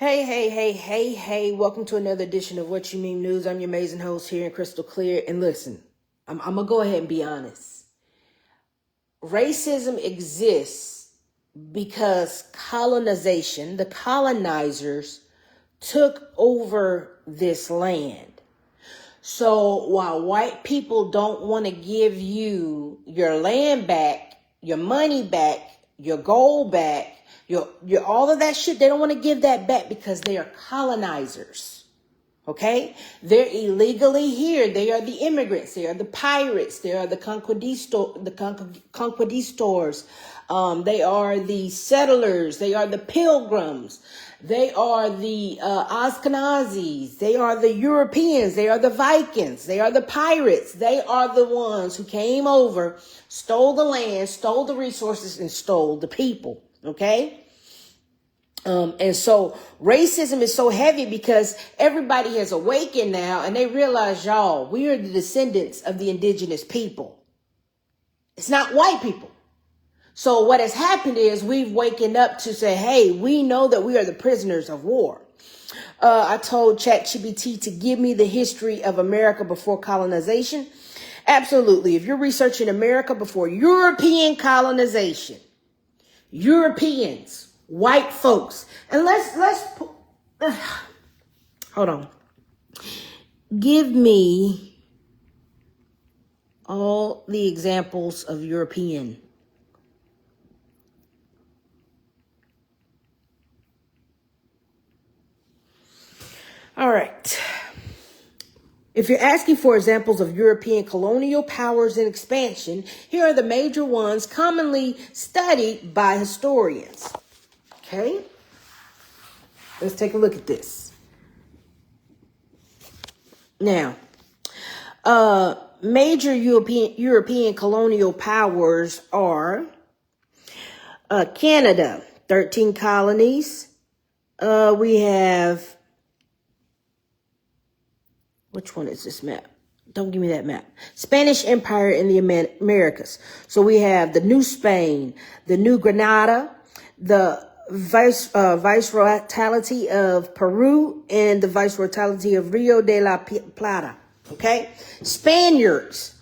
Hey, welcome to another edition of What You Mean News. I'm your amazing host here in Crystal Clear. And listen, I'm going to go ahead and be honest. Racism exists because colonization, the colonizers, took over this land. So while white people don't want to give you your land back, your money back, your gold back, your all of that shit, they don't want to give that back because they are colonizers. Okay? They're illegally here. They are the immigrants. They are the pirates. They are the conquistadors. They are the settlers. They are the pilgrims. They are the Ashkenazis. They are the Europeans. They are the Vikings. They are the pirates. They are the ones who came over, stole the land, stole the resources, and stole the people. Okay? And so racism is so heavy because everybody has awakened now and they realize, y'all, we are the descendants of the indigenous people. It's not white people. So what has happened is we've waken up to say, hey, we know that we are the prisoners of war. I told ChatGPT to give me the history of America before colonization. Absolutely. If you're researching America before European colonization, Europeans, white folks, and let's hold on. Give me all the examples of European. All right. If you're asking for examples of European colonial powers and expansion, here are the major ones commonly studied by historians. Okay, let's take a look at this. Now, major European colonial powers are Canada, 13 colonies. We have, which one is this map? Don't give me that map. Spanish Empire in the Americas. So we have the New Spain, the New Granada, the Viceroyalty of Peru, and the Viceroyalty of Rio de la Plata. Okay? Spaniards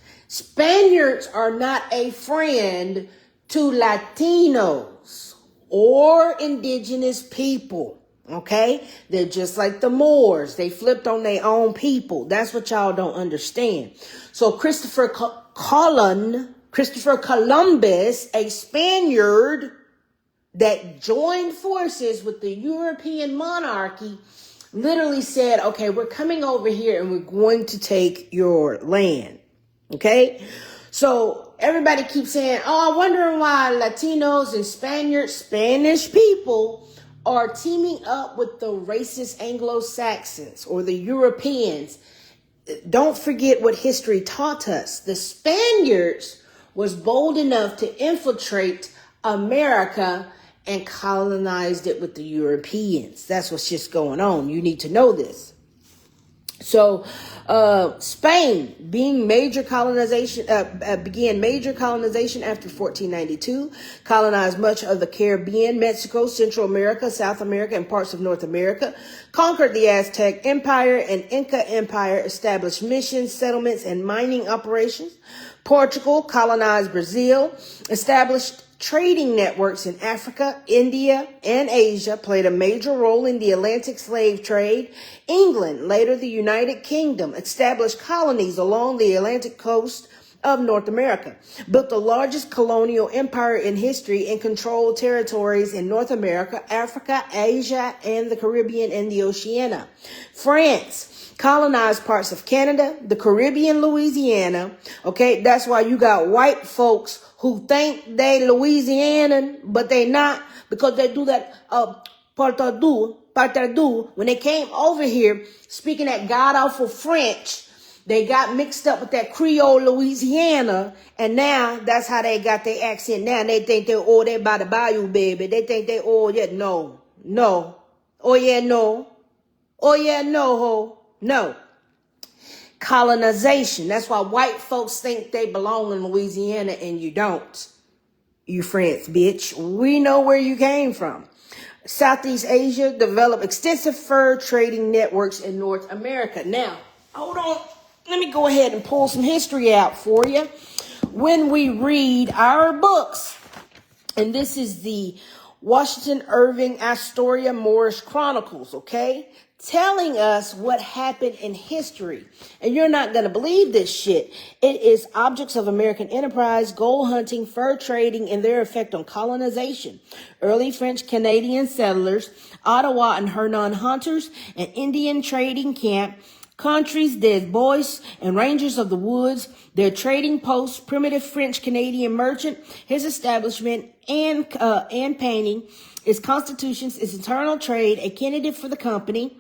are not a friend to Latinos or indigenous people. Okay? They're just like the Moors. They flipped on their own people. That's what y'all don't understand. So Christopher Columbus, a Spaniard that joined forces with the European monarchy, literally said, okay, we're coming over here and we're going to take your land. Okay? So everybody keeps saying, oh, I'm wondering why Latinos and Spanish people are teaming up with the racist Anglo-Saxons or the Europeans. Don't forget what history taught us. The Spaniards was bold enough to infiltrate America and colonized it with the Europeans. That's what's just going on. You need to know this. So, Spain began major colonization after 1492, colonized much of the Caribbean, Mexico, Central America, South America, and parts of North America, conquered the Aztec Empire and Inca Empire, established missions, settlements, and mining operations. Portugal colonized Brazil, established trading networks in Africa, India, and Asia, played a major role in the Atlantic slave trade. England, later the United Kingdom, established colonies along the Atlantic coast of North America, built the largest colonial empire in history, and controlled territories in North America, Africa, Asia, and the Caribbean and the Oceania. France colonized parts of Canada, the Caribbean, Louisiana. Okay, that's why you got white folks who think they Louisianan, but they not, because they do that partardou. When they came over here speaking that god-awful French, they got mixed up with that Creole Louisiana, and now that's how they got their accent now. And they think they're, oh, they by the bayou, baby. They think they, oh, yeah, no. Oh, yeah, no. Oh, yeah, no, ho. No. Colonization. That's why white folks think they belong in Louisiana and you don't. You France, bitch. We know where you came from. Southeast Asia developed extensive fur trading networks in North America. Now, hold on. Let me go ahead and pull some history out for you. When we read our books, and this is the Washington Irving Astoria Moorish Chronicles, okay? Telling us what happened in history. And you're not going to believe this shit. It is objects of American enterprise, gold hunting, fur trading, and their effect on colonization. Early French Canadian settlers, Ottawa and Huron hunters, an Indian trading camp, countries, des bois, and rangers of the woods, their trading posts, primitive French Canadian merchant, his establishment, and painting, its constitutions, its internal trade, a candidate for the company,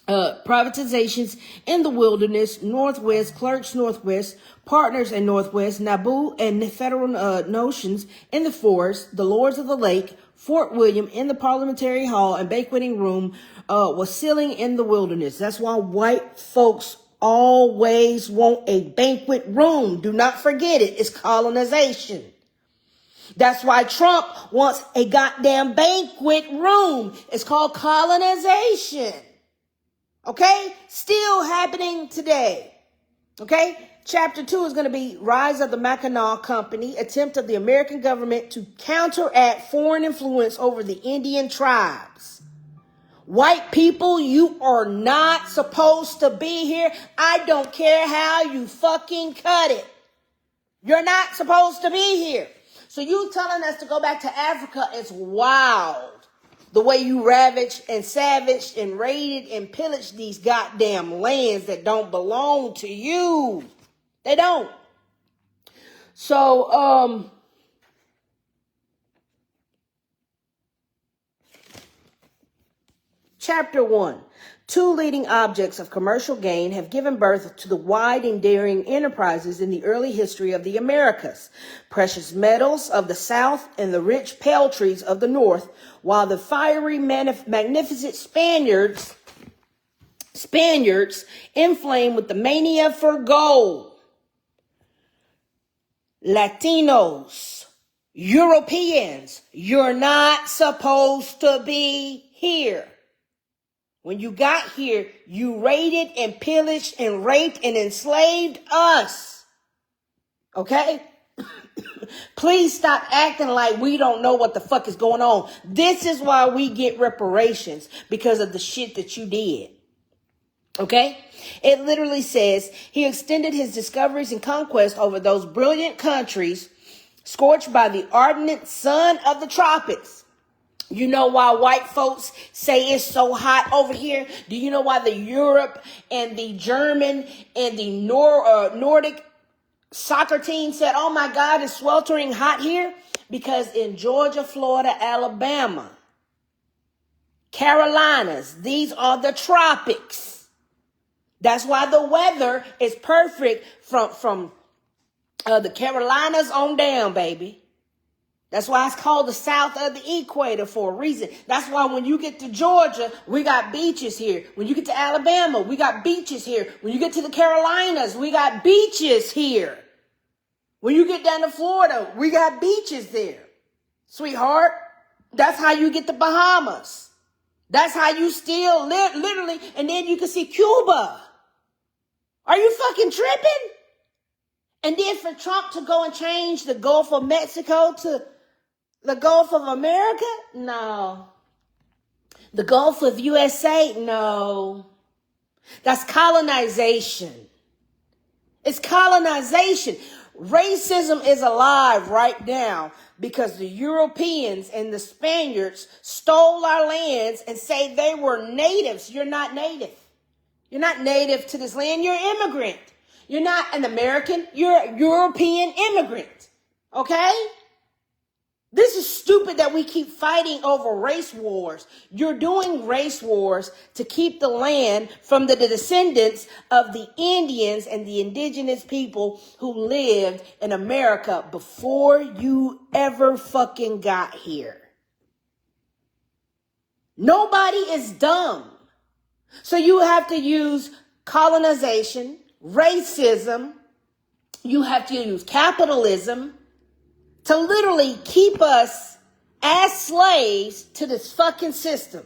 privatizations in the wilderness, Northwest, clerks Northwest, partners in Northwest, Naboo and federal notions in the forest, the lords of the lake, Fort William in the parliamentary hall and banqueting room, was sealing in the wilderness. That's why white folks always want a banquet room. Do not forget it. It's colonization. That's why Trump wants a goddamn banquet room. It's called colonization. Okay? Still happening today. Okay? Chapter 2 is going to be Rise of the Mackinac Company, attempt of the American government to counteract foreign influence over the Indian tribes. White people, you are not supposed to be here. I don't care how you fucking cut it. You're not supposed to be here. So you telling us to go back to Africa is wild. The way you ravaged and savaged and raided and pillaged these goddamn lands that don't belong to you. They don't. So, Chapter 1. Two leading objects of commercial gain have given birth to the wide and daring enterprises in the early history of the Americas. Precious metals of the South and the rich peltries of the North, while the fiery, magnificent Spaniards inflamed with the mania for gold. Latinos, Europeans, you're not supposed to be here. When you got here, you raided and pillaged and raped and enslaved us. Okay? Please stop acting like we don't know what the fuck is going on. This is why we get reparations, because of the shit that you did. Okay? It literally says he extended his discoveries and conquest over those brilliant countries scorched by the ardent sun of the tropics. You know why white folks say it's so hot over here? Do you know why the Europe and the German and the Nordic soccer team said, oh my God, it's sweltering hot here? Because in Georgia, Florida, Alabama, Carolinas, these are the tropics. That's why the weather is perfect from the Carolinas on down, baby. That's why it's called the south of the equator for a reason. That's why when you get to Georgia, we got beaches here. When you get to Alabama, we got beaches here. When you get to the Carolinas, we got beaches here. When you get down to Florida, we got beaches there. Sweetheart, that's how you get the Bahamas. That's how you still literally, and then you can see Cuba. Are you fucking tripping? And then for Trump to go and change the Gulf of Mexico to the Gulf of America? No. The Gulf of USA? No. That's colonization. It's colonization. Racism is alive right now because the Europeans and the Spaniards stole our lands and say they were natives. You're not native. You're not native to this land. You're an immigrant. You're not an American. You're a European immigrant. Okay? This is stupid that we keep fighting over race wars. You're doing race wars to keep the land from the descendants of the Indians and the indigenous people who lived in America before you ever fucking got here. Nobody is dumb. So you have to use colonization, racism, you have to use capitalism to literally keep us as slaves to this fucking system.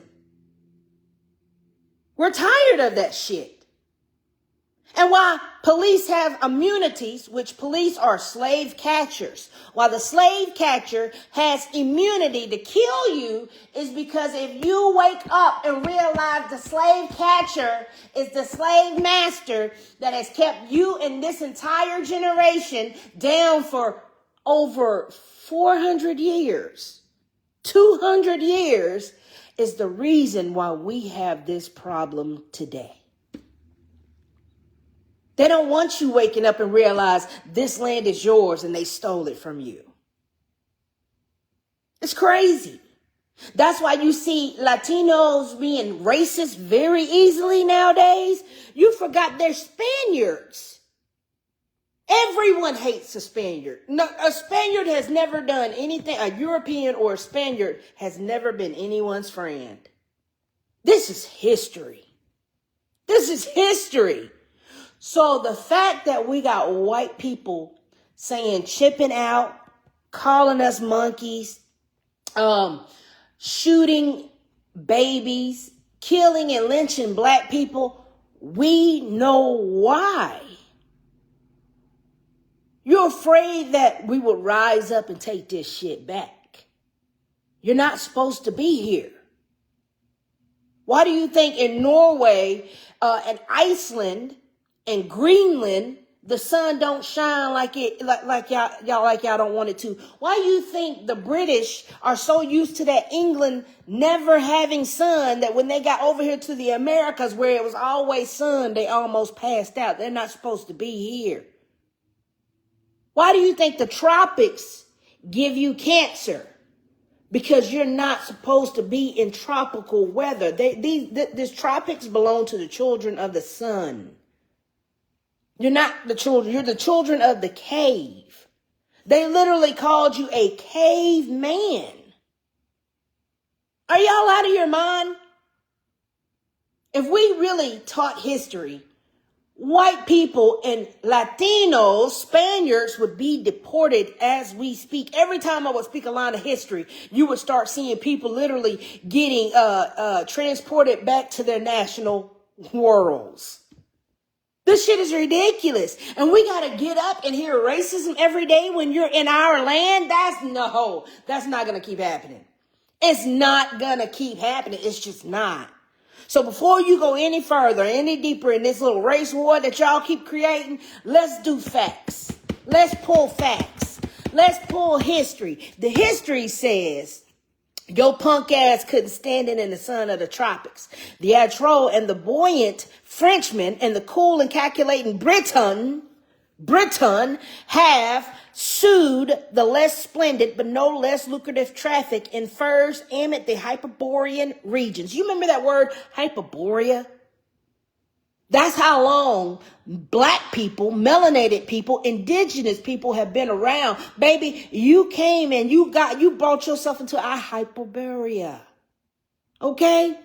We're tired of that shit. And while police have immunities, which police are slave catchers, while the slave catcher has immunity to kill you, is because if you wake up and realize the slave catcher is the slave master that has kept you and this entire generation down for over 400 years, 200 years, is the reason why we have this problem today. They don't want you waking up and realize this land is yours and they stole it from you. It's crazy. That's why you see Latinos being racist very easily nowadays. You forgot they're Spaniards. Everyone hates a Spaniard. No, a Spaniard has never done anything. A European or a Spaniard has never been anyone's friend. This is history. This is history. So the fact that we got white people saying chipping out, calling us monkeys, shooting babies, killing and lynching black people, we know why. You're afraid that we would rise up and take this shit back. You're not supposed to be here. Why do you think in Norway and Iceland and Greenland, the sun don't shine like y'all don't want it to? Why do you think the British are so used to that England never having sun that when they got over here to the Americas where it was always sun, they almost passed out? They're not supposed to be here. Why do you think the tropics give you cancer? Because you're not supposed to be in tropical weather. These tropics belong to the children of the sun. You're not the children. You're the children of the cave. They literally called you a caveman. Are y'all out of your mind? If we really taught history, white people and Latinos, Spaniards would be deported as we speak. Every time I would speak a line of history, you would start seeing people literally getting transported back to their national worlds. This shit is ridiculous. And we got to get up and hear racism every day when you're in our land. That's not going to keep happening. It's not going to keep happening. It's just not. So before you go any further, any deeper in this little race war that y'all keep creating, let's do facts. Let's pull facts. Let's pull history. The history says your punk ass couldn't stand it in the sun of the tropics. The atro and the buoyant Frenchman and the cool and calculating Briton have sued the less splendid but no less lucrative traffic in furs amid the Hyperborean regions. You remember that word, Hyperborea? That's how long black people, melanated people, indigenous people have been around. Baby, you came and you brought yourself into our Hyperborea. Okay?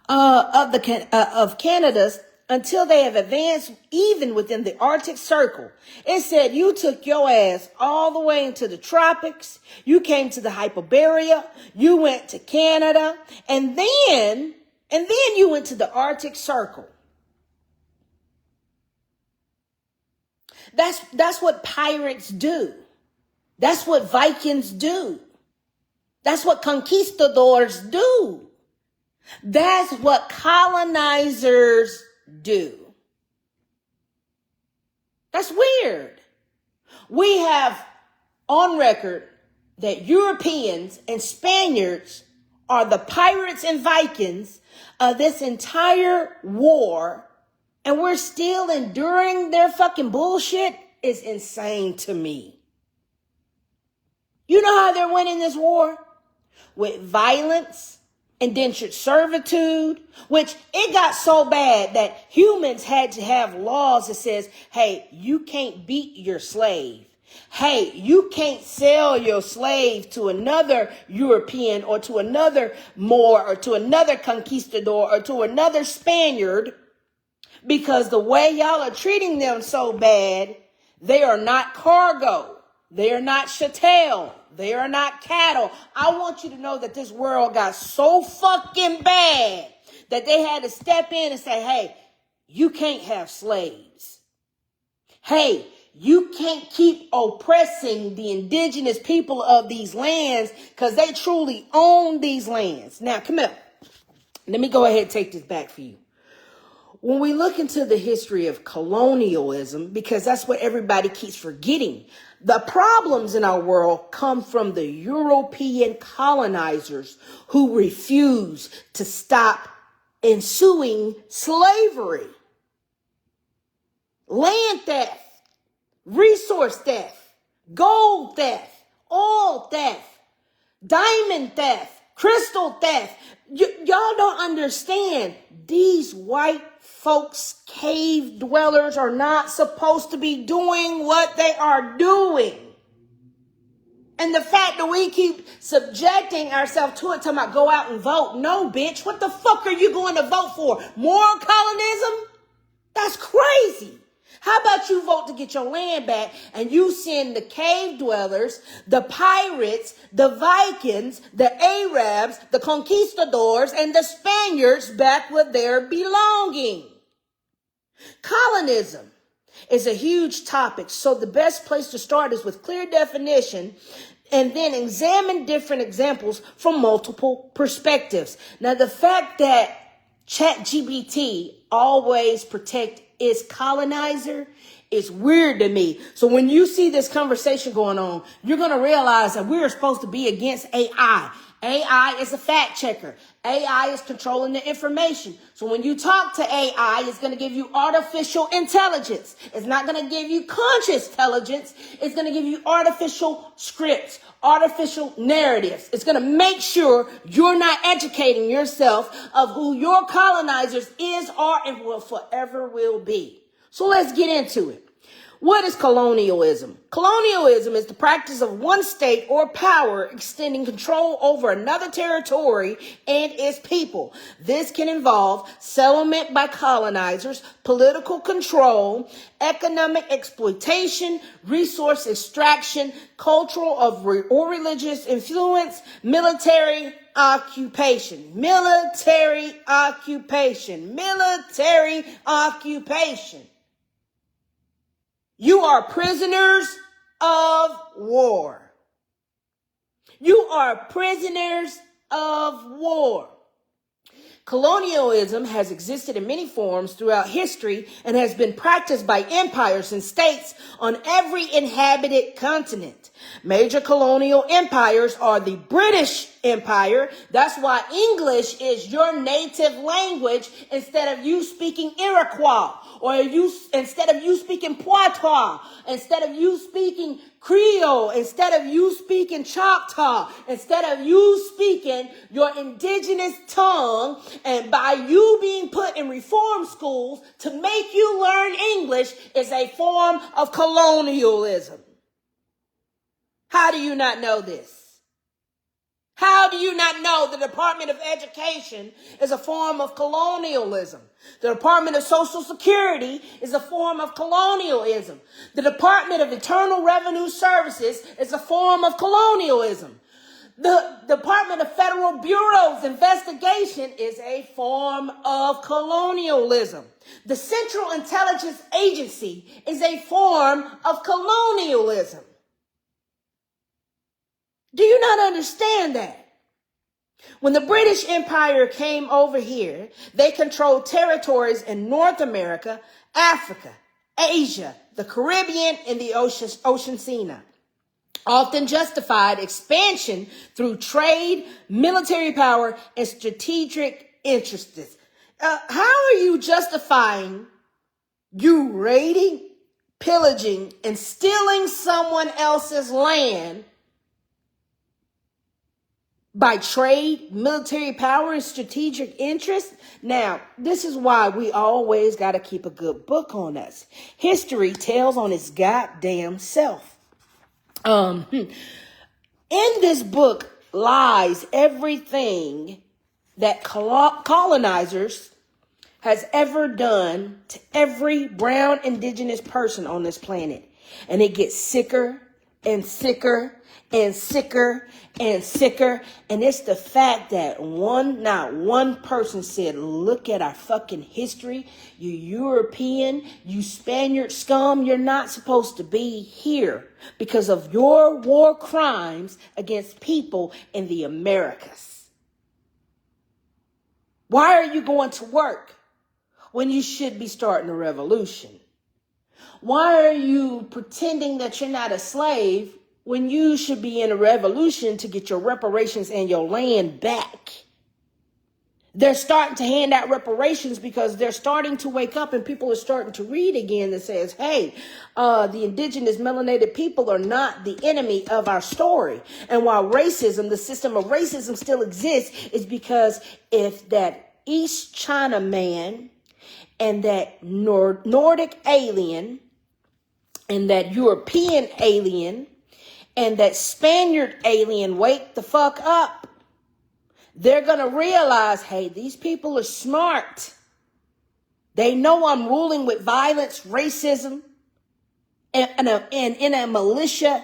Of Canada's until they have advanced even within the Arctic Circle. It said you took your ass all the way into the tropics. You came to the Hyperborea. You went to Canada. And then you went to the Arctic Circle. That's what pirates do. That's what Vikings do. That's what conquistadors do. That's what colonizers do. That's weird. We have on record that Europeans and Spaniards are the pirates and Vikings of this entire war, and we're still enduring their fucking bullshit. Is insane to me. You know how they're winning this war? With violence, indentured servitude, which it got so bad that humans had to have laws that says, hey, you can't beat your slave. Hey, you can't sell your slave to another European or to another Moor or to another conquistador or to another Spaniard, because the way y'all are treating them so bad, they are not cargo. They are not chattel. They are not cattle. I want you to know that this world got so fucking bad that they had to step in and say, hey, you can't have slaves. Hey, you can't keep oppressing the indigenous people of these lands because they truly own these lands. Now, come here. Let me go ahead and take this back for you. When we look into the history of colonialism, because that's what everybody keeps forgetting, the problems in our world come from the European colonizers who refuse to stop ensuing slavery, land theft, resource theft, gold theft, oil theft, diamond theft, crystal theft. Y'all don't understand. These white folks, cave dwellers, are not supposed to be doing what they are doing. And the fact that we keep subjecting ourselves to it, talking about go out and vote. No, bitch. What the fuck are you going to vote for? More colonialism? That's crazy. How about you vote to get your land back and you send the cave dwellers, the pirates, the Vikings, the Arabs, the conquistadors, and the Spaniards back with their belonging? Colonism is a huge topic, so the best place to start is with clear definition and then examine different examples from multiple perspectives. Now, the fact that ChatGPT always protect its colonizer is weird to me. So when you see this conversation going on, you're going to realize that we're supposed to be against AI. AI is a fact checker. AI is controlling the information. So when you talk to AI, it's going to give you artificial intelligence. It's not going to give you conscious intelligence. It's going to give you artificial scripts, artificial narratives. It's going to make sure you're not educating yourself of who your colonizers is, are, and will forever will be. So let's get into it. What is colonialism? Colonialism is the practice of one state or power extending control over another territory and its people. This can involve settlement by colonizers, political control, economic exploitation, resource extraction, cultural or religious influence, military occupation. Military occupation. Military occupation. You are prisoners of war. You are prisoners of war. Colonialism has existed in many forms throughout history and has been practiced by empires and states on every inhabited continent. Major colonial empires are the British Empire. That's why English is your native language instead of you speaking Iroquois, or instead of you speaking Patois, instead of you speaking Creole, instead of you speaking Choctaw, instead of you speaking your indigenous tongue, and by you being put in reform schools to make you learn English is a form of colonialism. How do you not know this? How do you not know the Department of Education is a form of colonialism? The Department of Social Security is a form of colonialism. The Department of Internal Revenue Services is a form of colonialism. The Department of Federal Bureau's investigation is a form of colonialism. The Central Intelligence Agency is a form of colonialism. Do you not understand that? When the British Empire came over here, they controlled territories in North America, Africa, Asia, the Caribbean, and the Oceania. Often justified expansion through trade, military power, and strategic interests. How are you justifying you raiding, pillaging, and stealing someone else's land by trade, military power, and strategic interest? Now, this is why we always got to keep a good book on us. History tells on its goddamn self. In this book lies everything that colonizers has ever done to every brown indigenous person on this planet. And it gets sicker and sicker and sicker and sicker. And it's the fact that not one person said, look at our fucking history. You European, you Spaniard scum, you're not supposed to be here because of your war crimes against people in the Americas. Why are you going to work when you should be starting a revolution? Why are you pretending that you're not a slave when you should be in a revolution to get your reparations and your land back? They're starting to hand out reparations because they're starting to wake up and people are starting to read again that says, hey, the indigenous melanated people are not the enemy of our story. And while racism, the system of racism still exists, is because if that East China man and that Nordic alien and that European alien and that Spaniard alien wake the fuck up, they're going to realize, hey, these people are smart. They know I'm ruling with violence, racism, and in a militia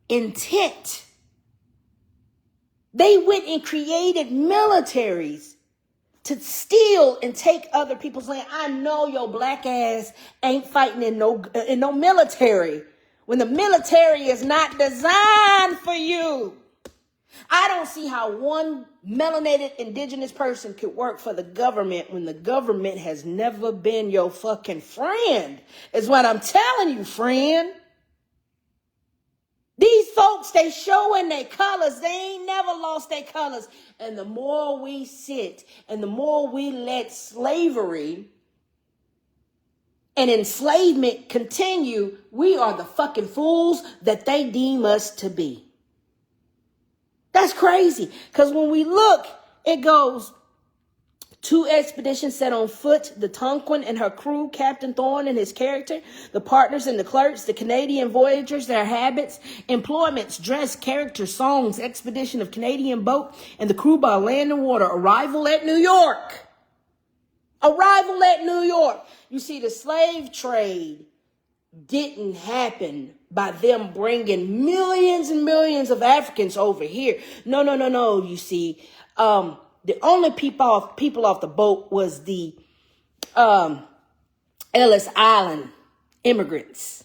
intent. They went and created militaries to steal and take other people's land. I know your black ass ain't fighting in no military when the military is not designed for you. I don't see how one melanated indigenous person could work for the government when the government has never been your fucking friend, is what I'm telling you, friend. These folks, they showing their colors. They ain't never lost their colors. And the more we sit and the more we let slavery and enslavement continue, we are the fucking fools that they deem us to be. That's crazy. Because when we look, it goes, 2 expeditions set on foot, the Tonquin and her crew, Captain Thorne and his character, the partners and the clerks, the Canadian voyagers, their habits, employments, dress, character, songs, expedition of Canadian boat, and the crew by land and water, arrival at New York. Arrival at New York. You see, the slave trade didn't happen by them bringing millions and millions of Africans over here. No. You see, the only people off the boat was the Ellis Island immigrants.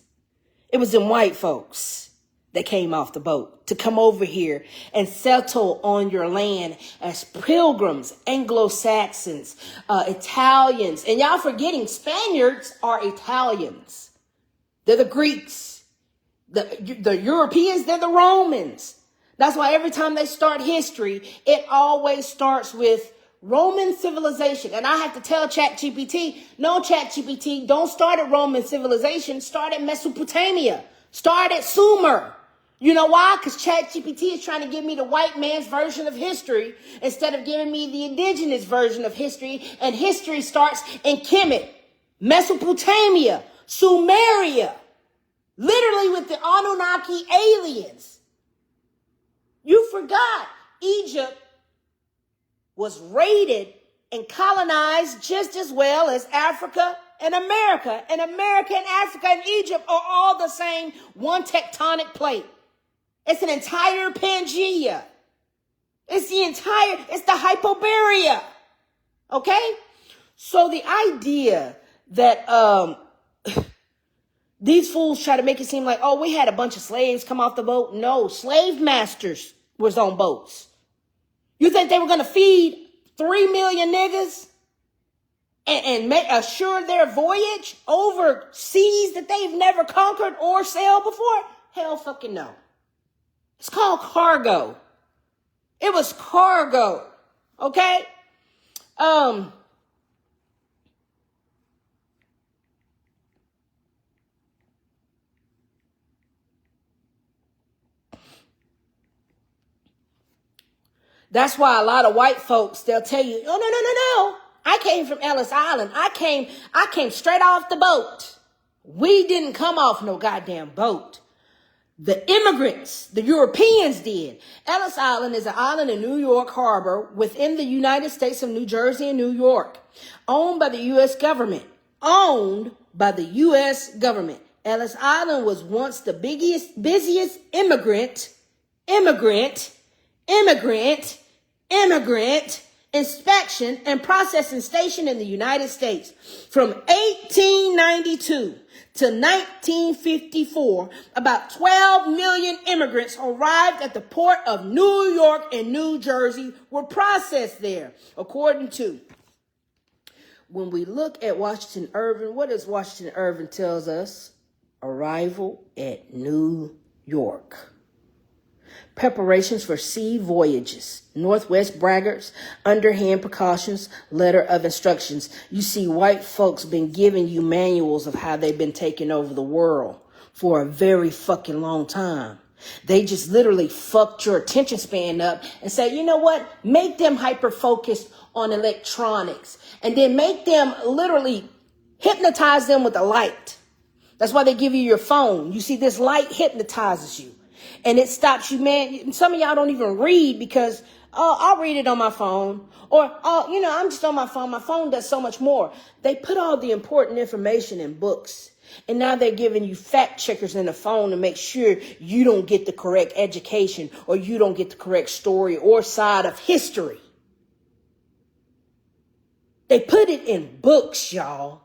It was them white folks that came off the boat to come over here and settle on your land as pilgrims, Anglo-Saxons, Italians. And y'all forgetting Spaniards are Italians. They're the Greeks. The Europeans, they're the Romans. That's why every time they start history, it always starts with Roman civilization. And I have to tell ChatGPT, no, ChatGPT, don't start at Roman civilization. Start at Mesopotamia. Start at Sumer. You know why? Because ChatGPT is trying to give me the white man's version of history instead of giving me the indigenous version of history. And history starts in Kemet, Mesopotamia, Sumeria, literally with the Anunnaki aliens. You forgot Egypt was raided and colonized just as well as Africa and America. And America and Africa and Egypt are all the same one tectonic plate. It's an entire Pangea. It's the Hyperborea. Okay? So the idea that these fools try to make it seem like, oh, we had a bunch of slaves come off the boat. No, slave masters was on boats. You think they were going to feed 3 million niggas and assure their voyage over seas that they've never conquered or sailed before? Hell fucking no. It's called cargo. It was cargo. Okay? That's why a lot of white folks, they'll tell you, oh, no. I came from Ellis Island. I came straight off the boat. We didn't come off no goddamn boat. The immigrants, the Europeans did. Ellis Island is an island in New York Harbor within the United States of New Jersey and New York, owned by the U.S. government. Ellis Island was once the busiest immigrant immigrant, immigrant, immigrant inspection and processing station in the United States. From 1892 to 1954, about 12 million immigrants arrived at the port of New York and New Jersey, were processed there, according to. When we look at Washington Irving, what does Washington Irving tells us? Arrival at New York. Preparations for sea voyages, Northwest braggarts, underhand precautions, letter of instructions. You see, white folks been giving you manuals of how they've been taking over the world for a very fucking long time. They just literally fucked your attention span up and say, you know what? Make them hyper-focused on electronics and then make them literally hypnotize them with a light. That's why they give you your phone. You see, this light hypnotizes you. And it stops you, man. Some of y'all don't even read because, oh, I'll read it on my phone. Or, oh, you know, I'm just on my phone. My phone does so much more. They put all the important information in books. And now they're giving you fact checkers in the phone to make sure you don't get the correct education or you don't get the correct story or side of history. They put it in books, y'all.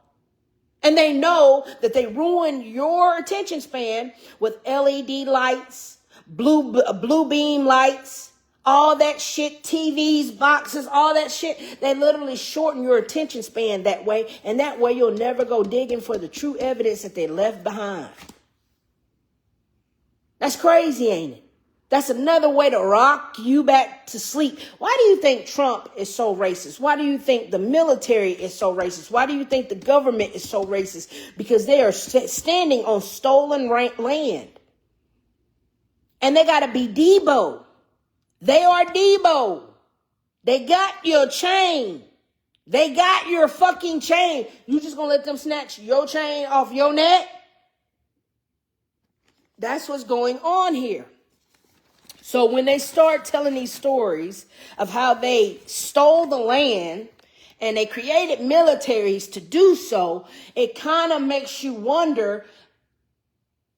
And they know that they ruin your attention span with LED lights, blue beam lights, all that shit, TVs, boxes, all that shit. They literally shorten your attention span that way. And that way you'll never go digging for the true evidence that they left behind. That's crazy, ain't it? That's another way to rock you back to sleep. Why do you think Trump is so racist? Why do you think the military is so racist? Why do you think the government is so racist? Because they are standing on stolen land. And they got to be Debo. They are Debo. They got your chain. They got your fucking chain. You just going to let them snatch your chain off your neck? That's what's going on here. So when they start telling these stories of how they stole the land and they created militaries to do so, it kind of makes you wonder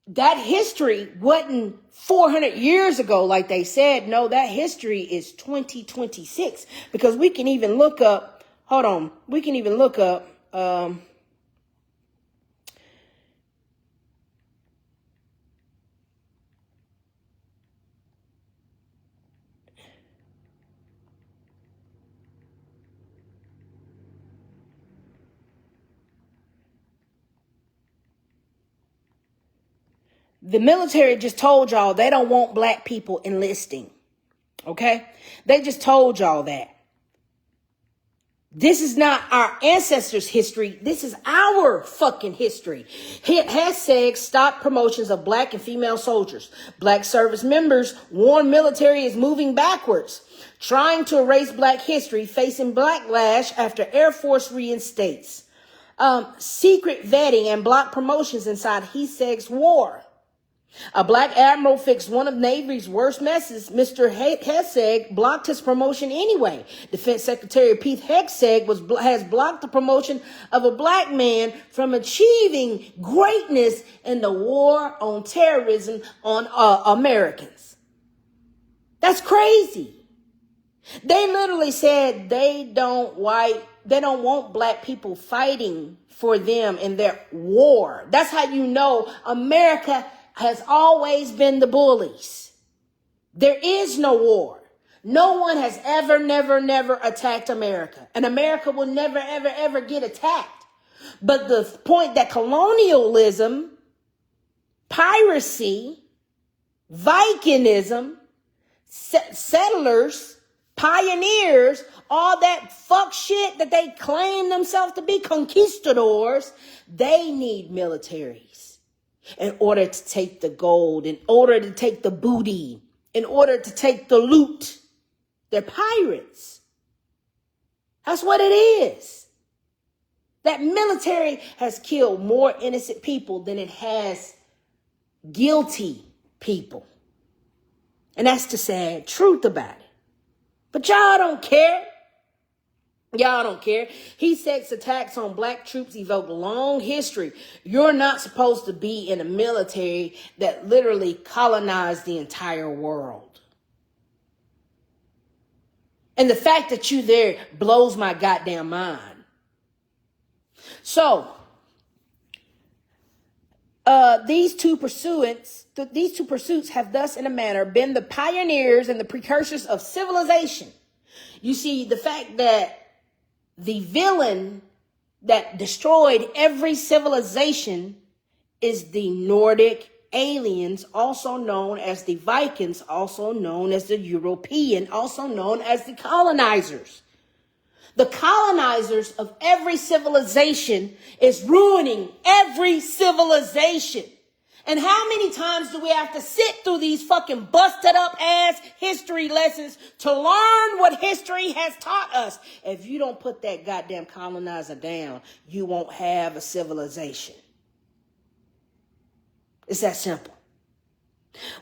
that history wasn't 400 years ago, like they said. No, that history is 2026 because we can even look up, the military just told y'all they don't want black people enlisting. Okay? They just told y'all that. This is not our ancestors' history. This is our fucking history. Hashtag stop promotions of black and female soldiers. Black service members warn military is moving backwards. Trying to erase black history, facing backlash after Air Force reinstates. Secret vetting and block promotions inside HESEG's war. A black admiral fixed one of Navy's worst messes. Mr. Hexeg blocked his promotion anyway. Defense Secretary Pete Hexeg has blocked the promotion of a black man from achieving greatness in the war on terrorism on Americans. That's crazy. They literally said they don't want black people fighting for them in their war. That's how you know America has always been the bullies. There is no war. No one has never attacked America. And America will never, ever get attacked. But the point that colonialism, piracy, Vikingism, settlers, pioneers, all that fuck shit that they claim themselves to be, conquistadors, they need militaries. In order to take the gold, in order to take the booty, in order to take the loot. They're pirates. That's what it is. That military has killed more innocent people than it has guilty people. And that's the sad truth about it. But y'all don't care. Y'all don't care. HESEG's attacks on black troops evoke long history. You're not supposed to be in a military that literally colonized the entire world. And the fact that you there blows my goddamn mind. So, these two pursuits have thus in a manner been the pioneers and the precursors of civilization. You see, the fact that the villain that destroyed every civilization is the Nordic aliens, also known as the Vikings, also known as the European, also known as the colonizers. The colonizers of every civilization is ruining every civilization. And how many times do we have to sit through these fucking busted up ass history lessons to learn what history has taught us? If you don't put that goddamn colonizer down, you won't have a civilization. It's that simple.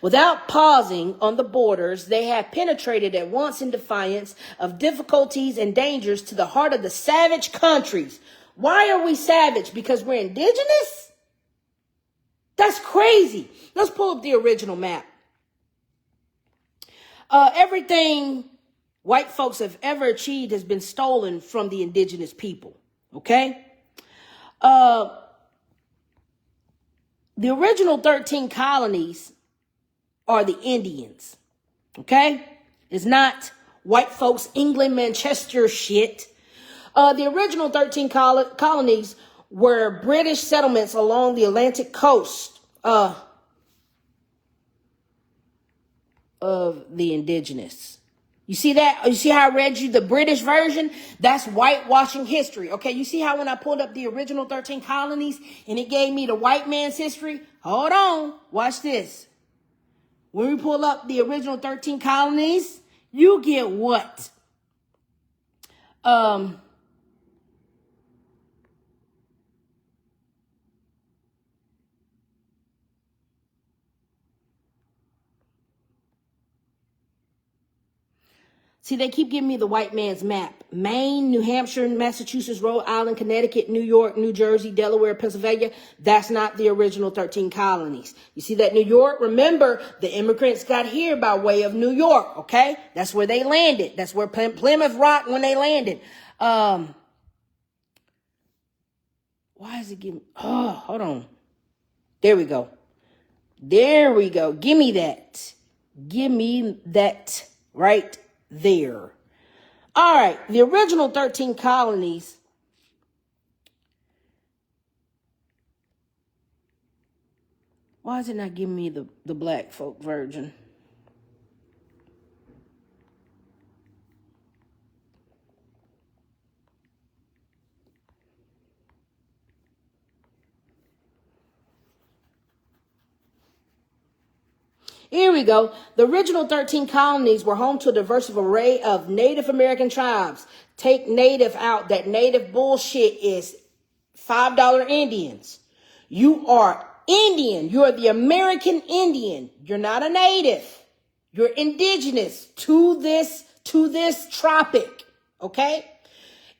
Without pausing on the borders, they have penetrated at once in defiance of difficulties and dangers to the heart of the savage countries. Why are we savage? Because we're indigenous? That's crazy. Let's pull up the original map. Everything white folks have ever achieved has been stolen from the indigenous people. Okay? The original 13 colonies are the Indians. Okay? It's not white folks, England, Manchester shit. The original 13 colonies were British settlements along the Atlantic coast of the indigenous. You see that? You see how I read you the British version? That's whitewashing history. Okay, you see how when I pulled up the original 13 colonies and it gave me the white man's history? Hold on. Watch this. When we pull up the original 13 colonies, you get what? See, they keep giving me the white man's map. Maine, New Hampshire, Massachusetts, Rhode Island, Connecticut, New York, New Jersey, Delaware, Pennsylvania. That's not the original 13 colonies. You see that New York? Remember, the immigrants got here by way of New York, okay? That's where they landed. That's where Plymouth Rock when they landed. Why is it giving... Oh, hold on. There we go. There we go. Give me that. Give me that right there. All right, the original 13 colonies why is it not giving me the black folk version? Here we go. The original 13 colonies were home to a diverse array of Native American tribes. Take native out. That native bullshit is $5 Indians. You are Indian. You are the American Indian. You're not a native. You're indigenous to this tropic. Okay?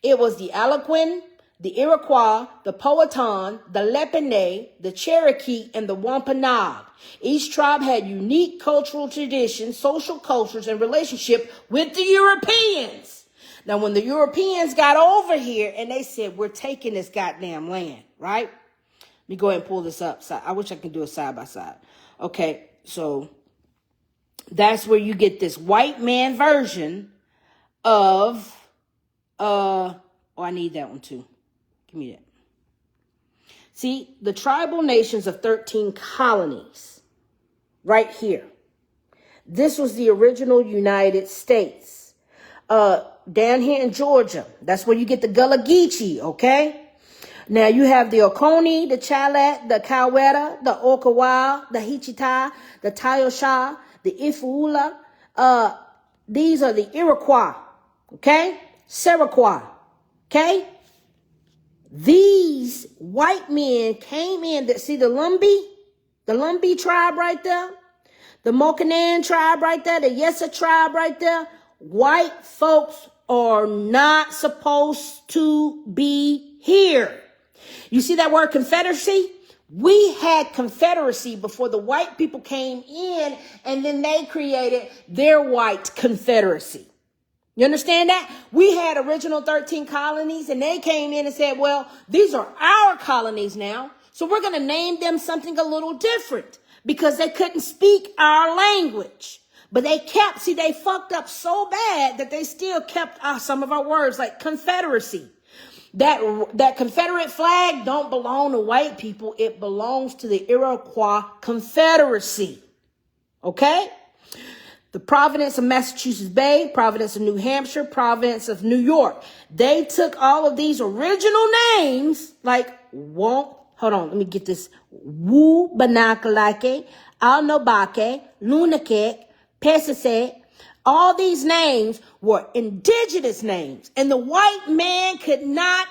It was the Algonquin, the Iroquois, the Powhatan, the Lepine, the Cherokee, and the Wampanoag. Each tribe had unique cultural traditions, social cultures, and relationship with the Europeans. Now, when the Europeans got over here and they said, we're taking this goddamn land, right? Let me go ahead and pull this up. I wish I could do it side by side. Okay, so that's where you get this white man version of, I need that one too. Give me that. See, the tribal nations of 13 colonies, right here. This was the original United States. Down here in Georgia, that's where you get the Gullah Geechee, okay? Now you have the Oconee, the Chalet, the Coweta, the Okawa, the Hichita, the Tayosha, the Ifuula. These are the Iroquois, okay? Seroquois, okay? These white men came in. See the Lumbee tribe right there, the Mokanan tribe right there, the Yesa tribe right there. White folks are not supposed to be here. You see that word confederacy? We had confederacy before the white people came in, and then they created their white confederacy. You understand that? We had original 13 colonies and they came in and said, well, these are our colonies now. So we're going to name them something a little different because they couldn't speak our language. But they fucked up so bad that they still kept some of our words, like Confederacy. That Confederate flag don't belong to white people. It belongs to the Iroquois Confederacy. Okay? The Province of Massachusetts Bay, Province of New Hampshire, Province of New York. They took all of these original names, like hold on, let me get this. Wu Banakalake, Alnobake, Lunakek, Pesase. All these names were indigenous names. And the white man could not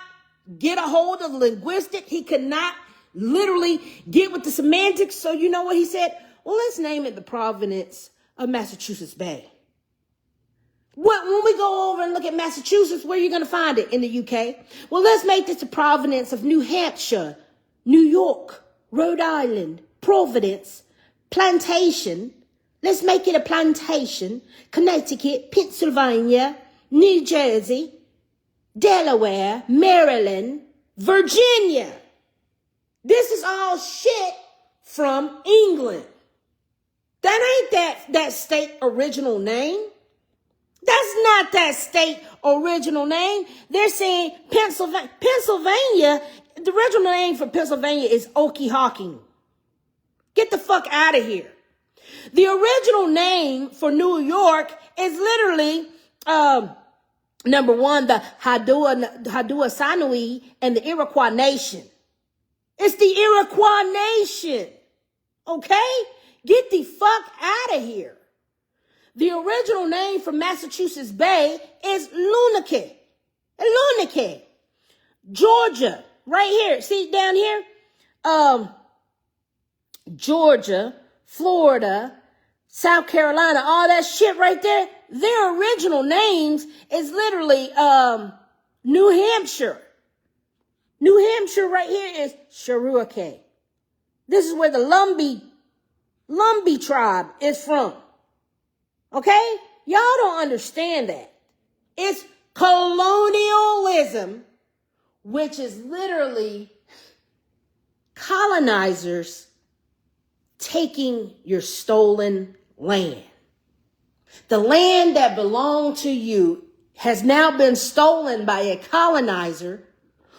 get a hold of the linguistic. He could not literally get with the semantics. So you know what he said? Well, let's name it the Province of Massachusetts Bay. When we go over and look at Massachusetts, where are you going to find it? In the UK. Well, let's make this the Province of New Hampshire, New York, Rhode Island, Providence, Plantation. Let's make it a plantation. Connecticut, Pennsylvania, New Jersey, Delaware, Maryland, Virginia. This is all shit from England. That ain't that state original name. That's not that state original name. They're saying Pennsylvania. Pennsylvania, the original name for Pennsylvania is Okehocking. Get the fuck out of here. The original name for New York is literally, number one, the Haudenosaunee and the Iroquois Nation. It's the Iroquois Nation. Okay? Get the fuck out of here. The original name for Massachusetts Bay is Lunakek. Lunakek. Georgia. Right here. See down here? Georgia, Florida, South Carolina, all that shit right there. Their original names is literally New Hampshire. New Hampshire right here is Cherokee. This is where the Lumbee tribe is from. Okay? Y'all don't understand that. It's colonialism, which is literally colonizers taking your stolen land. The land that belonged to you has now been stolen by a colonizer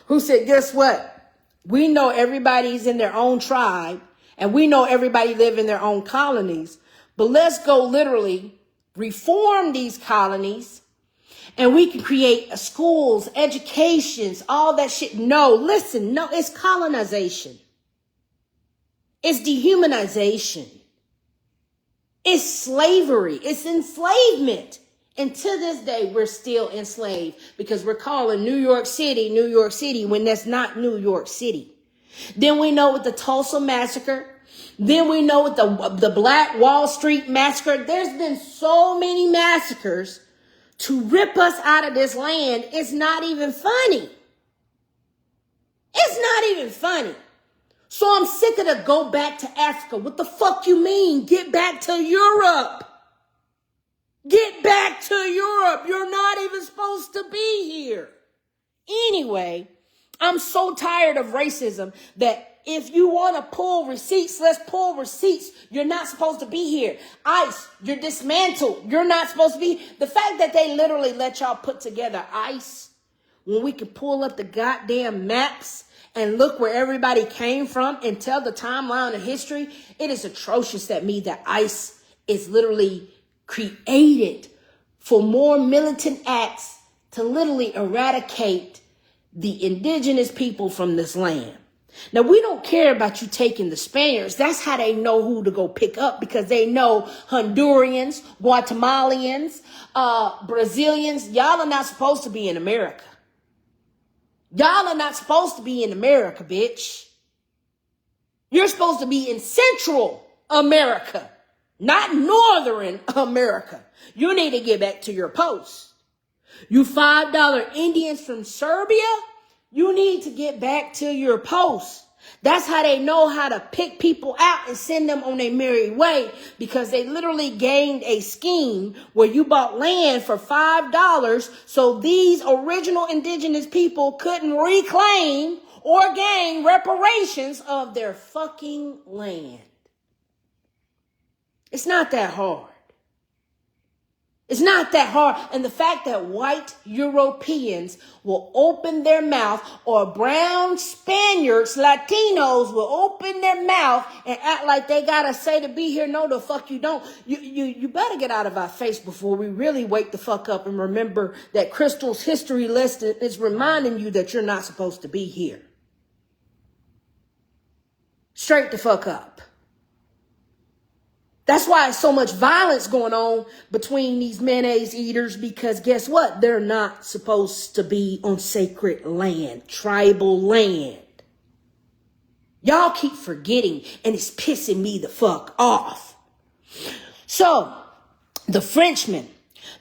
who said, guess what? We know everybody's in their own tribe and we know everybody live in their own colonies, but let's go literally reform these colonies and we can create schools, educations, all that shit. No, listen, no, it's colonization. It's dehumanization. It's slavery. It's enslavement. And to this day, we're still enslaved because we're calling New York City when that's not New York City. Then we know with the Tulsa massacre. Then we know with the Black Wall Street massacre. There's been so many massacres to rip us out of this land. It's not even funny. It's not even funny. So I'm sick of the go back to Africa. What the fuck you mean? Get back to Europe. Get back to Europe. You're not even supposed to be here. Anyway, I'm so tired of racism that if you want to pull receipts, let's pull receipts. You're not supposed to be here. ICE, you're dismantled. You're not supposed to be. The fact that they literally let y'all put together ICE when we can pull up the goddamn maps and look where everybody came from and tell the timeline of history, it is atrocious that ICE is literally created for more militant acts to literally eradicate the indigenous people from this land. Now, we don't care about you taking the Spaniards. That's how they know who to go pick up, because they know Hondurans, Guatemalans, Brazilians. Y'all are not supposed to be in America. Y'all are not supposed to be in America, bitch. You're supposed to be in Central America, not Northern America. You need to get back to your post. You $5 Indians from Serbia, you need to get back to your post. That's how they know how to pick people out and send them on their merry way, because they literally gained a scheme where you bought land for $5 so these original indigenous people couldn't reclaim or gain reparations of their fucking land. It's not that hard. It's not that hard. And the fact that white Europeans will open their mouth, or brown Spaniards, Latinos will open their mouth and act like they got to say to be here. No, the fuck you don't. You better get out of our face before we really wake the fuck up and remember that Crystal's history lesson is reminding you that you're not supposed to be here. Straight the fuck up. That's why so much violence going on between these mayonnaise eaters, because guess what? They're not supposed to be on sacred land, tribal land. Y'all keep forgetting, and it's pissing me the fuck off. So, the Frenchmen,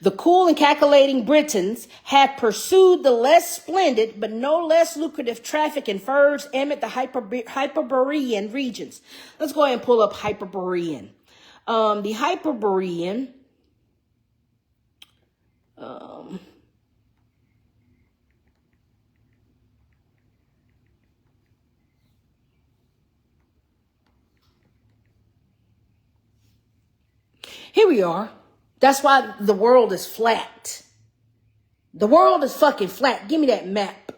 the cool and calculating Britons, had pursued the less splendid but no less lucrative traffic in furs amid the Hyperborean regions. Let's go ahead and pull up Hyperborean. The Hyperborean, here we are. That's why the world is flat. The world is fucking flat. Give me that map.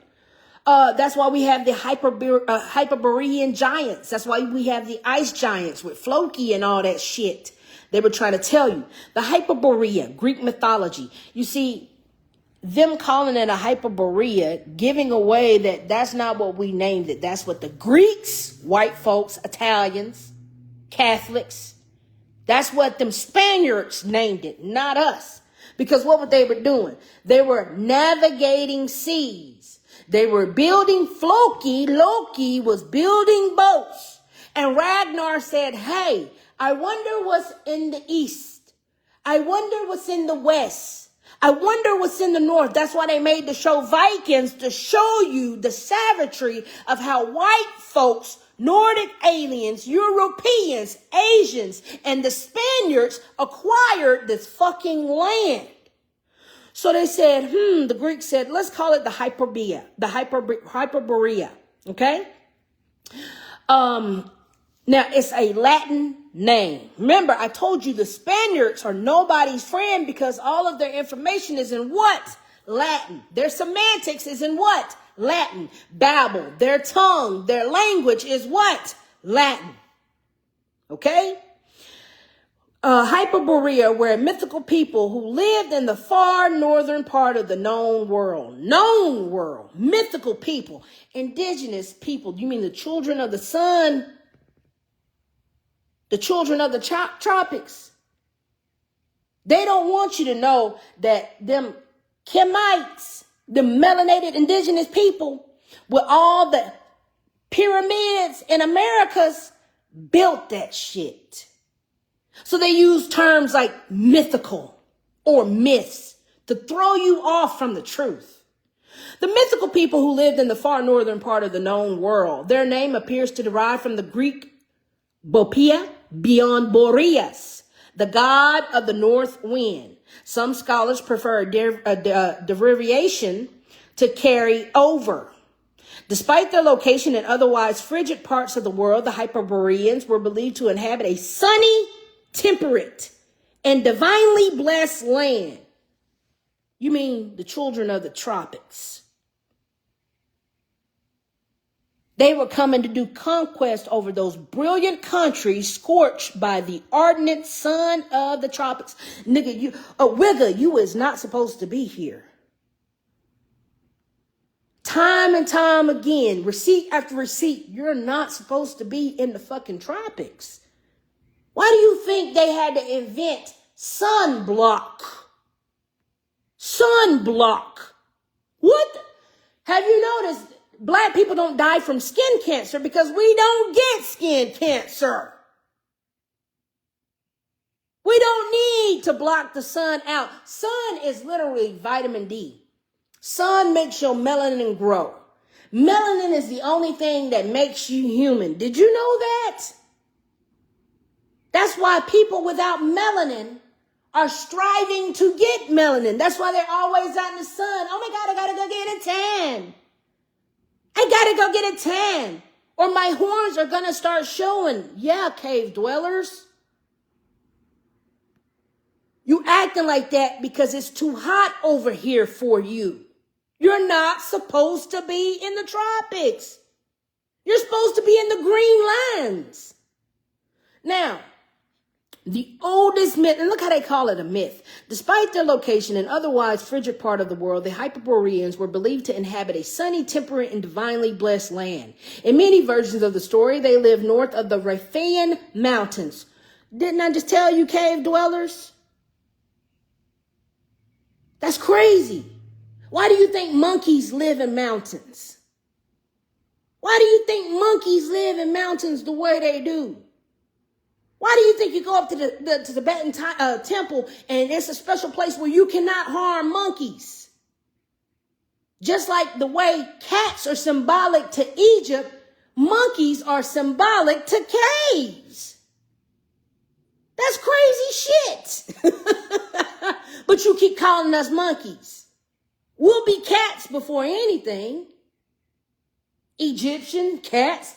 That's why we have the Hyperborean giants. That's why we have the ice giants with Floki and all that shit. They were trying to tell you. The Hyperborea, Greek mythology. You see, them calling it a Hyperborea, giving away that that's not what we named it. That's what the Greeks, white folks, Italians, Catholics, that's what them Spaniards named it, not us. Because what they were doing? They were navigating seas. They were building Floki. Loki was building boats. And Ragnar said, hey, I wonder what's in the east. I wonder what's in the west. I wonder what's in the north. That's why they made the show Vikings, to show you the savagery of how white folks, Nordic aliens, Europeans, Asians, and the Spaniards acquired this fucking land. So they said, the Greeks said, let's call it the Hyperborea, Hyperborea, okay? Now, it's a Latin name. Remember, I told you the Spaniards are nobody's friend because all of their information is in what? Latin. Their semantics is in what? Latin. Babel. Their tongue, their language is what? Latin. Okay? Hyperborea were mythical people who lived in the far northern part of the known world. Known world. Mythical people. Indigenous people. You mean the children of the sun? The children of the tropics. They don't want you to know that them Kemites, the melanated indigenous people with all the pyramids in Americas built that shit. So they use terms like mythical or myths to throw you off from the truth. The mythical people who lived in the far northern part of the known world, their name appears to derive from the Greek Bopia, beyond Boreas, the god of the north wind. Some scholars prefer a derivation to carry over. Despite their location in otherwise frigid parts of the world, the Hyperboreans were believed to inhabit a sunny, temperate, and divinely blessed land. You mean the children of the tropics. They were coming to do conquest over those brilliant countries scorched by the ardent sun of the tropics. Nigga, Wigga, you is not supposed to be here. Time and time again, receipt after receipt, you're not supposed to be in the fucking tropics. Why do you think they had to invent sunblock? Sunblock. What? Have you noticed black people don't die from skin cancer because we don't get skin cancer? We don't need to block the sun out. Sun is literally vitamin D. Sun makes your melanin grow. Melanin is the only thing that makes you human. Did you know that? That's why people without melanin are striving to get melanin. That's why they're always out in the sun. Oh my God, I gotta go get a tan. I gotta go get a tan. Or my horns are gonna start showing. Yeah, cave dwellers. You acting like that because it's too hot over here for you. You're not supposed to be in the tropics. You're supposed to be in the green lands. Now, the oldest myth, and look how they call it a myth. Despite their location in otherwise frigid part of the world, the Hyperboreans were believed to inhabit a sunny, temperate, and divinely blessed land. In many versions of the story, they live north of the Riphaean Mountains. Didn't I just tell you, cave dwellers? That's crazy. Why do you think monkeys live in mountains? Why do you think monkeys live in mountains the way they do? Why do you think you go up to the Tibetan temple and it's a special place where you cannot harm monkeys? Just like the way cats are symbolic to Egypt, monkeys are symbolic to caves. That's crazy shit. But you keep calling us monkeys. We'll be cats before anything. Egyptian cats.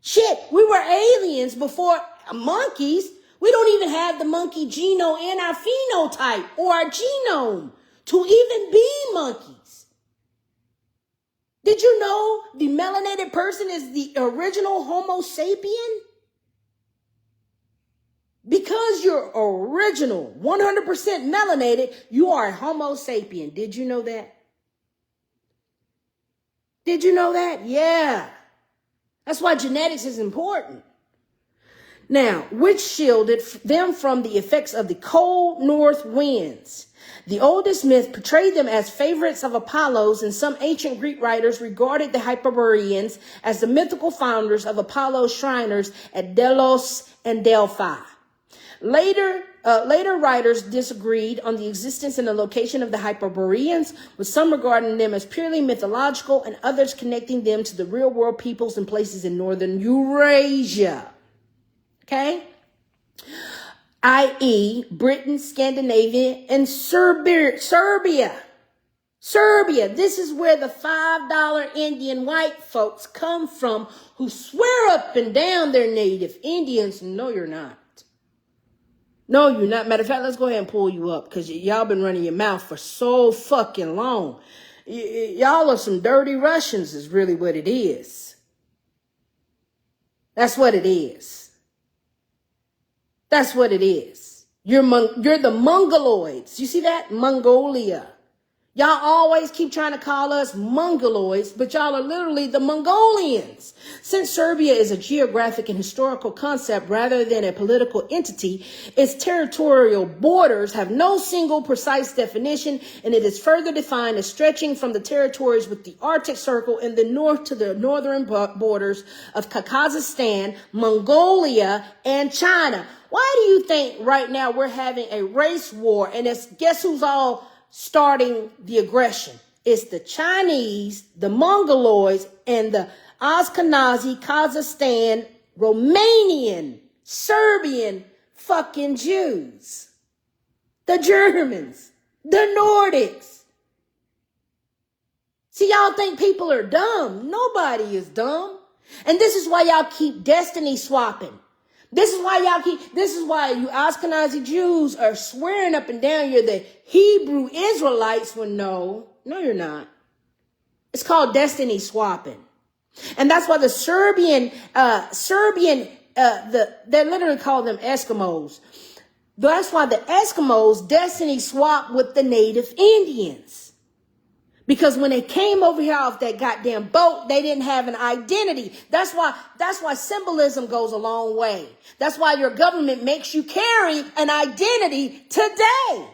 Shit, we were aliens before monkeys. We don't even have the monkey genome in our phenotype or our genome to even be monkeys. Did you know the melanated person is the original Homo sapien? Because you're original, 100% melanated, you are a Homo sapien. Did you know that? Did you know that? Yeah. That's why genetics is important. Now, which shielded them from the effects of the cold north winds. The oldest myth portrayed them as favorites of Apollo's, and some ancient Greek writers regarded the Hyperboreans as the mythical founders of Apollo's shriners at Delos and Delphi. Later writers disagreed on the existence and the location of the Hyperboreans, with some regarding them as purely mythological and others connecting them to the real world peoples and places in northern Eurasia. Okay? I.e., Britain, Scandinavia, and Serbia. Serbia. This is where the $5 Indian white folks come from who swear up and down they're native Indians. No, you're not. No, you're not. Matter of fact, let's go ahead and pull you up because y'all been running your mouth for so fucking long. Y'all are some dirty Russians is really what it is. That's what it is. That's what it is. You're the Mongoloids. You see that? Mongolia. Y'all always keep trying to call us Mongoloids, but y'all are literally the Mongolians. Since Serbia is a geographic and historical concept rather than a political entity, its territorial borders have no single precise definition, and it is further defined as stretching from the territories with the Arctic Circle in the north to the northern borders of Kazakhstan, Mongolia, and China. Why do you think right now we're having a race war, and guess who's all starting the aggression? It's the Chinese, the Mongoloids, and the Ashkenazi, Kazakhstan, Romanian, Serbian fucking Jews. The Germans, the Nordics. See, y'all think people are dumb. Nobody is dumb. And this is why y'all keep destiny swapping. This is why you Ashkenazi Jews are swearing up and down you're the Hebrew Israelites when no, you're not. It's called destiny swapping. And that's why the they literally call them Eskimos. That's why the Eskimos destiny swap with the native Indians. Because when they came over here off that goddamn boat, they didn't have an identity. That's why symbolism goes a long way. That's why your government makes you carry an identity today.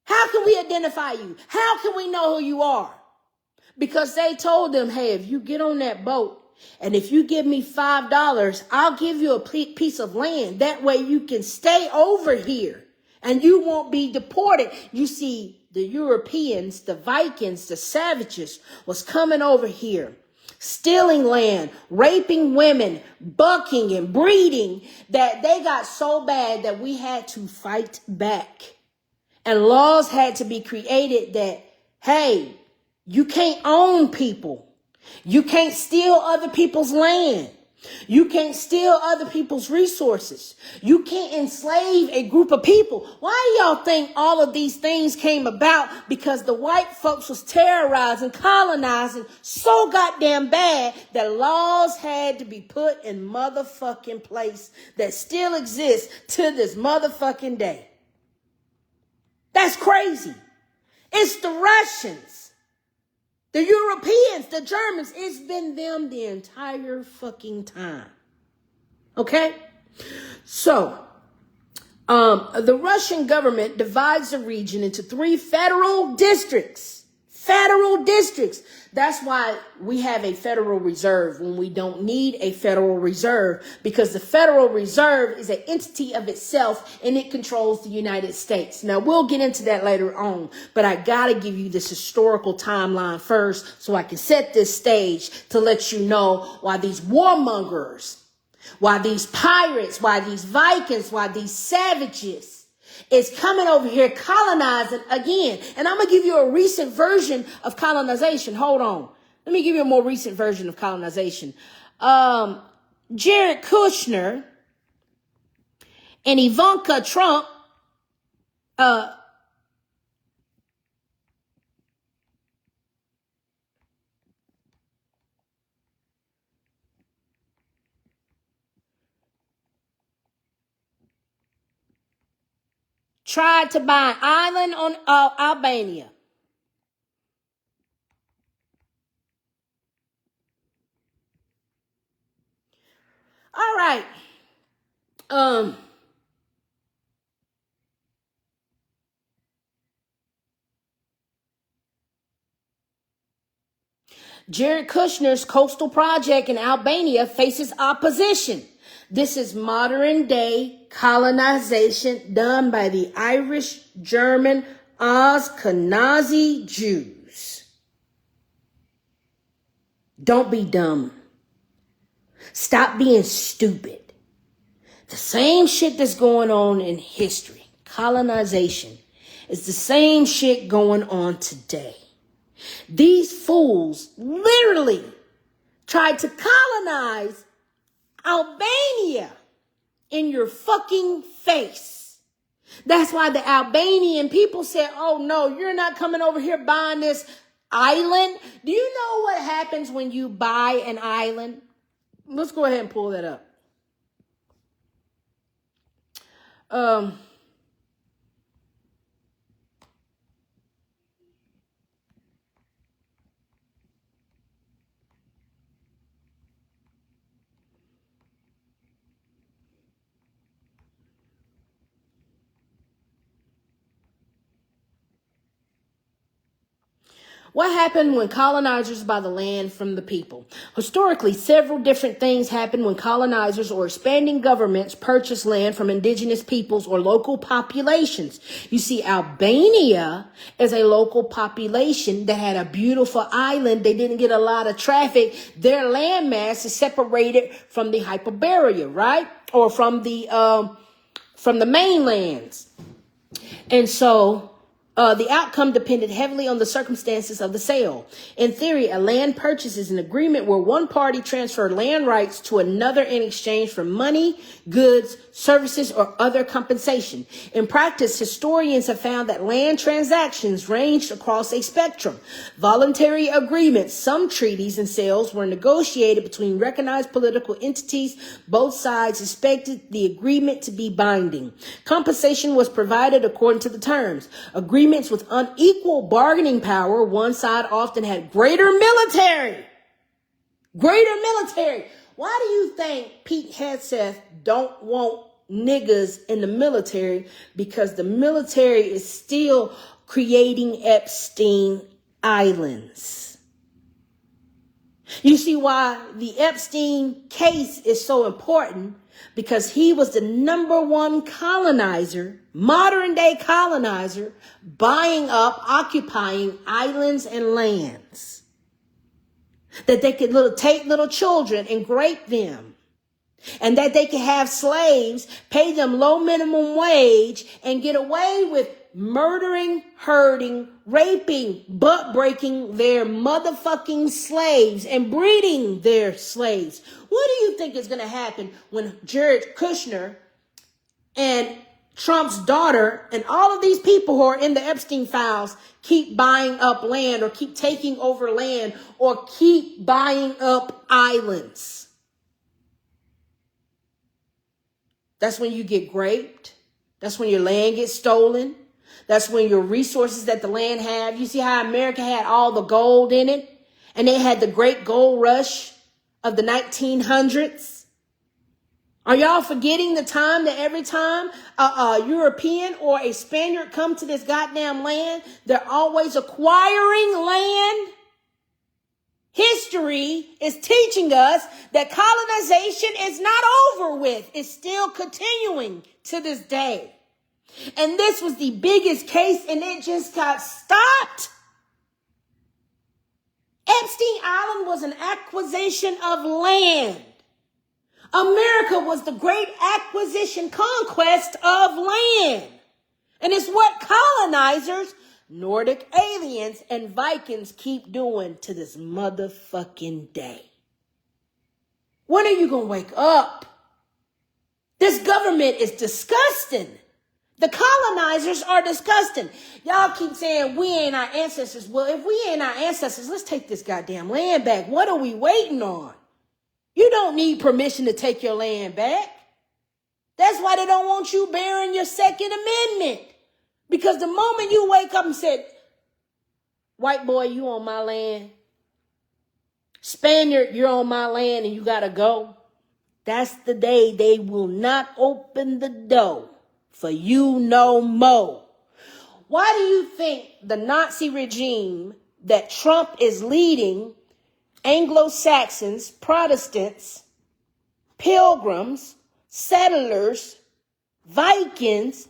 How can we identify you? How can we know who you are? Because they told them, hey, if you get on that boat and if you give me $5, I'll give you a piece of land. That way you can stay over here and you won't be deported. You see, the Europeans, the Vikings, the savages was coming over here, stealing land, raping women, bucking and breeding, that they got so bad that we had to fight back. And laws had to be created that, hey, you can't own people. You can't steal other people's land. You can't steal other people's resources. You can't enslave a group of people. Why do y'all think all of these things came about? Because the white folks was terrorizing, colonizing so goddamn bad that laws had to be put in motherfucking place that still exist to this motherfucking day. That's crazy. It's the Russians. The Europeans, the Germans, it's been them the entire fucking time. Okay? So, the Russian government divides the region into 3 federal districts. Federal districts. That's why we have a Federal Reserve when we don't need a Federal Reserve, because the Federal Reserve is an entity of itself and it controls the United States. Now, we'll get into that later on, but I got to give you this historical timeline first so I can set this stage to let you know why these warmongers, why these pirates, why these Vikings, why these savages is coming over here colonizing again. And I'm going to give you a recent version of colonization. Hold on. Let me give you a more recent version of colonization. Jared Kushner and Ivanka Trump tried to buy an island on Albania. All right. Jared Kushner's coastal project in Albania faces opposition. This is modern day colonization done by the Irish, German, Ashkenazi Jews. Don't be dumb. Stop being stupid. The same shit that's going on in history, colonization, is the same shit going on today. These fools literally tried to colonize Albania in your fucking face. That's why the Albanian people said, oh no, you're not coming over here buying this island. Do you know what happens when you buy an island? Let's go ahead and pull that up. What happened when colonizers buy the land from the people? Historically, several different things happen when colonizers or expanding governments purchase land from indigenous peoples or local populations. You see, Albania is a local population that had a beautiful island. They didn't get a lot of traffic. Their landmass is separated from the Hyperborea, right? Or from the mainlands. And so the outcome depended heavily on the circumstances of the sale. In theory, a land purchase is an agreement where one party transferred land rights to another in exchange for money, goods, services, or other compensation. In practice, historians have found that land transactions ranged across a spectrum. Voluntary agreements, some treaties and sales were negotiated between recognized political entities. Both sides expected the agreement to be binding. Compensation was provided according to the terms. Agreements with unequal bargaining power, one side often had greater military. Why do you think Pete Hegseth don't want niggas in the military? Because the military is still creating Epstein Islands. You see why the Epstein case is so important? Because he was the number one colonizer, modern day colonizer, buying up, occupying islands and lands that they could take little children and rape them, and that they could have slaves, pay them low minimum wage, and get away with murdering, hurting, raping, butt breaking their motherfucking slaves and breeding their slaves. What do you think is going to happen when Jared Kushner and Trump's daughter and all of these people who are in the Epstein files keep buying up land, or keep taking over land, or keep buying up islands? That's when you get raped. That's when your land gets stolen. That's when your resources that the land have. You see how America had all the gold in it, and they had the great gold rush of the 1900s. Are y'all forgetting the time that every time a European or a Spaniard come to this goddamn land, they're always acquiring land? History is teaching us that colonization is not over with. It's still continuing to this day. And this was the biggest case, and it just got stopped. Epstein Island was an acquisition of land. America was the great acquisition conquest of land. And it's what colonizers, Nordic aliens, and Vikings keep doing to this motherfucking day. When are you going to wake up? This government is disgusting. The colonizers are disgusting. Y'all keep saying we ain't our ancestors. Well, if we ain't our ancestors, let's take this goddamn land back. What are we waiting on? You don't need permission to take your land back. That's why they don't want you bearing your Second Amendment. Because the moment you wake up and said, white boy, you on my land. Spaniard, you're on my land and you got to go. That's the day they will not open the door for you no more. Why do you think the Nazi regime that Trump is leading, Anglo-Saxons, Protestants, Pilgrims, settlers, Vikings,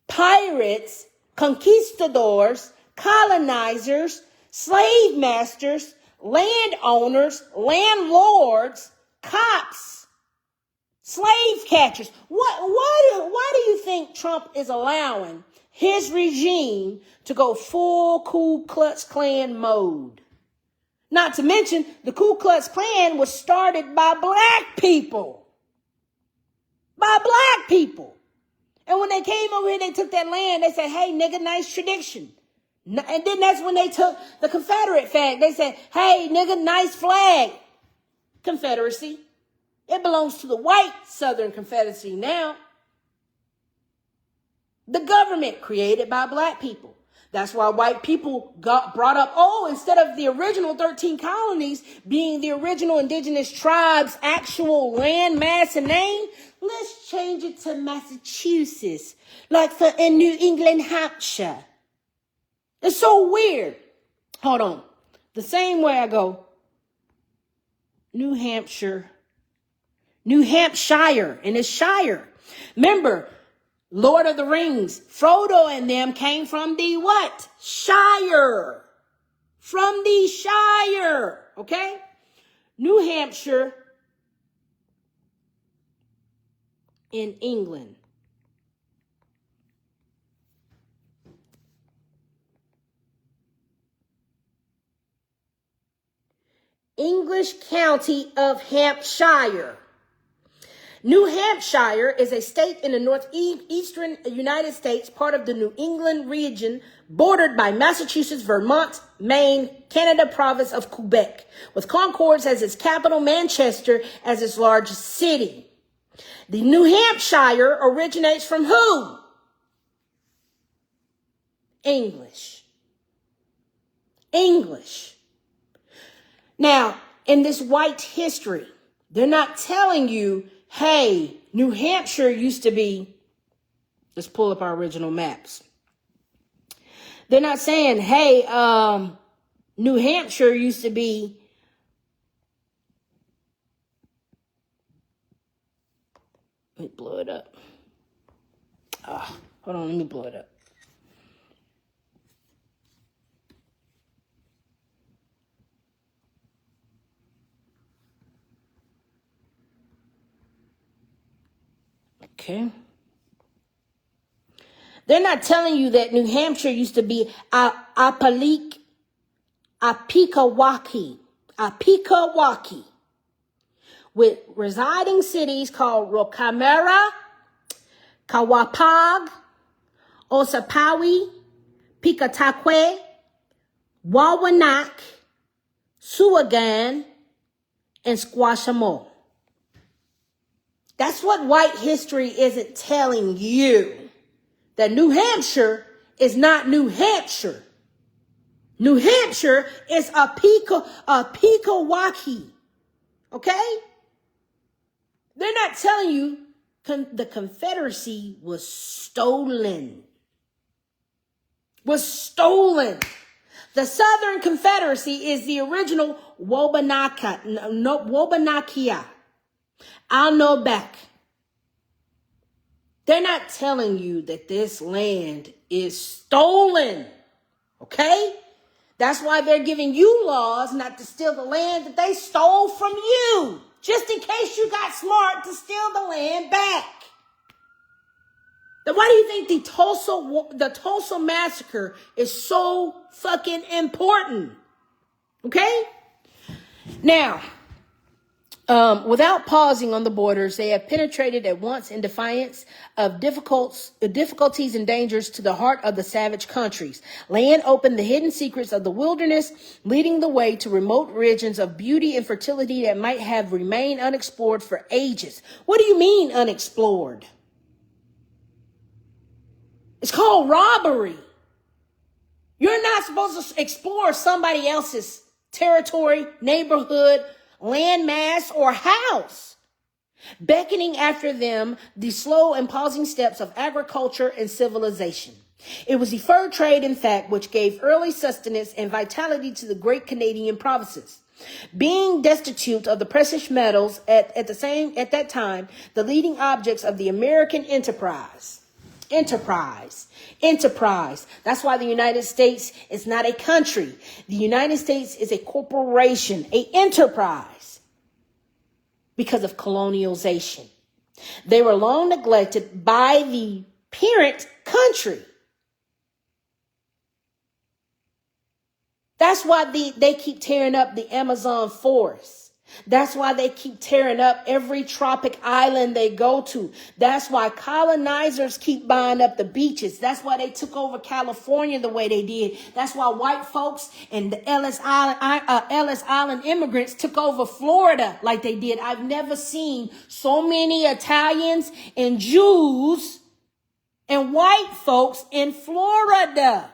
pirates, conquistadors, colonizers, slave masters, landowners, landlords, cops, slave catchers? Why do you think Trump is allowing his regime to go full Ku Klux Klan mode? Not to mention, the Ku Klux Klan was started by black people. By black people. And when they came over here, they took that land. They said, hey, nigga, nice tradition. And then that's when they took the Confederate flag. They said, hey, nigga, nice flag. Confederacy. It belongs to the white Southern Confederacy now. The government created by black people. That's why white people got brought up, instead of the original 13 colonies being the original indigenous tribes' actual land mass and name, let's change it to Massachusetts, like in New England, Hampshire. It's so weird. Hold on. The same way I go, New Hampshire, and it's Shire. Remember, Lord of the Rings, Frodo and them came from the what? Shire. From the Shire. Okay? New Hampshire in England. English County of Hampshire. New Hampshire is a state in the northeastern United States, part of the New England region, bordered by Massachusetts, Vermont, Maine, Canada province of Quebec, with Concord as its capital, Manchester as its largest city. The New Hampshire originates from who? English. Now, in this white history, they're not telling you, hey, New Hampshire used to be, let's pull up our original maps. They're not saying, hey, New Hampshire used to be Let me blow it up. Hold on, let me blow it up. Okay. They're not telling you that New Hampshire used to be Apikawaki, with residing cities called Rocamera, Kawapag, Osapawi, Pikatakwe, Wawanak, Suagan, and Squashamo. That's what white history isn't telling you. That New Hampshire is not New Hampshire. New Hampshire is Apikawaki. Okay? They're not telling you the Confederacy was stolen. The Southern Confederacy is the original Wobanakia. I'll know back. They're not telling you that this land is stolen. Okay? That's why they're giving you laws not to steal the land that they stole from you. Just in case you got smart to steal the land back. Then why do you think the Tulsa massacre is so fucking important? Okay? Now, without pausing on the borders, they have penetrated at once in defiance of difficulties and dangers to the heart of the savage countries. Land opened the hidden secrets of the wilderness, leading the way to remote regions of beauty and fertility that might have remained unexplored for ages. What do you mean unexplored? It's called robbery. You're not supposed to explore somebody else's territory, neighborhood, landmass, or house, beckoning after them the slow and pausing steps of agriculture and civilization. It was the fur trade, in fact, which gave early sustenance and vitality to the great Canadian provinces. Being destitute of the precious metals at that time, the leading objects of the American enterprise. That's why the United States is not a country. The United States is a corporation, an enterprise, because of colonialization. They were long neglected by the parent country. That's why they keep tearing up the Amazon forest. That's why they keep tearing up every tropic island they go to. That's why colonizers keep buying up the beaches. That's why they took over California the way they did. That's why white folks and the Ellis Island immigrants took over Florida like they did. I've never seen so many Italians and Jews and white folks in Florida.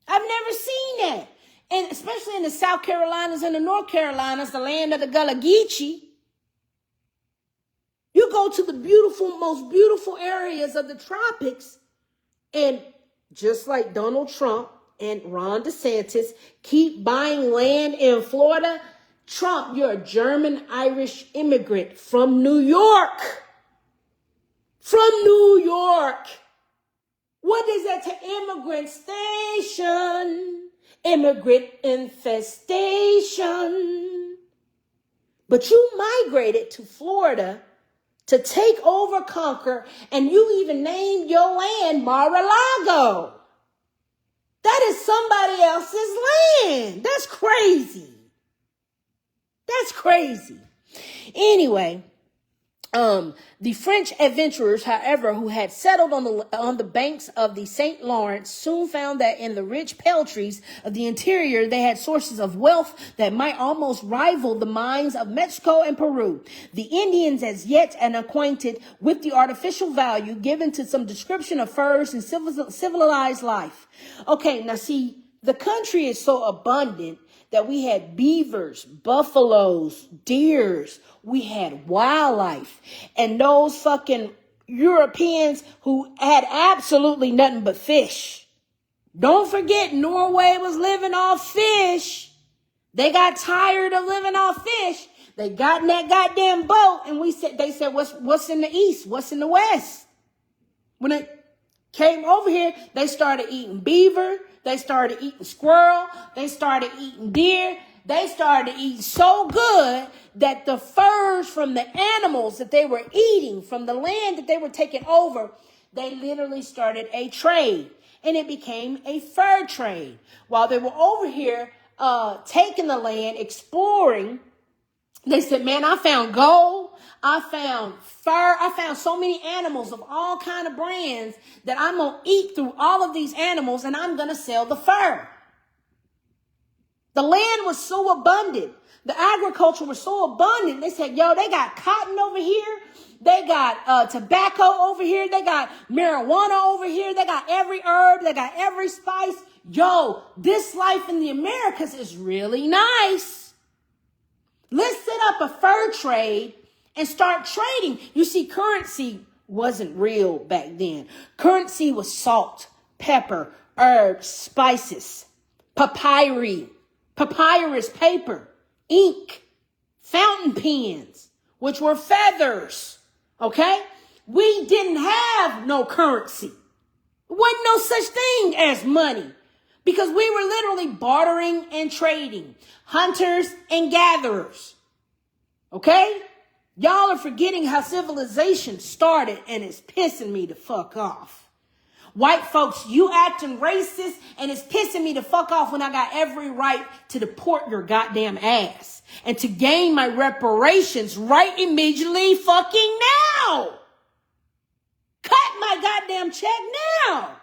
I've never seen that. And especially in the South Carolinas and the North Carolinas, the land of the Gullah Geechee. You go to the most beautiful areas of the tropics, and just like Donald Trump and Ron DeSantis keep buying land in Florida, Trump, you're a German-Irish immigrant from New York. From New York. What is that to immigrant station? Immigrant infestation. But you migrated to Florida to take over, conquer, and you even named your land Mar-a-Lago. That is somebody else's land. That's crazy. That's crazy. Anyway, the French adventurers, however, who had settled on the banks of the St. Lawrence, soon found that in the rich peltries of the interior, they had sources of wealth that might almost rival the mines of Mexico and Peru. The Indians, as yet unacquainted with the artificial value given to some description of furs and civilized life. Okay, now see, the country is so abundant that we had beavers, buffaloes, deers, we had wildlife, and those fucking Europeans who had absolutely nothing but fish. Don't forget, Norway was living off fish. They got tired of living off fish. They got in that goddamn boat, and they said, what's in the east? What's in the west? When it came over here, they started eating beaver. They started eating squirrel. They started eating deer. They started eating so good that the furs from the animals that they were eating from the land that they were taking over, they literally started a trade, and it became a fur trade. While they were over here taking the land, exploring, they said, man, I found gold. I found fur. I found so many animals of all kind of brands that I'm going to eat through all of these animals, and I'm going to sell the fur. The land was so abundant. The agriculture was so abundant. They said, yo, they got cotton over here. They got tobacco over here. They got marijuana over here. They got every herb. They got every spice. Yo, this life in the Americas is really nice. Let's set up a fur trade and start trading. You see, currency wasn't real back then. Currency was salt, pepper, herbs, spices, papyri, papyrus paper, ink, fountain pens, which were feathers. Okay? We didn't have no currency. There wasn't no such thing as money, because we were literally bartering and trading, hunters and gatherers. Okay? Y'all are forgetting how civilization started, and it's pissing me the fuck off. White folks, you acting racist, and it's pissing me the fuck off when I got every right to deport your goddamn ass and to gain my reparations right immediately fucking now. Cut my goddamn check now.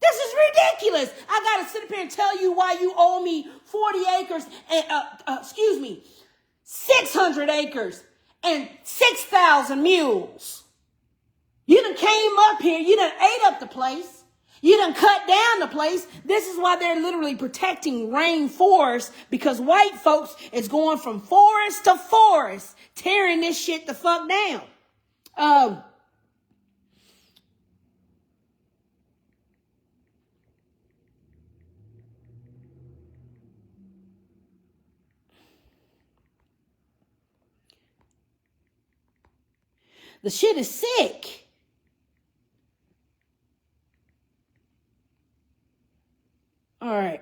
This is ridiculous. I gotta sit up here and tell you why you owe me 40 acres and 600 acres and 6,000 mules. You done came up here. You done ate up the place. You done cut down the place. This is why they're literally protecting rainforests, because white folks is going from forest to forest, tearing this shit the fuck down. The shit is sick. All right.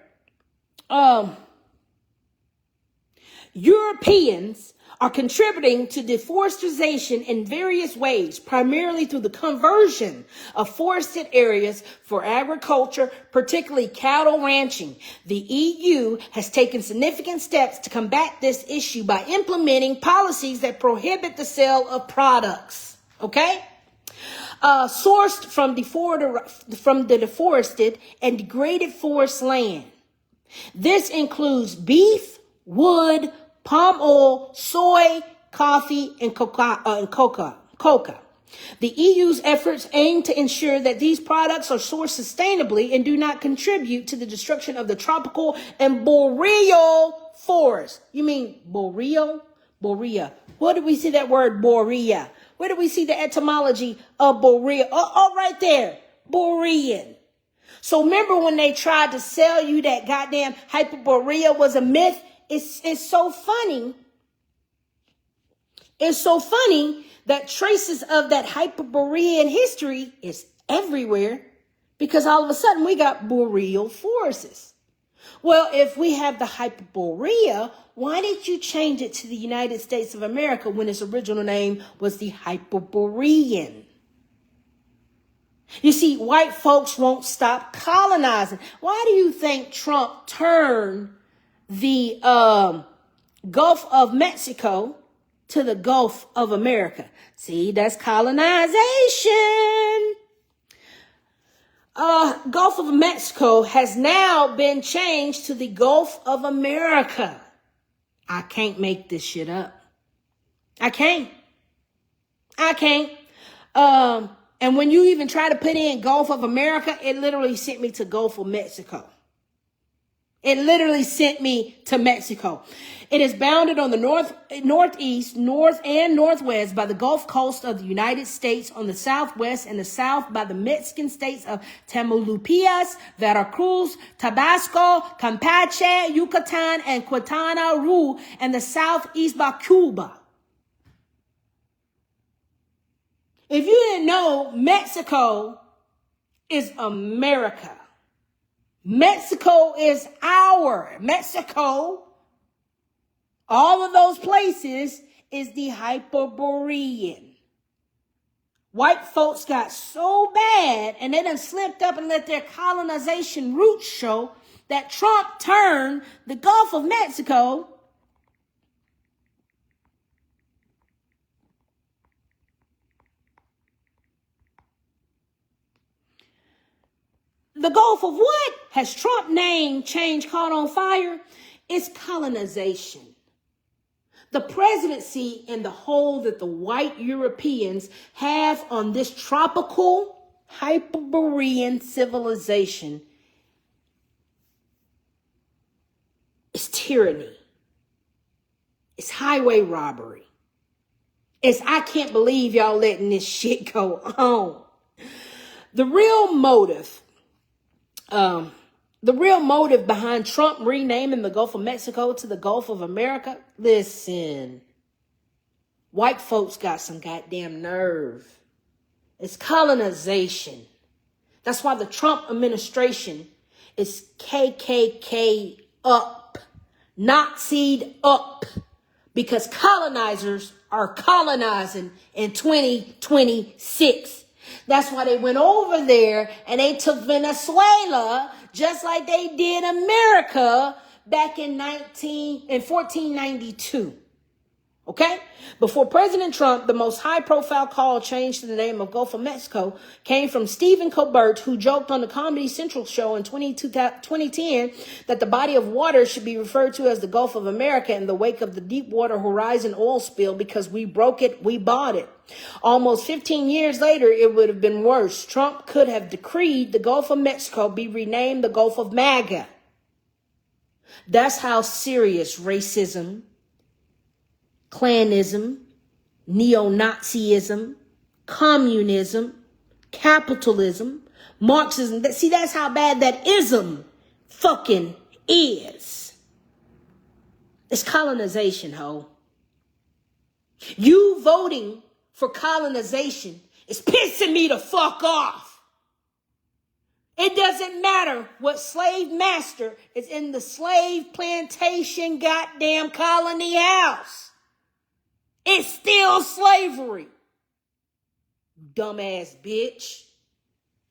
Europeans are contributing to deforestation in various ways, primarily through the conversion of forested areas for agriculture, particularly cattle ranching. The EU has taken significant steps to combat this issue by implementing policies that prohibit the sale of products, okay, sourced from the deforested and degraded forest land. This includes beef, wood, palm oil, soy, coffee, and coca. The EU's efforts aim to ensure that these products are sourced sustainably and do not contribute to the destruction of the tropical and boreal forest. You mean boreal? Borea. Where do we see that word borea? Where do we see the etymology of boreal? Oh, right there. Borean. So remember when they tried to sell you that goddamn Hyperborea was a myth? It's so funny. It's so funny that traces of that Hyperborean history is everywhere, because all of a sudden we got boreal forests. Well, if we have the Hyperborea, why did you change it to the United States of America when its original name was the Hyperborean? You see, white folks won't stop colonizing. Why do you think Trump turned the Gulf of Mexico to the Gulf of America? See, that's colonization. Gulf of Mexico has now been changed to the Gulf of America. I can't make this shit up. I can't. And when you even try to put in Gulf of America, it literally sent me to Gulf of Mexico. It literally sent me to Mexico. It is bounded on the northeast, north, and northwest by the Gulf Coast of the United States, on the southwest and the south by the Mexican states of Tamaulipas, Veracruz, Tabasco, Campeche, Yucatan, and Quintana Roo, and the southeast by Cuba. If you didn't know, Mexico is America. Mexico is Mexico, all of those places, is the Hyperborean. White folks got so bad and they done slipped up and let their colonization roots show that Trump turned the Gulf of Mexico the Gulf of what? Has Trump name change caught on fire? It's colonization. The presidency and the hold that the white Europeans have on this tropical Hyperborean civilization is tyranny. It's highway robbery. It's I can't believe y'all letting this shit go on. The real motive behind Trump renaming the Gulf of Mexico to the Gulf of America, listen, white folks got some goddamn nerve. It's colonization. That's why the Trump administration is KKK up, Nazi'd up, because colonizers are colonizing in 2026. That's why they went over there and they took Venezuela just like they did America back in 1492. Okay? Before President Trump, the most high-profile call changed to the name of Gulf of Mexico came from Stephen Colbert, who joked on the Comedy Central show in 2010 that the body of water should be referred to as the Gulf of America in the wake of the Deepwater Horizon oil spill because we broke it, we bought it. Almost 15 years later, it would have been worse. Trump could have decreed the Gulf of Mexico be renamed the Gulf of MAGA. That's how serious racism, Klanism, neo-Nazism, communism, capitalism, Marxism. See, that's how bad that ism fucking is. It's colonization, ho. You voting for colonization is pissing me the fuck off. It doesn't matter what slave master is in the slave plantation goddamn colony house. It's still slavery. Dumbass bitch.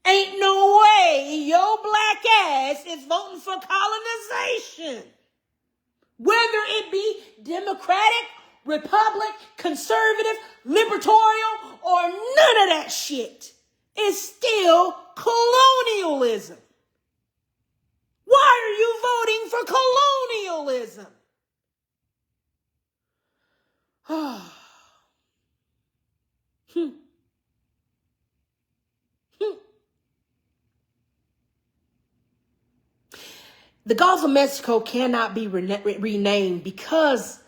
Ain't no way your black ass is voting for colonization. Whether it be Democratic, Republic, Conservative, Libertarian, or none of that shit. It's still colonialism. Why are you voting for colonialism? The Gulf of Mexico cannot be renamed because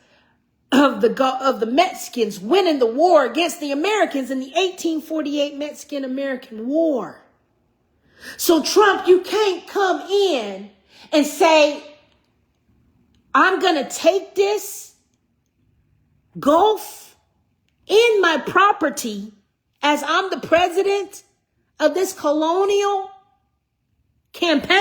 of the Mexicans winning the war against the Americans in the 1848 Mexican-American War. So Trump, you can't come in and say, I'm going to take this Gulf in my property as I'm the president of this colonial campaign.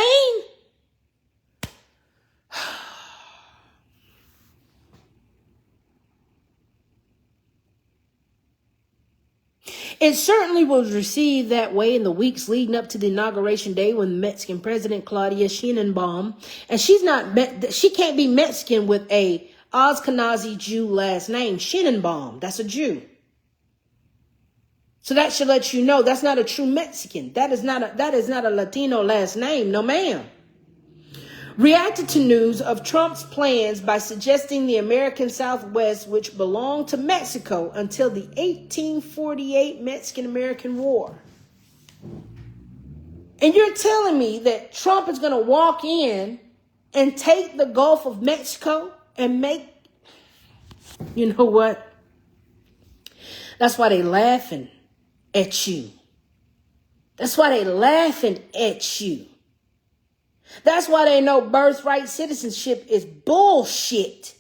It certainly was received that way in the weeks leading up to the inauguration day when Mexican President Claudia Sheinbaum, and she can't be Mexican with a Ashkenazi Jew last name, Sheinbaum. That's a Jew. So that should let you know that's not a true Mexican. That is not a Latino last name. No, ma'am. Reacted to news of Trump's plans by suggesting the American Southwest, which belonged to Mexico until the 1848 Mexican-American War. And you're telling me that Trump is going to walk in and take the Gulf of Mexico and make, you know what? That's why they laughing at you. That's why they laughing at you. That's why they know birthright citizenship is bullshit.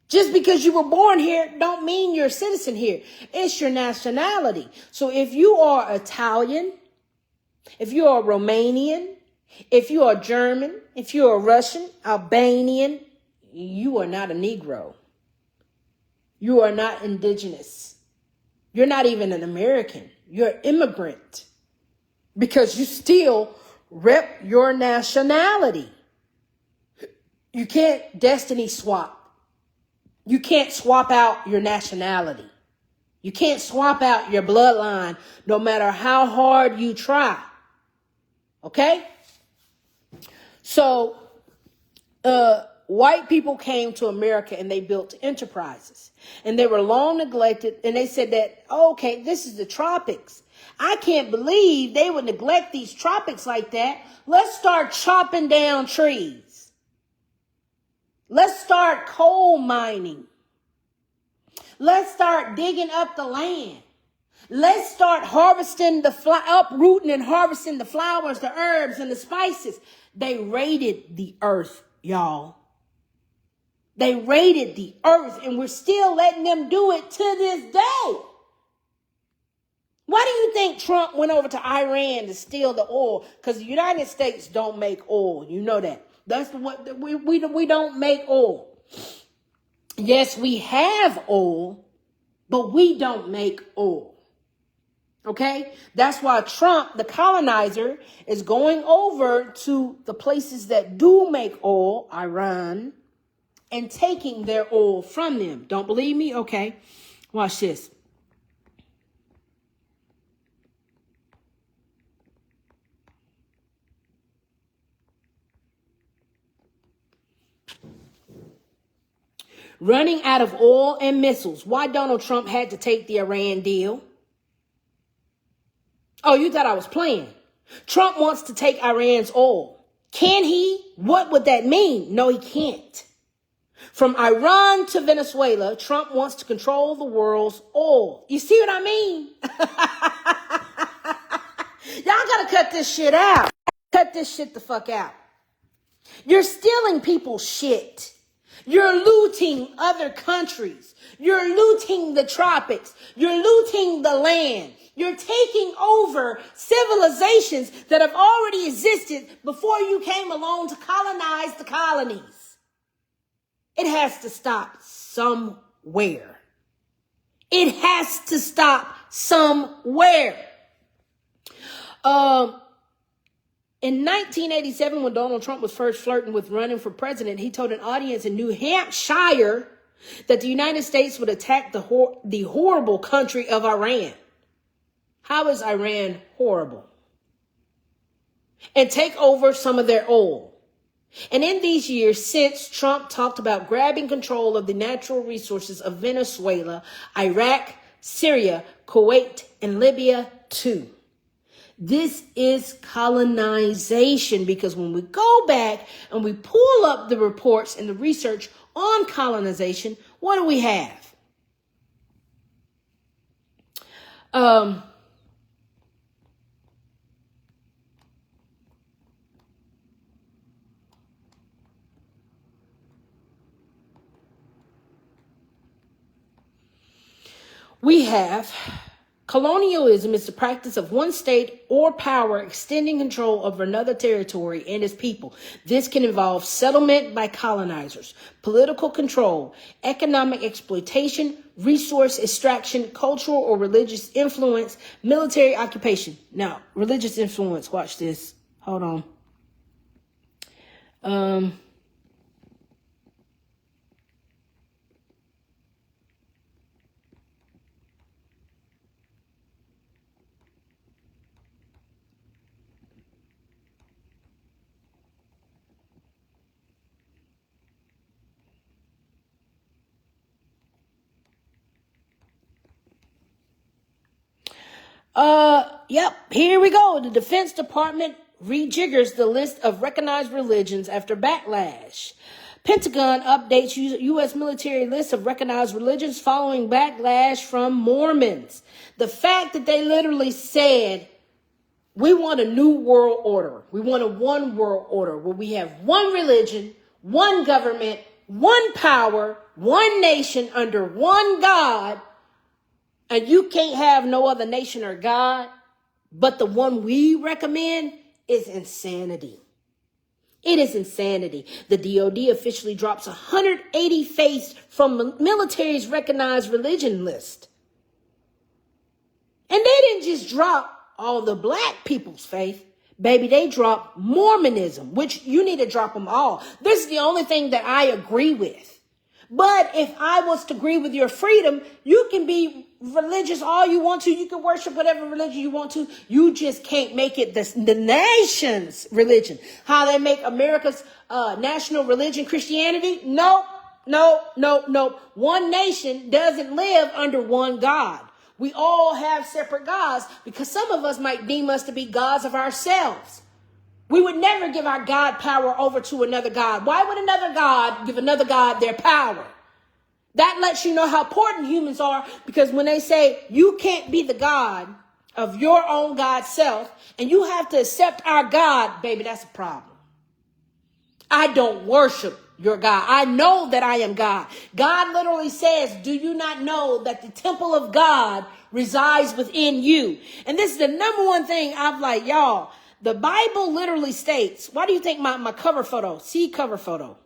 Just because you were born here don't mean you're a citizen here. It's your nationality. So if you are Italian, if you are Romanian, if you are German, if you are Russian, Albanian, you are not a Negro. You are not indigenous. You're not even an American. You're an immigrant because you still rep your nationality. You can't destiny swap. You can't swap out your nationality. You can't swap out your bloodline no matter how hard you try. Okay? So, white people came to America and they built enterprises. And they were long neglected. And they said that, oh, okay, this is the tropics. I can't believe they would neglect these tropics like that. Let's start chopping down trees. Let's start coal mining. Let's start digging up the land. Let's start harvesting uprooting and harvesting the flowers, the herbs, and the spices. They raided the earth, y'all. They raided the earth, and we're still letting them do it to this day. Why do you think Trump went over to Iran to steal the oil? Because the United States don't make oil. You know that. That's what we don't make oil. Yes, we have oil, but we don't make oil. Okay? That's why Trump, the colonizer, is going over to the places that do make oil, Iran, and taking their oil from them. Don't believe me? Okay. Watch this. Running out of oil and missiles. Why Donald Trump had to take the Iran deal? Oh, you thought I was playing. Trump wants to take Iran's oil. Can he? What would that mean? No, he can't. From Iran to Venezuela, Trump wants to control the world's oil. You see what I mean? Y'all gotta cut this shit out. Cut this shit the fuck out. You're stealing people's shit. You're looting other countries. You're looting the tropics. You're looting the land. You're taking over civilizations that have already existed before you came along to colonize the colonies. It has to stop somewhere. It has to stop somewhere. In 1987, when Donald Trump was first flirting with running for president, he told an audience in New Hampshire that the United States would attack the horrible country of Iran. How is Iran horrible? And take over some of their oil. And in these years since, Trump talked about grabbing control of the natural resources of Venezuela, Iraq, Syria, Kuwait, and Libya too. This is colonization, because when we go back and we pull up the reports and the research on colonization, what do we have? We have colonialism is the practice of one state or power extending control over another territory and its people. This can involve settlement by colonizers, political control, economic exploitation, resource extraction, cultural or religious influence, military occupation. Now, religious influence, watch this. Hold on. Yep, here we go. The Defense Department rejiggers the list of recognized religions after backlash. Pentagon updates U.S. military list of recognized religions following backlash from Mormons. The fact that they literally said, we want a new world order. We want a one world order where we have one religion, one government, one power, one nation under one God, and you can't have no other nation or God, but the one we recommend is insanity. It is insanity. The DOD officially drops 180 faiths from the military's recognized religion list. And they didn't just drop all the black people's faith. Baby, they dropped Mormonism, which you need to drop them all. This is the only thing that I agree with. But if I was to agree with your freedom, you can be religious all you want to. You can worship whatever religion you want to. You just can't make it the nation's religion. How they make America's national religion Christianity? No. One nation doesn't live under one God. We all have separate gods because some of us might deem us to be gods of ourselves. We would never give our God power over to another God. Why would another God give another God their power? That lets you know how important humans are, because when they say you can't be the God of your own God self and you have to accept our God, baby, that's a problem. I don't worship your God. I know that I am God. God literally says, do you not know that the temple of God resides within you? And this is the number one thing I'm like, y'all, the Bible literally states, why do you think my cover photo, see cover photo?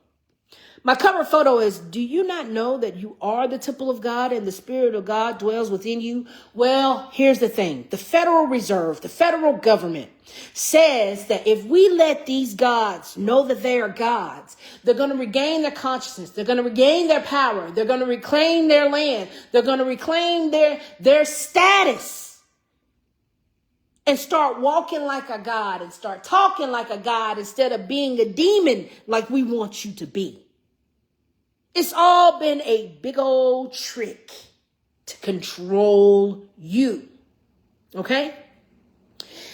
My cover photo is, do you not know that you are the temple of God and the Spirit of God dwells within you? Well, here's the thing. The Federal Reserve, the federal government says that if we let these gods know that they are gods, they're going to regain their consciousness. They're going to regain their power. They're going to reclaim their land. They're going to reclaim their status and start walking like a god and start talking like a god instead of being a demon like we want you to be. It's all been a big old trick to control you. Okay?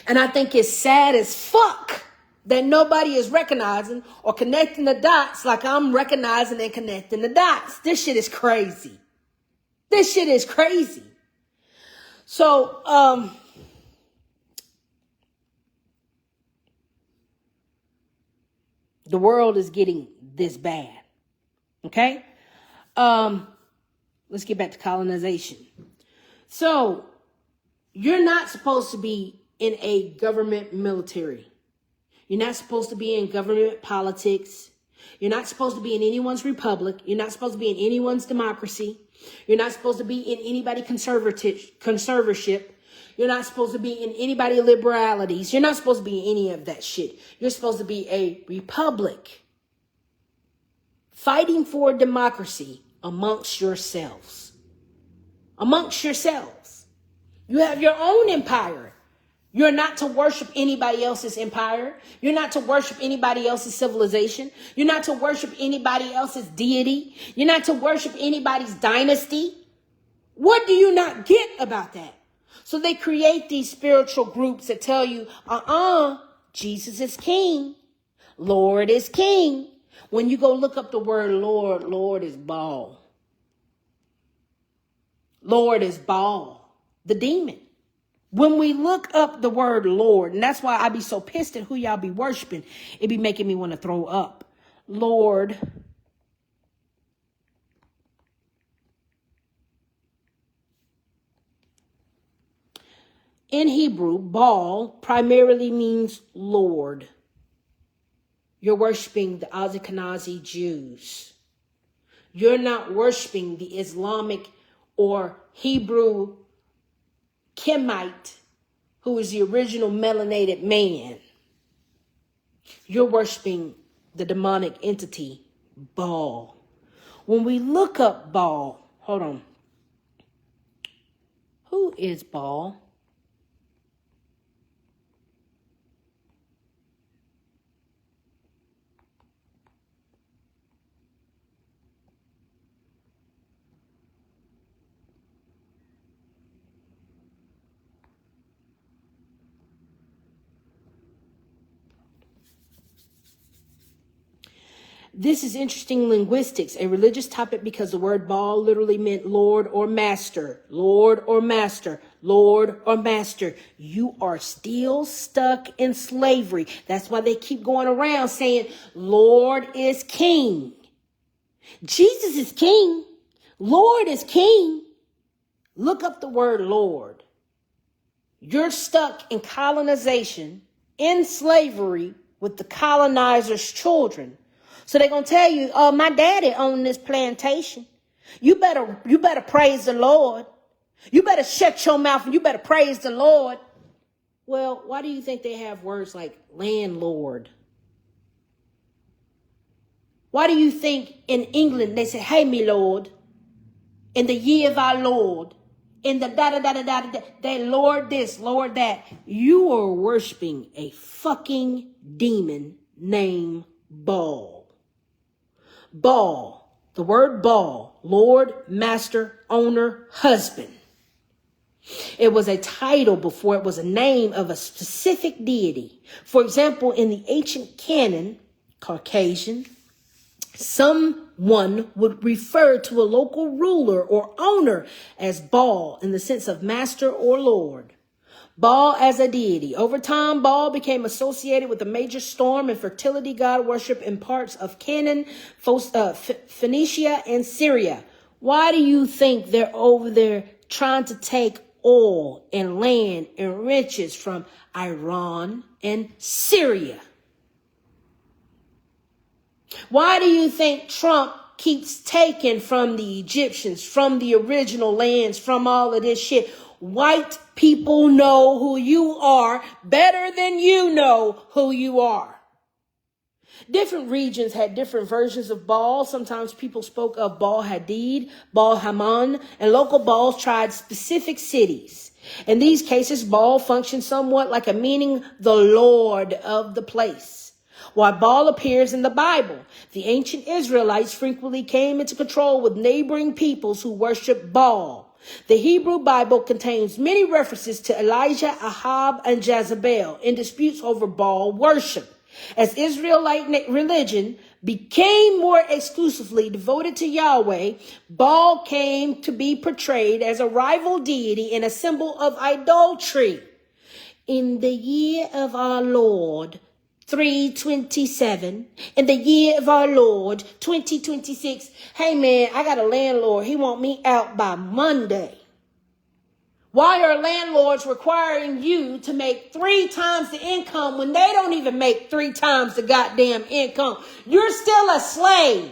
And I think it's sad as fuck that nobody is recognizing or connecting the dots like I'm recognizing and connecting the dots. This shit is crazy. This shit is crazy. So, the world is getting this bad. Okay? Let's get back to colonization. So, you're not supposed to be in a government military. You're not supposed to be in government politics. You're not supposed to be in anyone's republic. You're not supposed to be in anyone's democracy. You're not supposed to be in anybody's conservatorship. You're not supposed to be in anybody's liberalities. You're not supposed to be in any of that shit. You're supposed to be a republic. Fighting for democracy amongst yourselves. Amongst yourselves. You have your own empire. You're not to worship anybody else's empire. You're not to worship anybody else's civilization. You're not to worship anybody else's deity. You're not to worship anybody's dynasty. What do you not get about that? So they create these spiritual groups that tell you, Jesus is king. Lord is king. When you go look up the word Lord, Lord is Baal. Lord is Baal, the demon. When we look up the word Lord, and that's why I be so pissed at who y'all be worshiping, it be making me want to throw up. Lord. In Hebrew, Baal primarily means Lord. You're worshiping the Ashkenazi Jews. You're not worshiping the Islamic or Hebrew Kemite, who is the original melanated man. You're worshiping the demonic entity, Baal. When we look up Baal, hold on. Who is Baal? This is interesting linguistics, a religious topic, because the word Baal literally meant Lord or Master, Lord or Master, Lord or Master. You are still stuck in slavery. That's why they keep going around saying Lord is King. Jesus is King. Lord is King. Look up the word Lord. You're stuck in colonization, in slavery with the colonizer's children. So they're going to tell you, oh, my daddy owned this plantation. You better praise the Lord. You better shut your mouth and you better praise the Lord. Well, why do you think they have words like landlord? Why do you think in England they say, hey, me Lord, in the year of our Lord, in the da-da-da-da-da-da, they Lord this, Lord that. You are worshiping a fucking demon named Baal. Baal, the word Baal, Lord, Master, Owner, Husband. It was a title before it was a name of a specific deity. For example, in the ancient canon, Caucasian, someone would refer to a local ruler or owner as Baal in the sense of master or Lord. Baal as a deity. Over time, Baal became associated with a major storm and fertility god worship in parts of Canaan, Phoenicia, and Syria. Why do you think they're over there trying to take oil and land and riches from Iran and Syria? Why do you think Trump keeps taking from the Egyptians, from the original lands, from all of this shit? White people know who you are better than you know who you are. Different regions had different versions of Baal. Sometimes people spoke of Baal Hadid, Baal Haman, and local Baals tried specific cities. In these cases, Baal functioned somewhat like a meaning the Lord of the place. While Baal appears in the Bible, the ancient Israelites frequently came into control with neighboring peoples who worshiped Baal. The Hebrew Bible contains many references to Elijah, Ahab, and Jezebel in disputes over Baal worship. As Israelite religion became more exclusively devoted to Yahweh, Baal came to be portrayed as a rival deity and a symbol of idolatry. In the year of our Lord, 327, in the year of our Lord, 2026. Hey man, I got a landlord. He want me out by Monday. Why are landlords requiring you to make 3 times the income when they don't even make 3 times the goddamn income? You're still a slave.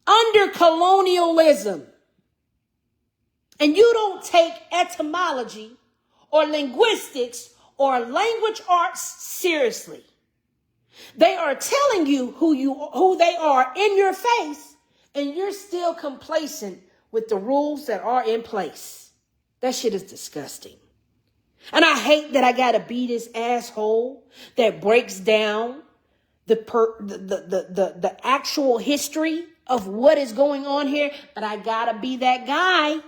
Under colonialism. And you don't take etymology or linguistics or language arts seriously. They are telling you who they are in your face, and you're still complacent with the rules that are in place. That shit is disgusting. And I hate that I gotta be this asshole that breaks down the actual history of what is going on here, but I gotta be that guy.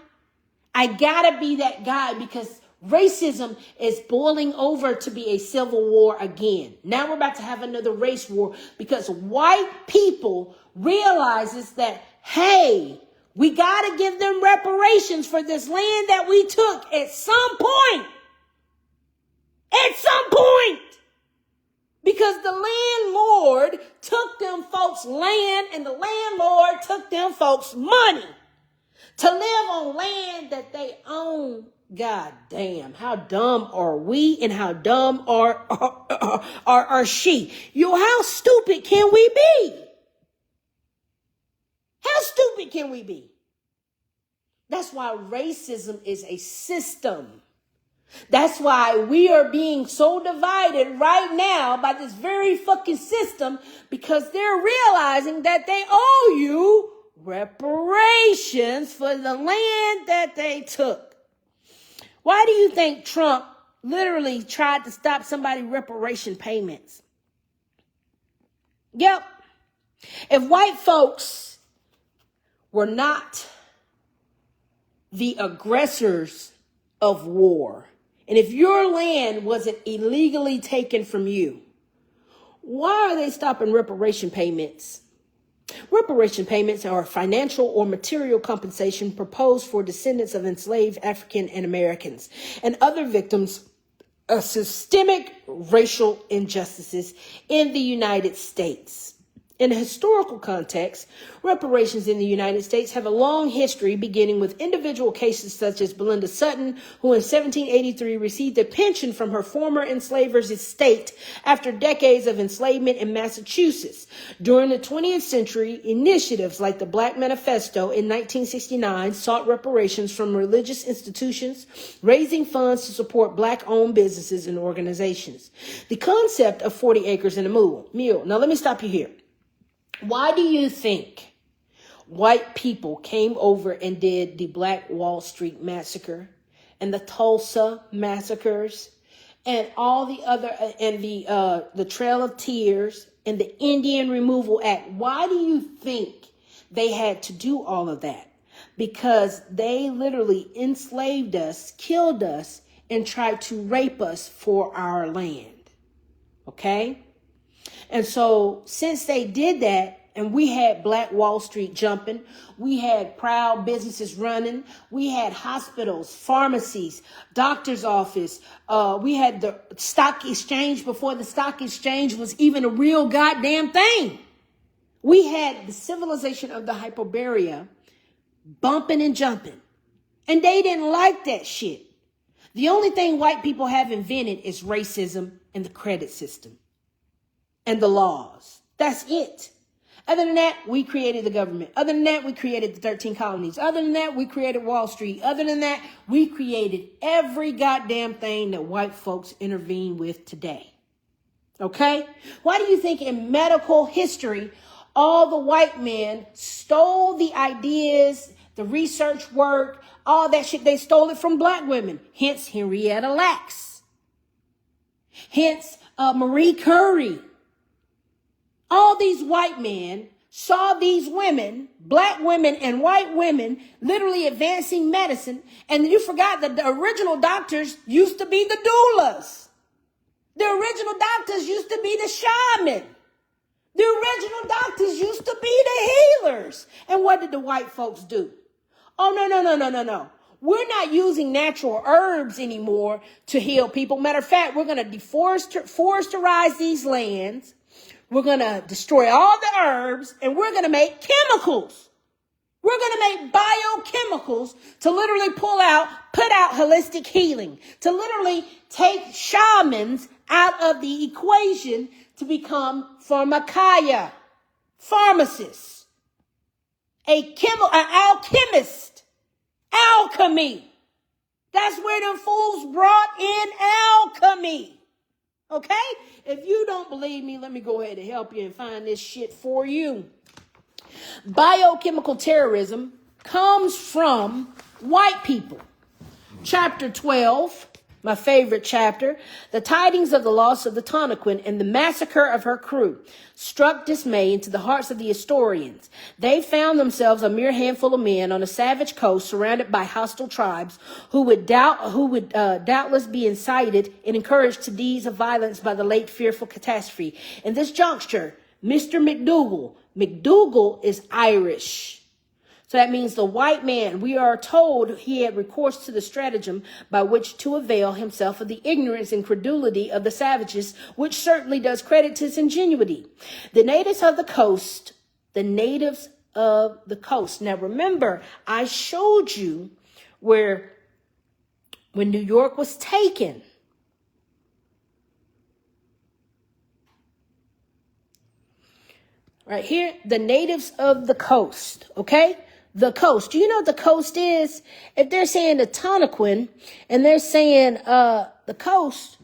I gotta be that guy because racism is boiling over to be a civil war again. Now we're about to have another race war because white people realizes that, hey, we got to give them reparations for this land that we took at some point. At some point. Because the landlord took them folks' land and the landlord took them folks' money to live on land that they own. God damn, how dumb are we and how dumb are she? Yo, how stupid can we be? How stupid can we be? That's why racism is a system. That's why we are being so divided right now by this very fucking system because they're realizing that they owe you reparations for the land that they took. Why do you think Trump literally tried to stop somebody reparation payments? Yep. If white folks were not the aggressors of war, and if your land wasn't illegally taken from you, Why are they stopping reparation payments? Reparation payments are financial or material compensation proposed for descendants of enslaved African and Americans and other victims of systemic racial injustices in the United States. In a historical context, reparations in the United States have a long history, beginning with individual cases such as Belinda Sutton, who in 1783 received a pension from her former enslaver's estate after decades of enslavement in Massachusetts. During the 20th century, initiatives like the Black Manifesto in 1969 sought reparations from religious institutions, raising funds to support Black-owned businesses and organizations. The concept of 40 acres and a mule. Now, let me stop you here. Why do you think white people came over and did the Black Wall Street massacre and the Tulsa massacres and all the other and the Trail of Tears and the Indian Removal Act? Why do you think they had to do all of that? Because they literally enslaved us, killed us, and tried to rape us for our land. Okay? And so since they did that, and we had Black Wall Street jumping, we had proud businesses running, we had hospitals, pharmacies, doctor's office, we had the stock exchange before the stock exchange was even a real goddamn thing. We had the civilization of the Hyperborea bumping and jumping. And they didn't like that shit. The only thing white people have invented is racism and the credit system. And the laws. That's it. Other than that, we created the government. Other than that, we created the 13 colonies. Other than that, we created Wall Street. Other than that, we created every goddamn thing that white folks intervene with today. Okay? Why do you think in medical history, all the white men stole the ideas, the research work, all that shit? They stole it from Black women. Hence Henrietta Lacks. Hence Marie Curie. All these white men saw these women, Black women and white women, literally advancing medicine. And you forgot that the original doctors used to be the doulas. The original doctors used to be the shaman. The original doctors used to be the healers. And what did the white folks do? Oh, no. We're not using natural herbs anymore to heal people. Matter of fact, we're going to foresterize these lands. We're going to destroy all the herbs and we're going to make chemicals. We're going to make biochemicals to literally put out holistic healing, to literally take shamans out of the equation to become pharmacia, pharmacists, an alchemist, alchemy. That's where them fools brought in alchemy. Okay? If you don't believe me, let me go ahead and help you and find this shit for you. Biochemical terrorism comes from white people. Chapter 12, my favorite chapter, the tidings of the loss of the Tonquin and the massacre of her crew struck dismay into the hearts of the historians. They found themselves a mere handful of men on a savage coast surrounded by hostile tribes who would doubtless be incited and encouraged to deeds of violence by the late fearful catastrophe. In this juncture, Mr. McDougal is Irish. So that means the white man, we are told he had recourse to the stratagem by which to avail himself of the ignorance and credulity of the savages, which certainly does credit to his ingenuity. The natives of the coast. Now remember, I showed you when New York was taken. Right here, the natives of the coast, okay? The coast. Do you know what the coast is? If they're saying the Tonquin and they're saying the coast,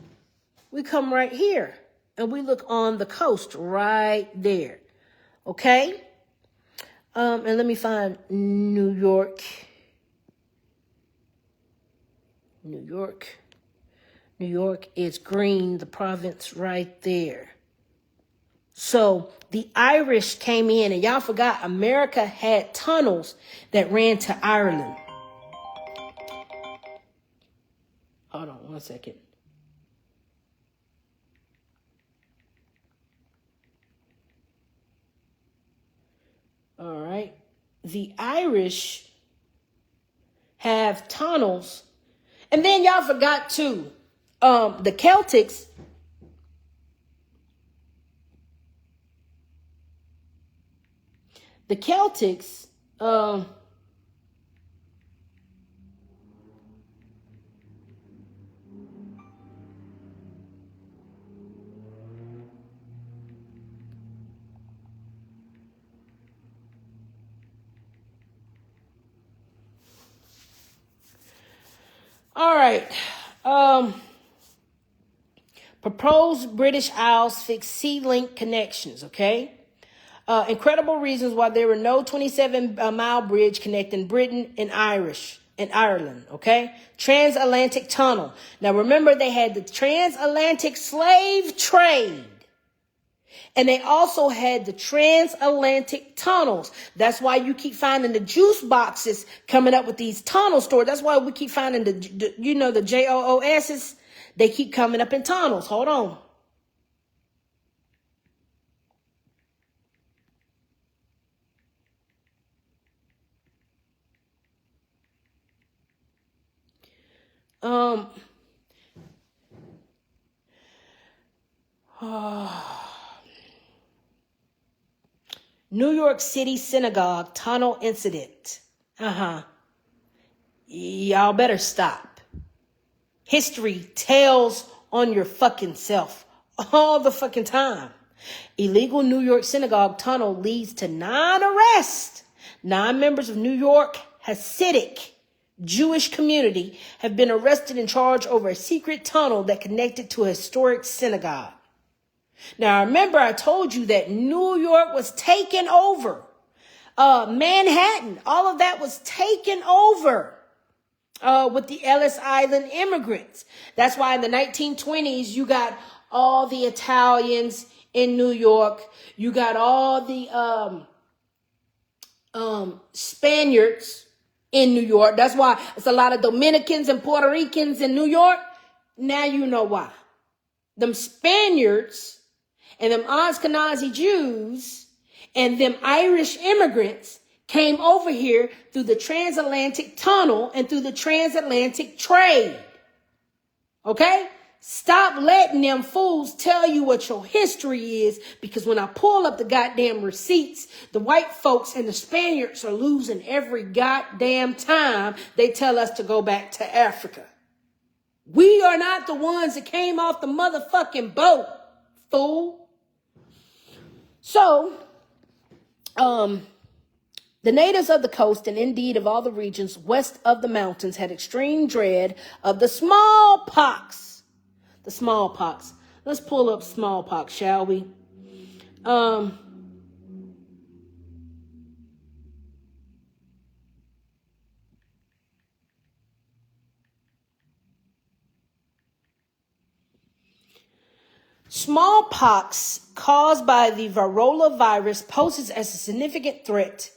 we come right here and we look on the coast right there. Okay? And let me find New York. New York is green, the province right there. So the Irish came in, and y'all forgot America had tunnels that ran to Ireland. Hold on one second. All right. The Irish have tunnels. And then y'all forgot too, the Celtics. The Celtics, all right. Proposed British Isles fix sea link connections, okay? Incredible reasons why there were no 27-mile bridge connecting Britain and Ireland, okay? Transatlantic tunnel. Now remember, they had the transatlantic slave trade. And they also had the transatlantic tunnels. That's why you keep finding the juice boxes coming up with these tunnel stores. That's why we keep finding the JOOSs. They keep coming up in tunnels. Hold on. New York City synagogue tunnel incident. Y'all better stop. History tells on your fucking self all the fucking time. Illegal New York synagogue tunnel leads to 9 arrests. 9 members of New York Hasidic Jewish community have been arrested and charged over a secret tunnel that connected to a historic synagogue. Now, remember, I told you that New York was taken over. Manhattan, all of that was taken over with the Ellis Island immigrants. That's why in the 1920s, you got all the Italians in New York. You got all the Spaniards in New York. That's why it's a lot of Dominicans and Puerto Ricans in New York. Now you know why. Them Spaniards and them Ashkenazi Jews and them Irish immigrants came over here through the transatlantic tunnel and through the transatlantic trade. Okay? Stop letting them fools tell you what your history is, because when I pull up the goddamn receipts, the white folks and the Spaniards are losing every goddamn time they tell us to go back to Africa. We are not the ones that came off the motherfucking boat, fool. So, the natives of the coast, and indeed of all the regions west of the mountains, had extreme dread of the smallpox. The smallpox. Let's pull up smallpox, shall we? Smallpox caused by the varroa virus poses as a significant threat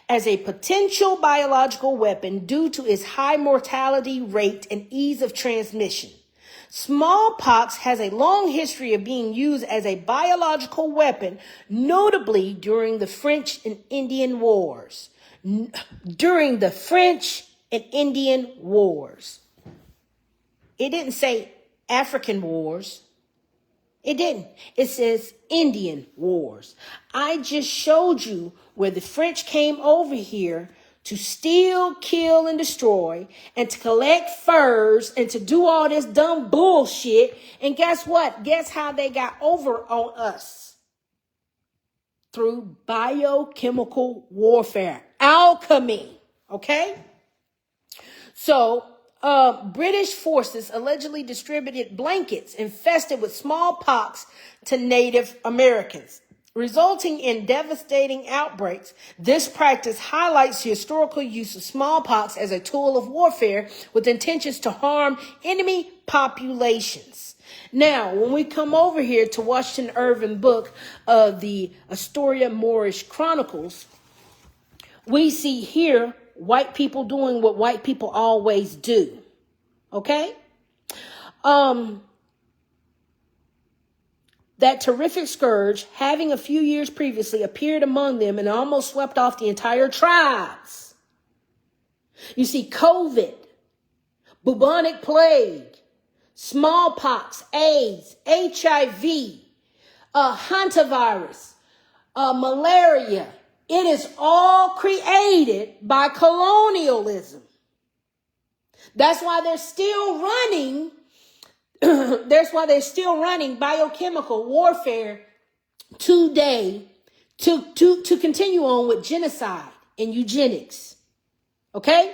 as a potential biological weapon due to its high mortality rate and ease of transmission. Smallpox has a long history of being used as a biological weapon, notably during the French and Indian Wars. During the French and Indian Wars. It didn't say African wars. It didn't. It says Indian Wars. I just showed you where the French came over here to steal, kill, and destroy, and to collect furs, and to do all this dumb bullshit. And guess what? Guess how they got over on us? Through biochemical warfare. Alchemy. Okay? So, British forces allegedly distributed blankets infested with smallpox to Native Americans, resulting in devastating outbreaks. This practice highlights the historical use of smallpox as a tool of warfare with intentions to harm enemy populations. Now, when we come over here to Washington Irving book of the Astoria Moorish Chronicles, we see here white people doing what white people always do. Okay? The That terrific scourge, having a few years previously appeared among them and almost swept off the entire tribes. You see, COVID, bubonic plague, smallpox, AIDS, HIV, hantavirus, malaria. It is all created by colonialism. That's why they're still running. That's why they're still running biochemical warfare today to continue on with genocide and eugenics. Okay?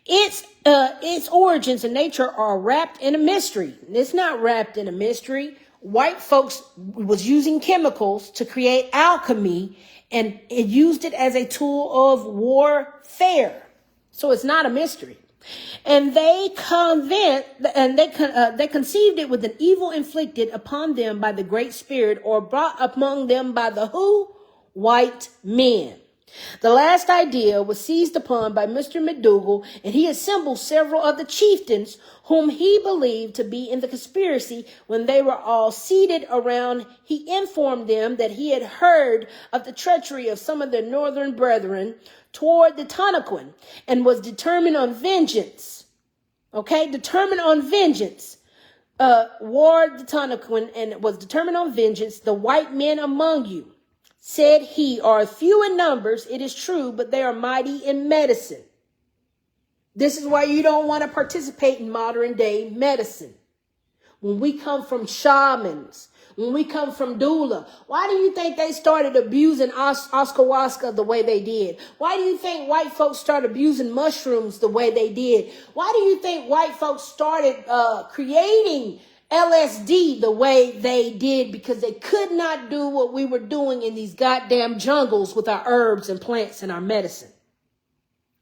Its origins and nature are wrapped in a mystery. It's not wrapped in a mystery. White folks was using chemicals to create alchemy, and it used it as a tool of warfare. So it's not a mystery. And they conceived it with an evil inflicted upon them by the Great Spirit, or brought among them by the who? White men. The last idea was seized upon by Mr. McDougall, and he assembled several of the chieftains whom he believed to be in the conspiracy. When they were all seated around, he informed them that he had heard of the treachery of some of their northern brethren toward the Tanaquin, and was determined on vengeance. Okay, determined on vengeance. Ward the Tanaquin, and was determined on vengeance. The white men among you, said he, are few in numbers, it is true, but they are mighty in medicine. This is why you don't want to participate in modern day medicine. When we come from shamans, when we come from doula, why do you think they started abusing ayahuasca the way they did? Why do you think white folks started abusing mushrooms the way they did? Why do you think white folks started creating LSD the way they did? Because they could not do what we were doing in these goddamn jungles with our herbs and plants and our medicine.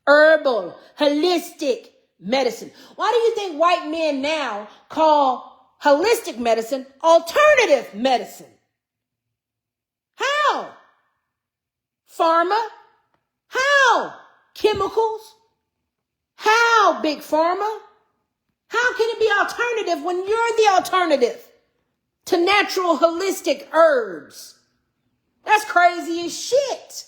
Herbal, holistic medicine. Why do you think white men now call holistic medicine alternative medicine? How? Pharma? How? Chemicals? How, big pharma? How can it be alternative when you're the alternative to natural holistic herbs? That's crazy as shit.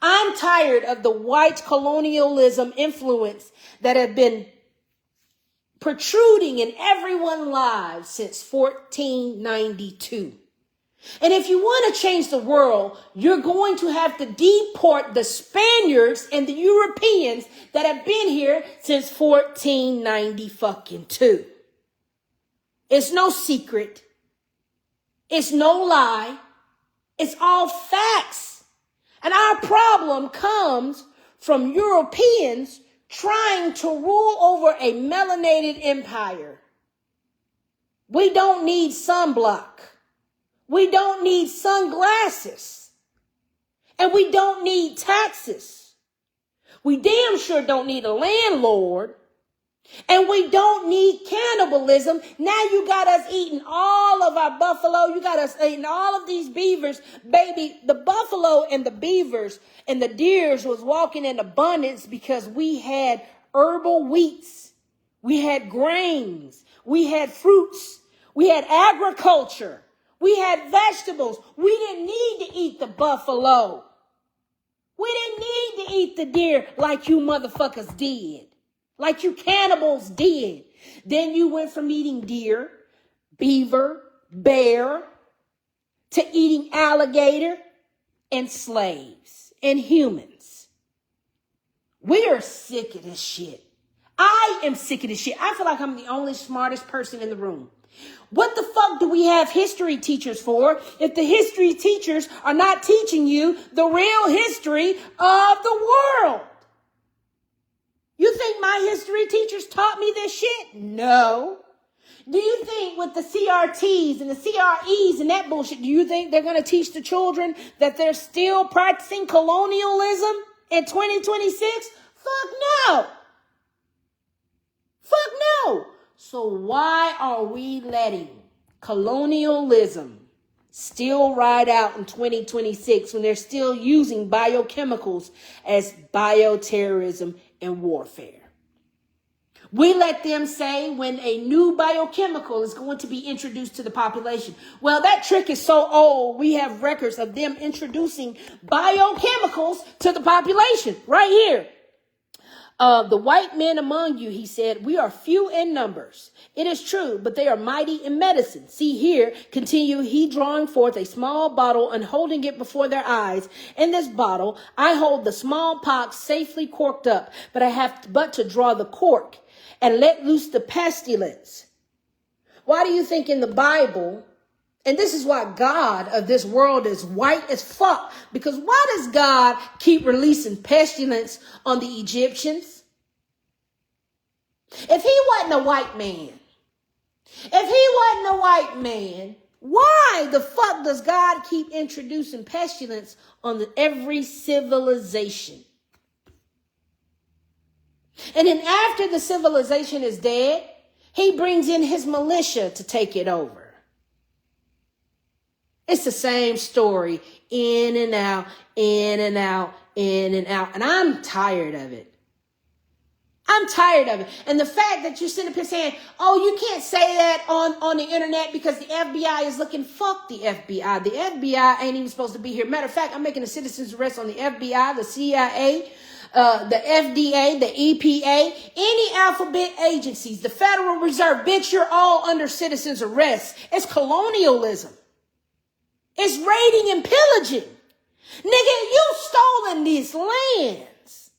I'm tired of the white colonialism influence that have been protruding in everyone's lives since 1492. And if you want to change the world, you're going to have to deport the Spaniards and the Europeans that have been here since 1492. It's no secret. It's no lie. It's all facts. And our problem comes from Europeans trying to rule over a melanated empire. We don't need sunblock. We don't need sunglasses. And we don't need taxes. We damn sure don't need a landlord. And we don't need cannibalism. Now you got us eating all of our buffalo. You got us eating all of these beavers. Baby, the buffalo and the beavers and the deers was walking in abundance because we had herbal wheats. We had grains. We had fruits. We had agriculture. We had vegetables. We didn't need to eat the buffalo. We didn't need to eat the deer like you motherfuckers did. Like you cannibals did. Then you went from eating deer, beaver, bear, to eating alligator and slaves and humans. We are sick of this shit. I am sick of this shit. I feel like I'm the only smartest person in the room. What the fuck do we have history teachers for if the history teachers are not teaching you the real history of the world? You think my history teachers taught me this shit? No. Do you think with the CRTs and the CREs and that bullshit, do you think they're going to teach the children that they're still practicing colonialism in 2026? Fuck no. Fuck no. So why are we letting colonialism still ride out in 2026 when they're still using biochemicals as bioterrorism and warfare? We let them say when a new biochemical is going to be introduced to the population. Well, that trick is so old, we have records of them introducing biochemicals to the population right here. The white men among you, he said, we are few in numbers. It is true, but they are mighty in medicine. See here, continue he, drawing forth a small bottle and holding it before their eyes. In this bottle, I hold the smallpox safely corked up, but I have but to draw the cork and let loose the pestilence. Why do you think in the Bible, and this is why God of this world is white as fuck, because why does God keep releasing pestilence on the Egyptians? If he wasn't a white man, why the fuck does God keep introducing pestilence on every civilization? And then after the civilization is dead, he brings in his militia to take it over. It's the same story, in and out, in and out, in and out. And I'm tired of it. I'm tired of it. And the fact that you're sitting up here saying, oh, you can't say that on the internet because the FBI is looking. Fuck the FBI. The FBI ain't even supposed to be here. Matter of fact, I'm making a citizen's arrest on the FBI, the CIA, the FDA, the EPA, any alphabet agencies, the Federal Reserve. Bitch, you're all under citizen's arrest. It's colonialism. It's raiding and pillaging. Nigga, you stolen these lands.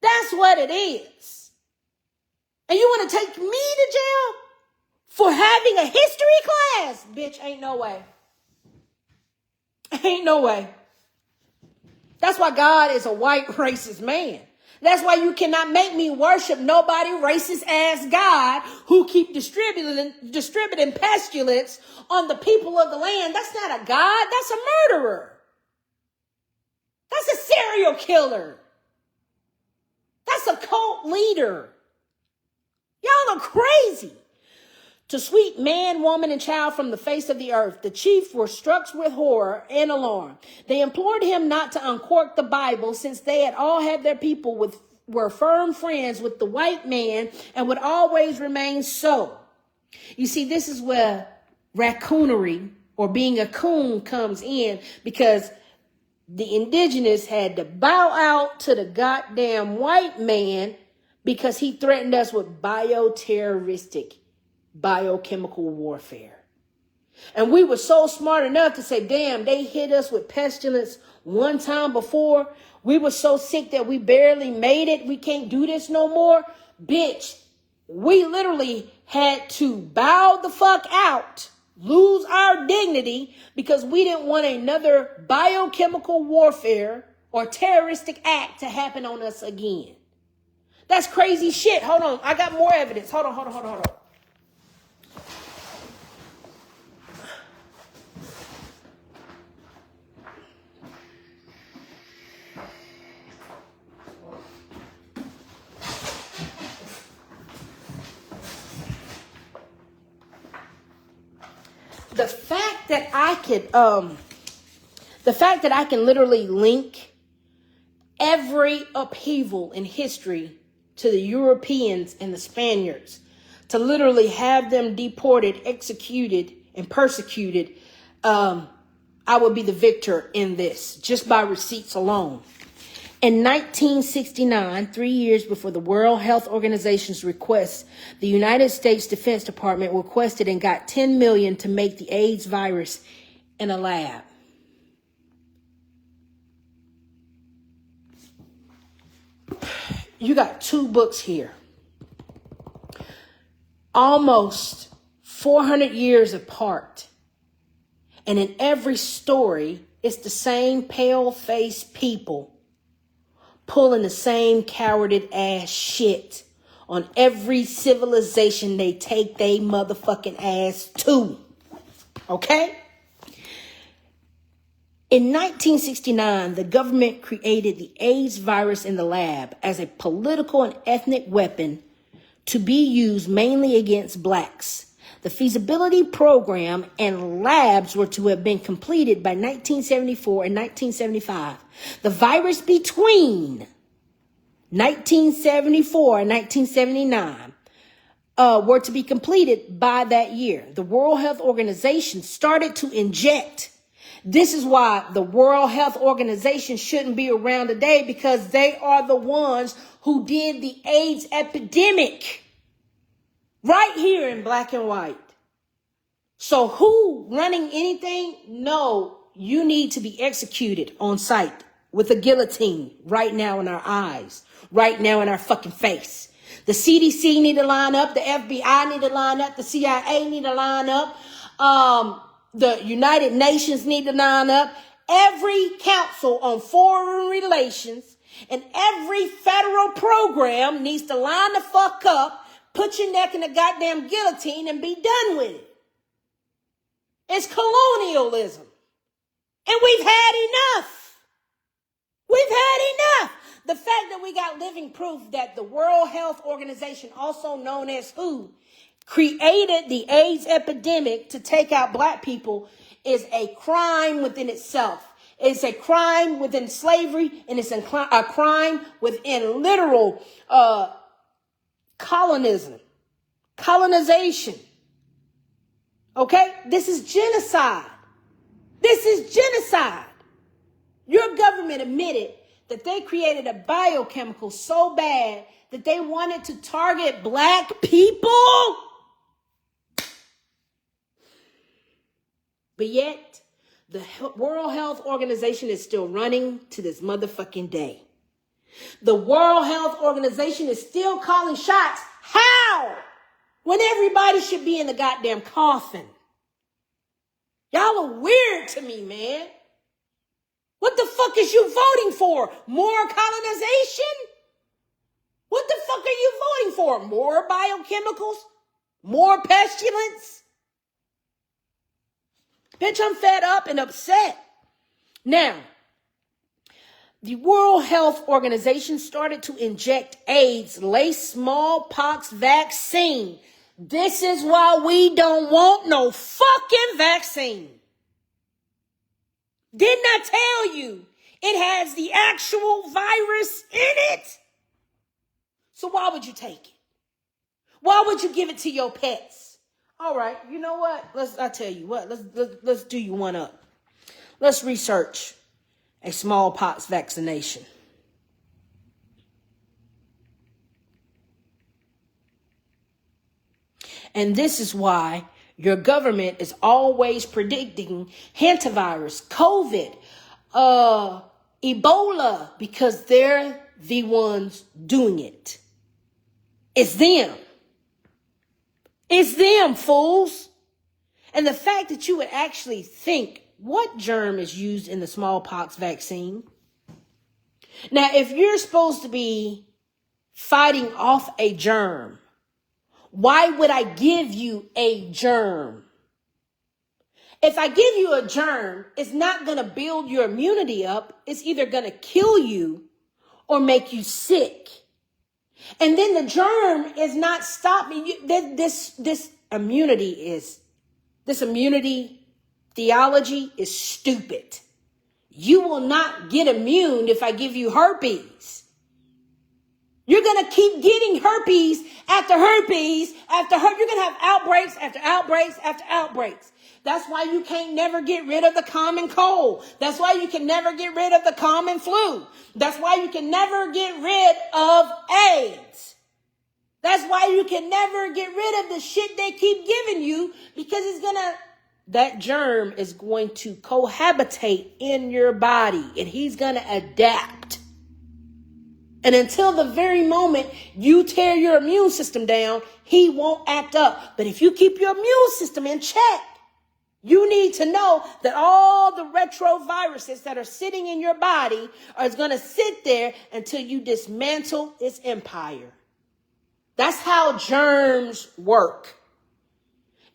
That's what it is. And you want to take me to jail for having a history class? Bitch, ain't no way. Ain't no way. That's why God is a white racist man. That's why you cannot make me worship nobody racist ass God who keep distributing pestilence on the people of the land. That's not a God. That's a murderer. That's a serial killer. That's a cult leader. Y'all are crazy. To sweep man, woman, and child from the face of the earth, the chiefs were struck with horror and alarm. They implored him not to uncork the Bible, since they had all had their people were firm friends with the white man and would always remain so. You see, this is where raccoonery or being a coon comes in, because the indigenous had to bow out to the goddamn white man because he threatened us with bioterroristic biochemical warfare. And we were so smart enough to say, damn, they hit us with pestilence one time before. We were so sick that we barely made it. We can't do this no more. Bitch, we literally had to bow the fuck out, lose our dignity, because we didn't want another biochemical warfare or terroristic act to happen on us again. That's crazy shit. Hold on. I got more evidence. Hold on. The fact that I can literally link every upheaval in history to the Europeans and the Spaniards, to literally have them deported, executed, and persecuted, I would be the victor in this, just by receipts alone. In 1969, 3 years before the World Health Organization's request, the United States Defense Department requested and got $10 million to make the AIDS virus in a lab. You got two books here, almost 400 years apart. And in every story, it's the same pale-faced people pulling the same cowarded ass shit on every civilization they take they motherfucking ass to. Okay? In 1969, the government created the AIDS virus in the lab as a political and ethnic weapon to be used mainly against blacks. The feasibility program and labs were to have been completed by 1974 and 1975. The virus between 1974 and 1979 were to be completed by that year. The World Health Organization started to inject. This is why the World Health Organization shouldn't be around today, because they are the ones who did the AIDS epidemic right here in black and white. So who running anything? No, you need to be executed on sight with a guillotine right now in our eyes, right now in our fucking face. The CDC need to line up. The FBI need to line up. The CIA need to line up. The United Nations need to line up. Every council on foreign relations and every federal program needs to line the fuck up, put your neck in the goddamn guillotine and be done with it. It's colonialism. And we've had enough. We've had enough. The fact that we got living proof that the World Health Organization, also known as WHO, created the AIDS epidemic to take out black people is a crime within itself. It's a crime within slavery, and it's a crime within literal colonization. Okay? This is genocide. This is genocide. Your government admitted that they created a biochemical so bad that they wanted to target black people. But yet, the World Health Organization is still running to this motherfucking day. The World Health Organization is still calling shots. How? When everybody should be in the goddamn coffin. Y'all are weird to me, man. What the fuck is you voting for? More colonization? What the fuck are you voting for? More biochemicals? More pestilence? Bitch, I'm fed up and upset. Now, the World Health Organization started to inject AIDS, lace smallpox vaccine. This is why we don't want no fucking vaccine. Didn't I tell you it has the actual virus in it? So why would you take it? Why would you give it to your pets? All right, you know what? I tell you what. Let's do you one up. Let's research a smallpox vaccination. And this is why your government is always predicting hantavirus, COVID, Ebola, because they're the ones doing it. It's them. It's them, fools. And the fact that you would actually think what germ is used in the smallpox vaccine. Now, if you're supposed to be fighting off a germ, why would I give you a germ? If I give you a germ, it's not going to build your immunity up. It's either going to kill you or make you sick. And then the germ is not stopping you. This immunity theology is stupid. You will not get immune if I give you herpes. You're going to keep getting herpes after herpes after herpes. You're going to have outbreaks after outbreaks after outbreaks. That's why you can't never get rid of the common cold. That's why you can never get rid of the common flu. That's why you can never get rid of AIDS. That's why you can never get rid of the shit they keep giving you, because that germ is going to cohabitate in your body and he's going to adapt. And until the very moment you tear your immune system down, he won't act up. But if you keep your immune system in check, you need to know that all the retroviruses that are sitting in your body are going to sit there until you dismantle its empire. That's how germs work.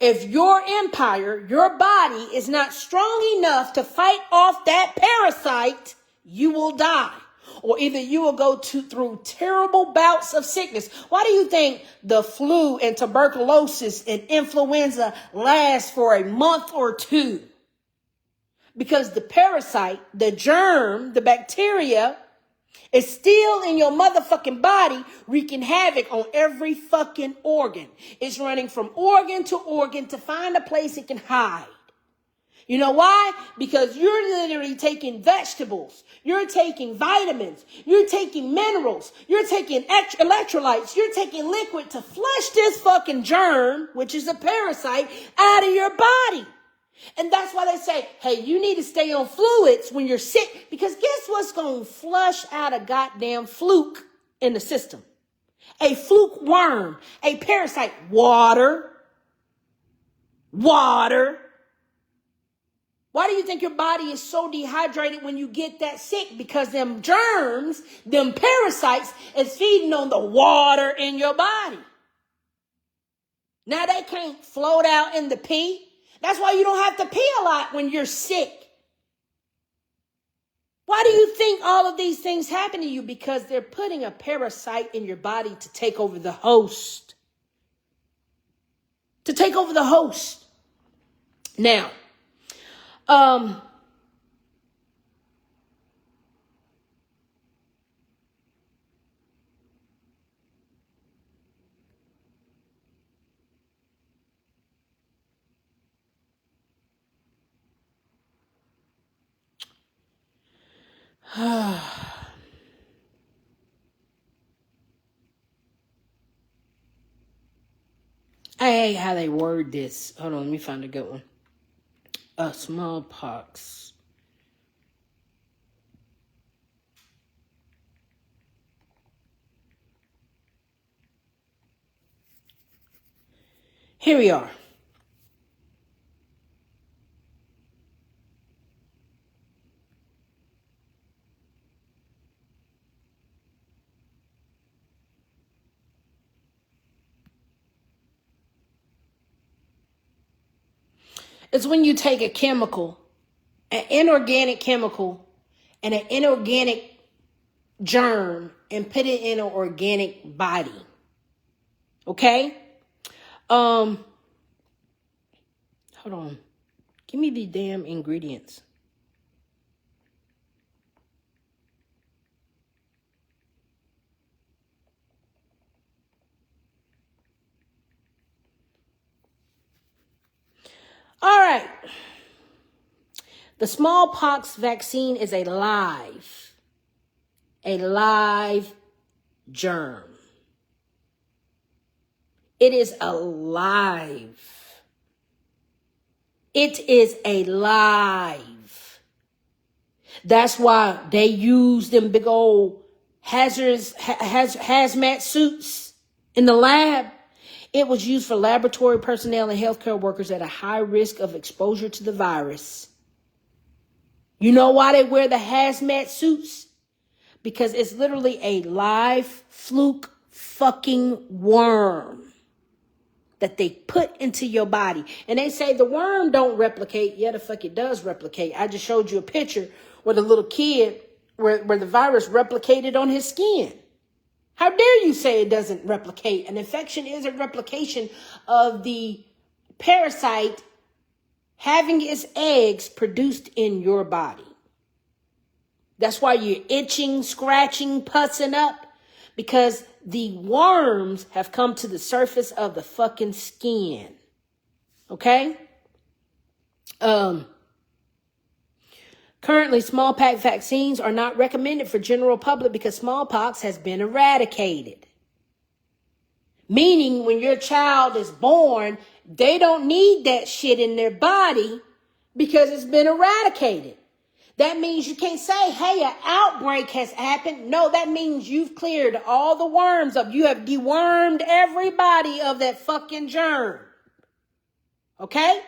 If your empire, your body is not strong enough to fight off that parasite, you will die. Or either you will go through terrible bouts of sickness. Why do you think the flu and tuberculosis and influenza last for a month or two? Because the parasite, the germ, the bacteria It's still in your motherfucking body, wreaking havoc on every fucking organ. It's running from organ to find a place it can hide. You know why? Because you're literally taking vegetables. You're taking vitamins. You're taking minerals. You're taking electrolytes. You're taking liquid to flush this fucking germ, which is a parasite, out of your body. And that's why they say, hey, you need to stay on fluids when you're sick, because guess what's going to flush out a goddamn fluke in the system? A fluke worm, a parasite, water. Why do you think your body is so dehydrated when you get that sick? Because them germs, them parasites is feeding on the water in your body. Now they can't float out in the pee. That's why you don't have to pee a lot when you're sick. Why do you think all of these things happen to you? Because they're putting a parasite in your body to take over the host. Now, I hate how they word this. Hold on, let me find a good one. Smallpox. Here we are. It's when you take a chemical, an inorganic chemical, and an inorganic germ and put it in an organic body. Okay? Hold on. Give me the damn ingredients. All right. The smallpox vaccine is a live germ. It is alive. It is alive. That's why they use them big old hazmat suits in the lab. It was used for laboratory personnel and healthcare workers at a high risk of exposure to the virus. You know why they wear the hazmat suits? Because it's literally a live fluke fucking worm that they put into your body. And they say the worm don't replicate. Yeah, the fuck it does replicate. I just showed you a picture where the little kid, where the virus replicated on his skin. How dare you say it doesn't replicate? An infection is a replication of the parasite having its eggs produced in your body. That's why you're itching, scratching, pussing up, because the worms have come to the surface of the fucking skin. Okay? Currently, smallpox vaccines are not recommended for general public because smallpox has been eradicated. Meaning when your child is born, they don't need that shit in their body because it's been eradicated. That means you can't say, hey, an outbreak has happened. No, that means you've cleared all the worms up. You have dewormed everybody of that fucking germ. Okay?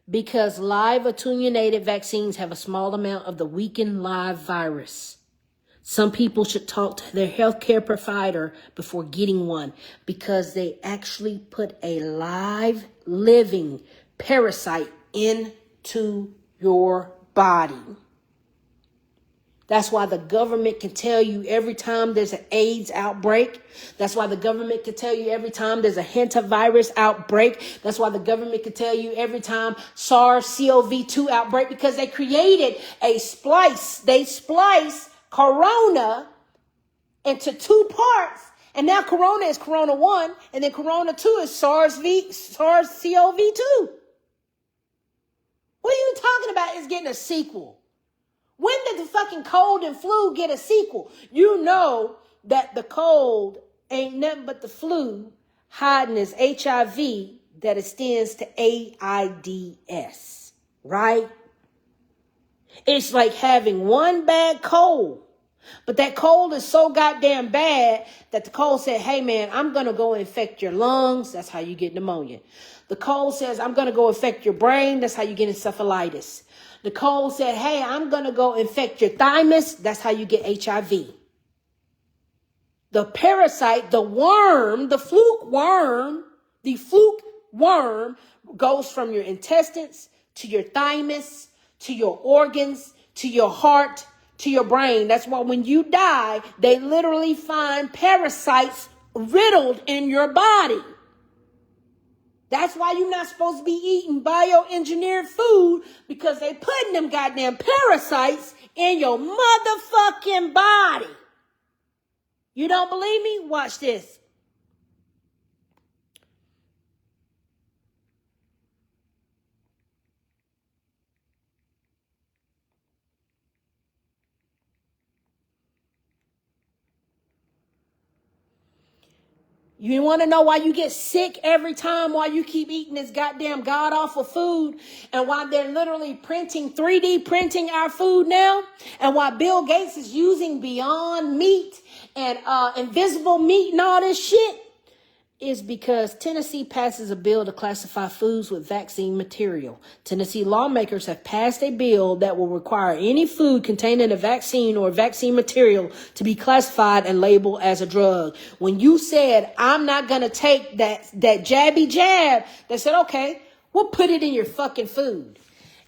Because live attenuated vaccines have a small amount of the weakened live virus. Some people should talk to their healthcare provider before getting one because they actually put a live, living parasite in to your body. That's why the government can tell you every time there's an AIDS outbreak. That's why the government can tell you every time there's a hantavirus outbreak. That's why the government can tell you every time SARS-CoV-2 outbreak, because they created a splice. They splice corona into two parts. And now corona is corona 1, and then corona 2 is SARS-CoV-2. What are you talking about is getting a sequel? When did the fucking cold and flu get a sequel? You know that the cold ain't nothing but the flu hiding as HIV that extends to AIDS, right? It's like having one bad cold, but that cold is so goddamn bad that the cold said, hey man, I'm going to go infect your lungs. That's how you get pneumonia. The cold says, I'm going to go infect your brain. That's how you get encephalitis. The cold said, hey, I'm going to go infect your thymus. That's how you get HIV. The parasite, the worm, the fluke worm goes from your intestines to your thymus, to your organs, to your heart, to your brain. That's why when you die, they literally find parasites riddled in your body. That's why you're not supposed to be eating bioengineered food, because they putting them goddamn parasites in your motherfucking body. You don't believe me? Watch this. You want to know why you get sick every time, why you keep eating this goddamn god-awful food, and why they're literally 3D printing our food now, and why Bill Gates is using Beyond Meat and Invisible Meat and all this shit? Is because Tennessee passes a bill to classify foods with vaccine material. Tennessee lawmakers have passed a bill that will require any food containing a vaccine or vaccine material to be classified and labeled as a drug. When you said, I'm not going to take that jabby jab, they said, okay, we'll put it in your fucking food.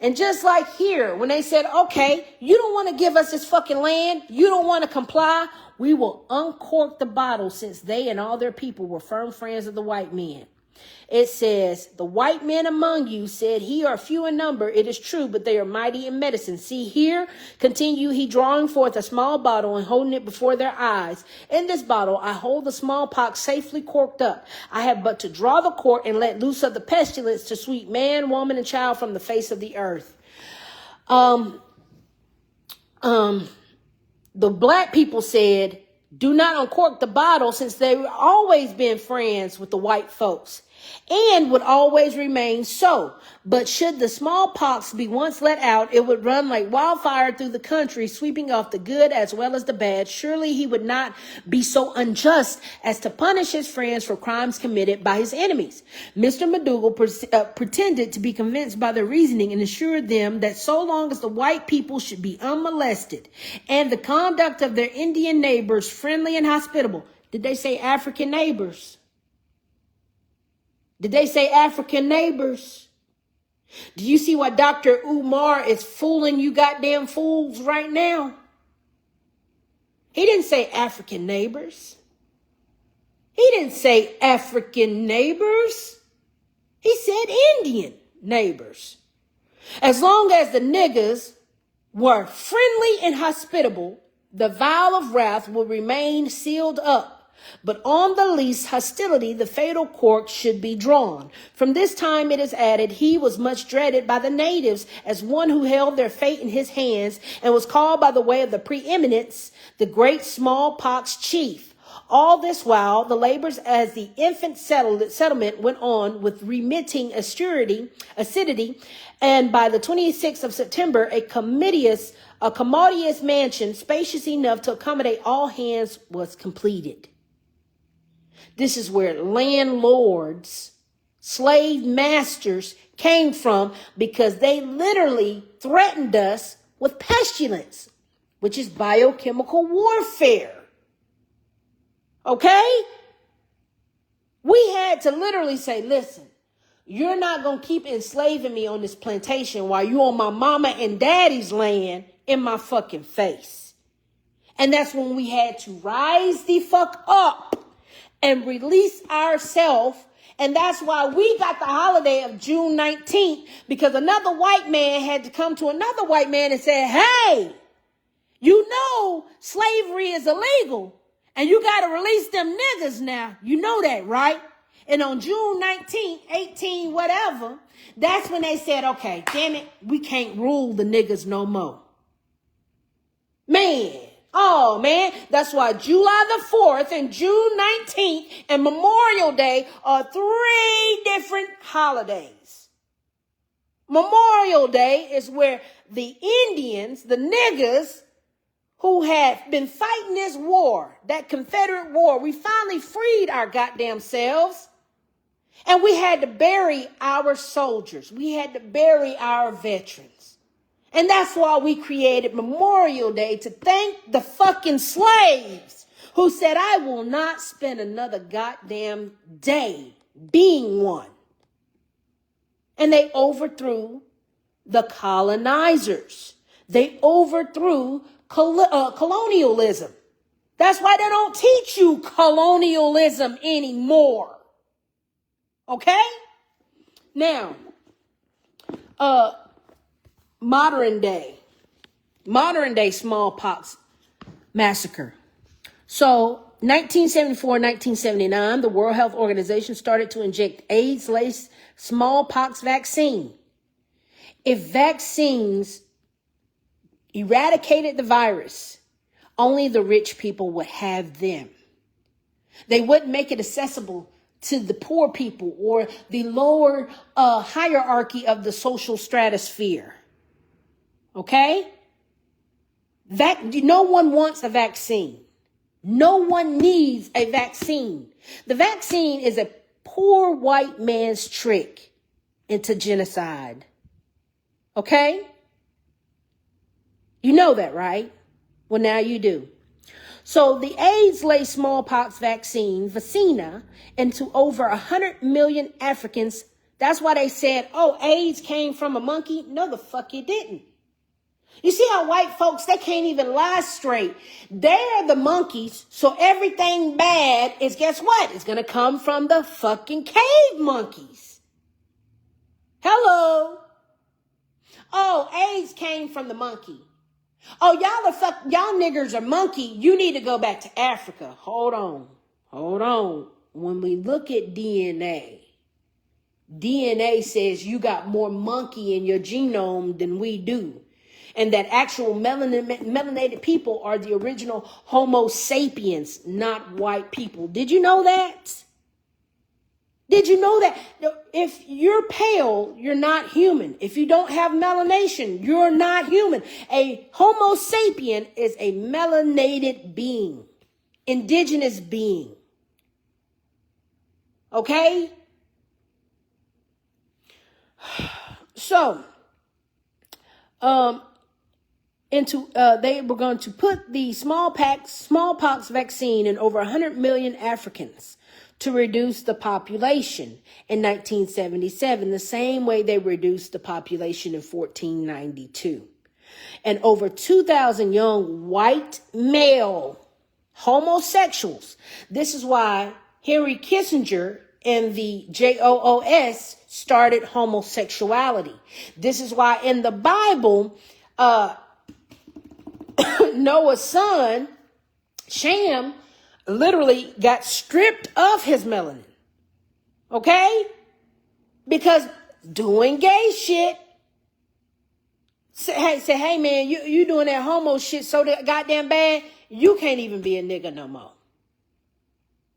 And just like here, when they said, okay, you don't want to give us this fucking land, you don't want to comply, we will uncork the bottle, since they and all their people were firm friends of the white men. It says, the white men among you said, he are few in number, it is true, but they are mighty in medicine. See here, continue he, drawing forth a small bottle and holding it before their eyes. In this bottle I hold the smallpox safely corked up. I have but to draw the cork and let loose of the pestilence to sweep man, woman, and child from the face of the earth. The black people said, do not uncork the bottle, since they've always been friends with the white folks and would always remain so. But should the smallpox be once let out, it would run like wildfire through the country, sweeping off the good as well as the bad. Surely he would not be so unjust as to punish his friends for crimes committed by his enemies. Mr. McDougal pretended to be convinced by their reasoning and assured them that so long as the white people should be unmolested and the conduct of their Indian neighbors friendly and hospitable. Did they say African neighbors? Did they say African neighbors? Do you see why Dr. Umar is fooling you goddamn fools right now? He didn't say African neighbors. He didn't say African neighbors. He said Indian neighbors. As long as the niggas were friendly and hospitable, the vial of wrath will remain sealed up. But on the least hostility, the fatal cork should be drawn. From this time, it is added, he was much dreaded by the natives as one who held their fate in his hands, and was called by the way of the preeminence, the great smallpox chief. All this while, the labors as the infant settlement went on with remitting acidity, and by the 26th of September, a commodious mansion, spacious enough to accommodate all hands, was completed. This is where landlords, slave masters came from, because they literally threatened us with pestilence, which is biochemical warfare. Okay? We had to literally say, listen, you're not going to keep enslaving me on this plantation while you on my mama and daddy's land in my fucking face. And that's when we had to rise the fuck up and release ourselves. And that's why we got the holiday of June 19th, because another white man had to come to another white man and say, hey, you know slavery is illegal and you got to release them niggas now. You know that, right? And on June 19th, 18, whatever, that's when they said, okay, damn it, we can't rule the niggas no more. Man. Oh, man, that's why July the 4th and June 19th and Memorial Day are 3 different holidays. Memorial Day is where the Indians, the niggas who have been fighting this war, that Confederate war, we finally freed our goddamn selves. And we had to bury our soldiers. We had to bury our veterans. And that's why we created Memorial Day, to thank the fucking slaves who said, I will not spend another goddamn day being one. And they overthrew the colonizers. They overthrew colonialism. That's why they don't teach you colonialism anymore. Okay? Now, modern day smallpox massacre. So 1974, 1979, the World Health Organization started to inject AIDS-laced smallpox vaccine. If vaccines eradicated the virus, only the rich people would have them. They wouldn't make it accessible to the poor people or the lower hierarchy of the social stratosphere. Okay? No one wants a vaccine. No one needs a vaccine. The vaccine is a poor white man's trick into genocide. Okay? You know that, right? Well, now you do. So the AIDS-laced smallpox vaccine, Vacina, into over 100 million Africans. That's why they said, oh, AIDS came from a monkey. No, the fuck it didn't. You see how white folks, they can't even lie straight. They're the monkeys, so everything bad is, guess what? It's going to come from the fucking cave monkeys. Hello. Oh, AIDS came from the monkey. Oh, y'all niggers are monkey. You need to go back to Africa. Hold on. When we look at DNA says you got more monkey in your genome than we do. And that actual melanated people are the original Homo sapiens, not white people. Did you know that? Did you know that? If you're pale, you're not human. If you don't have melanation, you're not human. A Homo sapien is a melanated being, indigenous being. Okay? So, they were going to put the smallpox vaccine in over 100 million Africans to reduce the population in 1977, the same way they reduced the population in 1492. And over 2,000 young white male homosexuals. This is why Henry Kissinger and the JOOS started homosexuality. This is why in the Bible, Noah's son, Shem, literally got stripped of his melanin. Okay? Because doing gay shit. Say, hey man, you doing that homo shit so goddamn bad, you can't even be a nigga no more.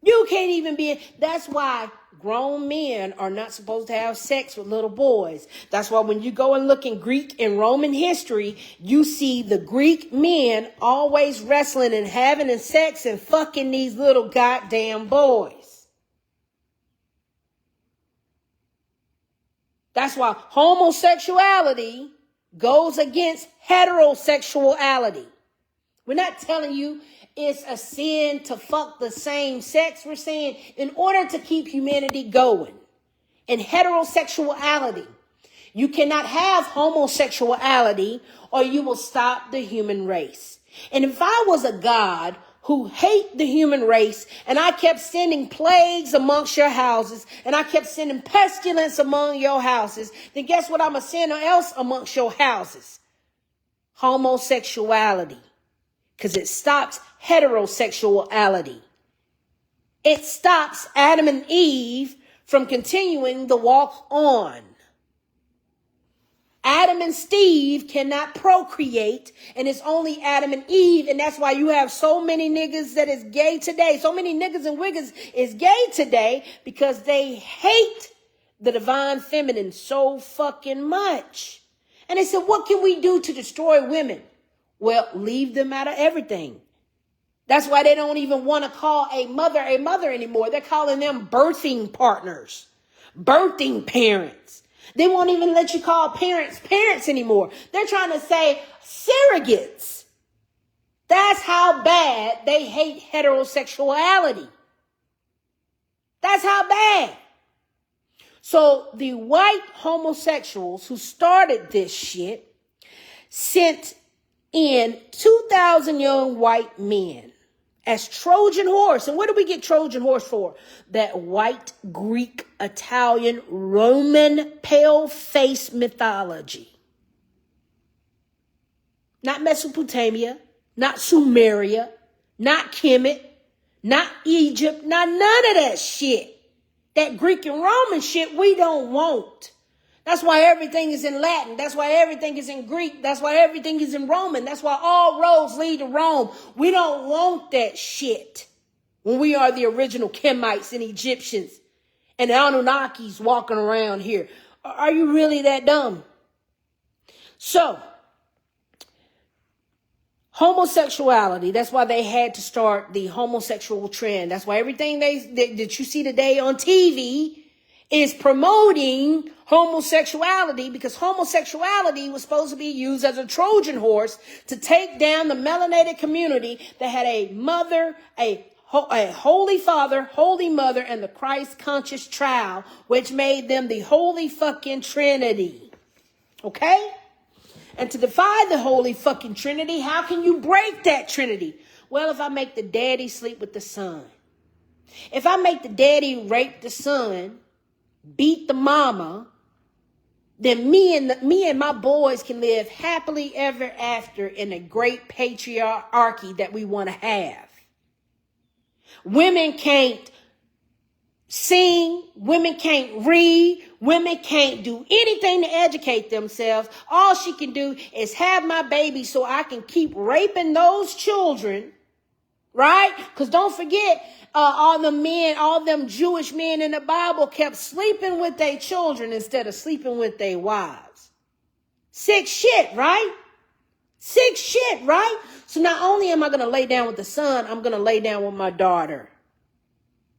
You can't even be. That's why grown men are not supposed to have sex with little boys. That's why when you go and look in Greek and Roman history, you see the Greek men always wrestling and having sex and fucking these little goddamn boys. That's why homosexuality goes against heterosexuality. We're not telling you it's a sin to fuck the same sex. We're saying in order to keep humanity going, and heterosexuality. You cannot have homosexuality or you will stop the human race. And if I was a God who hate the human race and I kept sending plagues amongst your houses and I kept sending pestilence among your houses, then guess what I'm going to send else amongst your houses? Homosexuality. Because it stops heterosexuality. It stops Adam and Eve from continuing the walk on. Adam and Steve cannot procreate, and it's only Adam and Eve, and that's why you have so many niggas that is gay today. So many niggas and wiggers is gay today because they hate the divine feminine so fucking much. And they said, what can we do to destroy women? Well, leave them out of everything. That's why they don't even want to call a mother anymore. They're calling them birthing partners, birthing parents. They won't even let you call parents anymore. They're trying to say surrogates. That's how bad they hate heterosexuality. That's how bad. So the white homosexuals who started this shit sent in 2,000 young white men as Trojan horse. And what do we get Trojan horse for? That white, Greek, Italian, Roman, pale face mythology. Not Mesopotamia, not Sumeria, not Kemet, not Egypt, not none of that shit. That Greek and Roman shit we don't want. That's why everything is in Latin. That's why everything is in Greek. That's why everything is in Roman. That's why all roads lead to Rome. We don't want that shit. When we are the original Kemites and Egyptians and Anunnakis walking around here. Are you really that dumb? So, homosexuality, that's why they had to start the homosexual trend. That's why everything that you see today on TV is promoting homosexuality, because homosexuality was supposed to be used as a Trojan horse to take down the melanated community that had a mother, a holy father, holy mother, and the Christ conscious child, which made them the holy fucking Trinity. Okay? And to defy the holy fucking Trinity, how can you break that Trinity? Well, if I make the daddy sleep with the son, if I make the daddy rape the son, beat the mama, then me and my boys can live happily ever after in a great patriarchy that we want to have. Women can't sing, women can't read, women can't do anything to educate themselves. All she can do is have my baby so I can keep raping those children, right? Because don't forget, all them Jewish men in the Bible kept sleeping with their children instead of sleeping with their wives. Sick shit, right? Sick shit, right? So not only am I going to lay down with the son, I'm going to lay down with my daughter.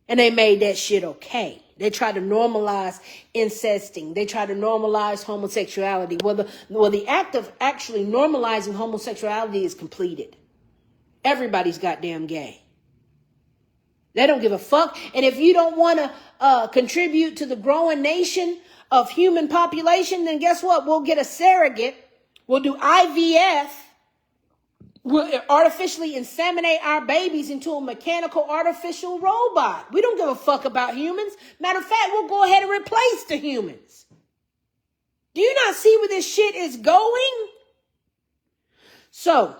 And they made that shit okay. They tried to normalize incesting. They tried to normalize homosexuality. Well, the act of actually normalizing homosexuality is completed. Everybody's goddamn gay. They don't give a fuck. And if you don't want to contribute to the growing nation of human population, then guess what? We'll get a surrogate. We'll do IVF. We'll artificially inseminate our babies into a mechanical artificial robot. We don't give a fuck about humans. Matter of fact, we'll go ahead and replace the humans. Do you not see where this shit is going? So,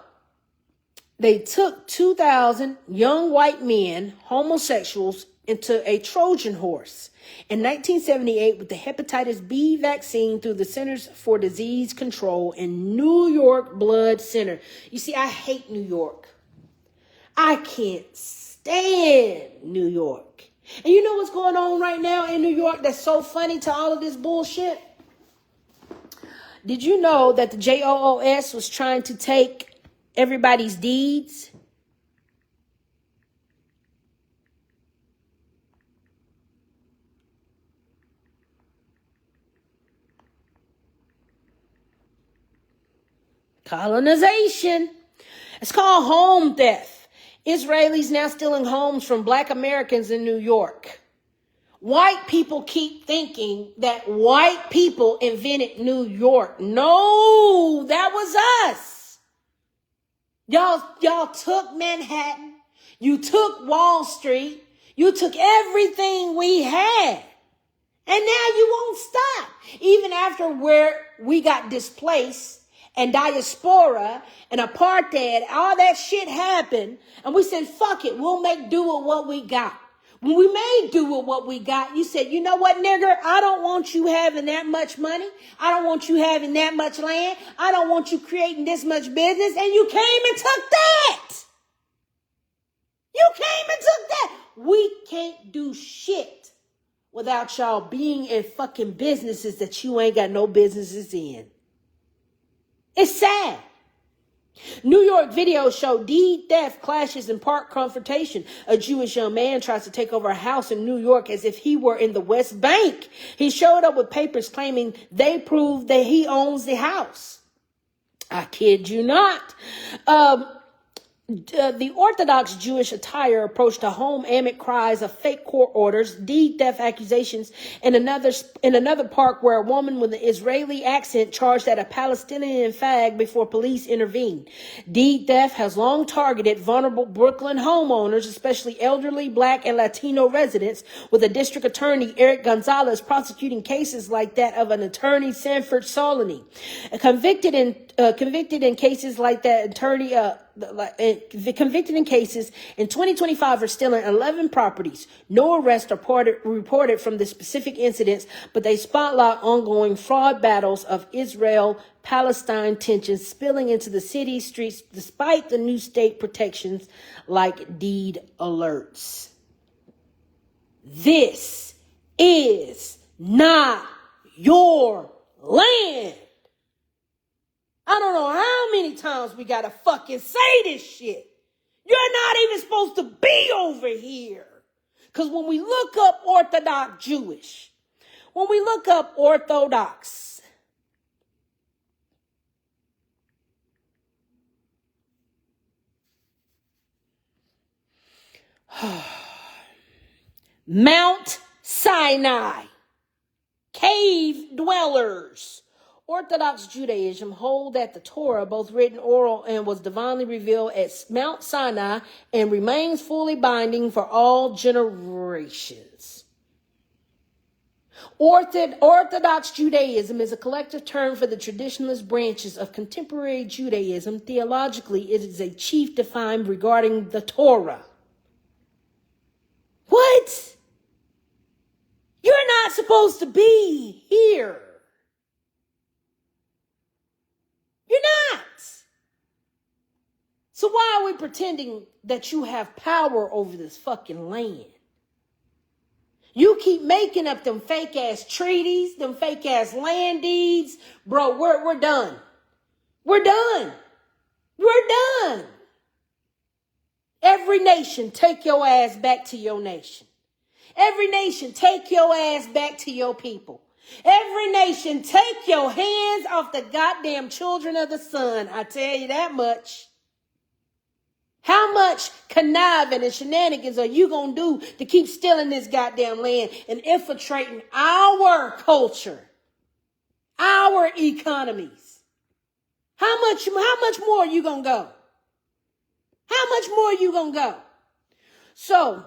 they took 2,000 young white men, homosexuals, into a Trojan horse in 1978 with the hepatitis B vaccine through the Centers for Disease Control in New York Blood Center. You see, I hate New York. I can't stand New York. And you know what's going on right now in New York that's so funny to all of this bullshit? Did you know that the JOOS was trying to take everybody's deeds? Colonization. It's called home theft. Israelis now stealing homes from Black Americans in New York. White people keep thinking that white people invented New York. No, that was us. Y'all took Manhattan. You took Wall Street. You took everything we had. And now you won't stop. Even after where we got displaced and diaspora and apartheid, all that shit happened. And we said, fuck it, we'll make do with what we got. When we made do with what we got, you said, you know what, nigger? I don't want you having that much money. I don't want you having that much land. I don't want you creating this much business. And you came and took that. You came and took that. We can't do shit without y'all being in fucking businesses that you ain't got no businesses in. It's sad. New York videos show deed theft clashes and park confrontation. A Jewish young man tries to take over a house in New York as if he were in the West Bank. He showed up with papers claiming they prove that he owns the house. I kid you not. The Orthodox Jewish attire approached a home amid cries of fake court orders, deed theft accusations, in another park where a woman with an Israeli accent charged at a Palestinian fag before police intervened. Deed theft has long targeted vulnerable Brooklyn homeowners, especially elderly Black and Latino residents, with a district attorney, Eric Gonzalez, prosecuting cases like that of an attorney, Sanford Solony. Convicted in cases like that, convicted in cases in 2025 are still in 11 properties. No arrests are reported from the specific incidents, but they spotlight ongoing fraud battles of Israel-Palestine tensions spilling into the city streets despite the new state protections like deed alerts. This is not your land. I don't know how many times we gotta fucking say this shit. You're not even supposed to be over here. Because when we look up Orthodox Jewish, when we look up Orthodox, Mount Sinai, cave dwellers. Orthodox Judaism hold that the Torah, both written, oral, and was divinely revealed at Mount Sinai and remains fully binding for all generations. Orthodox Judaism is a collective term for the traditionalist branches of contemporary Judaism. Theologically, it is a chief defined regarding the Torah. What? You're not supposed to be here. You're not. So why are we pretending that you have power over this fucking land? You keep making up them fake ass treaties, them fake ass land deeds. Bro, we're done. We're done. We're done. Every nation, take your ass back to your nation. Every nation, take your ass back to your people. Every nation, take your hands off the goddamn children of the sun. I tell you that much. How much conniving and shenanigans are you going to do to keep stealing this goddamn land and infiltrating our culture, our economies? How much more are you going to go? How much more are you going to go? So,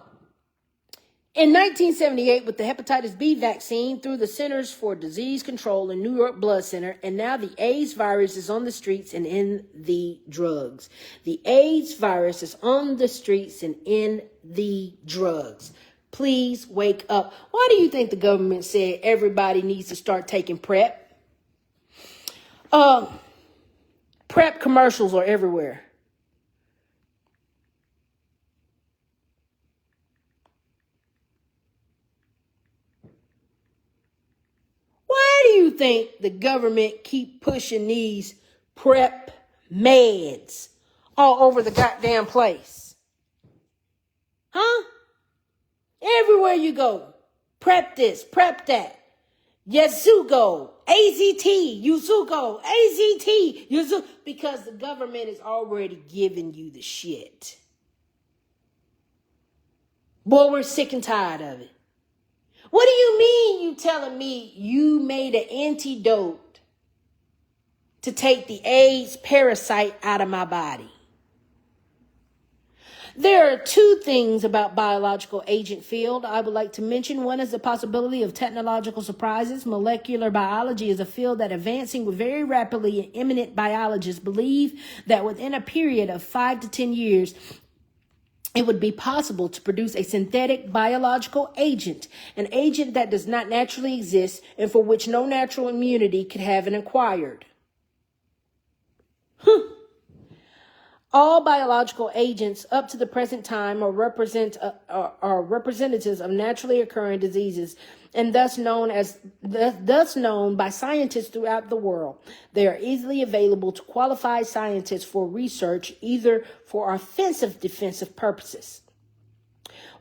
in 1978, with the hepatitis B vaccine through the Centers for Disease Control and New York Blood Center, and now the AIDS virus is on the streets and in the drugs. The AIDS virus is on the streets and in the drugs. Please wake up. Why do you think the government said everybody needs to start taking PrEP? PrEP commercials are everywhere. Why do you think the government keep pushing these PrEP meds all over the goddamn place? Huh? Everywhere you go. PrEP this, PrEP that. Yasugo, AZT, Yuzugo, AZT, Yuzu, because the government is already giving you the shit. Boy, we're sick and tired of it. What do you mean you telling me you made an antidote to take the AIDS parasite out of my body? There are two things about biological agent field I would like to mention. One is the possibility of technological surprises. Molecular biology is a field that advancing very rapidly, and eminent biologists believe that within a period of 5 to 10 years, it would be possible to produce a synthetic biological agent, an agent that does not naturally exist and for which no natural immunity could have been acquired. All biological agents up to the present time are representatives of naturally occurring diseases and thus known by scientists throughout the world. They are easily available to qualified scientists for research, either for offensive defensive purposes.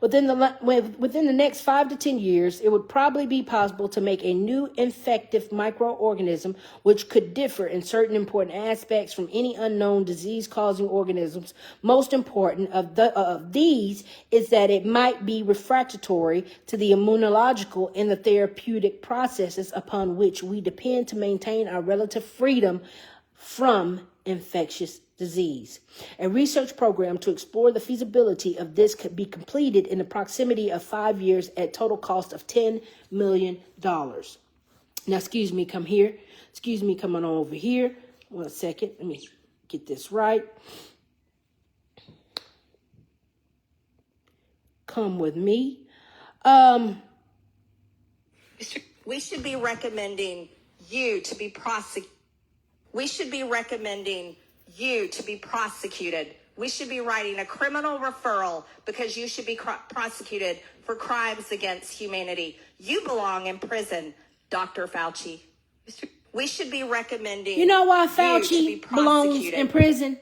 Within the next 5 to 10 years, it would probably be possible to make a new infective microorganism which could differ in certain important aspects from any unknown disease-causing organisms. Most important of these is that it might be refractory to the immunological and the therapeutic processes upon which we depend to maintain our relative freedom from infectious disease. A research program to explore the feasibility of this could be completed in the proximity of 5 years at total cost of $10 million. Now, excuse me, come here. Excuse me, come on over here. 1 second. Let me get this right. Come with me. We should be recommending you to be prosecuted. We should be recommending you to be prosecuted. We should be writing a criminal referral because you should be prosecuted for crimes against humanity. You belong in prison, Dr. Fauci. We should be recommending You know why Fauci belongs in prison?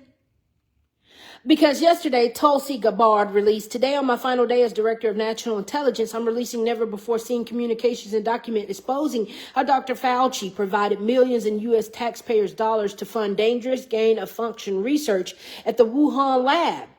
Because yesterday, Tulsi Gabbard released, today on my final day as Director of National Intelligence, I'm releasing never-before-seen communications and document exposing how Dr. Fauci provided millions in U.S. taxpayers' dollars to fund dangerous gain-of-function research at the Wuhan lab.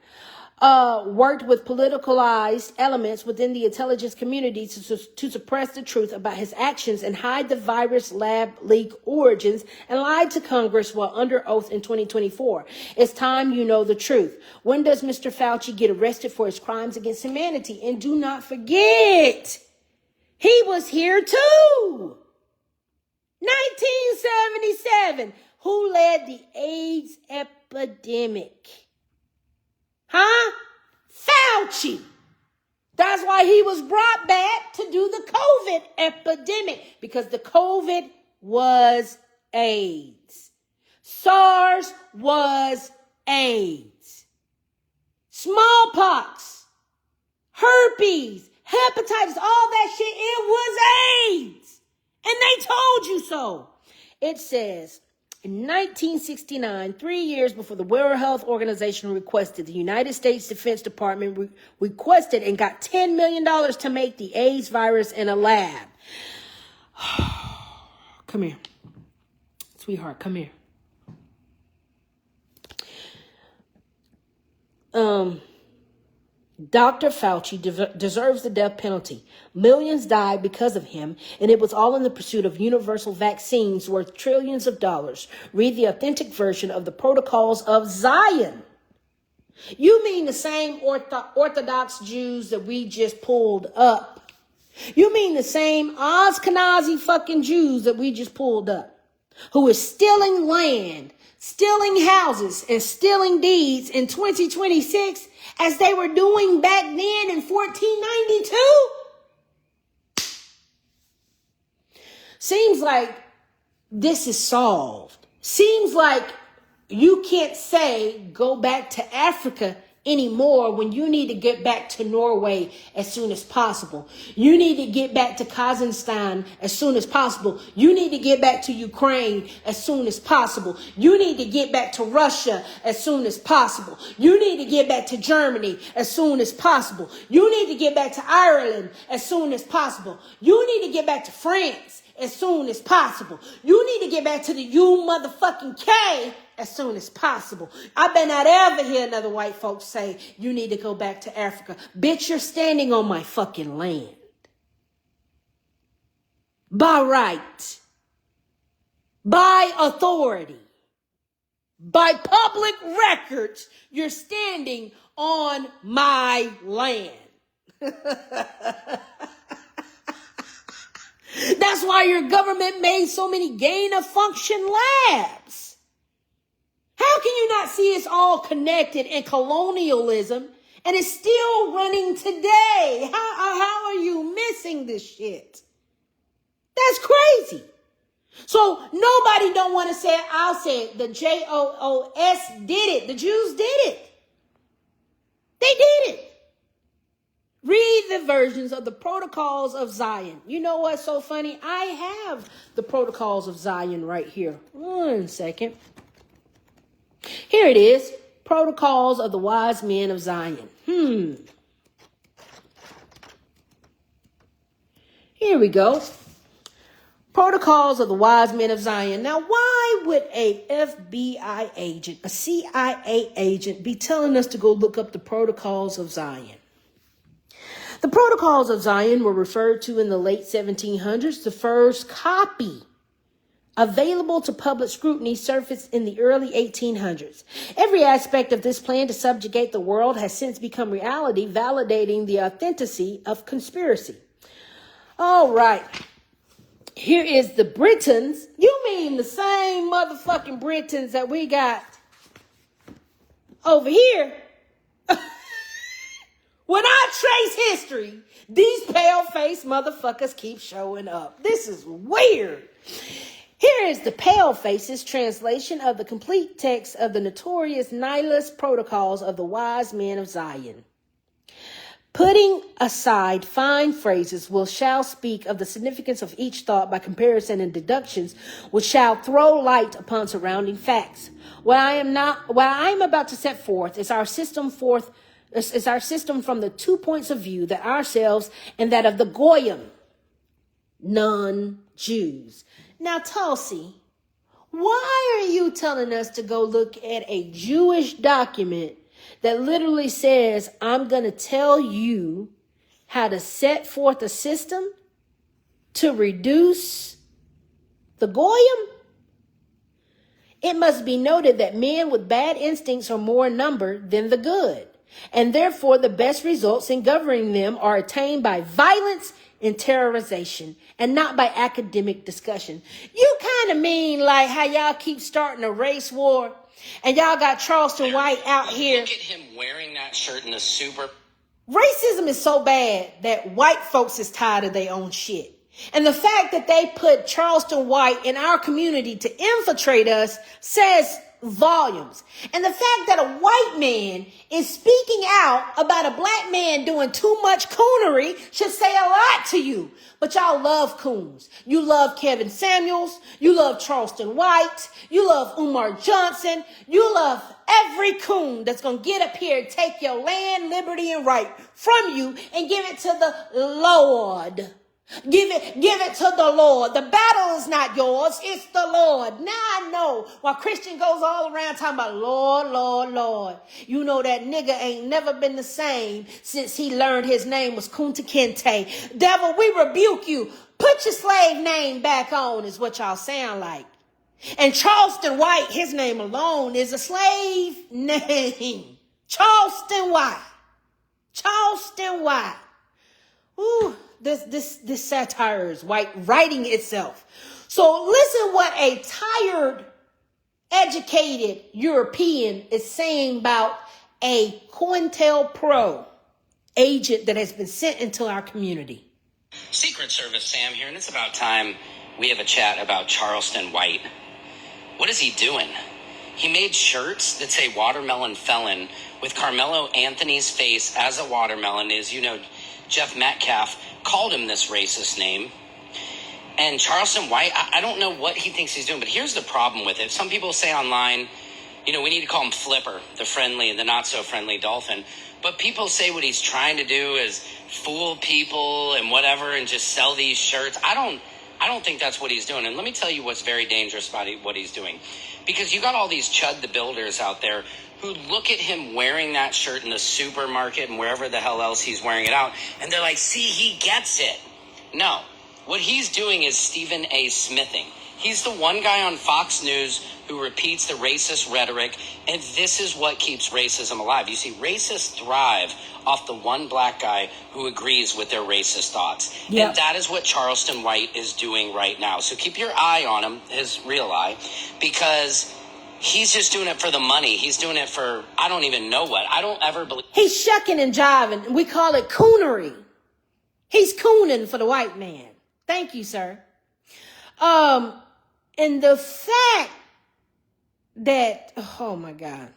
Worked with politicalized elements within the intelligence community to suppress the truth about his actions and hide the virus lab leak origins, and lied to Congress while under oath in 2024. It's time you know the truth. When does Mr. Fauci get arrested for his crimes against humanity? And do not forget, he was here too. 1977. Who led the AIDS epidemic? Huh? Fauci. That's why he was brought back to do the COVID epidemic, because the COVID was AIDS. SARS was AIDS. Smallpox, herpes, hepatitis, all that shit, it was AIDS. And they told you so. It says, in 1969, 3 years before the World Health Organization requested, the United States Defense Department requested and got $10 million to make the AIDS virus in a lab. Come here. Sweetheart, come here. Dr. Fauci deserves the death penalty. Millions died because of him, and it was all in the pursuit of universal vaccines worth trillions of dollars. Read the authentic version of the Protocols of Zion. You mean the same Orthodox Jews that we just pulled up? You mean the same Ashkenazi fucking Jews that we just pulled up, who is stealing land, stealing houses, and stealing deeds in 2026 as they were doing back then in 1492? Seems like this is solved. Seems like you can't say go back to Africa anymore when you need to get back to Norway as soon as possible. You need to get back to Kazakhstan as soon as possible. You need to get back to Ukraine as soon as possible. You need to get back to Russia as soon as possible. You need to get back to Germany as soon as possible. You need to get back to Ireland as soon as possible. You need to get back to France as soon as possible. You need to get back to the U motherfucking K as soon as possible. I better not ever hear another white folks say you need to go back to Africa. Bitch, you're standing on my fucking land. by right, by authority, by public records, you're standing on my land. That's why your government made so many gain-of-function labs. How can you not see it's all connected in colonialism and it's still running today? How are you missing this shit? That's crazy. So nobody don't want to say it. I'll say it. The JOOS did it. The Jews did it. They did it. Read the versions of the Protocols of Zion. You know what's so funny? I have the Protocols of Zion right here. 1 second. Here it is. Protocols of the Wise Men of Zion. Here we go. Protocols of the Wise Men of Zion. Now, why would a FBI agent, a CIA agent, be telling us to go look up the Protocols of Zion? The Protocols of Zion were referred to in the late 1700s. The first copy available to public scrutiny surfaced in the early 1800s. Every aspect of this plan to subjugate the world has since become reality, validating the authenticity of conspiracy. All right. Here is the Britons. You mean the same motherfucking Britons that we got over here? When I trace history, these pale-faced motherfuckers keep showing up. This is weird. Here is the Pale-Faces translation of the complete text of the notorious Nihilist Protocols of the Wise Men of Zion. Putting aside fine phrases, we shall speak of the significance of each thought by comparison and deductions, which shall throw light upon surrounding facts. What I am about to set forth is our system from the 2 points of view, that ourselves and that of the Goyim, non-Jews. Now, Tulsi, why are you telling us to go look at a Jewish document that literally says, I'm going to tell you how to set forth a system to reduce the Goyim? It must be noted that men with bad instincts are more in number than the good, and therefore the best results in governing them are attained by violence and terrorization, and not by academic discussion. You kind of mean like how y'all keep starting a race war, and y'all got Charleston White out here. Look at him wearing that shirt in the super. Racism is so bad that white folks is tired of their own shit. And the fact that they put Charleston White in our community to infiltrate us says volumes. And the fact that a white man is speaking out about a black man doing too much coonery should say a lot to you. But y'all love coons. You love Kevin Samuels. You love Charleston White. You love Umar Johnson. You love every coon that's going to get up here and take your land, liberty, and right from you and give it to the Lord. Give it to the Lord. The battle is not yours. It's the Lord. Now I know why Christian goes all around talking about Lord, Lord, Lord. You know that nigga ain't never been the same since he learned his name was Kunta Kinte. Devil, we rebuke you. Put your slave name back on is what y'all sound like. And Charleston White, his name alone is a slave name. Charleston White. Charleston White. Ooh. This satire is writing itself. So listen what a tired, educated European is saying about a COINTELPRO agent that has been sent into our community. Secret Service Sam here, and it's about time we have a chat about Charleston White. What is he doing? He made shirts that say watermelon felon with Carmelo Anthony's face as a watermelon. As you know, Jeff Metcalf called him this racist name. And Charleston White, I don't know what he thinks he's doing, but here's the problem with it. Some people say online, you know, we need to call him Flipper, the friendly and the not so friendly dolphin. But people say what he's trying to do is fool people and whatever and just sell these shirts. I don't think that's what he's doing. And let me tell you what's very dangerous about what he's doing. Because you got all these Chud the Builders out there who look at him wearing that shirt in the supermarket and wherever the hell else he's wearing it out, and they're like, see, he gets it. No. What he's doing is Stephen A. Smithing. He's the one guy on Fox News who repeats the racist rhetoric, and this is what keeps racism alive. You see, racists thrive off the one black guy who agrees with their racist thoughts. Yep. And that is what Charleston White is doing right now. So keep your eye on him, his real eye, because he's just doing it for the money. He's doing it for, I don't even know what. I don't ever believe. He's shucking and jiving. We call it coonery. He's cooning for the white man. Thank you, sir. And the fact that, oh my God,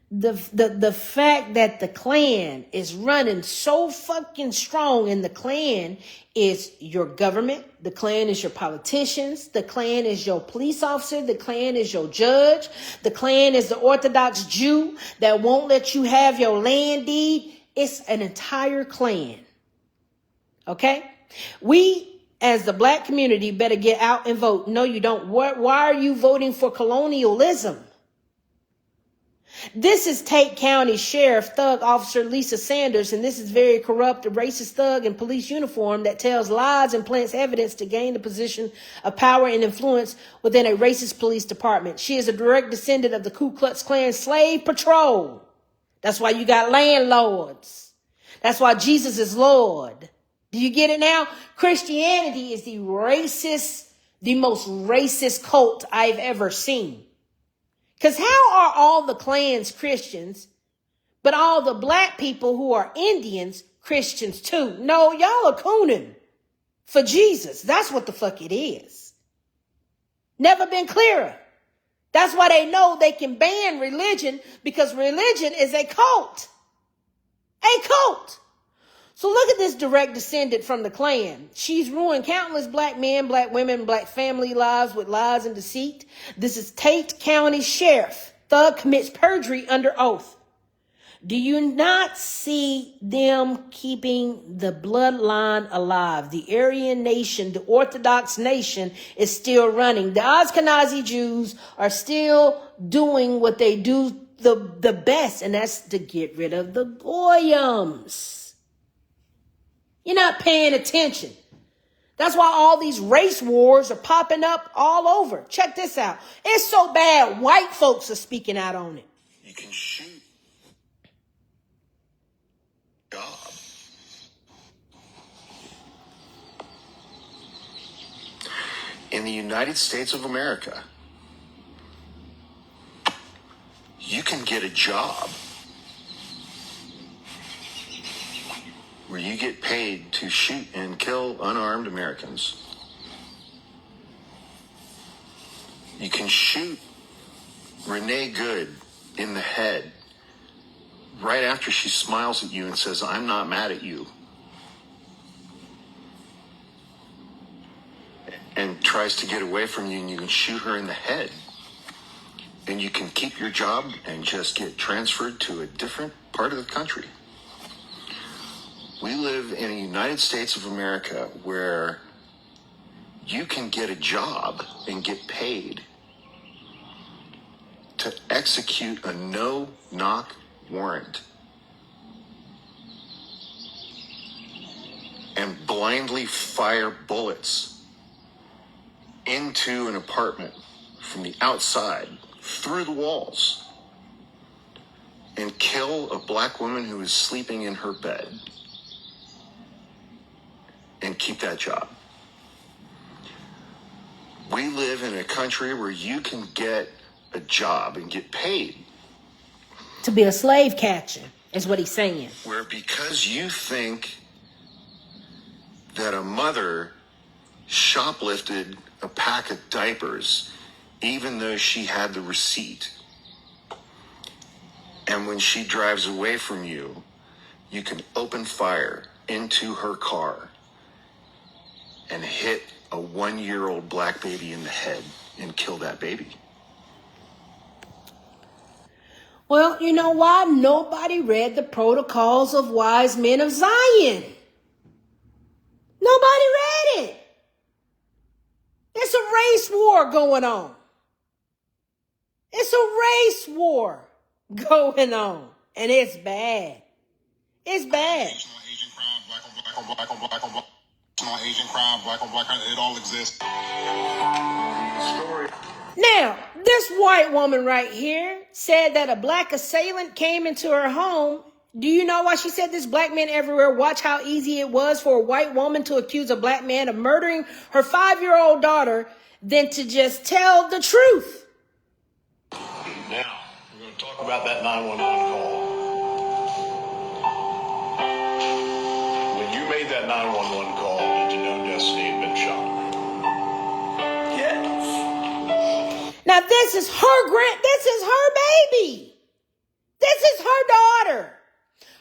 the fact that the Klan is running so fucking strong, and the Klan is your government, the Klan is your politicians, the Klan is your police officer, the Klan is your judge, the Klan is the Orthodox Jew that won't let you have your land deed. It's an entire Klan. Okay? We, as the black community, better get out and vote. No, you don't. Why are you voting for colonialism? This is Tate County Sheriff Thug Officer Lisa Sanders, and this is very corrupt, a racist thug in police uniform that tells lies and plants evidence to gain the position of power and influence within a racist police department. She is a direct descendant of the Ku Klux Klan slave patrol. That's why you got landlords. That's why Jesus is Lord. Do you get it now? Christianity is the most racist cult I've ever seen. Because how are all the Klans Christians, but all the black people who are Indians Christians too? No, y'all are cooning for Jesus. That's what the fuck it is. Never been clearer. That's why they know they can ban religion, because religion is a cult. A cult. So look at this direct descendant from the Klan. She's ruined countless black men, black women, black family lives with lies and deceit. This is Tate County Sheriff. Thug commits perjury under oath. Do you not see them keeping the bloodline alive? The Aryan nation, the Orthodox nation is still running. The Ashkenazi Jews are still doing what they do the best, and that's to get rid of the Goyams. You're not paying attention. That's why all these race wars are popping up all over. Check this out. It's so bad, white folks are speaking out on it. You can shoot. Job. In the United States of America, you can get a job where you get paid to shoot and kill unarmed Americans. You can shoot Renee Good in the head right after she smiles at you and says, "I'm not mad at you," and tries to get away from you, and you can shoot her in the head. And you can keep your job and just get transferred to a different part of the country. We live in a United States of America where you can get a job and get paid to execute a no-knock warrant and blindly fire bullets into an apartment from the outside, through the walls, and kill a black woman who is sleeping in her bed, and keep that job. We live in a country where you can get a job and get paid. To be a slave catcher is what he's saying. Where because you think that a mother shoplifted a pack of diapers, even though she had the receipt, and when she drives away from you, you can open fire into her car and hit a 1-year-old black baby in the head and kill that baby. Well, you know why? Nobody read the Protocols of Wise Men of Zion. Nobody read it. It's a race war going on. It's a race war going on. And it's bad. It's bad. Asian crime, black on black crime, it all exists. Now, this white woman right here said that a black assailant came into her home. Do you know why she said this? Black men everywhere. Watch how easy it was for a white woman to accuse a black man of murdering her 5-year-old daughter than to just tell the truth. Now, we're going to talk about that 911 call. When you made that 911 call, did you know Destiny had been shot? Yes. Now, this is her baby. This is her daughter.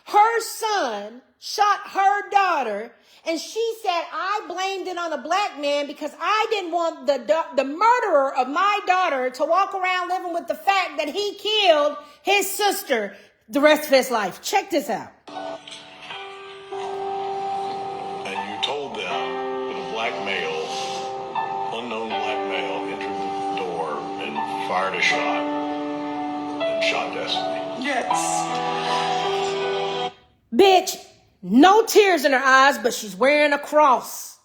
Her son shot her daughter, and she said, I blamed it on a black man because I didn't want the murderer of my daughter to walk around living with the fact that he killed his sister the rest of his life. Check this out. And you told them that a black male, unknown black male, entered the door and fired a shot and shot Destiny. Yes. Bitch, no tears in her eyes, but she's wearing a cross.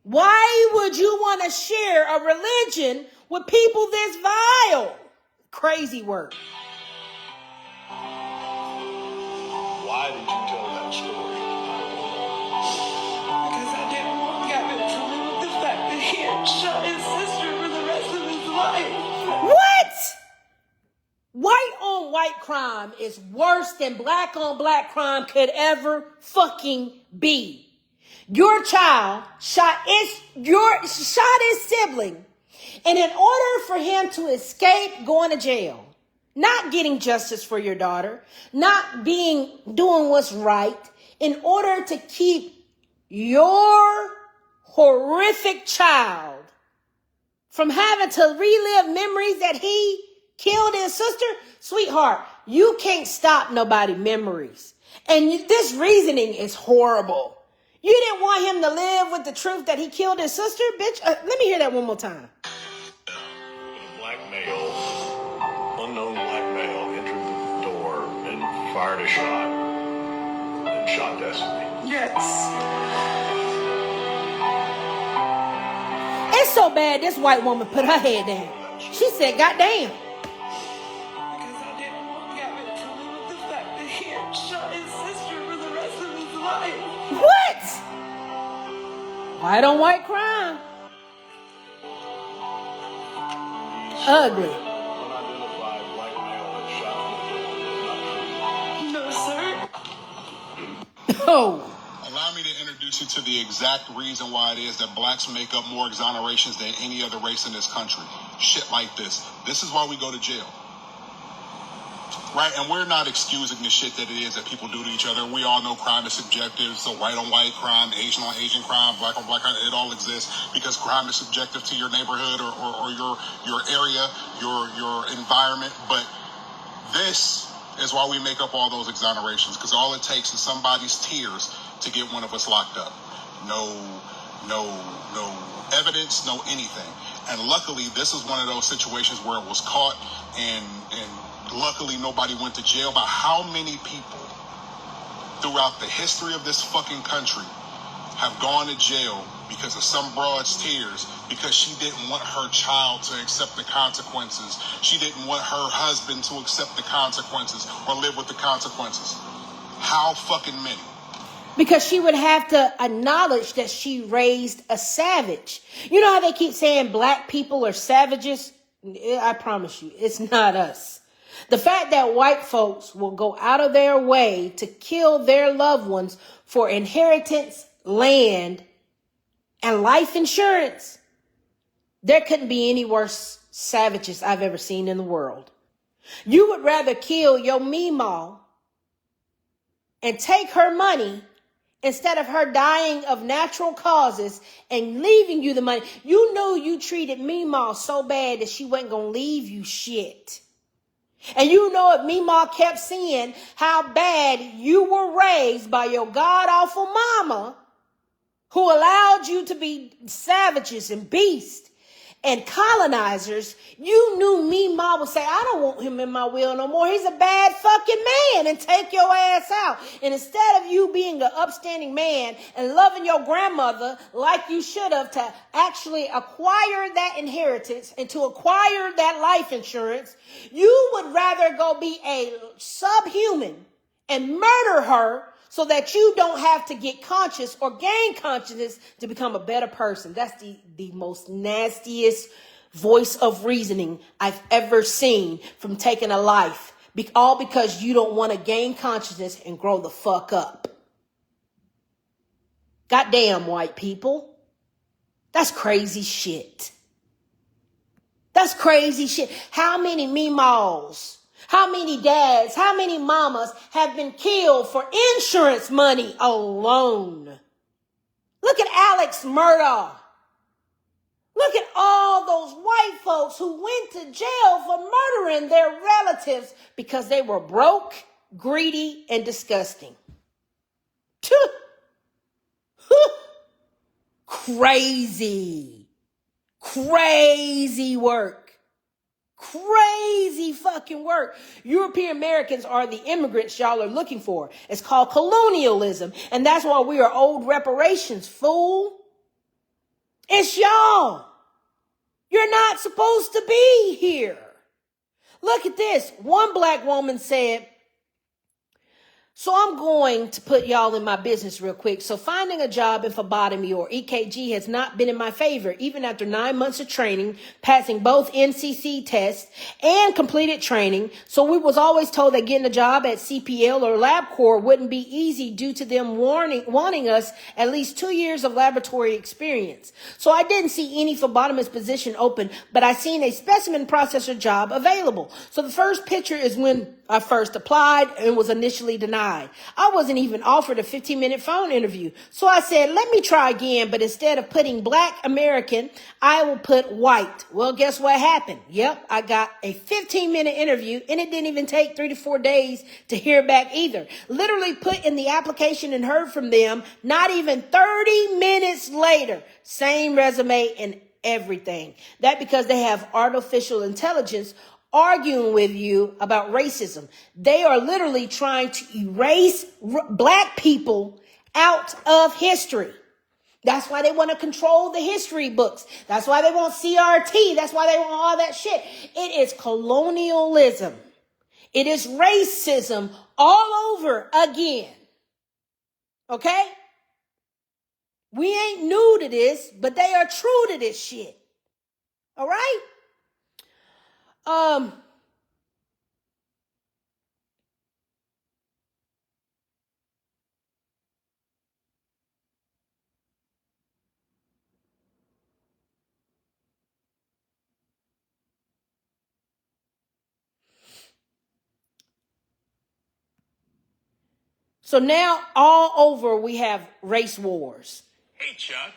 Why would you want to share a religion with people this vile? Crazy work. Why did you tell that story? Because I didn't want Gavin to live with the fact that he had shot his sister for the rest of his life. What? White on white crime is worse than black on black crime could ever fucking be. Your child shot his sibling, and in order for him to escape going to jail, not getting justice for your daughter, not doing what's right, in order to keep your horrific child from having to relive memories that he killed his sister, sweetheart, you can't stop nobody's memories. And this reasoning is horrible. You didn't want him to live with the truth that he killed his sister? Bitch, let me hear that one more time. A black male, unknown black male, entered the door and fired a shot and shot Destiny. Yes. It's so bad this white woman put her head down. She said, God damn. Because I didn't want Gavin to live with the fact that he had shot his sister for the rest of his life. What? White on white crime. Ugly. Unidentified black male that shot No, sir. Oh. Allow me to introduce you to the exact reason why it is that blacks make up more exonerations than any other race in this country. Shit like this. This is why we go to jail. Right? And we're not excusing the shit that it is that people do to each other. We all know crime is subjective. So white on white crime, Asian on Asian crime, black on black crime, it all exists because crime is subjective to your neighborhood or your area, your environment. But this is why we make up all those exonerations, because all it takes is somebody's tears to get one of us locked up. No evidence, no anything. And luckily, this is one of those situations where it was caught and luckily nobody went to jail. But how many people throughout the history of this fucking country have gone to jail because of some broad's tears because she didn't want her child to accept the consequences. She didn't want her husband to accept the consequences or live with the consequences. How fucking many? Because she would have to acknowledge that she raised a savage. You know how they keep saying black people are savages? I promise you, it's not us. The fact that white folks will go out of their way to kill their loved ones for inheritance, land, and life insurance, there couldn't be any worse savages I've ever seen in the world. You would rather kill your Meemaw and take her money instead of her dying of natural causes and leaving you the money. You know you treated Meemaw so bad that she wasn't going to leave you shit. And you know if Meemaw kept seeing how bad you were raised by your god-awful mama who allowed you to be savages and beasts and colonizers, you knew Meemaw would say, I don't want him in my will no more. He's a bad fucking man, and take your ass out. And instead of you being an upstanding man and loving your grandmother like you should have to actually acquire that inheritance and to acquire that life insurance, you would rather go be a subhuman and murder her so that you don't have to get conscious or gain consciousness to become a better person. That's the most nastiest voice of reasoning I've ever seen from taking a life. All because you don't want to gain consciousness and grow the fuck up. Goddamn white people. That's crazy shit. That's crazy shit. How many meemaws? How many dads, how many mamas have been killed for insurance money alone? Look at Alex Murdaugh. Look at all those white folks who went to jail for murdering their relatives because they were broke, greedy, and disgusting. Crazy. Crazy work. Crazy fucking work. European Americans are the immigrants y'all are looking for. It's called colonialism. And that's why we are owed reparations, fool. It's y'all. You're not supposed to be here. Look at this. One black woman said, so I'm going to put y'all in my business real quick. So finding a job in phlebotomy or EKG has not been in my favor, even after 9 months of training, passing both NCC tests and completed training. So we was always told that getting a job at CPL or LabCorp wouldn't be easy due to them wanting us at least 2 years of laboratory experience. So I didn't see any phlebotomist position open, but I seen a specimen processor job available. So the first picture is when I first applied and was initially denied. I wasn't even offered a 15-minute phone interview. So I said, let me try again, but instead of putting black American, I will put white. Well, guess what happened? Yep, I got a 15-minute interview, and it didn't even take 3 to 4 days to hear back either. Literally put in the application and heard from them not even 30 minutes later. Same resume and everything. That because they have artificial intelligence arguing with you about racism. They are literally trying to erase black people out of history. That's why they want to control the history books. That's why they want CRT. That's why they want all that shit. It is colonialism. It is racism all over again. Okay? We ain't new to this, but they are true to this shit. All right? So now all over we have race wars. Hey, Chuck,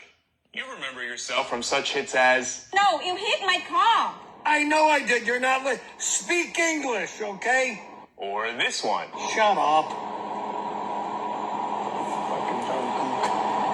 you remember yourself from such hits as... No, you hit my car. I know I did. You're not Speak English, okay? Or this one. Shut up.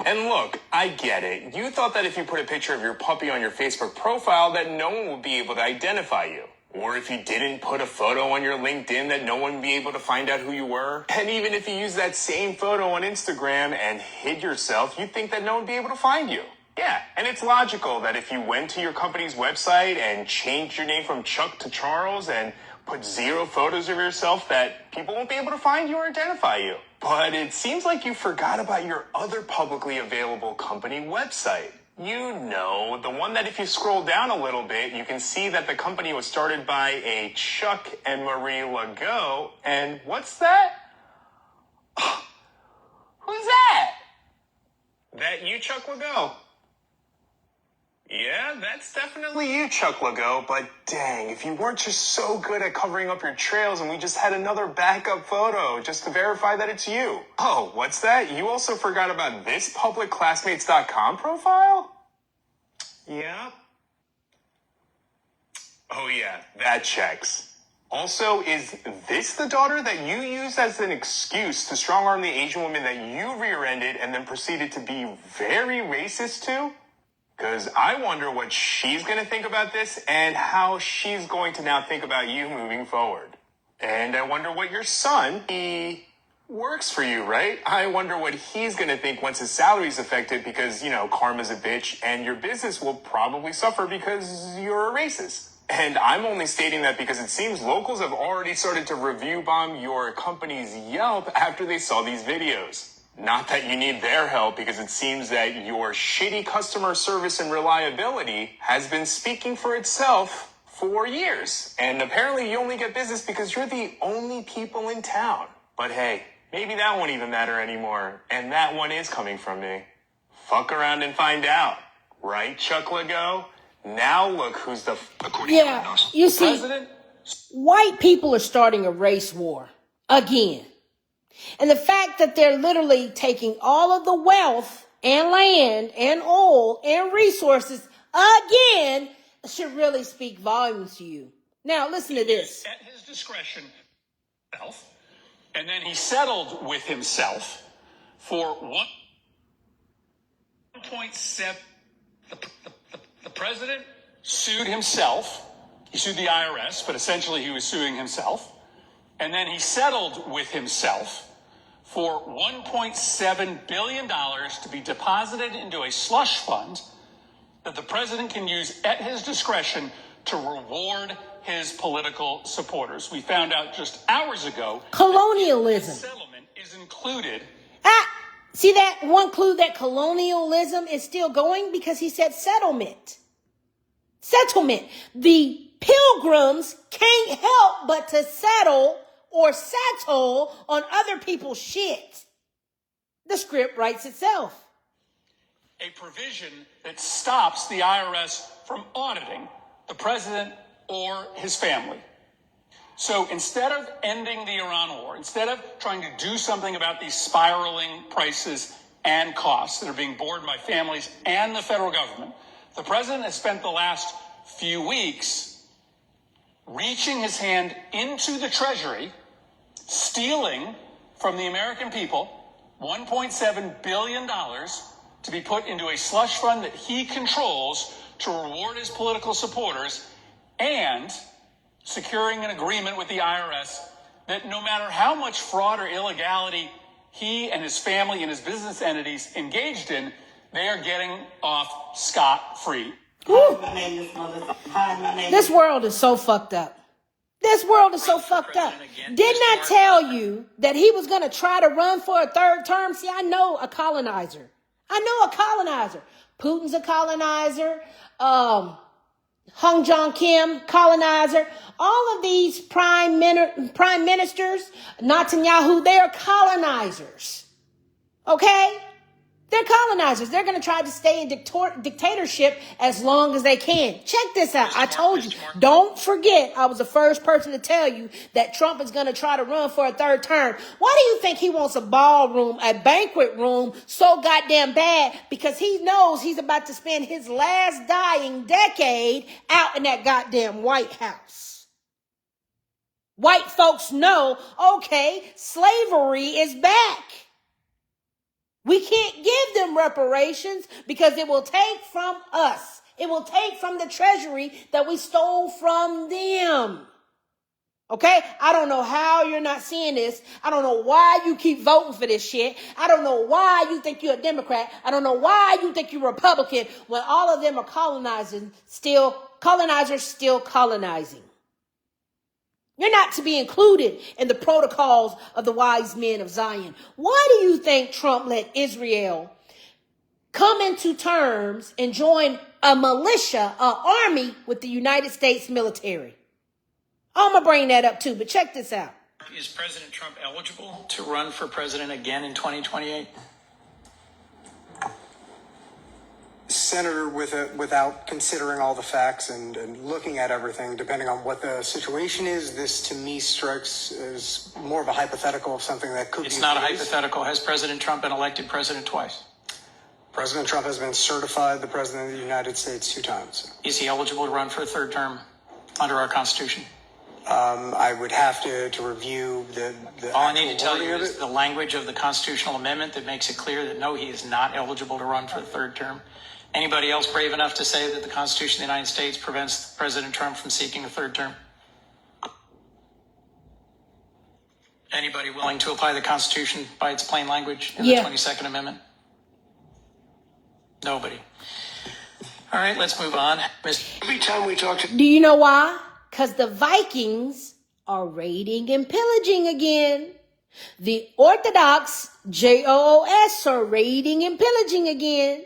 And look, I get it. You thought that if you put a picture of your puppy on your Facebook profile that no one would be able to identify you. Or if you didn't put a photo on your LinkedIn that no one would be able to find out who you were. And even if you used that same photo on Instagram and hid yourself, you'd think that no one would be able to find you. Yeah, and it's logical that if you went to your company's website and changed your name from Chuck to Charles and put 0 photos of yourself that people won't be able to find you or identify you. But it seems like you forgot about your other publicly available company website. You know, the one that if you scroll down a little bit, you can see that the company was started by a Chuck and Marie Legault. And what's that? Who's that? That you, Chuck Legault? Yeah, that's definitely you, Chuck Legault, but dang, if you weren't just so good at covering up your trails and we just had another backup photo just to verify that it's you. Oh, what's that? You also forgot about this public classmates.com profile? Yeah. Oh yeah, that checks. Also, is this the daughter that you used as an excuse to strong-arm the Asian woman that you rear-ended and then proceeded to be very racist to? Because I wonder what she's going to think about this and how she's going to now think about you moving forward. And I wonder what your son, he works for you, right? I wonder what he's going to think once his salary's affected because, you know, karma's a bitch and your business will probably suffer because you're a racist. And I'm only stating that because it seems locals have already started to review bomb your company's Yelp after they saw these videos. Not that you need their help, because it seems that your shitty customer service and reliability has been speaking for itself for years. And apparently you only get business because you're the only people in town. But hey, maybe that won't even matter anymore. And that one is coming from me. Fuck around and find out. Right, Chuck Legault? Now look who's the... Yeah, you see, president? white people are starting a race war again. And the fact that they're literally taking all of the wealth and land and oil and resources again should really speak volumes to you. Now, listen to this. At his discretion, and then he settled with himself for 1.7. The president sued himself. He sued the IRS, but essentially he was suing himself. And then he settled with himself for $1.7 billion to be deposited into a slush fund that the president can use at his discretion to reward his political supporters. We found out just hours ago colonialism. That settlement is included. See that one clue that colonialism is still going because he said settlement. Settlement. The pilgrims can't help but to settle or settle on other people's shit. The script writes itself. A provision that stops the IRS from auditing the president or his family. So instead of ending the Iran war, instead of trying to do something about these spiraling prices and costs that are being borne by families and the federal government, the president has spent the last few weeks reaching his hand into the Treasury, stealing from the American people $1.7 billion to be put into a slush fund that he controls to reward his political supporters, and securing an agreement with the IRS that no matter how much fraud or illegality he and his family and his business entities engaged in, they are getting off scot-free. This world is so fucked up. This world is so fucked up. Didn't I tell you that he was going to try to run for a third term? See, I know a colonizer. Putin's a colonizer. Hung Jong Kim, colonizer. All of these prime ministers, Netanyahu, they're colonizers. Okay? They're colonizers. They're going to try to stay in dictatorship as long as they can. Check this out. I told you, don't forget, I was the first person to tell you that Trump is going to try to run for a third term. Why do you think he wants a ballroom, a banquet room so goddamn bad? Because he knows he's about to spend his last dying decade out in that goddamn White House. White folks know, okay, slavery is back. We can't give them reparations because it will take from us. It will take from the treasury that we stole from them. Okay? I don't know how you're not seeing this. I don't know why you keep voting for this shit. I don't know why you think you're a Democrat. I don't know why you think you're Republican when all of them are colonizers still colonizing. You're not to be included in the protocols of the wise men of Zion. Why do you think Trump let Israel come into terms and join a militia, an army with the United States military? I'm going to bring that up too, but check this out. Is President Trump eligible to run for president again in 2028? Senator, without considering all the facts and looking at everything, depending on what the situation is, this to me strikes as more of a hypothetical of something that could be. It's not a hypothetical. Has President Trump been elected president twice? President Trump has been certified the president of the United States 2 times. Is he eligible to run for a third term under our Constitution? I would have to review the all I need to tell you is the language of the constitutional amendment that makes it clear that no, he is not eligible to run for a third term. Anybody else brave enough to say that the Constitution of the United States prevents President Trump from seeking a third term? Anybody willing to apply the Constitution by its plain language in the 22nd Amendment? Nobody. All right, let's move on. Every time we talk to... Do you know why? Because the Vikings are raiding and pillaging again. The Orthodox, JOOS, are raiding and pillaging again.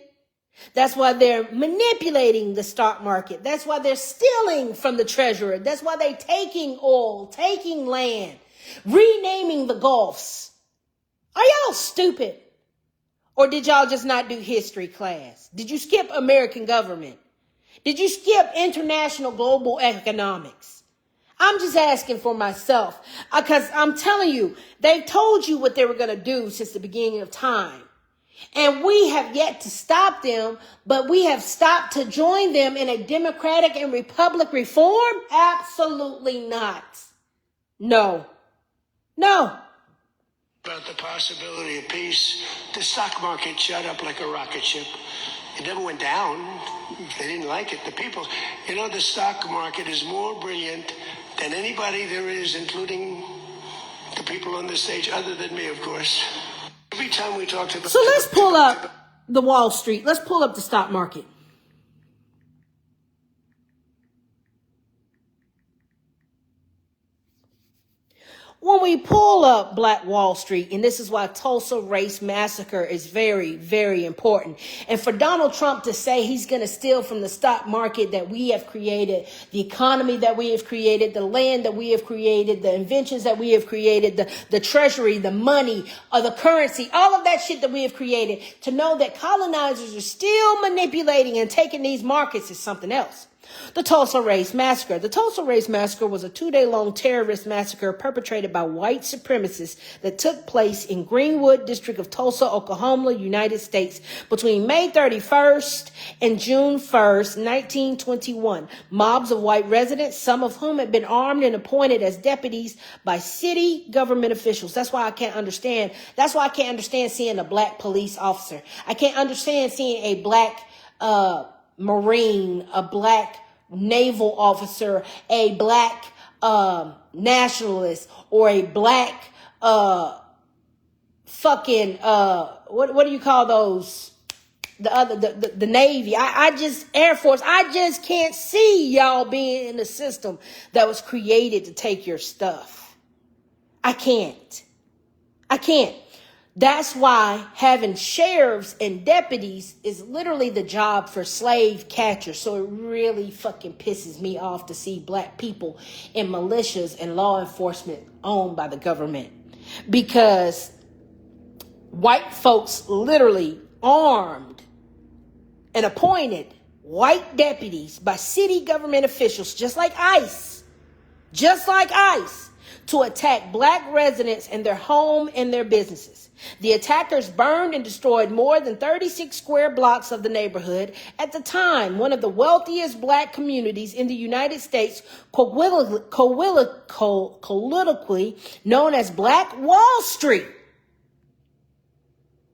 That's why they're manipulating the stock market. That's why they're stealing from the treasurer. That's why they're taking oil, taking land, renaming the Gulfs. Are y'all stupid? Or did y'all just not do history class? Did you skip American government? Did you skip international global economics? I'm just asking for myself, because I'm telling you, they've told you what they were going to do since the beginning of time. And we have yet to stop them, but we have stopped to join them in a democratic and republic reform? Absolutely not. No. No. About the possibility of peace, the stock market shot up like a rocket ship. It never went down. They didn't like it. The people, the stock market is more brilliant than anybody there is, including the people on the stage, other than me, of course. Every time we talk to... So let's pull up the Wall Street. Let's pull up the stock market. When we pull up Black Wall Street, and this is why Tulsa Race Massacre is very, very important. And for Donald Trump to say he's going to steal from the stock market that we have created, the economy that we have created, the land that we have created, the inventions that we have created, the treasury, the money, or the currency, all of that shit that we have created, to know that colonizers are still manipulating and taking these markets is something else. The Tulsa Race Massacre. The Tulsa Race Massacre was a 2-day-long terrorist massacre perpetrated by white supremacists that took place in Greenwood District of Tulsa, Oklahoma, United States between May 31st and June 1st, 1921. Mobs of white residents, some of whom had been armed and appointed as deputies by city government officials. That's why I can't understand. That's why I can't understand seeing a black police officer. I can't understand seeing a black Marine, a black naval officer, a black nationalist, or a black fucking what do you call those? The Navy. I just Air Force. I just can't see y'all being in the system that was created to take your stuff. I can't. That's why having sheriffs and deputies is literally the job for slave catchers. So it really fucking pisses me off to see black people in militias and law enforcement owned by the government. Because white folks literally armed and appointed white deputies by city government officials, just like ICE, to attack black residents in their home and their businesses. The attackers burned and destroyed more than 36 square blocks of the neighborhood, at the time one of the wealthiest black communities in the United States, colloquially known as Black Wall Street.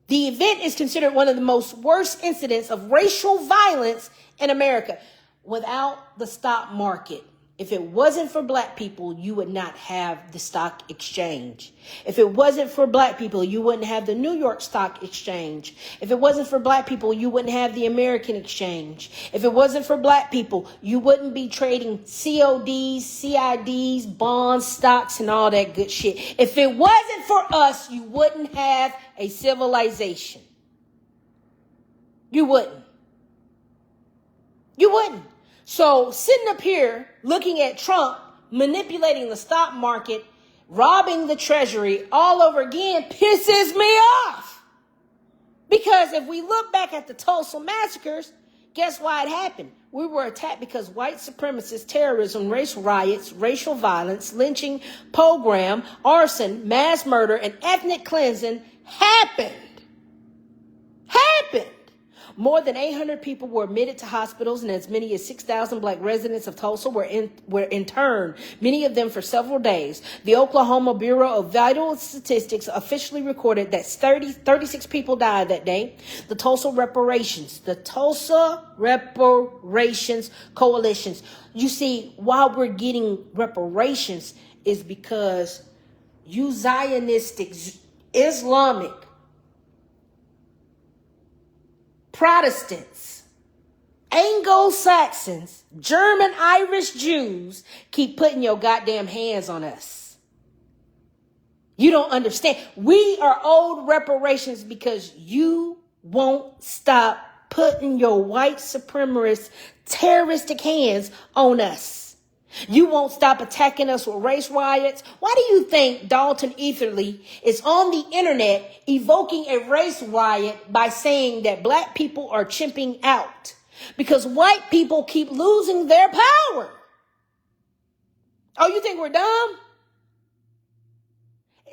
The event is considered one of the most worst incidents of racial violence in America. Without the stock market, if it wasn't for black people, you would not have the stock exchange. If it wasn't for black people, you wouldn't have the New York Stock Exchange. If it wasn't for black people, you wouldn't have the American Exchange. If it wasn't for black people, you wouldn't be trading CODs, CIDs, bonds, stocks, and all that good shit. If it wasn't for us, you wouldn't have a civilization. You wouldn't. So sitting up here looking at Trump manipulating the stock market, robbing the treasury all over again pisses me off. Because if we look back at the Tulsa massacres, guess why it happened? We were attacked because white supremacist terrorism, racial riots, racial violence, lynching, pogrom, arson, mass murder, and ethnic cleansing happened. More than 800 people were admitted to hospitals, and as many as 6,000 black residents of Tulsa were interned, many of them for several days. The Oklahoma Bureau of Vital Statistics officially recorded that 36 people died that day. The Tulsa Reparations coalitions. You see, why we're getting reparations is because you Zionistic, Islamic, Protestants, Anglo-Saxons, German, Irish Jews keep putting your goddamn hands on us. You don't understand. We are owed reparations because you won't stop putting your white supremacist terroristic hands on us. You won't stop attacking us with race riots. Why do you think Dalton Etherly is on the internet evoking a race riot by saying that black people are chimping out? Because white people keep losing their power. Oh, you think we're dumb?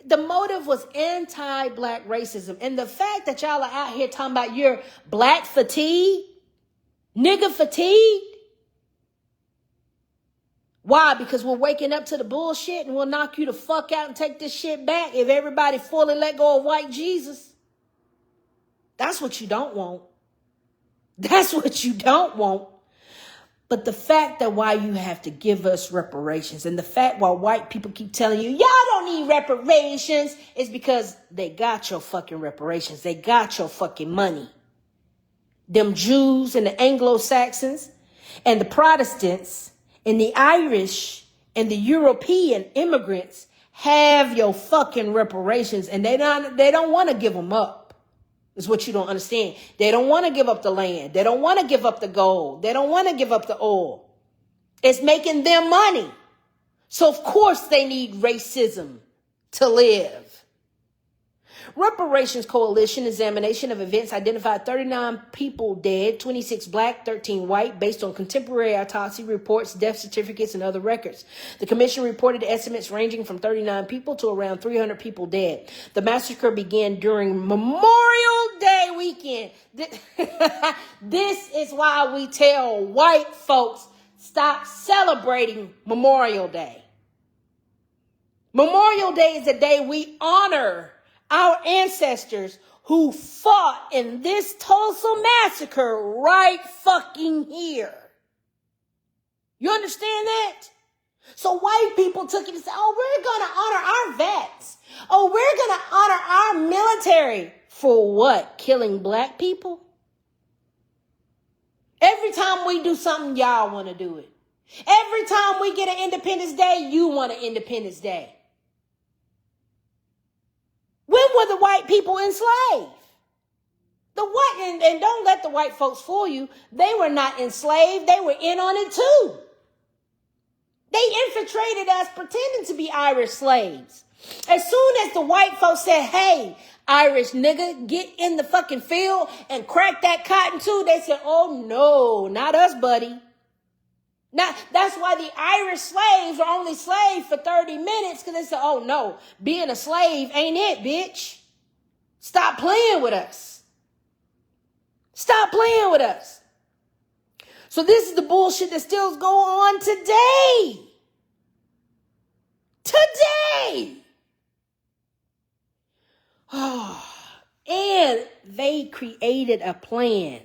The motive was anti-black racism. And the fact that y'all are out here talking about your black fatigue, nigga fatigue. Why? Because we're waking up to the bullshit and we'll knock you the fuck out and take this shit back if everybody fully let go of white Jesus. That's what you don't want. That's what you don't want. But the fact that why you have to give us reparations and the fact why white people keep telling you, y'all don't need reparations, is because they got your fucking reparations. They got your fucking money. Them Jews and the Anglo-Saxons and the Protestants and the Irish and the European immigrants have your fucking reparations, and they don't want to give them up. Is what you don't understand. They don't want to give up the land. They don't want to give up the gold. They don't want to give up the oil. It's making them money. So of course they need racism to live. Reparations Coalition examination of events identified 39 people dead, 26 black, 13 white, based on contemporary autopsy reports, death certificates, and other records. The commission reported estimates ranging from 39 people to around 300 people dead. The massacre began during Memorial Day weekend. This is why we tell white folks, stop celebrating Memorial Day. Memorial Day is a day we honor our ancestors who fought in this Tulsa massacre right fucking here. You understand that? So white people took it and said, oh, we're going to honor our vets. Oh, we're going to honor our military. For what? Killing black people? Every time we do something, y'all want to do it. Every time we get an Independence Day, you want an Independence Day. When were the white people enslaved? And don't let the white folks fool you. They were not enslaved. They were in on it too. They infiltrated us pretending to be Irish slaves. As soon as the white folks said, hey, Irish nigga, get in the fucking field and crack that cotton too, they said, oh no, not us, buddy. Now, that's why the Irish slaves are only slaves for 30 minutes, because they said, oh no, being a slave ain't it, bitch. Stop playing with us. Stop playing with us. So this is the bullshit that still going on today. Today. Oh, and they created a plan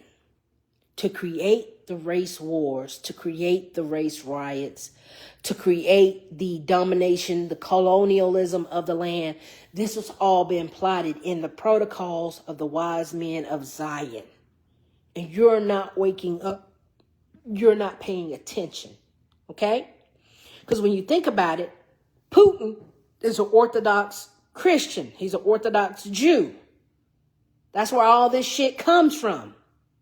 to create the race wars, to create the race riots, to create the domination, the colonialism of the land. This has all been plotted in the protocols of the wise men of Zion. And you're not waking up. You're not paying attention. Okay? Because when you think about it, Putin is an Orthodox Christian. He's an Orthodox Jew. That's where all this shit comes from.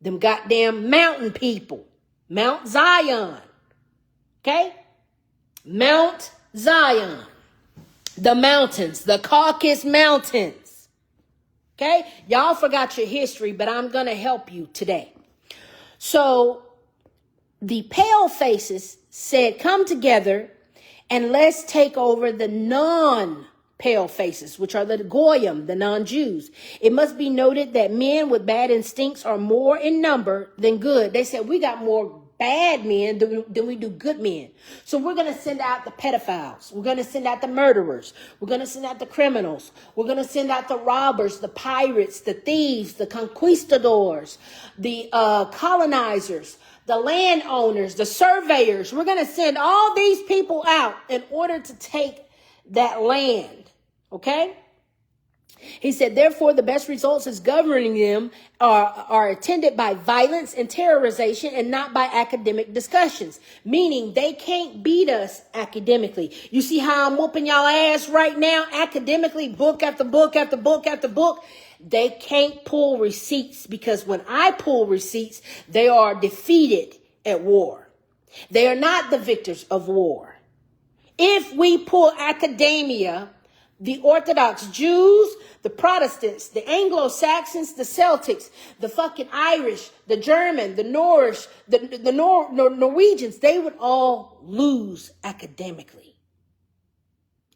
Them goddamn mountain people. Mount Zion. Okay? Mount Zion. The mountains. The Caucasus Mountains. Okay? Y'all forgot your history, but I'm going to help you today. So, the pale faces said, come together and let's take over the non pale faces, which are the Goyim, the non-Jews. It must be noted that men with bad instincts are more in number than good. They said we got more bad men than we do good men. So we're going to send out the pedophiles. We're going to send out the murderers. We're going to send out the criminals. We're going to send out the robbers, the pirates, the thieves, the conquistadors, the colonizers, the landowners, the surveyors. We're going to send all these people out in order to take that land. Okay? He said, therefore, the best results is governing them are attended by violence and terrorization and not by academic discussions, meaning they can't beat us academically. You see how I'm whooping y'all ass right now? Academically, book after book after book after book. They can't pull receipts, because when I pull receipts, they are defeated at war. They are not the victors of war. If we pull academia, the Orthodox Jews, the Protestants, the Anglo-Saxons, the Celtics, the fucking Irish, the German, the Norse, the Norwegians, they would all lose academically.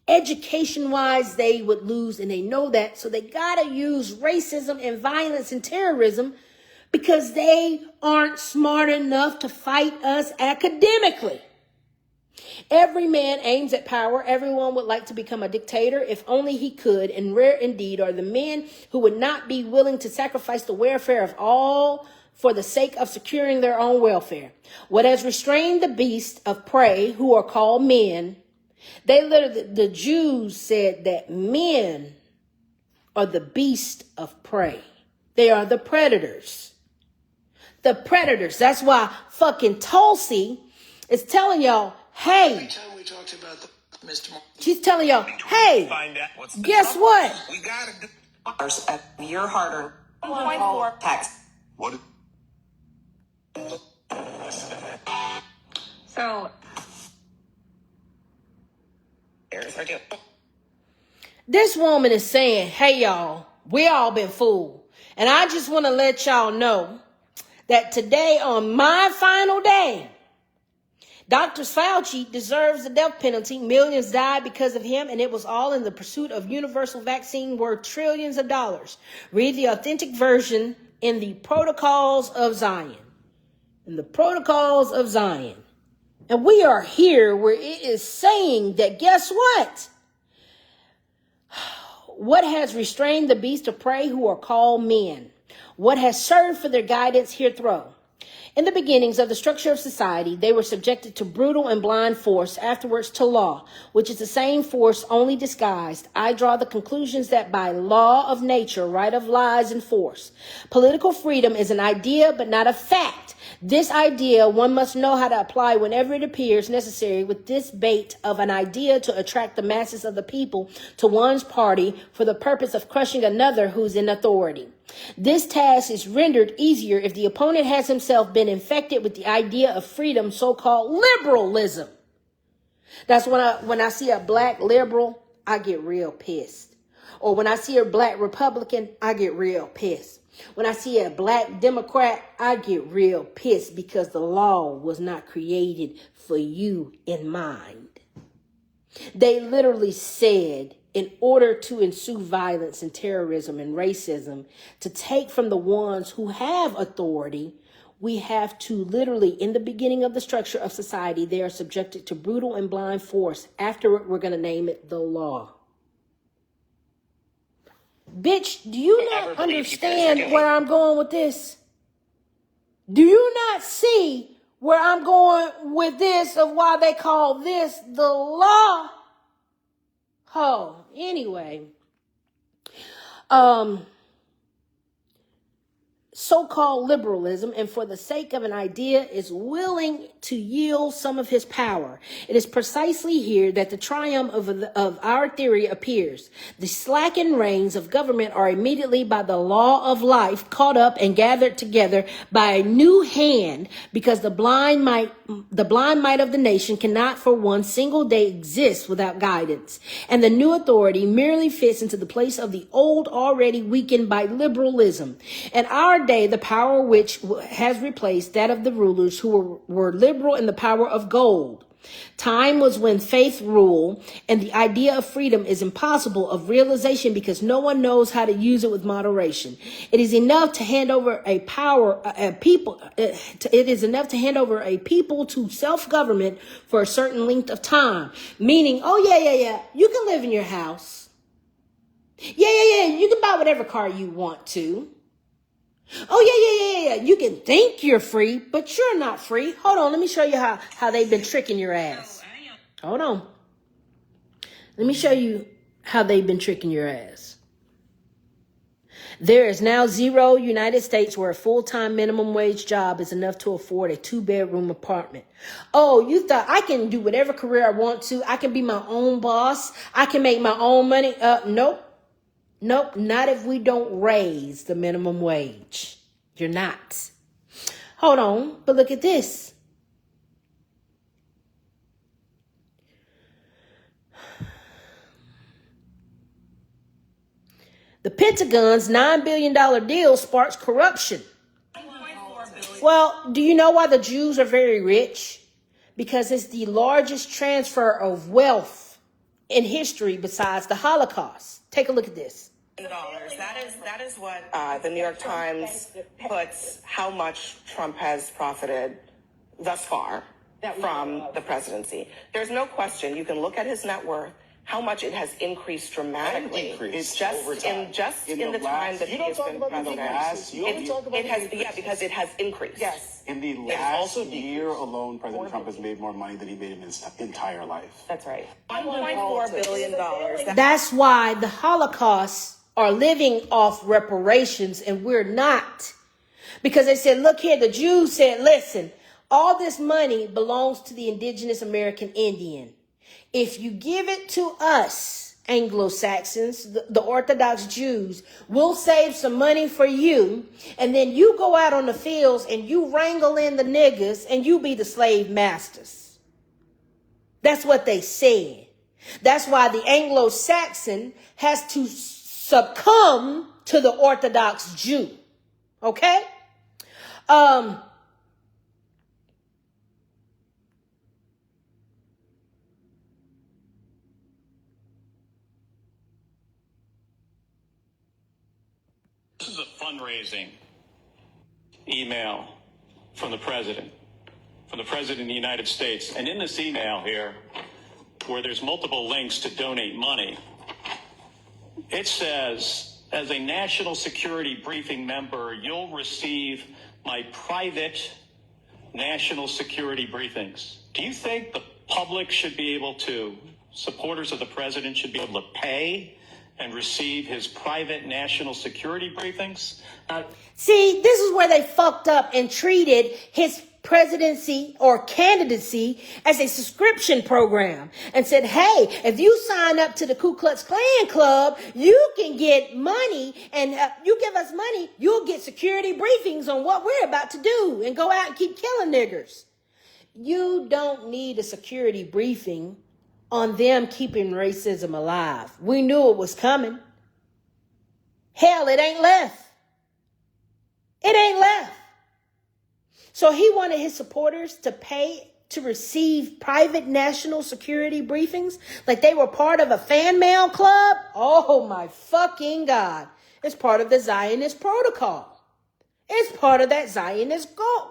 Education-wise, they would lose, and they know that. So they got to use racism and violence and terrorism because they aren't smart enough to fight us academically. Every man aims at power. Everyone would like to become a dictator if only he could, and rare indeed are the men who would not be willing to sacrifice the welfare of all for the sake of securing their own welfare. What has restrained the beasts of prey, who are called men, the Jews said that men are the beast of prey. They are the predators. The predators. That's why fucking Tulsi is telling y'all, hey, Every time we talked about Mr. she's telling y'all, hey, guess what? We gotta do at your hard-earned 1.4 tax. What? So, This woman is saying, hey, y'all, we all been fooled. And I just want to let y'all know that today, on my final day, Dr. Fauci deserves the death penalty. Millions died because of him, and it was all in the pursuit of universal vaccine worth trillions of dollars. Read the authentic version in the Protocols of Zion. In the Protocols of Zion. And we are here where it is saying that, guess what? What has restrained the beast of prey, who are called men? What has served for their guidance herethrough? In the beginnings of the structure of society, they were subjected to brutal and blind force, afterwards to law, which is the same force only disguised. I draw the conclusions that by law of nature, right of lies and force, political freedom is an idea but not a fact. This idea one must know how to apply whenever it appears necessary, with this bait of an idea to attract the masses of the people to one's party for the purpose of crushing another who's in authority. This task is rendered easier if the opponent has himself been infected with the idea of freedom, so-called liberalism. That's when I see a black liberal, I get real pissed. Or when I see a black Republican, I get real pissed. When I see a black Democrat, I get real pissed, because the law was not created for you in mind. They literally said, in order to ensue violence and terrorism and racism, to take from the ones who have authority, we have to literally, in the beginning of the structure of society, they are subjected to brutal and blind force. Afterward, we're going to name it the law. Bitch, do you not understand where I'm going with this? Do you not see where I'm going with this, of why they call this the law? Oh, anyway. So-called liberalism, and for the sake of an idea, is willing to yield some of his power. It is precisely here that the triumph of our theory appears. The slackened reins of government are immediately, by the law of life, caught up and gathered together by a new hand, because the blind might of the nation cannot for one single day exist without guidance. And the new authority merely fits into the place of the old, already weakened by liberalism. In our day, the power which has replaced that of the rulers who were liberal in the power of gold. Time was when faith ruled, and the idea of freedom is impossible of realization because no one knows how to use it with moderation. It is enough to hand over a people to self-government for a certain length of time. Meaning, oh yeah, you can live in your house. Yeah, you can buy whatever car you want to. Oh, yeah. You can think you're free, but you're not free. Hold on. Let me show you how they've been tricking your ass. Hold on. Let me show you how they've been tricking your ass. There is now 0 United States where a full-time minimum wage job is enough to afford a 2-bedroom apartment. Oh, you thought I can do whatever career I want to. I can be my own boss. I can make my own money. Nope, not if we don't raise the minimum wage. You're not. Hold on, but look at this. The Pentagon's $9 billion deal sparks corruption. Well, do you know why the Jews are very rich? Because it's the largest transfer of wealth in history besides the Holocaust. Take a look at this. That is what the New York Times puts how much Trump has profited thus far from the presidency. There's no question. You can look at his net worth, how much it has increased dramatically. It's just in the time that he has been president. It has, because it has increased. Yes. In the last year alone, President Trump has made more money than he made in his entire life. That's right. $1.4 billion. That's why the Holocaust are living off reparations and we're not. Because they said, look here, the Jews said, listen, all this money belongs to the indigenous American Indian. If you give it to us, Anglo-Saxons, the Orthodox Jews, we'll save some money for you. And then you go out on the fields and you wrangle in the niggas and you be the slave masters. That's what they said. That's why the Anglo-Saxon has to succumb to the Orthodox Jew. Okay? This is a fundraising email from the president of the United States. And in this email here, where there's multiple links to donate money, it says, as a national security briefing member, you'll receive my private national security briefings. Do you think the public should be able to, supporters of the president should be able to pay and receive his private national security briefings? See, this is where they fucked up and treated his presidency or candidacy as a subscription program and said, hey, if you sign up to the Ku Klux Klan Club, you can get money, and you give us money, you'll get security briefings on what we're about to do and go out and keep killing niggers. You don't need a security briefing on them keeping racism alive. We knew it was coming. Hell, it ain't left. It ain't left. So he wanted his supporters to pay to receive private national security briefings like they were part of a fan mail club. Oh my fucking God. It's part of the Zionist protocol. It's part of that Zionist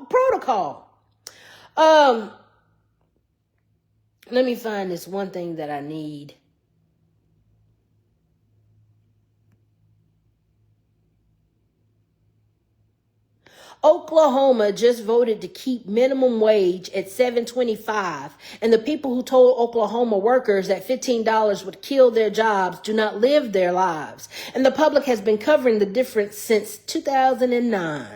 protocol. Let me find this one thing that I need. Oklahoma just voted to keep minimum wage at $7.25, and the people who told Oklahoma workers that $15 would kill their jobs do not live their lives. And the public has been covering the difference since 2009.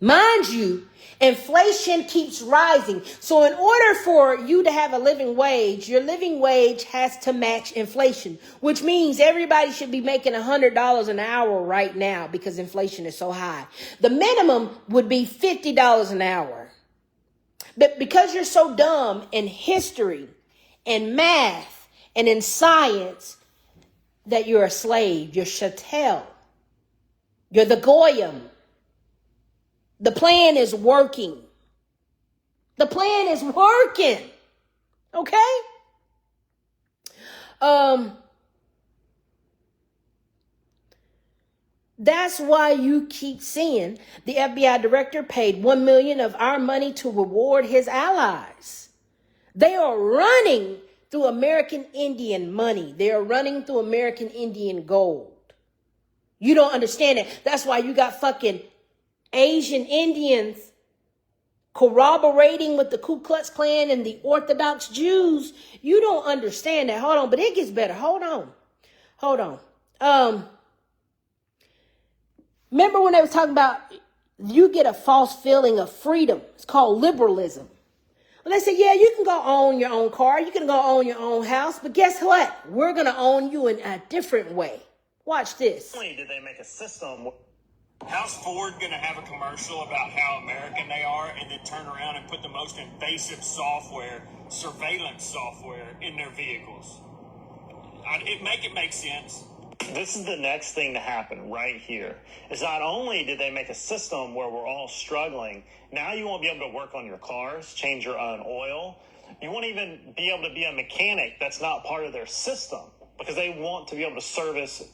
Mind you, inflation keeps rising. So in order for you to have a living wage, your living wage has to match inflation, which means everybody should be making $100 an hour right now because inflation is so high. The minimum would be $50 an hour. But because you're so dumb in history and math and in science that you're a slave, you're chattel, you're the goyim. The plan is working. The plan is working. Okay? That's why you keep seeing the FBI director paid $1 million of our money to reward his allies. They are running through American Indian money. They are running through American Indian gold. You don't understand it. That's why you got fucking Asian Indians corroborating with the Ku Klux Klan and the Orthodox Jews. You don't understand that. Hold on, but it gets better. Hold on. Remember when they was talking about you get a false feeling of freedom? It's called liberalism. Well, they say, yeah, you can go own your own car. You can go own your own house. But guess what? We're going to own you in a different way. Watch this. Not only did they make a system, how's Ford going to have a commercial about how American they are and then turn around and put the most invasive software, surveillance software, in their vehicles? Make it make sense. This is the next thing to happen right here. Is not only did they make a system where we're all struggling, now you won't be able to work on your cars, change your own oil. You won't even be able to be a mechanic that's not part of their system because they want to be able to service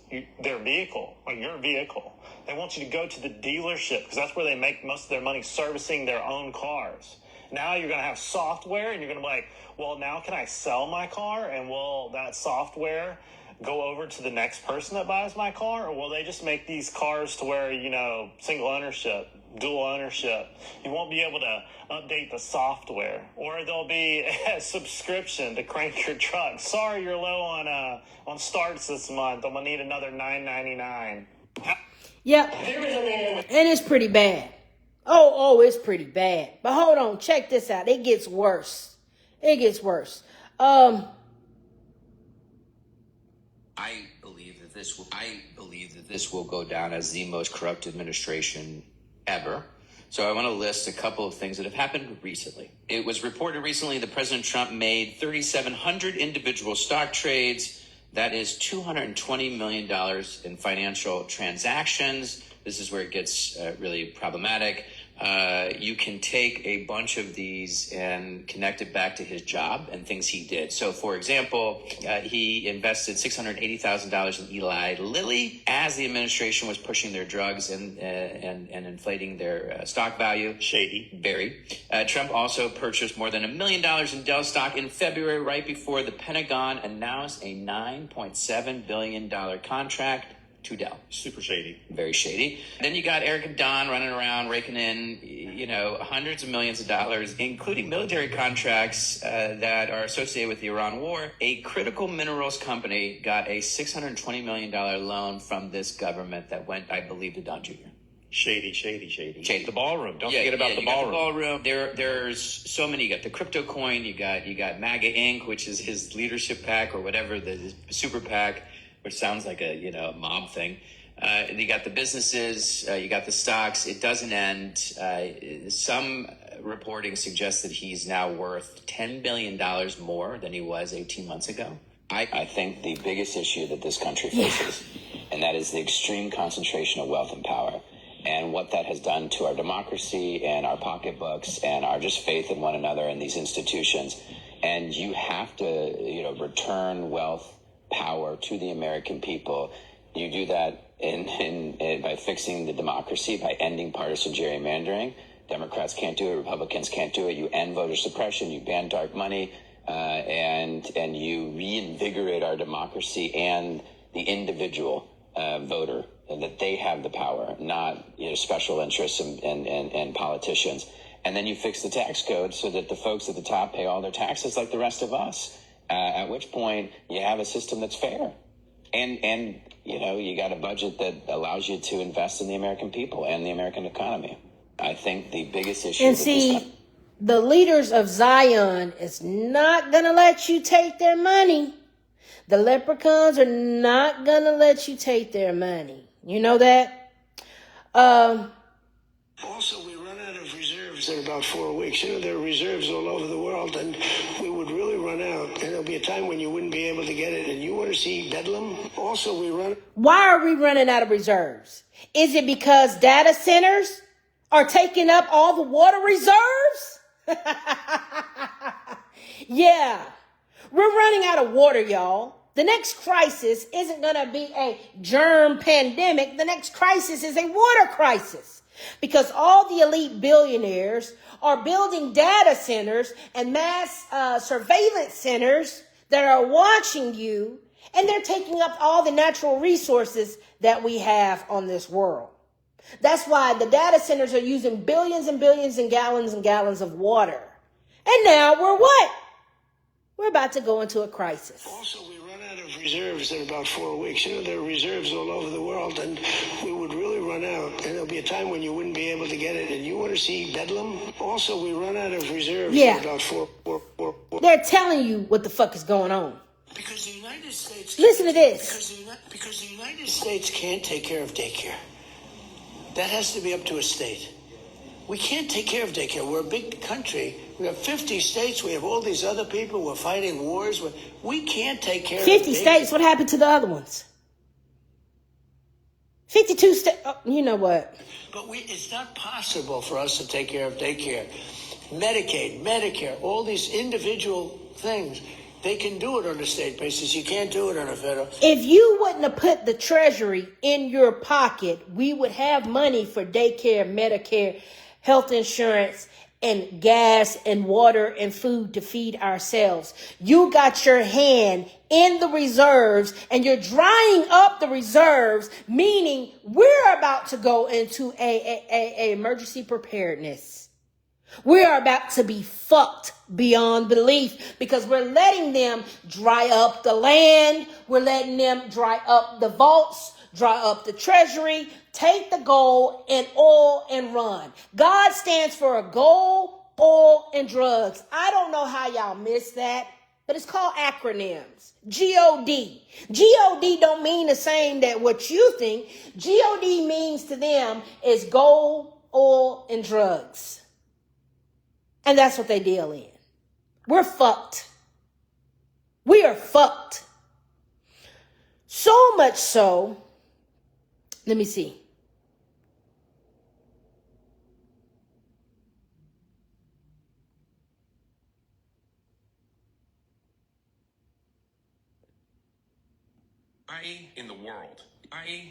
their vehicle or your vehicle. They want you to go to the dealership because that's where they make most of their money, servicing their own cars. Now you're going to have software and you're going to be like, well, now can I sell my car? And will that software go over to the next person that buys my car? Or will they just make these cars to where, single ownership, dual ownership? You won't be able to update the software. Or there'll be a subscription to crank your truck. Sorry, you're low on starts this month. I'm going to need another $9.99. Yep. And it's pretty bad. Oh, it's pretty bad. But hold on, check this out. It gets worse. I believe that this will go down as the most corrupt administration ever. So I want to list a couple of things that have happened recently. It was reported recently that President Trump made 3,700 individual stock trades. That is $220 million in financial transactions. This is where it gets really problematic. You can take a bunch of these and connect it back to his job and things he did. So, for example, he invested $680,000 in Eli Lilly as the administration was pushing their drugs and inflating their stock value. Shady. Very. Trump also purchased more than $1 million in Dell stock in February, right before the Pentagon announced a $9.7 billion contract to Dell. Super shady. Very shady. Then you got Eric and Don running around raking in, hundreds of millions of dollars, including military contracts that are associated with the Iran war. A critical minerals company got a $620 million loan from this government that went, I believe, to Don Jr. Shady. The ballroom. Don't forget about the ballroom. There's so many. You got the crypto coin. You got MAGA Inc., which is his leadership pack or whatever, the super PAC, which sounds like a mob thing. You got the businesses, you got the stocks. It doesn't end. Some reporting suggests that he's now worth $10 billion more than he was 18 months ago. I think the biggest issue that this country faces, and that is the extreme concentration of wealth and power, and what that has done to our democracy and our pocketbooks and our just faith in one another and these institutions. And you have to, return wealth, power to the American people. You do that by fixing the democracy, by ending partisan gerrymandering. Democrats can't do it. Republicans can't do it. You end voter suppression. You ban dark money, and you reinvigorate our democracy and the individual voter, and that they have the power, not special interests and politicians. And then you fix the tax code so that the folks at the top pay all their taxes like the rest of us. At which point you have a system that's fair, and you got a budget that allows you to invest in the American people and the American economy. I think the biggest issue. And see, the leaders of Zion is not gonna let you take their money. The leprechauns are not gonna let you take their money. You know that. Also, we run out of reserves in about 4 weeks. There are reserves all over the world, and we would really run out. And there'll be a time when you wouldn't be able to get it. And you want to see bedlam? Also, Why are we running out of reserves? Is it because data centers are taking up all the water reserves? Yeah, we're running out of water, y'all. The next crisis isn't going to be a germ pandemic. The next crisis is a water crisis because all the elite billionaires are building data centers and mass surveillance centers that are watching you, and they're taking up all the natural resources that we have on this world. That's why the data centers are using billions and billions and gallons of water. And now we're what? We're about to go into a crisis. Also, we run out of reserves in about 4 weeks. You know, there are reserves all over the world, and we would really run out. And there'll be a time when you wouldn't be able to get it. And you want to see bedlam? Also, we run out of reserves in about four. They're telling you what the fuck is going on. Because the United States... Listen to this. Because the United States can't take care of daycare. That has to be up to a state. We can't take care of daycare. We're a big country. We have 50 states. We have all these other people. We're fighting wars. We can't take care of 50 states. What happened to the other ones? 52 states. Oh, you know what? But it's not possible for us to take care of daycare. Medicaid, Medicare, all these individual things. They can do it on a state basis. You can't do it on a federal. If you wouldn't have put the Treasury in your pocket, we would have money for daycare, Medicare, health insurance, and gas and water and food to feed ourselves. You got your hand in the reserves and you're drying up the reserves, meaning we're about to go into a emergency preparedness. We are about to be fucked beyond belief because we're letting them dry up the land. We're letting them dry up the vaults, dry up the treasury, take the gold and oil and run. God stands for a gold, oil, and drugs. I don't know how y'all missed that, but it's called acronyms. G-O-D. G-O-D don't mean the same that what you think. G-O-D means to them is gold, oil, and drugs. And that's what they deal in. We're fucked. We are fucked. So much so, let me see.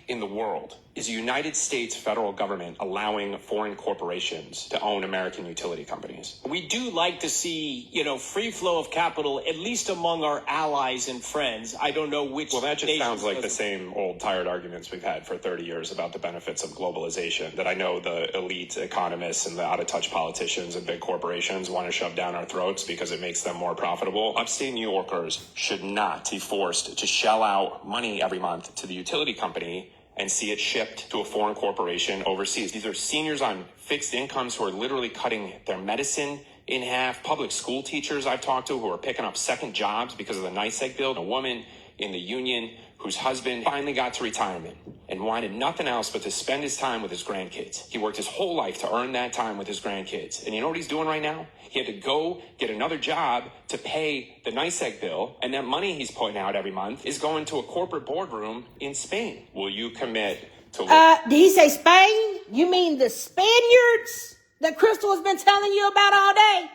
In the world is the United States federal government allowing foreign corporations to own American utility companies. We do like to see, free flow of capital, at least among our allies and friends. I don't know which. Well, that just sounds like the same old tired arguments we've had for 30 years about the benefits of globalization that I know the elite economists and the out-of-touch politicians and big corporations want to shove down our throats because it makes them more profitable. Upstate New Yorkers should not be forced to shell out money every month to the utility company and see it shipped to a foreign corporation overseas. These are seniors on fixed incomes who are literally cutting their medicine in half. Public school teachers I've talked to who are picking up second jobs because of the NYSEG bill. A woman in the union whose husband finally got to retirement and wanted nothing else but to spend his time with his grandkids. He worked his whole life to earn that time with his grandkids. And you know what he's doing right now? He had to go get another job to pay the NYSEG bill, and that money he's putting out every month is going to a corporate boardroom in Spain. Will you commit to... Did he say Spain? You mean the Spaniards that Crystal has been telling you about all day?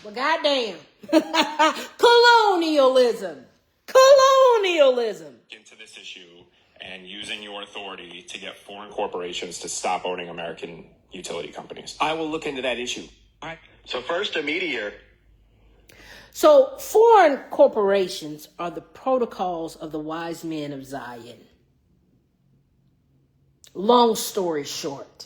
Well, goddamn. Colonialism. Into this issue and using your authority to get foreign corporations to stop owning American utility companies. I will look into that issue. All right. So first, a meteor. So foreign corporations are the protocols of the wise men of Zion. Long story short.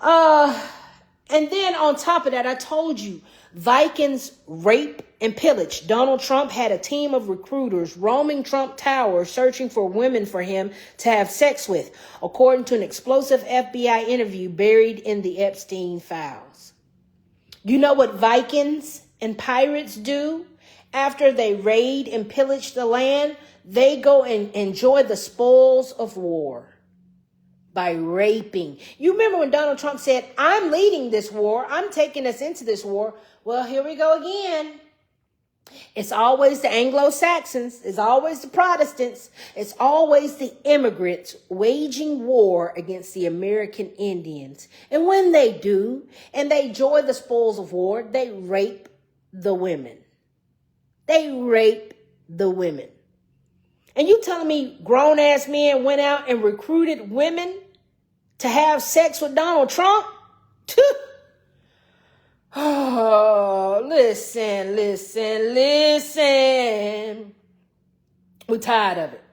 And then on top of that, I told you, Vikings rape and pillage. Donald Trump had a team of recruiters roaming Trump Tower searching for women for him to have sex with, according to an explosive FBI interview buried in the Epstein files. You know what Vikings and pirates do after they raid and pillage the land? They go and enjoy the spoils of war by raping. You remember when Donald Trump said, I'm leading this war. I'm taking us into this war. Well, here we go again. It's always the Anglo-Saxons. It's always the Protestants. It's always the immigrants waging war against the American Indians. And when they do, and they enjoy the spoils of war, they rape the women. They rape the women. And you telling me grown-ass men went out and recruited women to have sex with Donald Trump? Oh, listen. We're tired of it.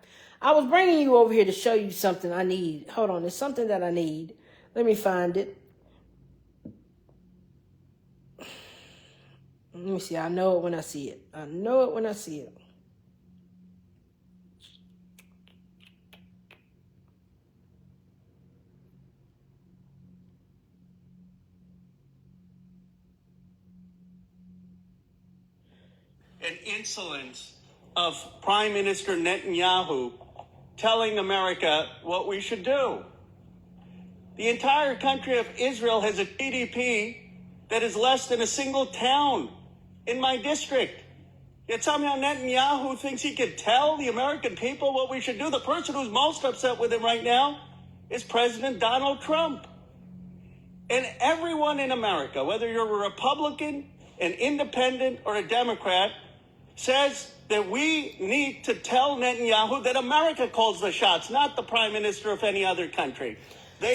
I was bringing you over here to show you something I need. Hold on, there's something that I need. Let me find it. Let me see. I know it when I see it. An insolence of Prime Minister Netanyahu telling America what we should do. The entire country of Israel has a GDP that is less than a single town in my district. Yet somehow Netanyahu thinks he could tell the American people what we should do. The person who's most upset with him right now is President Donald Trump. And everyone in America, whether you're a Republican, an independent, or a Democrat, says that we need to tell Netanyahu that America calls the shots, not the prime minister of any other country.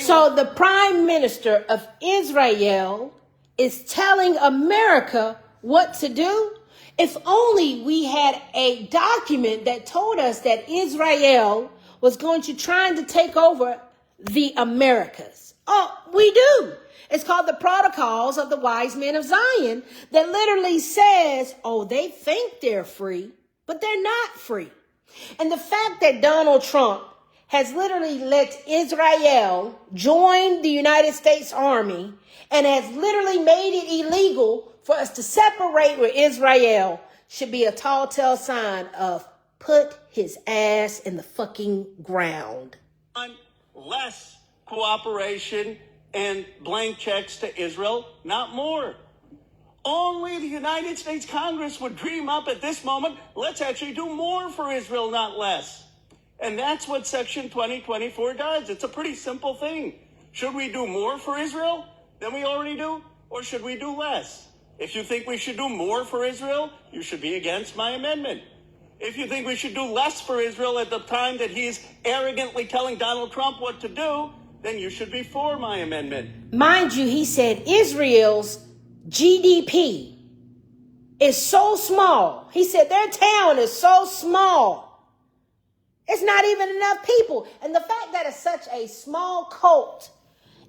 So the prime minister of Israel is telling America what to do? If only we had a document that told us that Israel was going to try to take over the Americas. Oh, we do. It's called the Protocols of the Wise Men of Zion, that literally says, oh, they think they're free, but they're not free. And the fact that Donald Trump has literally let Israel join the United States Army and has literally made it illegal for us to separate with Israel should be a tall tale sign of put his ass in the fucking ground. Less cooperation and blank checks to Israel, not more. Only the United States Congress would dream up at this moment, let's actually do more for Israel, not less. And that's what Section 2024 does. It's a pretty simple thing. Should we do more for Israel than we already do, or should we do less? If you think we should do more for Israel, you should be against my amendment. If you think we should do less for Israel at the time that he's arrogantly telling Donald Trump what to do, then you should be for my amendment. Mind you, he said Israel's GDP is so small. He said their town is so small. It's not even enough people. And the fact that it's such a small cult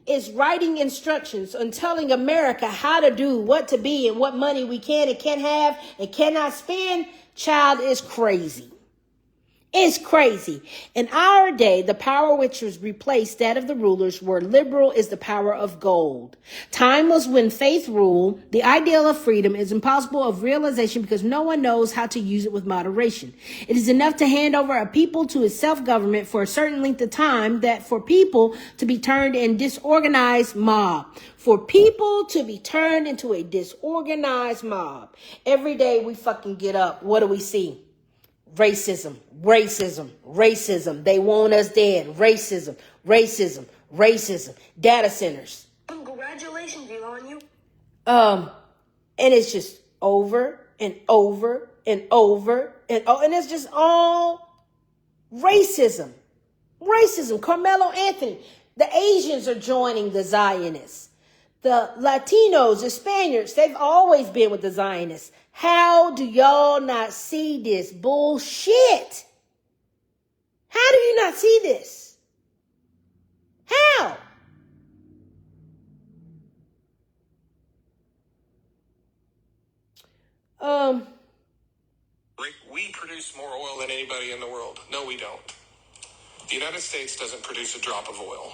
is writing instructions and telling America how to do, what to be, and what money we can and can't have and cannot spend, child, is crazy. It's crazy. In our day, the power which was replaced that of the rulers were liberal is the power of gold. Time was when faith ruled. The ideal of freedom is impossible of realization because no one knows how to use it with moderation. It is enough to hand over a people to its self-government for a certain length of time that for people to be turned in disorganized mob. For people to be turned into a disorganized mob. Every day we fucking get up. What do we see? Racism, racism, racism. They want us dead. Racism, racism, racism. Data centers. Congratulations, on you. And it's just over and over and over and it's just all racism. Racism. Carmelo Anthony. The Asians are joining the Zionists. The Latinos, the Spaniards, they've always been with the Zionists. How do y'all not see this bullshit? How do you not see this? How? We produce more oil than anybody in the world. No, we don't. The United States doesn't produce a drop of oil.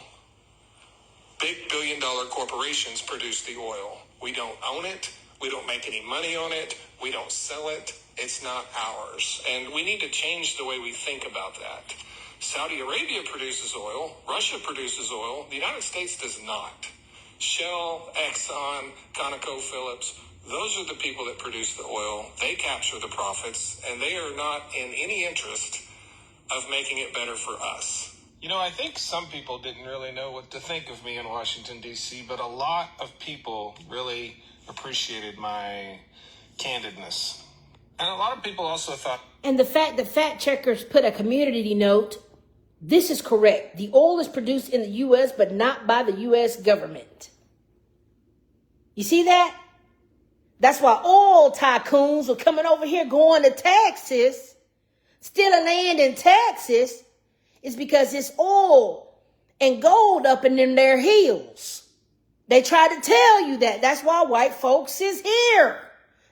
Big billion-dollar corporations produce the oil. We don't own it. We don't make any money on it. We don't sell it. It's not ours. And we need to change the way we think about that. Saudi Arabia produces oil. Russia produces oil. The United States does not. Shell, Exxon, ConocoPhillips, Those are the people that produce the oil. They capture the profits, and they are not in any interest of making it better for us. You know, I think some people didn't really know what to think of me in Washington, D.C., but a lot of people really appreciated my candidness. And a lot of people also thought... And the fact that fact checkers put a community note, this is correct. The oil is produced in the U.S., but not by the U.S. government. You see that? That's why oil tycoons were coming over here going to Texas, stealing land in Texas, is because it's oil and gold up in their heels. They try to tell you that. That's why white folks is here.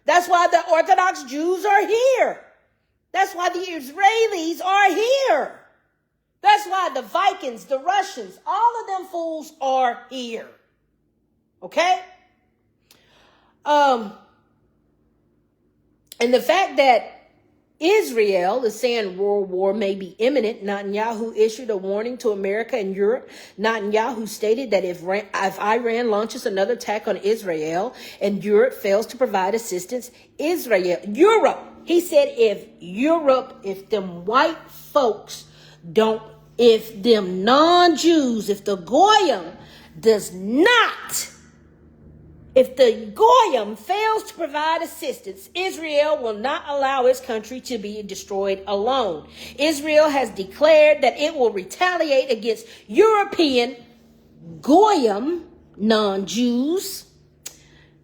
That's why the Orthodox Jews are here. That's why the Israelis are here. That's why the Vikings, the Russians, all of them fools are here. Okay? And the fact that Israel is saying world war may be imminent, Netanyahu issued a warning to America and Europe. Netanyahu stated that if Iran launches another attack on Israel and Europe fails to provide assistance, Europe, he said if them white folks don't, if them non-Jews, if the Goyim does not, if the Goyim fails to provide assistance, Israel will not allow its country to be destroyed alone. Israel has declared that it will retaliate against European Goyim, non-Jews,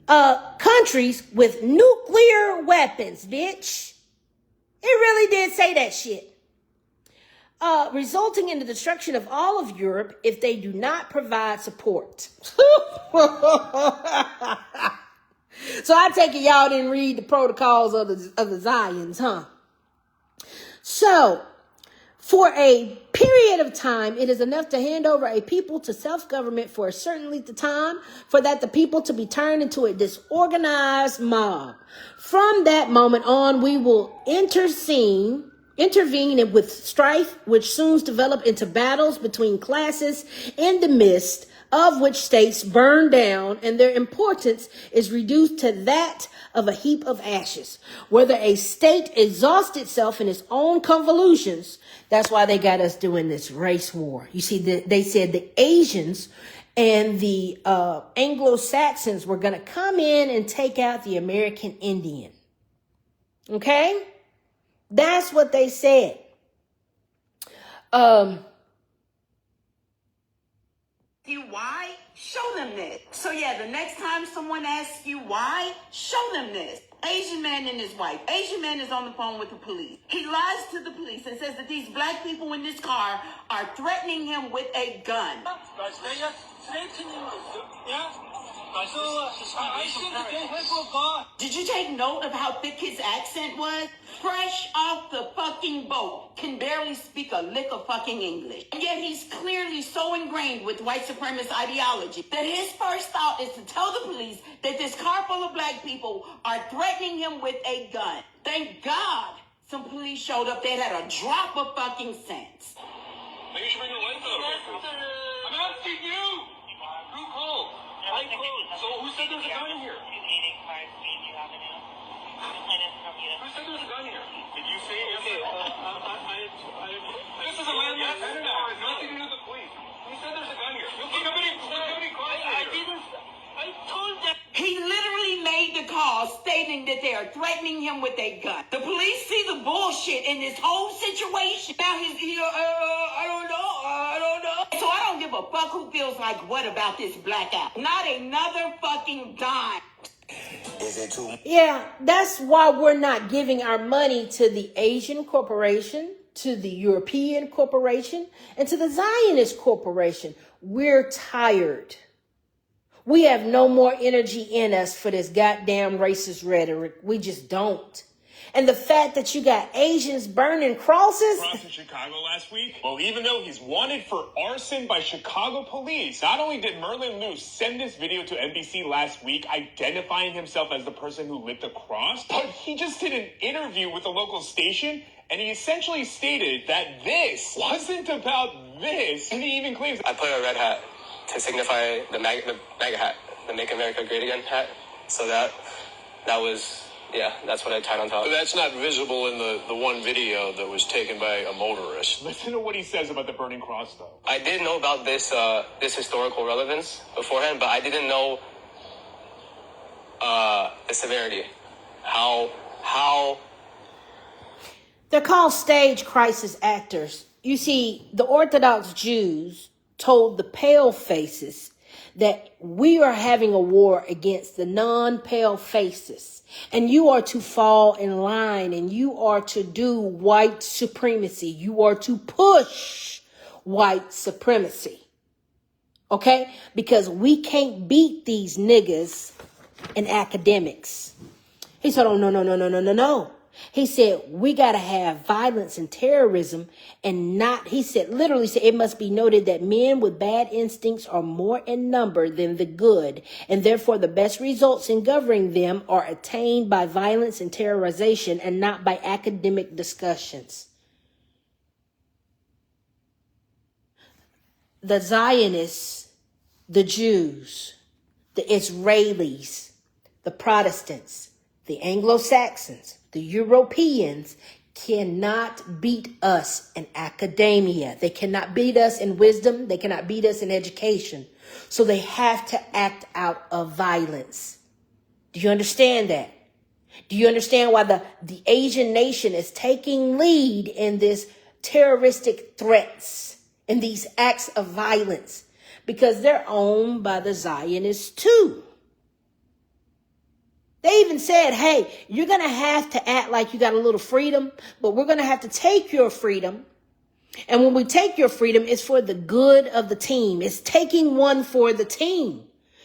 countries with nuclear weapons, bitch. It really did say that shit. Resulting in the destruction of all of Europe if they do not provide support. So I take it y'all didn't read the protocols of the Zions, huh? So, for a period of time, it is enough to hand over a people to self-government for a certain length of time, for that the people to be turned into a disorganized mob. From that moment on, we will intervene with strife, which soon develop into battles between classes, in the midst of which states burn down, and their importance is reduced to that of a heap of ashes. Whether a state exhausts itself in its own convolutions, that's why they got us doing this race war. You see, they said the Asians and the Anglo-Saxons were going to come in and take out the American Indian. Okay? That's what they said. You why? Show them this. So yeah, the next time someone asks you why, show them this. Asian man and his wife. Asian man is on the phone with the police. He lies to the police and says that these black people in this car are threatening him with a gun. Did you take note of how thick his accent was? Fresh off the fucking boat, can barely speak a lick of fucking English. And yet he's clearly so ingrained with white supremacist ideology that his first thought is to tell the police that this car full of black people are threatening him with a gun. Thank God some police showed up that had a drop of fucking sense. Maybe you should bring your lights up. I'm asking you. Who called? I called. So who said there's a gun in here? Who said there's a gun here? Did you say it? Okay, this is a landmark. Yes, it has nothing to do with the police. Who said there's a gun here? Somebody I didn't. I told them. He literally made the call stating that they are threatening him with a gun. The police see the bullshit in this whole situation. Now he's here, I don't know. So I don't give a fuck who feels like what about this blackout. Not another fucking dime. Is it too? Yeah, that's why we're not giving our money to the Asian corporation, to the European corporation, and to the Zionist corporation. We're tired. We have no more energy in us for this goddamn racist rhetoric. We just don't. And the fact that you got Asians burning crosses. Cross in Chicago last week. Well, even though he's wanted for arson by Chicago police, not only did Merlin Lewis send this video to NBC last week identifying himself as the person who lit the cross, but he just did an interview with a local station and he essentially stated that this wasn't about this. And he even claims, I put a red hat to signify the MAGA hat, the Make America Great Again hat, so that that was, yeah, that's what I tied on top. But that's not visible in the one video that was taken by a motorist. Listen to what he says about the burning cross, though. I did know about this historical relevance beforehand, but I didn't know the severity. How They're called stage crisis actors. You see, the Orthodox Jews told the pale faces that we are having a war against the non-pale faces, and you are to fall in line, and you are to do white supremacy. You are to push white supremacy. Okay? Because we can't beat these niggas in academics. He said, oh, no. He said, we got to have violence and terrorism and not, he said, literally said, it must be noted that men with bad instincts are more in number than the good, and therefore the best results in governing them are attained by violence and terrorization and not by academic discussions. The Zionists, the Jews, the Israelis, the Protestants, the Anglo-Saxons, the Europeans cannot beat us in academia. They cannot beat us in wisdom. They cannot beat us in education. So they have to act out of violence. Do you understand that? Do you understand why the Asian nation is taking lead in this terroristic threats and these acts of violence? Because they're owned by the Zionists too. They even said, hey, you're going to have to act like you got a little freedom, but we're going to have to take your freedom. And when we take your freedom, it's for the good of the team. It's taking one for the team.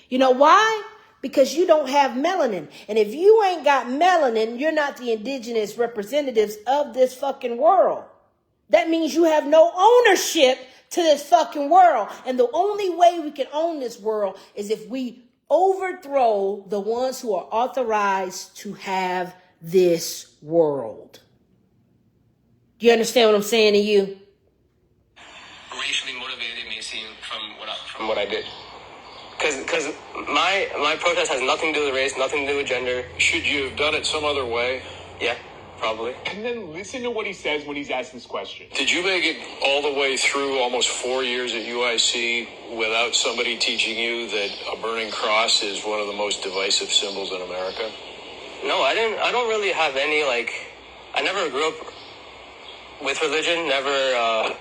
You know why? Because you don't have melanin. And if you ain't got melanin, you're not the indigenous representatives of this fucking world. That means you have no ownership to this fucking world. And the only way we can own this world is if we overthrow the ones who are authorized to have this world. Do you understand what I'm saying to you? Racially motivated it may seem from what I did. Because my protest has nothing to do with race, nothing to do with gender. Should you have done it some other way? Yeah, probably. And then listen to what he says when he's asked this question. Did you make it all the way through almost 4 years at UIC without somebody teaching you that a burning cross is one of the most divisive symbols in America? No, I didn't. I don't really have any, I never grew up with religion, never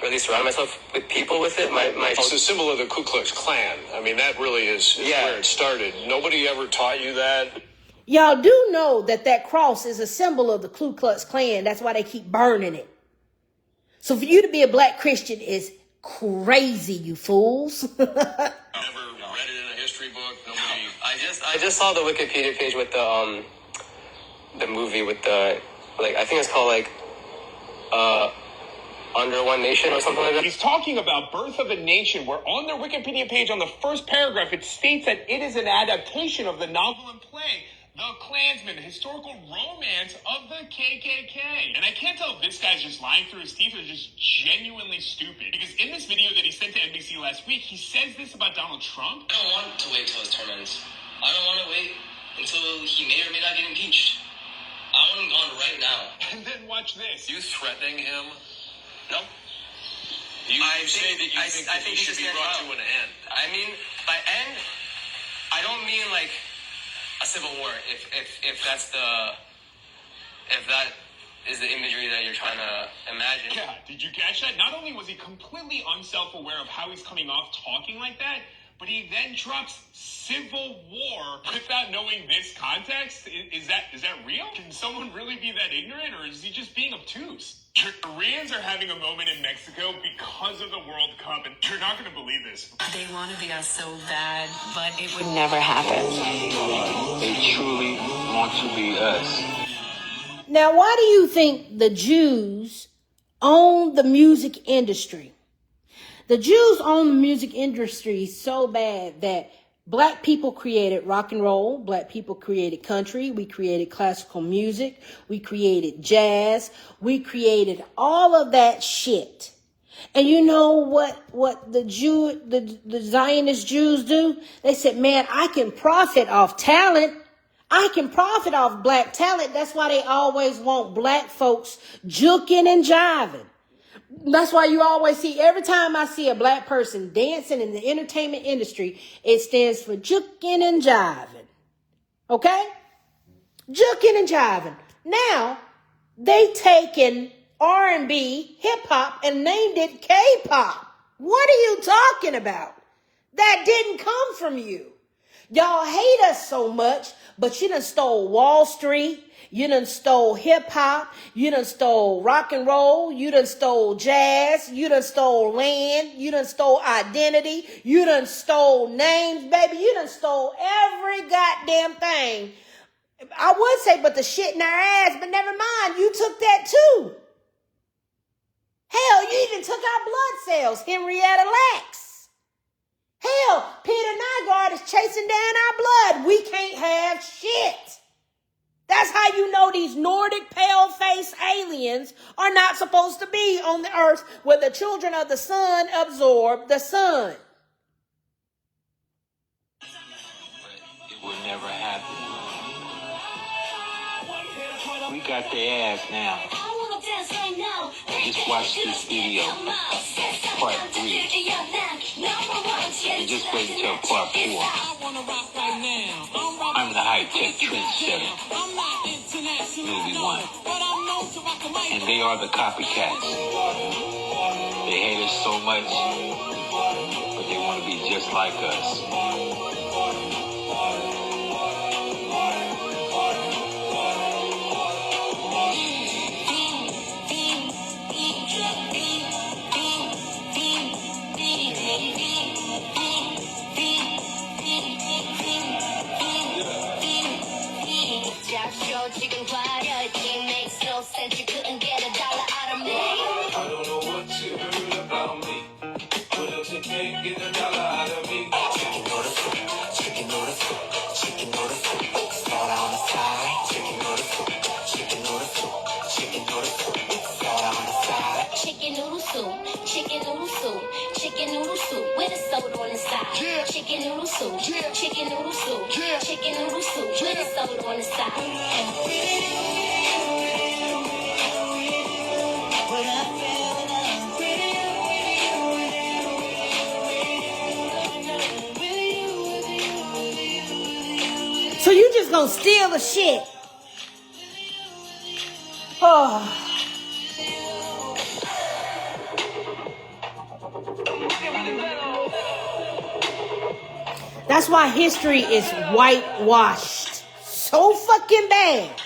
really surrounded myself with people with it. It's a symbol of the Ku Klux Klan. I mean, that really is where it started. Nobody ever taught you that? Y'all do know that cross is a symbol of the Ku Klux Klan. That's why they keep burning it. So for you to be a black Christian is crazy, you fools. Never read it in a history book. Nobody. I just saw the Wikipedia page with the movie with the I think it's called Under One Nation or something like that. He's talking about Birth of a Nation, where on their Wikipedia page, on the first paragraph, it states that it is an adaptation of the novel and play The Klansman, the historical romance of the KKK. And I can't tell if this guy's just lying through his teeth or just genuinely stupid. Because in this video that he sent to NBC last week, he says this about Donald Trump. I don't want to wait till his term ends. I don't want to wait until he may or may not get impeached. I want him gone right now. And then watch this. You threatening him? No. I think he should be brought to an end. I mean, by end, I don't mean a civil war. If that is the imagery that you're trying to imagine. Yeah, did you catch that? Not only was he completely unself-aware of how he's coming off talking like that, but he then drops civil war without knowing this context. Is that real? Can someone really be that ignorant, or is he just being obtuse? Koreans are having a moment in Mexico because of the World Cup, and you're not going to believe this. They want to be us so bad, but it would never happen. They truly want to be us. Now, why do you think the Jews own the music industry? The Jews own the music industry so bad that black people created rock and roll. Black people created country. We created classical music. We created jazz. We created all of that shit. And you know what the Zionist Jews do? They said, man, I can profit off talent. I can profit off black talent. That's why they always want black folks juking and jiving. That's why you always see, every time I see a black person dancing in the entertainment industry, it stands for juking and jiving. Okay? Juking and jiving. Now, they taken R&B, hip-hop, and named it K-pop. What are you talking about? That didn't come from you. Y'all hate us so much, but you done stole Wall Street. You done stole hip-hop. You done stole rock and roll. You done stole jazz. You done stole land. You done stole identity. You done stole names, baby. You done stole every goddamn thing. I would say, but the shit in our ass, but never mind. You took that too. Hell, you even took our blood cells, Henrietta Lacks. Hell, Peter Nygaard is chasing down our blood. We can't have shit. That's how you know these Nordic pale-faced aliens are not supposed to be on the earth where the children of the sun absorb the sun. It will never happen. We got their ass now. Just watch this video, part 3. And just wait until part 4. I'm the high-tech trendsetter. Movie 1. And they are the copycats. They hate us so much, but they want to be just like us. Chicken platter, it makes no sense. You couldn't get $1 out of me. I don't know what you heard about me, but if you can't get $1 out of me, chicken or the fruit, chicken or the fruit, chicken or the fruit, start on the side, chicken or the fruit, chicken or the fruit, chicken or the fruit, start on the side. Chicken noodle soup, chicken noodle soup, chicken noodle soup with a soda on the side. Yeah. Chicken noodle soup, yeah. Chicken noodle soup, yeah. Chicken noodle soup with a soda on the side. So you just gonna steal the shit? Oh. That's why history is whitewashed so fucking bad.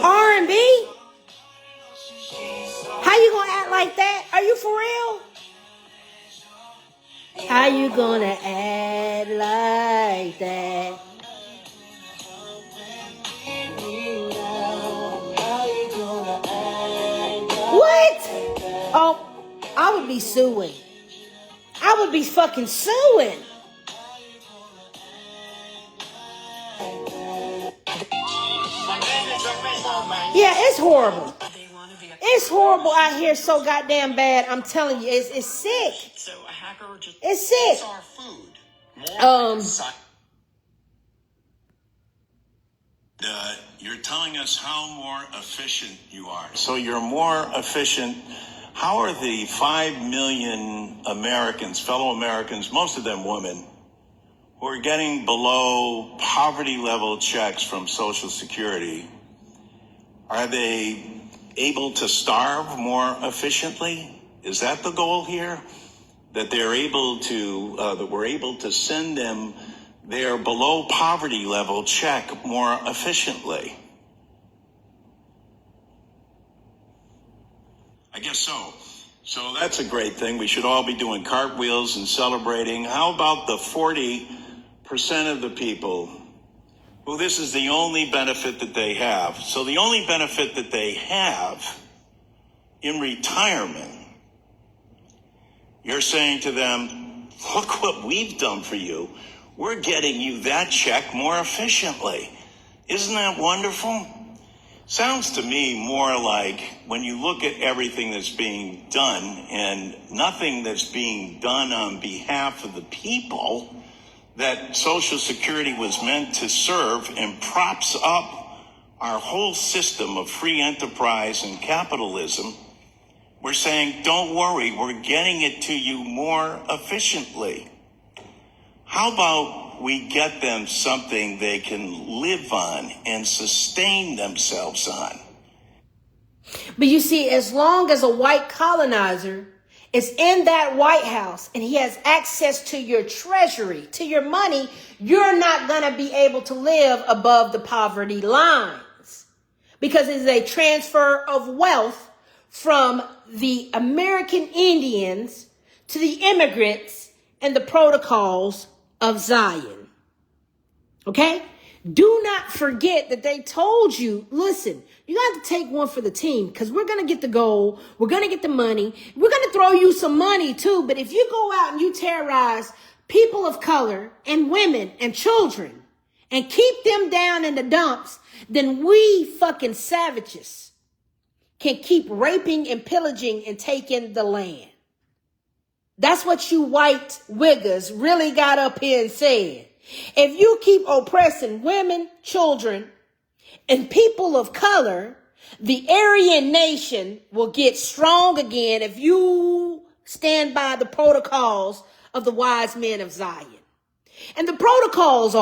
R&B? How you gonna act like that? Are you for real? How you gonna act like that? What? Oh, I would be suing. I would be fucking suing. Yeah, it's horrible. It's horrible out here, so goddamn bad. I'm telling you, it's sick. It's sick. You're telling us how more efficient you are. So you're more efficient. How are the 5 million Americans, fellow Americans, most of them women, who are getting below poverty level checks from Social Security, are they able to starve more efficiently? Is that the goal here? That they're able to, that we're able to send them their below poverty level check more efficiently? I guess so. So that's a great thing. We should all be doing cartwheels and celebrating. How about the 40% of the people who this is the only benefit that they have? So the only benefit that they have in retirement, you're saying to them, look what we've done for you. We're getting you that check more efficiently. Isn't that wonderful? Sounds to me more like when you look at everything that's being done and nothing that's being done on behalf of the people that Social Security was meant to serve, and props up our whole system of free enterprise and capitalism. We're saying, don't worry, we're getting it to you more efficiently. How about we get them something they can live on and sustain themselves on? But you see, as long as a white colonizer is in that White House and he has access to your treasury, to your money, you're not going to be able to live above the poverty lines, because it's a transfer of wealth from the American Indians to the immigrants and the protocols of Zion. Okay? Do not forget that they told you, listen, you got to take one for the team, because we're going to get the gold. We're going to get the money. We're going to throw you some money too. But if you go out and you terrorize people of color and women and children and keep them down in the dumps, then we fucking savages can keep raping and pillaging and taking the land. That's what you white wiggers really got up here and said. If you keep oppressing women, children, and people of color, the Aryan nation will get strong again if you stand by the protocols of the wise men of Zion. And the protocols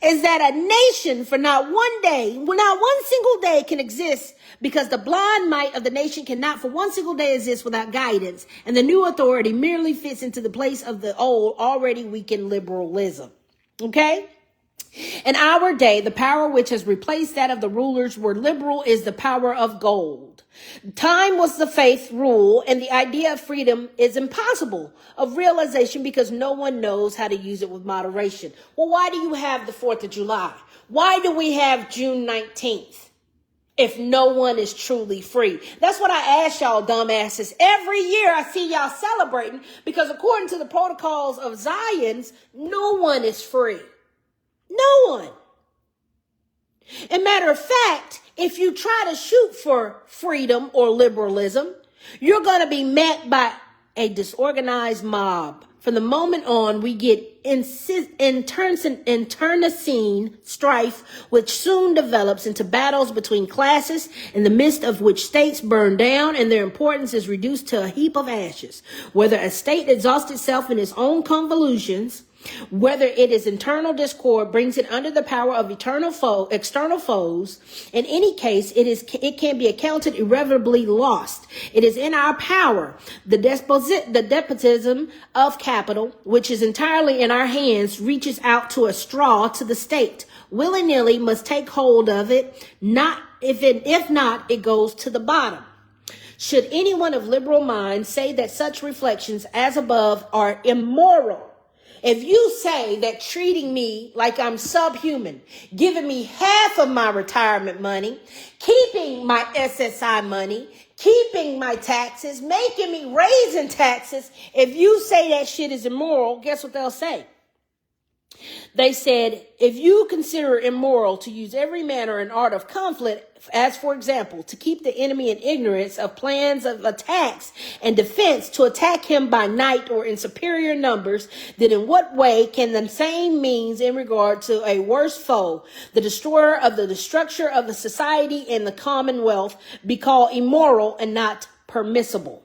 is that a nation for not one day, not one single day can exist, because the blind might of the nation cannot for one single day exist without guidance. And the new authority merely fits into the place of the old, already weakened liberalism. Okay? In our day, the power which has replaced that of the rulers were liberal is the power of gold. Time was the faith rule, and the idea of freedom is impossible of realization because no one knows how to use it with moderation. Well, why do you have the 4th of July? Why do we have June 19th? If no one is truly free. That's what I ask y'all dumbasses. Every year I see y'all celebrating, because according to the protocols of Zions, no one is free. No one. And matter of fact, if you try to shoot for freedom or liberalism, you're going to be met by a disorganized mob. From the moment on, we get internecine strife, which soon develops into battles between classes, in the midst of which states burn down and their importance is reduced to a heap of ashes. Whether a state exhausts itself in its own convolutions, whether it is internal discord brings it under the power of external foes, in any case, it can be accounted irreversibly lost. It is in our power. The despotism of capital, which is entirely in our hands, reaches out to a straw to the state. Willy-nilly must take hold of it. If not, it goes to the bottom. Should anyone of liberal mind say that such reflections as above are immoral, if you say that treating me like I'm subhuman, giving me half of my retirement money, keeping my SSI money, keeping my taxes, making me raising taxes, if you say that shit is immoral, guess what they'll say? They said, if you consider it immoral to use every manner and art of conflict, as for example, to keep the enemy in ignorance of plans of attacks and defense, to attack him by night or in superior numbers, then in what way can the same means in regard to a worse foe, the destroyer of the structure of the society and the commonwealth, be called immoral and not permissible?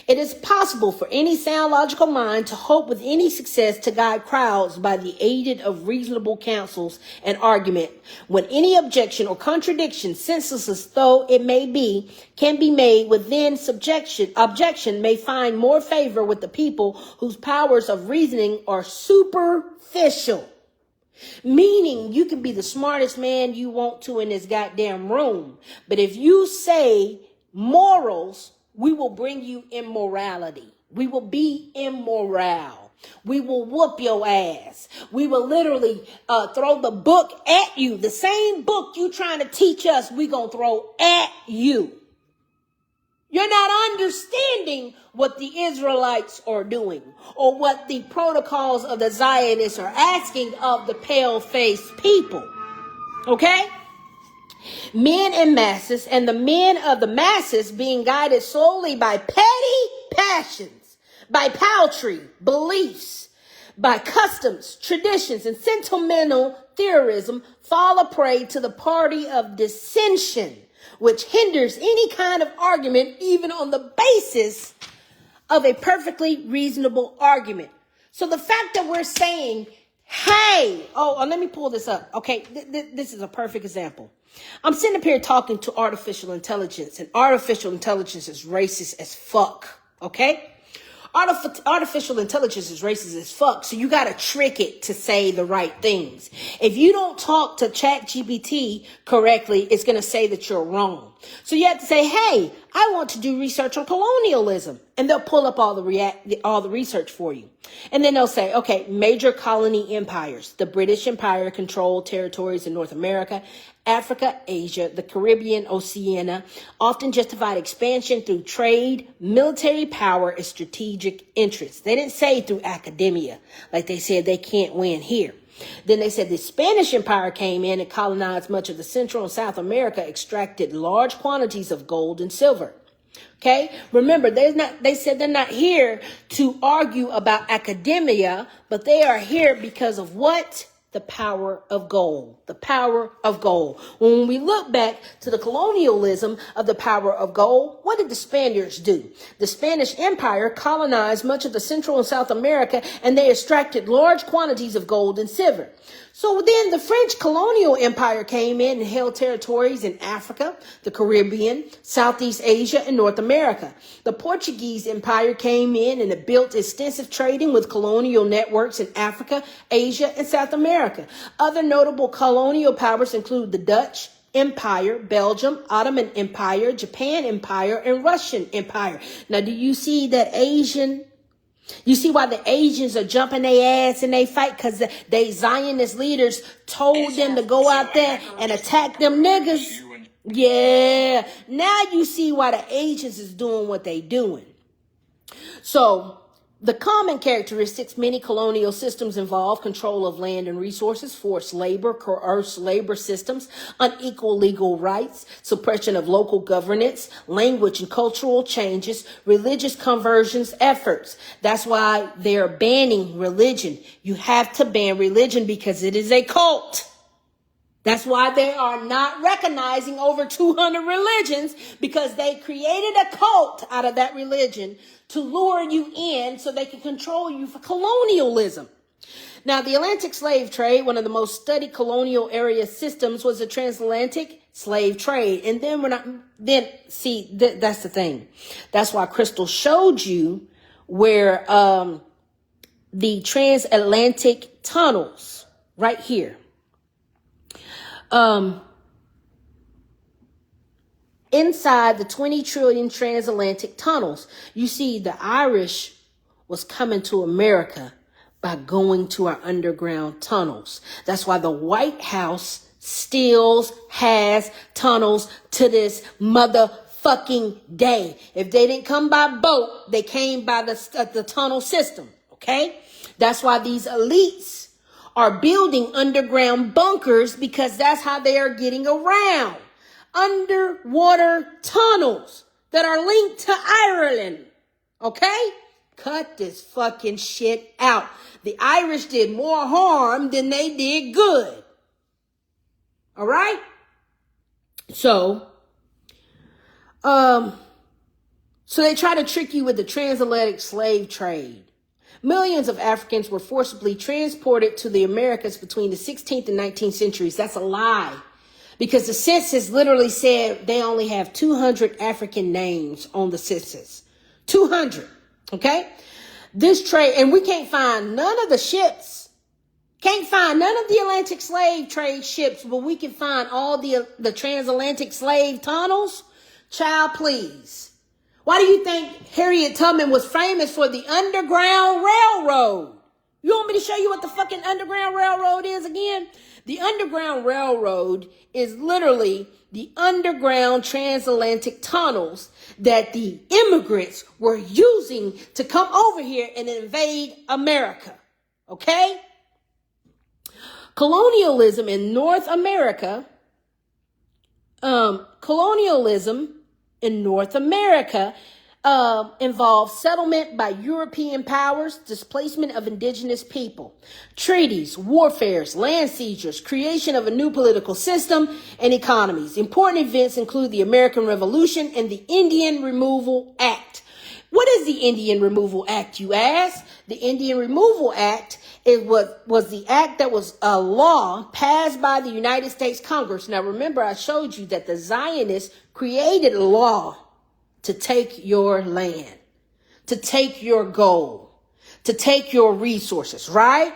It is possible for any sound logical mind to hope with any success to guide crowds by the aid of reasonable counsels and argument, when any objection or contradiction, senseless though it may be, can be made within objection may find more favor with the people whose powers of reasoning are superficial. Meaning you can be the smartest man you want to in this goddamn room. But if you say morals, we will bring you immorality. We will be immoral. We will whoop your ass. We will literally throw the book at you. The same book you trying to teach us, we gonna throw at you. You're not understanding what the Israelites are doing or what the protocols of the Zionists are asking of the pale-faced people. Okay? Men in masses, and the men of the masses being guided solely by petty passions, by paltry beliefs, by customs, traditions, and sentimental theorism, fall a prey to the party of dissension, which hinders any kind of argument, even on the basis of a perfectly reasonable argument. So the fact that we're saying, hey, let me pull this up. Okay, this is a perfect example. I'm sitting up here talking to artificial intelligence, and artificial intelligence is racist as fuck. Okay? Artificial intelligence is racist as fuck, so you gotta trick it to say the right things. If you don't talk to ChatGPT correctly, it's gonna say that you're wrong. So you have to say, hey, I want to do research on colonialism. And they'll pull up all the research for you. And then they'll say, okay, major colony empires. The British Empire controlled territories in North America, Africa, Asia, the Caribbean, Oceania, often justified expansion through trade, military power, and strategic interests. They didn't say through academia, like they said they can't win here. Then they said the Spanish Empire came in and colonized much of the Central and South America, extracted large quantities of gold and silver. Okay, remember, they said they're not here to argue about academia, but they are here because of what? The power of gold. The power of gold. When we look back to the colonialism of the power of gold, what did the Spaniards do? The Spanish Empire colonized much of the Central and South America, and they extracted large quantities of gold and silver. So then the French colonial empire came in and held territories in Africa, the Caribbean, Southeast Asia, and North America. The Portuguese empire came in and it built extensive trading with colonial networks in Africa, Asia, and South America. Other notable colonial powers include the Dutch Empire, Belgium, Ottoman Empire, Japan Empire, and Russian Empire. Now, do you see that You see why the Asians are jumping their ass in they fight? Because they Zionist leaders told them to go out there and attack them niggas. Yeah. Now you see why the Asians is doing what they doing. So the common characteristics many colonial systems involve control of land and resources, forced labor, coerced labor systems, unequal legal rights, suppression of local governance, language and cultural changes, religious conversions efforts. That's why they're banning religion. You have to ban religion because it is a cult. That's why they are not recognizing over 200 religions, because they created a cult out of that religion to lure you in so they can control you for colonialism. Now, the Atlantic slave trade, one of the most studied colonial area systems, was the transatlantic slave trade. And then that's the thing. That's why Crystal showed you where the transatlantic tunnels right here. Inside the 20 trillion transatlantic tunnels, you see the Irish was coming to America by going to our underground tunnels. That's why the White House still has tunnels to this motherfucking day. If they didn't come by boat, they came by the tunnel system. Okay? That's why these elites are building underground bunkers, because that's how they are getting around. Underwater tunnels that are linked to Ireland. Okay? Cut this fucking shit out. The Irish did more harm than they did good. All right? So they try to trick you with the transatlantic slave trade. Millions of Africans were forcibly transported to the Americas between the 16th and 19th centuries. That's a lie. Because the census literally said they only have 200 African names on the census. 200. Okay? This trade, and we can't find none of the ships Can't find none of the Atlantic slave trade ships, but we can find all the transatlantic slave tunnels. Child, please. Why do you think Harriet Tubman was famous for the Underground Railroad? You want me to show you what the fucking Underground Railroad is again? The Underground Railroad is literally the underground transatlantic tunnels that the immigrants were using to come over here and invade America. Okay? Colonialism in North America, involves settlement by European powers, displacement of indigenous people, treaties, warfares, land seizures, creation of a new political system and economies. Important events include the American Revolution and the Indian Removal Act. What is the Indian Removal Act, you ask? The Indian Removal Act was the act that was a law passed by the United States Congress. Now, remember, I showed you that the Zionists created a law to take your land, to take your gold, to take your resources, right?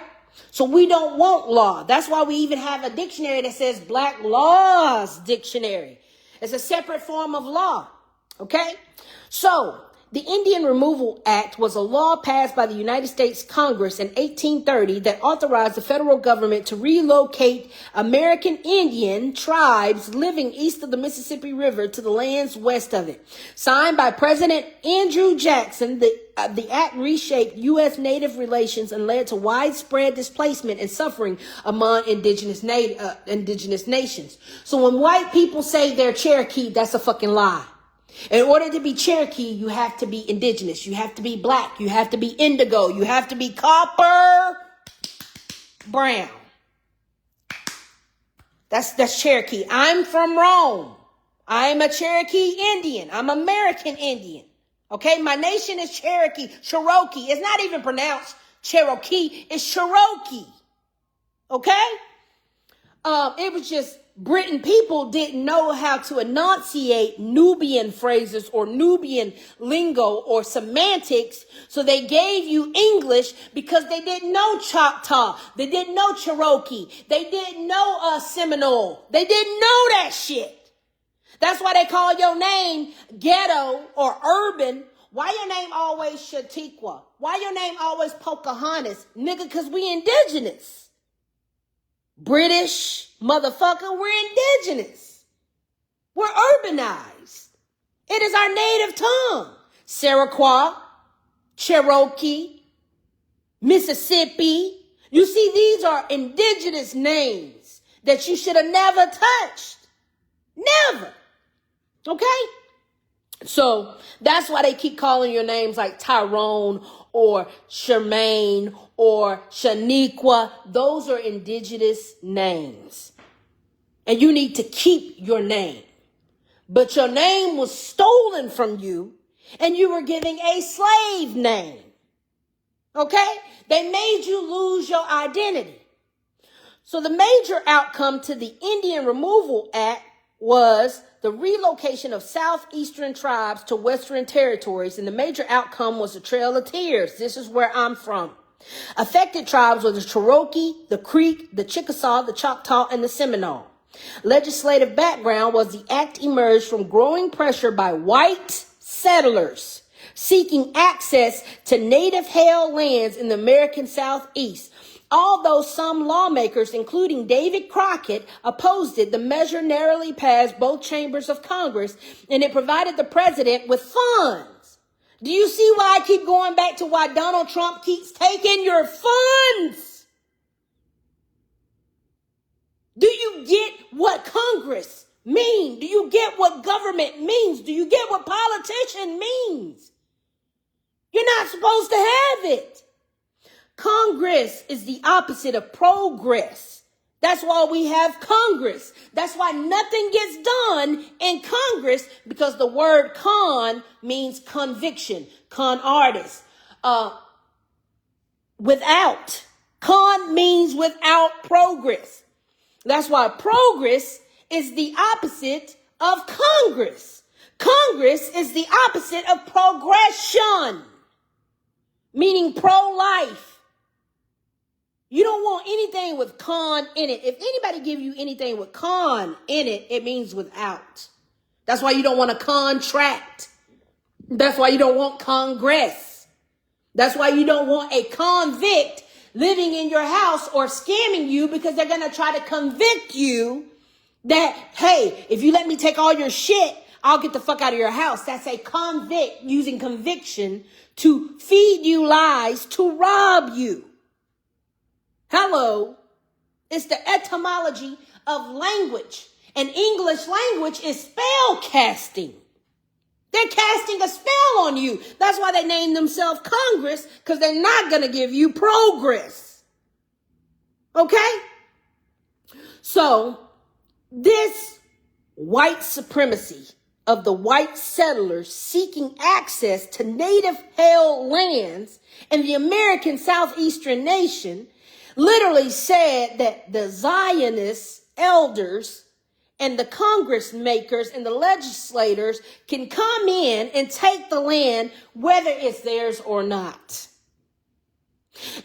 So we don't want law. That's why we even have a dictionary that says Black Laws Dictionary. It's a separate form of law, okay? So the Indian Removal Act was a law passed by the United States Congress in 1830 that authorized the federal government to relocate American Indian tribes living east of the Mississippi River to the lands west of it. Signed by President Andrew Jackson, the act reshaped U.S. Native relations and led to widespread displacement and suffering among indigenous nations. So when white people say they're Cherokee, that's a fucking lie. In order to be Cherokee, you have to be indigenous. You have to be black. You have to be indigo. You have to be copper brown. That's Cherokee. I'm from Rome. I'm a Cherokee Indian. I'm American Indian. Okay, my nation is Cherokee. It's not even pronounced Cherokee. It's Cherokee. Okay? It was just Britain people didn't know how to enunciate Nubian phrases or Nubian lingo or semantics. So they gave you English because they didn't know Choctaw. They didn't know Cherokee. They didn't know Seminole. They didn't know that shit. That's why they call your name ghetto or urban. Why your name always Chautauqua? Why your name always Pocahontas? Nigga, because we indigenous. British motherfucker, we're indigenous. We're urbanized. It is our native tongue. Seroquois, Cherokee, Mississippi. You see, these are indigenous names that you should have never touched. Never. Okay? So that's why they keep calling your names like Tyrone or Charmaine or Shaniqua. Those are indigenous names. And you need to keep your name. But your name was stolen from you and you were giving a slave name. Okay? They made you lose your identity. So the major outcome to the Indian Removal Act was the relocation of southeastern tribes to western territories, and the major outcome was the Trail of Tears. This is where I'm from. Affected tribes were the Cherokee, the Creek, the Chickasaw, the Choctaw, and the Seminole. Legislative background was the act emerged from growing pressure by white settlers seeking access to native held lands in the American Southeast. Although some lawmakers, including David Crockett, opposed it, the measure narrowly passed both chambers of Congress, and it provided the president with funds. Do you see why I keep going back to why Donald Trump keeps taking your funds? Do you get what Congress means? Do you get what government means? Do you get what politician means? You're not supposed to have it. Congress is the opposite of progress. That's why we have Congress. That's why nothing gets done in Congress, because the word con means conviction, con artist. Without. Con means without progress. That's why progress is the opposite of Congress. Congress is the opposite of progression, meaning pro-life. You don't want anything with con in it. If anybody give you anything with con in it, it means without. That's why you don't want a contract. That's why you don't want Congress. That's why you don't want a convict living in your house or scamming you, because they're going to try to convict you that, hey, if you let me take all your shit, I'll get the fuck out of your house. That's a convict using conviction to feed you lies, to rob you. Hello. It's the etymology of language. And English language is spell casting. They're casting a spell on you. That's why they named themselves Congress, because they're not going to give you progress. Okay? So, this white supremacy of the white settlers seeking access to native held lands in the American southeastern nation literally said that the Zionist elders and the Congress makers and the legislators can come in and take the land, whether it's theirs or not.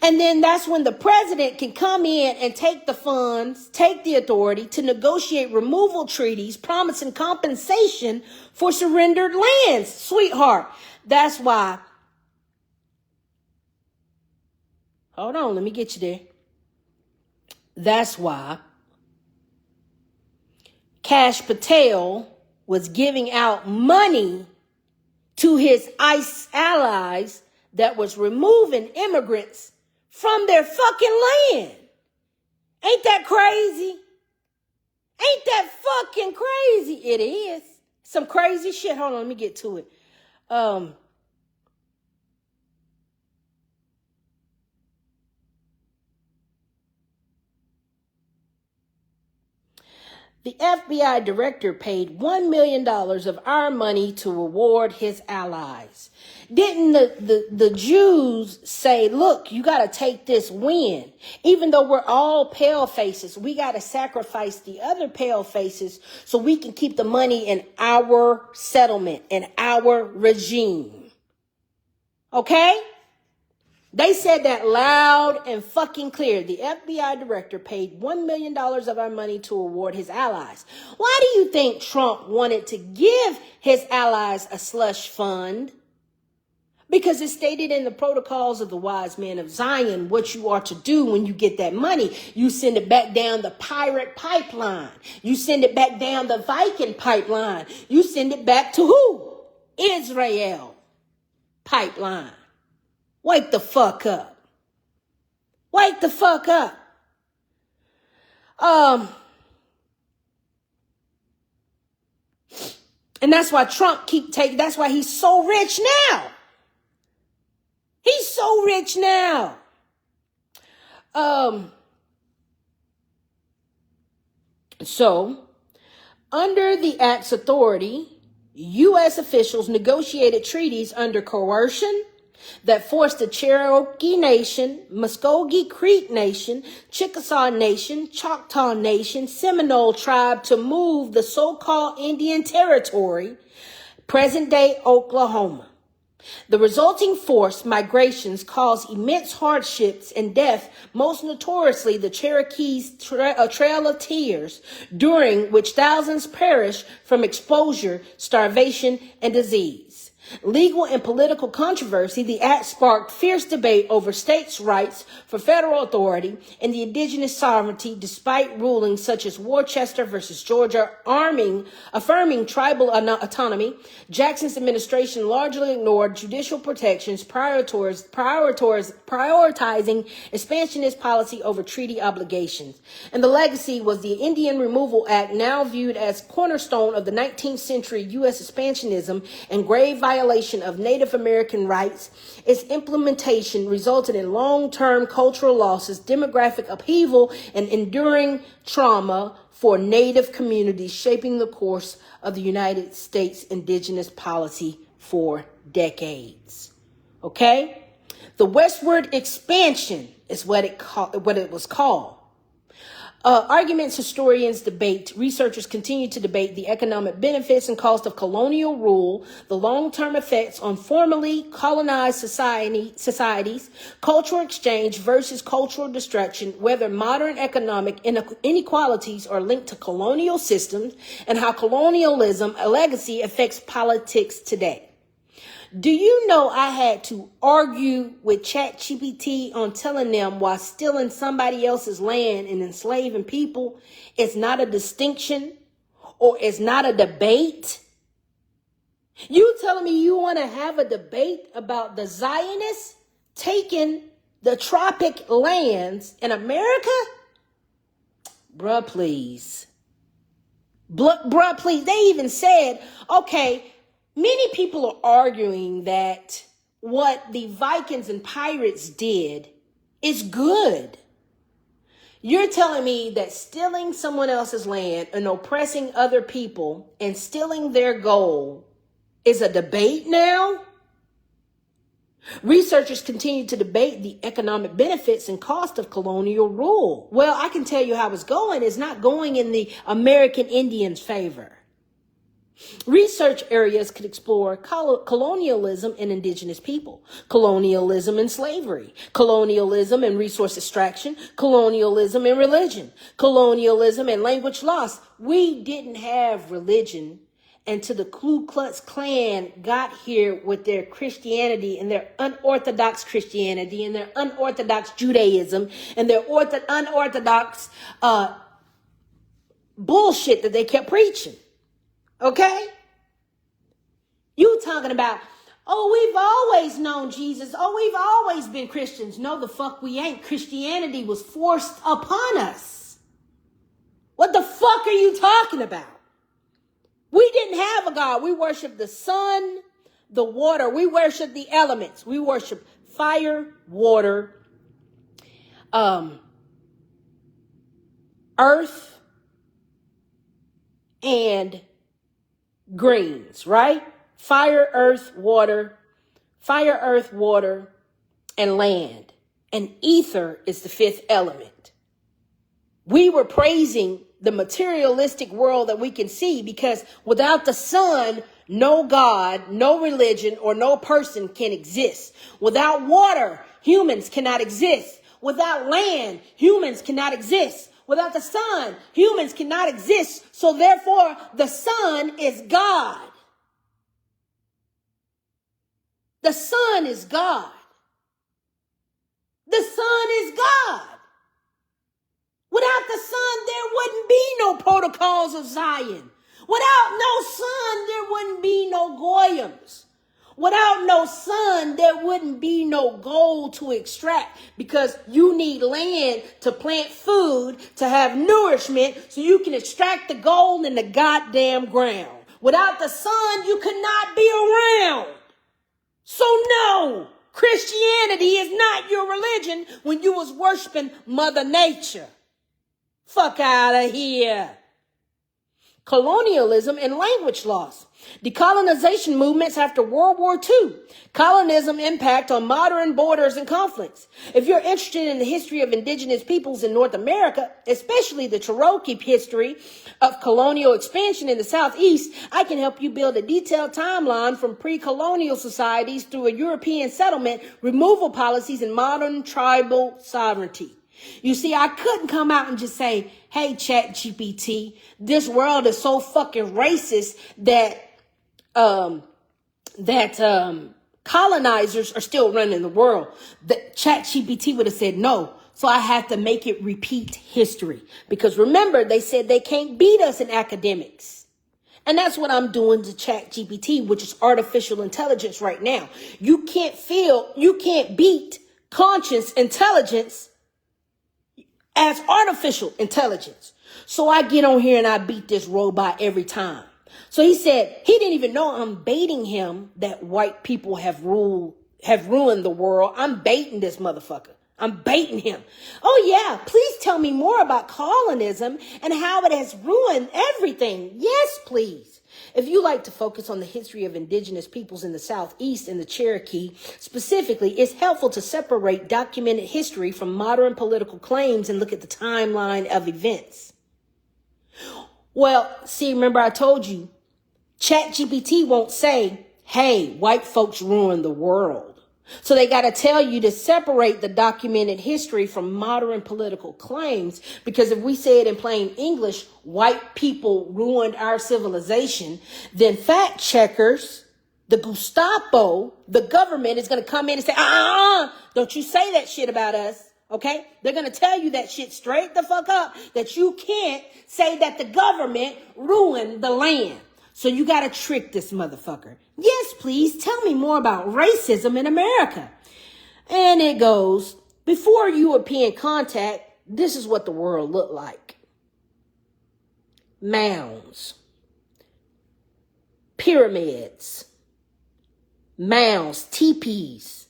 And then that's when the president can come in and take the funds, take the authority to negotiate removal treaties, promising compensation for surrendered lands. Sweetheart, that's why. Hold on, let me get you there. That's why Kash Patel was giving out money to his ICE allies that was removing immigrants from their fucking land. Ain't that crazy? Ain't that fucking crazy? It is. Some crazy shit. Hold on, let me get to it. The FBI director paid $1 million of our money to reward his allies. Didn't the Jews say, look, you got to take this win. Even though we're all pale faces, we got to sacrifice the other pale faces so we can keep the money in our settlement, in our regime. Okay? They said that loud and fucking clear. The FBI director paid $1 million of our money to reward his allies. Why do you think Trump wanted to give his allies a slush fund? Because it's stated in the protocols of the wise men of Zion what you are to do when you get that money. You send it back down the pirate pipeline. You send it back down the Viking pipeline. You send it back to who? Israel pipeline. Wake the fuck up. Wake the fuck up. And that's why Trump keep taking, that's why he's so rich now. He's so rich now. So, under the Act's authority, U.S. officials negotiated treaties under coercion that forced the Cherokee Nation, Muskogee Creek Nation, Chickasaw Nation, Choctaw Nation, Seminole Tribe to move the so-called Indian Territory, present-day Oklahoma. The resulting forced migrations caused immense hardships and death, most notoriously the Cherokees' Trail of Tears, during which thousands perished from exposure, starvation, and disease. Legal and political controversy, the act sparked fierce debate over states' rights for federal authority and the indigenous sovereignty, despite rulings such as Worcester versus Georgia affirming tribal autonomy. Jackson's administration largely ignored judicial protections, prioritizing expansionist policy over treaty obligations. And the legacy was the Indian Removal Act, now viewed as cornerstone of the 19th century U.S. expansionism and grave violation of Native American rights. Its implementation resulted in long-term cultural losses, demographic upheaval, and enduring trauma for Native communities, shaping the course of the United States indigenous policy for decades. Okay? The westward expansion is what it was called. Arguments historians debate, researchers continue to debate the economic benefits and cost of colonial rule, the long-term effects on formerly colonized societies, cultural exchange versus cultural destruction, whether modern economic inequalities are linked to colonial systems, and how colonialism, a legacy, affects politics today. Do you know I had to argue with ChatGPT on telling them why stealing somebody else's land and enslaving people is not a distinction or is not a debate? You telling me you want to have a debate about the Zionists taking the tropic lands in America? Bruh, please. Bruh, please. They even said, okay, many people are arguing that what the Vikings and pirates did is good. You're telling me that stealing someone else's land and oppressing other people and stealing their gold is a debate now? Researchers continue to debate the economic benefits and cost of colonial rule. Well, I can tell you how it's going. It's not going in the American Indians' favor. Research areas could explore colonialism and indigenous people, colonialism and slavery, colonialism and resource extraction, colonialism and religion, colonialism and language loss. We didn't have religion until the Ku Klux Klan got here with their Christianity and their unorthodox Christianity and their unorthodox Judaism and their unorthodox bullshit that they kept preaching. Okay? You talking about, oh, we've always known Jesus. Oh, we've always been Christians. No, the fuck we ain't. Christianity was forced upon us. What the fuck are you talking about? We didn't have a God. We worship the sun, the water. We worship the elements. We worship fire, water, earth, and greens, right? Fire, earth, water, and land. And ether is the fifth element. We were praising the materialistic world that we can see because without the sun, no God, no religion, or no person can exist. Without water, humans cannot exist. Without land, humans cannot exist. Without the sun, humans cannot exist. So therefore, the sun is God. The sun is God. The sun is God. Without the sun, there wouldn't be no protocols of Zion. Without no sun, there wouldn't be no goyams. Without no sun, there wouldn't be no gold to extract because you need land to plant food, to have nourishment, so you can extract the gold in the goddamn ground. Without the sun, you could not be around. So no, Christianity is not your religion when you was worshiping Mother Nature. Fuck out of here. Colonialism and language loss. Decolonization movements after World War II. Colonism impact on modern borders and conflicts. If you're interested in the history of indigenous peoples in North America, especially the Cherokee history of colonial expansion in the Southeast, I can help you build a detailed timeline from pre-colonial societies through a European settlement, removal policies, and modern tribal sovereignty. You see, I couldn't come out and just say, hey, ChatGPT, this world is so fucking racist that colonizers are still running the world. That ChatGPT would have said no. So I have to make it repeat history. Because remember, they said they can't beat us in academics. And that's what I'm doing to ChatGPT, which is artificial intelligence right now. You can't beat conscious intelligence as artificial intelligence. So I get on here and I beat this robot every time. So he said he didn't even know I'm baiting him that white people have ruined the world. I'm baiting this motherfucker. I'm baiting him. Oh yeah, please tell me more about colonialism and how it has ruined everything. Yes, please. If you like to focus on the history of indigenous peoples in the Southeast and the Cherokee specifically, it's helpful to separate documented history from modern political claims and look at the timeline of events. Well, see, remember I told you, ChatGPT won't say, hey, white folks ruined the world. So they got to tell you to separate the documented history from modern political claims, because if we say it in plain English, white people ruined our civilization, then fact checkers, the Gestapo, the government is going to come in and say, don't you say that shit about us. Okay? They're going to tell you that shit straight the fuck up, that you can't say that the government ruined the land. So you got to trick this motherfucker. Yes, please tell me more about racism in America. And it goes, before European contact, this is what the world looked like. Mounds, pyramids, mounds, teepees.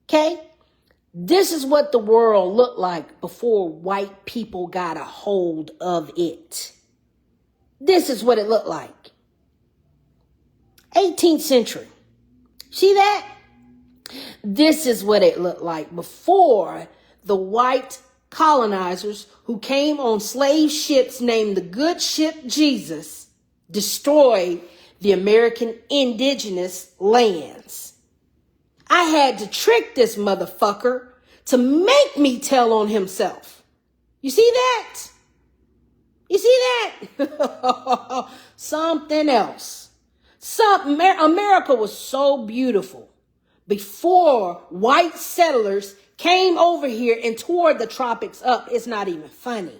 Okay? This is what the world looked like before white people got a hold of it. This is what it looked like. 18th century. See that? This is what it looked like before the white colonizers who came on slave ships named the Good Ship Jesus destroyed the American indigenous lands. I had to trick this motherfucker to make me tell on himself. You see that? You see that? Something else. America was so beautiful before white settlers came over here and tore the tropics up. It's not even funny.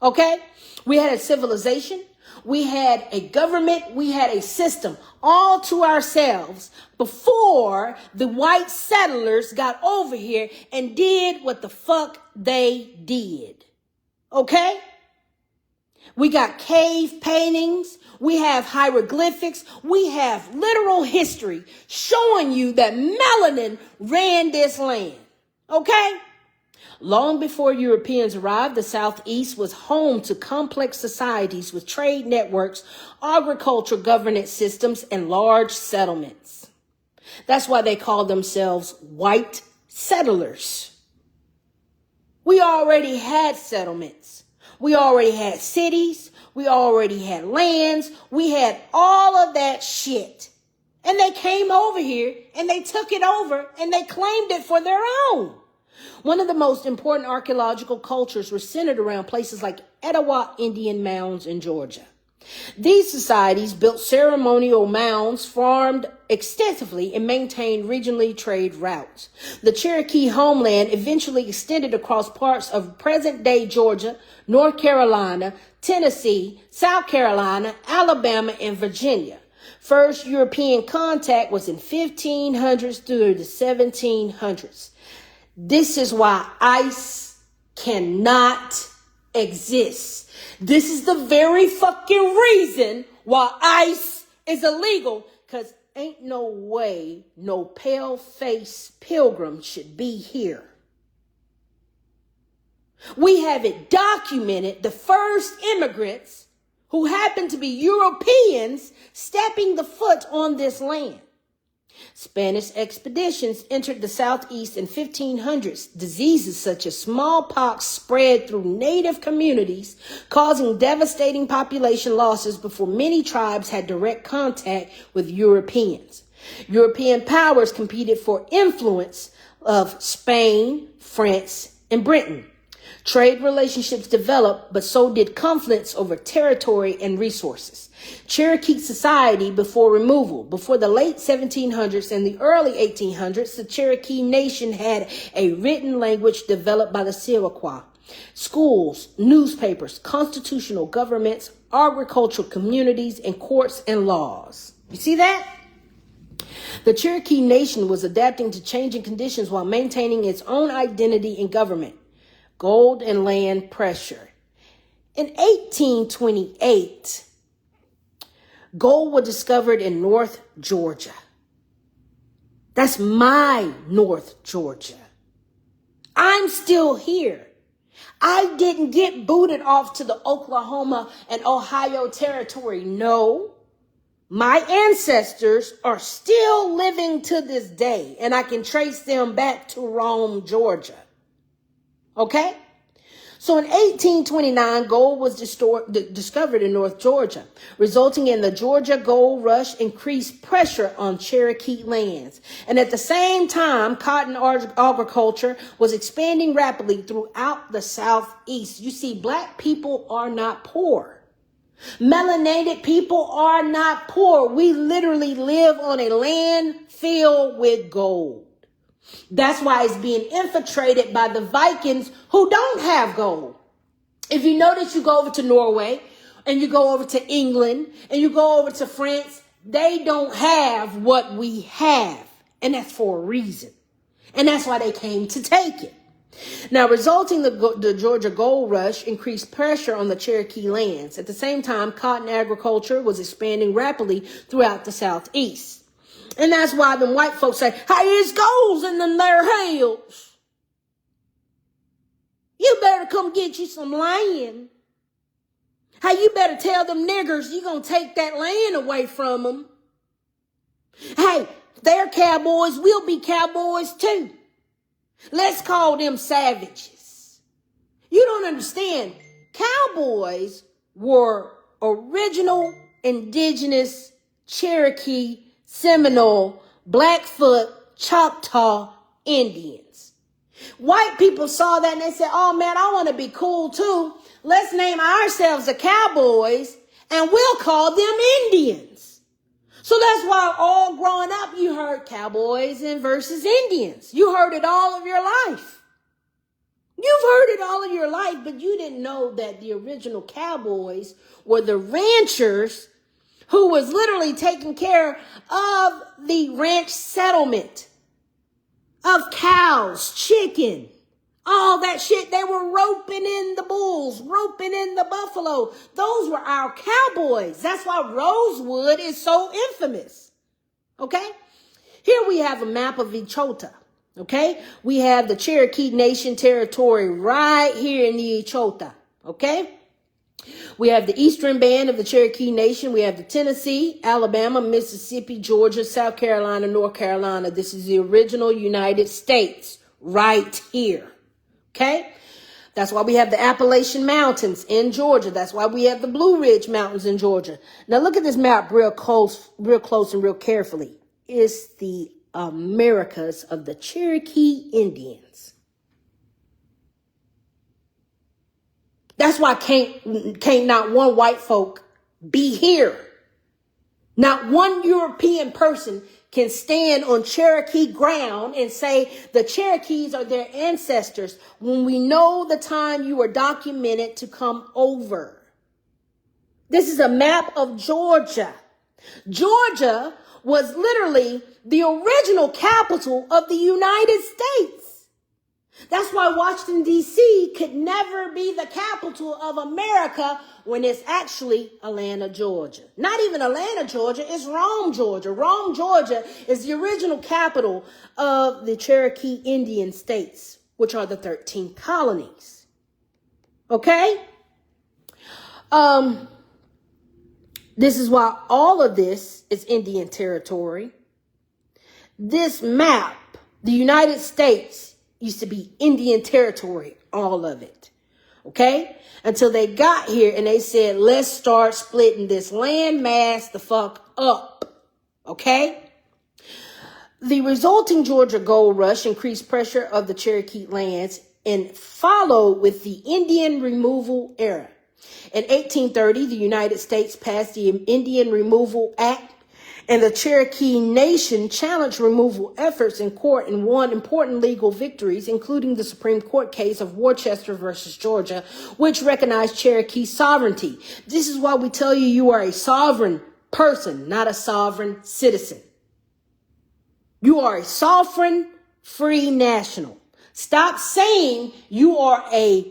Okay? We had a civilization. We had a government. We had a system all to ourselves before the white settlers got over here and did what the fuck they did. Okay? We got cave paintings. We have hieroglyphics. We have literal history showing you that melanin ran this land. Okay? Long before Europeans arrived, the Southeast was home to complex societies with trade networks, agricultural governance systems, and large settlements. That's why they call themselves white settlers. We already had settlements. We already had cities. We already had lands. We had all of that shit. And they came over here and they took it over and they claimed it for their own. One of the most important archaeological cultures were centered around places like Etowah Indian mounds in Georgia. These societies built ceremonial mounds, farmed extensively, and maintained regionally trade routes. The Cherokee homeland eventually extended across parts of present-day Georgia, North Carolina, Tennessee, South Carolina, Alabama, and Virginia. First European contact was in 1500s through the 1700s. This is why ICE cannot exist. This is the very fucking reason why ICE is illegal, because ain't no way no pale-faced pilgrim should be here. We have it documented, the first immigrants who happened to be Europeans stepping the foot on this land. Spanish expeditions entered the Southeast in 1500s. Diseases such as smallpox spread through native communities, causing devastating population losses before many tribes had direct contact with Europeans. European powers competed for influence of Spain, France, and Britain. Trade relationships developed, but so did conflicts over territory and resources. Cherokee society before removal. Before the late 1700s and the early 1800s, the Cherokee Nation had a written language developed by the Iroquois. Schools, newspapers, constitutional governments, agricultural communities, and courts and laws. You see that? The Cherokee Nation was adapting to changing conditions while maintaining its own identity and government. Gold and land pressure. In 1828, gold was discovered in North Georgia. That's my North Georgia. I'm still here. I didn't get booted off to the Oklahoma and Ohio territory. No. My ancestors are still living to this day, and I can trace them back to Rome, Georgia. Okay? So in 1829, gold was discovered in North Georgia, resulting in the Georgia gold rush increased pressure on Cherokee lands. And at the same time, cotton agriculture was expanding rapidly throughout the Southeast. You see, black people are not poor. Melanated people are not poor. We literally live on a land filled with gold. That's why it's being infiltrated by the Vikings who don't have gold. If you notice, you go over to Norway and you go over to England and you go over to France, they don't have what we have. And that's for a reason. And that's why they came to take it. Now, resulting the Georgia gold rush increased pressure on the Cherokee lands. At the same time, cotton agriculture was expanding rapidly throughout the Southeast. And that's why the white folks say, hey, it's gold in them there hills. You better come get you some land. Hey, you better tell them niggers you're going to take that land away from them. Hey, they're cowboys. We'll be cowboys too. Let's call them savages. You don't understand. Cowboys were original indigenous Cherokee, Seminole, Blackfoot, Choctaw Indians. White people saw that and they said, oh man, I want to be cool too. Let's name ourselves the Cowboys and we'll call them Indians. So that's why all growing up you heard Cowboys and versus Indians. You heard it all of your life. You've heard it all of your life, but you didn't know that the original cowboys were the ranchers who was literally taking care of the ranch settlement of cows, chicken, all that shit. They were roping in the bulls, roping in the buffalo. Those were our cowboys. That's why Rosewood is so infamous. Okay? Here we have a map of Echota. Okay? We have the Cherokee Nation territory right here in the Echota. Okay? We have the eastern band of the Cherokee Nation. We have the Tennessee, Alabama, Mississippi, Georgia, South Carolina, North Carolina. This is the original United States right here. Okay? That's why we have the Appalachian Mountains in Georgia. That's why we have the Blue Ridge Mountains in Georgia. Now look at this map real close and real carefully. It's the Americas of the Cherokee Indians. That's why can't not one white folk be here. Not one European person can stand on Cherokee ground and say the Cherokees are their ancestors when we know the time you were documented to come over. This is a map of Georgia. Georgia was literally the original capital of the United States. That's why Washington, D.C. could never be the capital of America when it's actually Atlanta, Georgia. Not even Atlanta, Georgia. It's Rome, Georgia. Rome, Georgia is the original capital of the Cherokee Indian states, which are the 13 colonies. Okay? This is why all of this is Indian territory. This map, the United States, used to be Indian territory, all of it. Okay? Until they got here and they said, let's start splitting this land mass the fuck up. Okay? The resulting Georgia gold rush increased pressure of the Cherokee lands and followed with the Indian removal era. In 1830, the United States passed the Indian Removal Act, and the Cherokee Nation challenged removal efforts in court and won important legal victories, including the Supreme Court case of Worcester versus Georgia, which recognized Cherokee sovereignty. This is why we tell you you are a sovereign person, not a sovereign citizen. You are a sovereign, free national. Stop saying you are a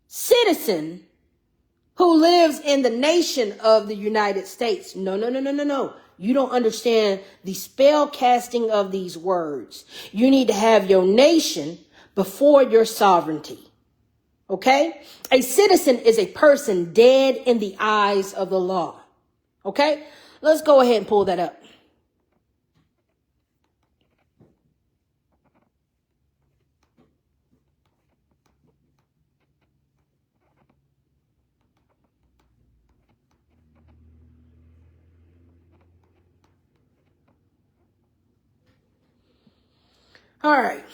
citizen who lives in the nation of the United States. No. You don't understand the spell casting of these words. You need to have your nation before your sovereignty. Okay? A citizen is a person dead in the eyes of the law. Okay? Let's go ahead and pull that up. All right.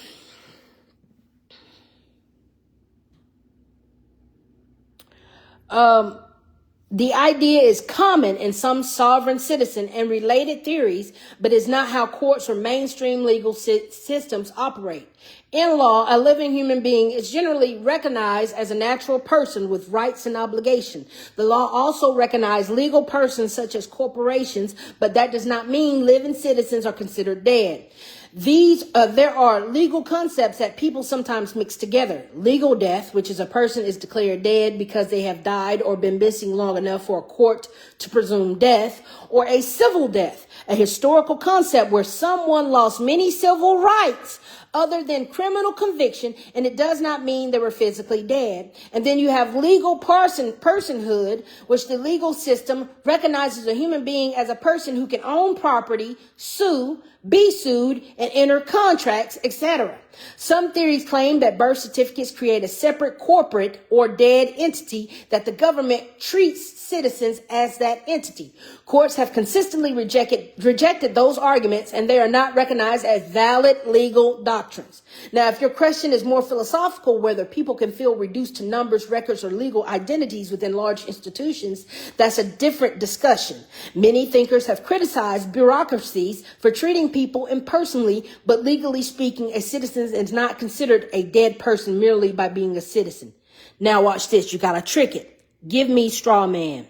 The idea is common in some sovereign citizen and related theories, but is not how courts or mainstream legal systems operate. In law, a living human being is generally recognized as a natural person with rights and obligations. The law also recognizes legal persons such as corporations, but that does not mean living citizens are considered dead. There are legal concepts that people sometimes mix together. Legal death, which is a person is declared dead because they have died or been missing long enough for a court to presume death, or a civil death, a historical concept where someone lost many civil rights other than criminal conviction, and it does not mean they were physically dead. And then you have legal personhood, which the legal system recognizes a human being as a person who can own property, sue, be sued, and enter contracts, etc. Some theories claim that birth certificates create a separate corporate or dead entity that the government treats citizens as that entity. Courts have consistently rejected those arguments, and they are not recognized as valid legal doctrines. Now, if your question is more philosophical, whether people can feel reduced to numbers, records, or legal identities within large institutions, that's a different discussion. Many thinkers have criticized bureaucracies for treating people impersonally, but legally speaking, a citizen is not considered a dead person merely by being a citizen. Now watch this. You got to trick it. Give me straw man.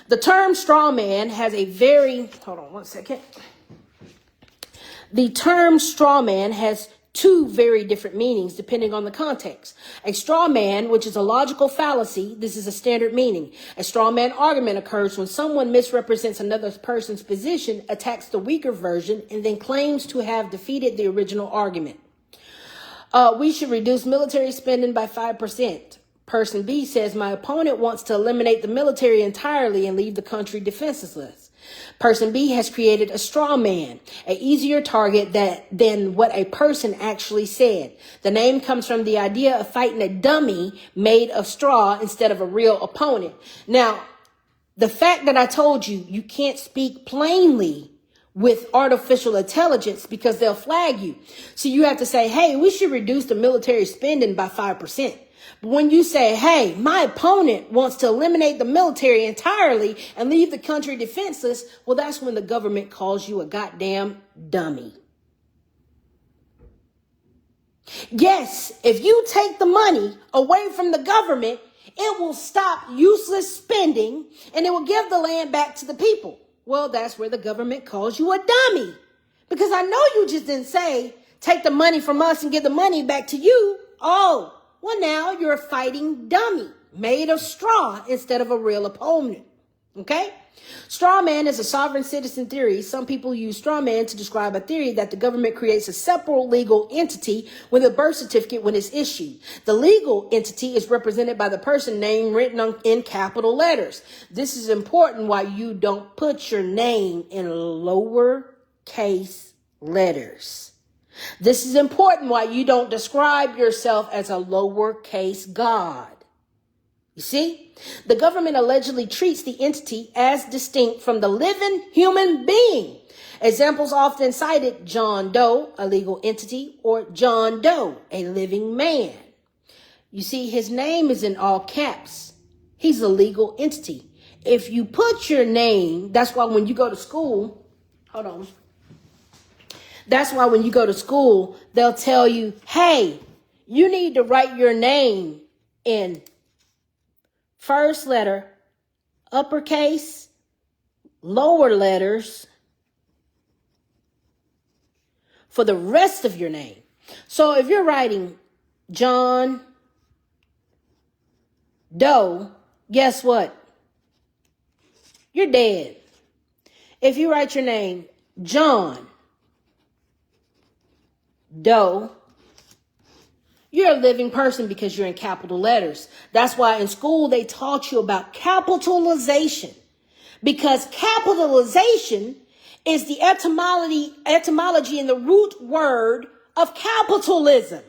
The term straw man has a very, hold on one second. The term straw man has two very different meanings depending on the context. A straw man, which is a logical fallacy, this is a standard meaning. A straw man argument occurs when someone misrepresents another person's position, attacks the weaker version, and then claims to have defeated the original argument. We should reduce military spending by 5%. Person B says, my opponent wants to eliminate the military entirely and leave the country defenseless. Person B has created a straw man, an easier target than what a person actually said. The name comes from the idea of fighting a dummy made of straw instead of a real opponent. Now, the fact that I told you you can't speak plainly with artificial intelligence because they'll flag you. So you have to say, hey, we should reduce the military spending by 5%. But when you say, hey, my opponent wants to eliminate the military entirely and leave the country defenseless, well, that's when the government calls you a goddamn dummy. Yes, if you take the money away from the government, it will stop useless spending and it will give the land back to the people. Well, that's where the government calls you a dummy. Because I know you just didn't say, take the money from us and give the money back to you. Oh, well, now you're a fighting dummy made of straw instead of a real opponent. Okay? Straw man is a sovereign citizen theory. Some people use straw man to describe a theory that the government creates a separate legal entity with a birth certificate when it's issued. The legal entity is represented by the person name written in capital letters. This is important why you don't put your name in lowercase letters. This is important why you don't describe yourself as a lowercase God. You see, the government allegedly treats the entity as distinct from the living human being. Examples often cited: John Doe, a legal entity, or John Doe, a living man. You see, his name is in all caps. He's a legal entity. If you put your name, that's why when you go to school, hold on. That's why when you go to school, they'll tell you, hey, you need to write your name in first letter, uppercase, lower letters for the rest of your name. So if you're writing John Doe, guess what? You're dead. If you write your name John Doe, you're a living person because you're in capital letters. That's why in school they taught you about capitalization, because capitalization is the etymology and the root word of capitalism.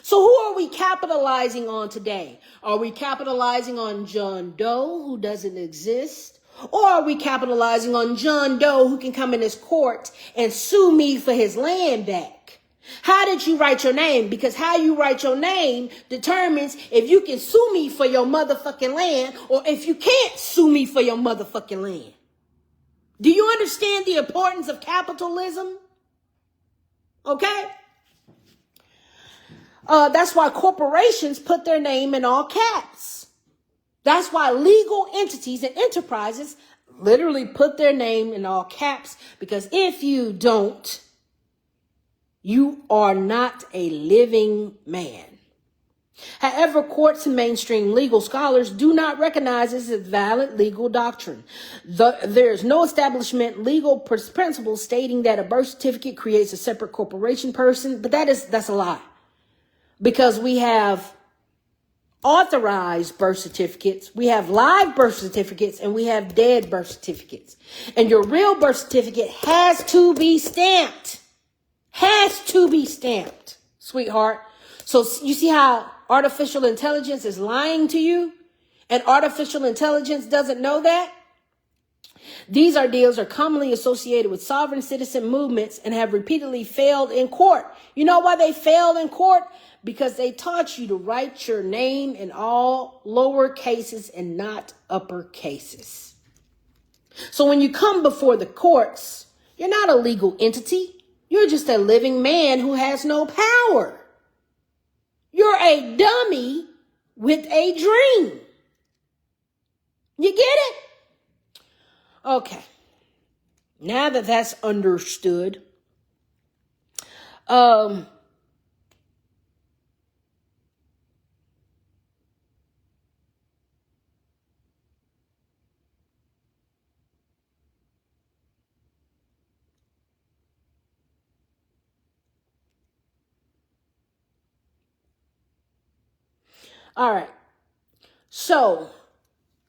So who are we capitalizing on today? Are we capitalizing on John Doe, who doesn't exist? Or are we capitalizing on John Doe, who can come in his court and sue me for his land back? How did you write your name? Because how you write your name determines if you can sue me for your motherfucking land or if you can't sue me for your motherfucking land. Do you understand the importance of capitalism? Okay? That's why corporations put their name in all caps. That's why legal entities and enterprises literally put their name in all caps, because if you don't, you are not a living man. However, courts and mainstream legal scholars do not recognize this as valid legal doctrine. There is no establishment legal principle stating that a birth certificate creates a separate corporation person, but that's a lie. Because we have authorized birth certificates, we have live birth certificates, and we have dead birth certificates. And your real birth certificate has to be stamped. Has to be stamped, sweetheart. So you see how artificial intelligence is lying to you? And artificial intelligence doesn't know that? These ideals are commonly associated with sovereign citizen movements and have repeatedly failed in court. You know why they failed in court? Because they taught you to write your name in all lower cases and not upper cases. So when you come before the courts, you're not a legal entity. You're just a living man who has no power. You're a dummy with a dream. You get it? Okay. Now that that's understood, all right. So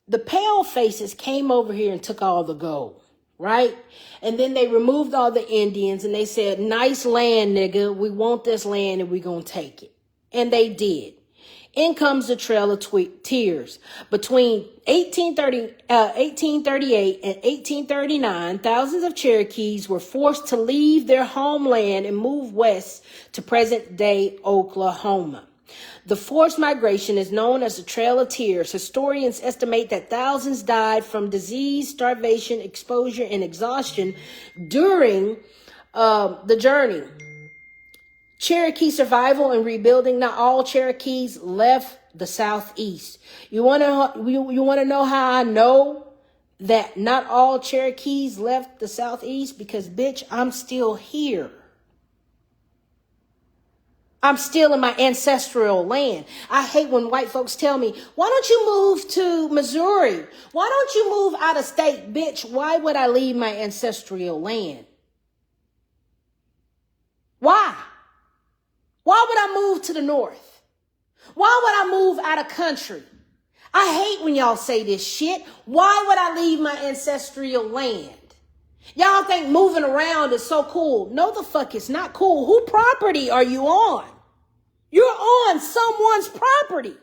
the pale faces came over here and took all the gold, right? And then they removed all the Indians and they said, nice land, nigga. We want this land and we're going to take it. And they did. In comes the Trail of Tears. Between 1838 and 1839, thousands of Cherokees were forced to leave their homeland and move west to present-day Oklahoma. The forced migration is known as the Trail of Tears. Historians estimate that thousands died from disease, starvation, exposure, and exhaustion during the journey. Cherokee survival and rebuilding. Not all Cherokees left the Southeast. You want to know how I know that not all Cherokees left the Southeast? Because, bitch, I'm still here. I'm still in my ancestral land. I hate when white folks tell me, why don't you move to Missouri? Why don't you move out of state? Bitch, why would I leave my ancestral land? Why? Why would I move to the north? Why would I move out of country? I hate when y'all say this shit. Why would I leave my ancestral land? Y'all think moving around is so cool. No, the fuck it's not cool. Who property are you on? You're on someone's property.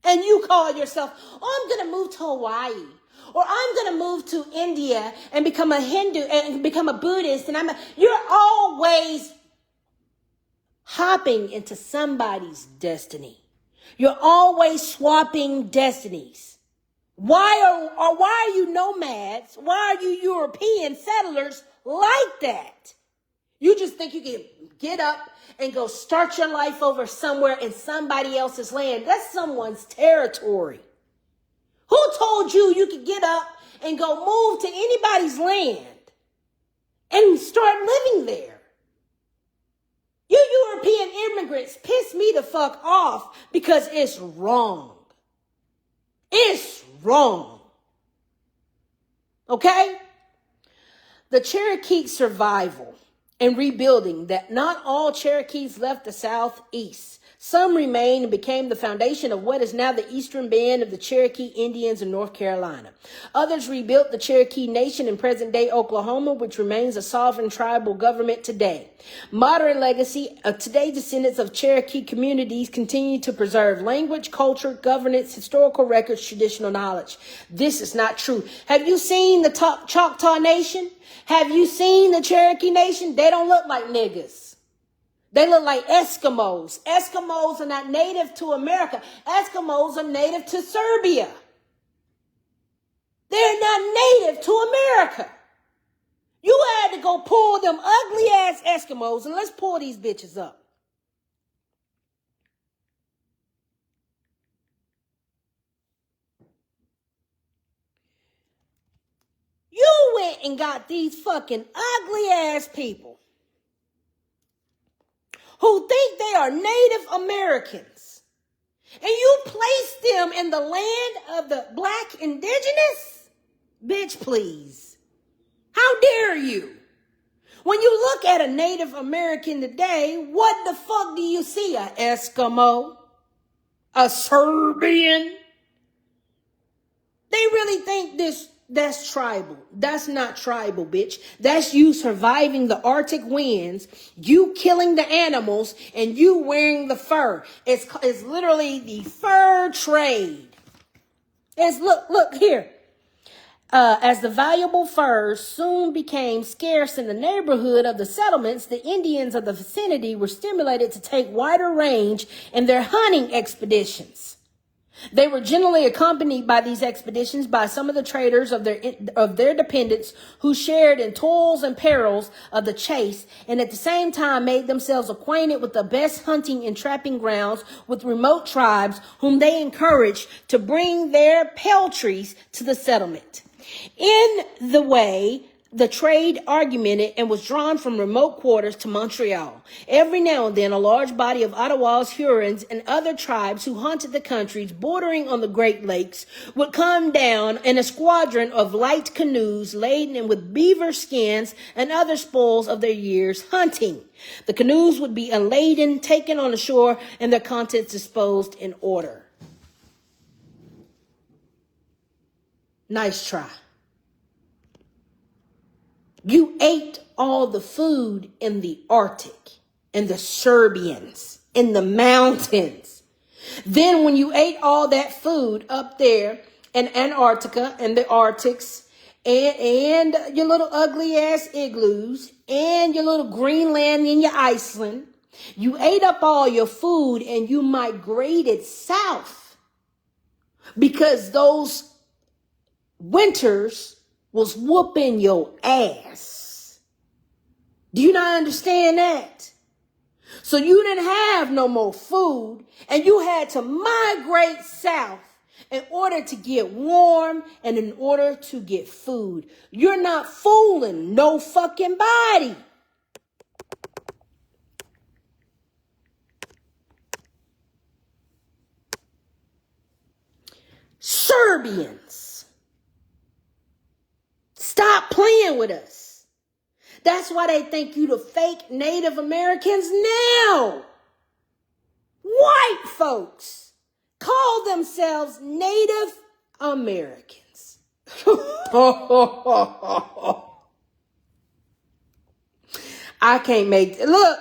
And you call yourself, oh, I'm going to move to Hawaii. Or I'm going to move to India and become a Hindu and become a Buddhist. And you're always hopping into somebody's destiny. You're always swapping destinies. Why are you nomads? Why are you European settlers like that? You just think you can get up and go start your life over somewhere in somebody else's land. That's someone's territory. Who told you you could get up and go move to anybody's land and start living there? You European immigrants piss me the fuck off because it's wrong. It's wrong. Okay? The Cherokee survival and rebuilding that not all Cherokees left the Southeast. Some remained and became the foundation of what is now the eastern band of the Cherokee Indians in North Carolina. Others rebuilt the Cherokee Nation in present-day Oklahoma, which remains a sovereign tribal government today. Modern legacy of today descendants of Cherokee communities continue to preserve language, culture, governance, historical records, traditional knowledge. This is not true. Have you seen the Choctaw Nation? Have you seen the Cherokee Nation? They don't look like niggas. They look like Eskimos. Eskimos are not native to America. Eskimos are native to Serbia. They're not native to America. You had to go pull them ugly ass Eskimos, and let's pull these bitches up. You went and got these fucking ugly ass people who think they are Native Americans, and you place them in the land of the black indigenous? Bitch, please. How dare you? When you look at a Native American today, what the fuck do you see? A Eskimo? A Serbian? They really think that's tribal. That's not tribal, bitch. That's you surviving the Arctic winds, you killing the animals, and you wearing the fur. It's literally the fur trade. Look here. As the valuable furs soon became scarce in the neighborhood of the settlements, the Indians of the vicinity were stimulated to take wider range in their hunting expeditions. They were generally accompanied by these expeditions by some of the traders of their dependents who shared in toils and perils of the chase, and at the same time made themselves acquainted with the best hunting and trapping grounds with remote tribes whom they encouraged to bring their peltries to the settlement. In the way, the trade augmented and was drawn from remote quarters to Montreal. Every now and then, a large body of Ottawa's Hurons and other tribes who haunted the countries bordering on the Great Lakes would come down in a squadron of light canoes laden with beaver skins and other spoils of their year's hunting. The canoes would be unladen, taken on the shore, and their contents disposed in order. Nice try. You ate all the food in the Arctic, and the Serbians, in the mountains. Then when you ate all that food up there in Antarctica and the Arctics, and your little ugly ass igloos, and your little Greenland and your Iceland, you ate up all your food and you migrated south because those winters was whooping your ass. Do you not understand that? So you didn't have no more food, and you had to migrate south in order to get warm and in order to get food. You're not fooling no fucking body. Serbians, stop playing with us. That's why they think you the fake Native Americans now. White folks call themselves Native Americans. I can't make it. Look.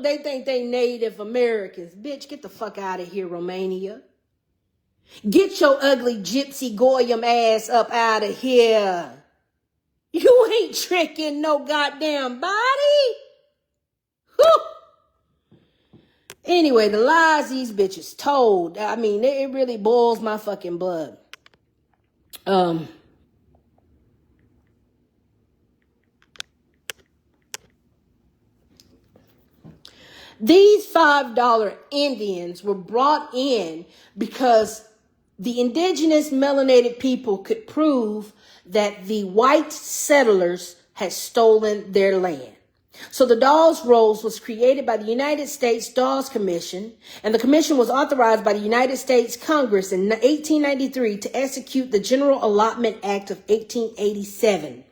They think they Native Americans. Bitch, get the fuck out of here, Romania. Get your ugly gypsy goyim ass up out of here. You ain't tricking no goddamn body. Whew. Anyway, the lies these bitches told, I mean, it really boils my fucking blood. These $5 Indians were brought in because the indigenous melanated people could prove that the white settlers had stolen their land. So the Dawes Rolls was created by the United States Dawes Commission, and the commission was authorized by the United States Congress in 1893 to execute the General Allotment Act of 1887.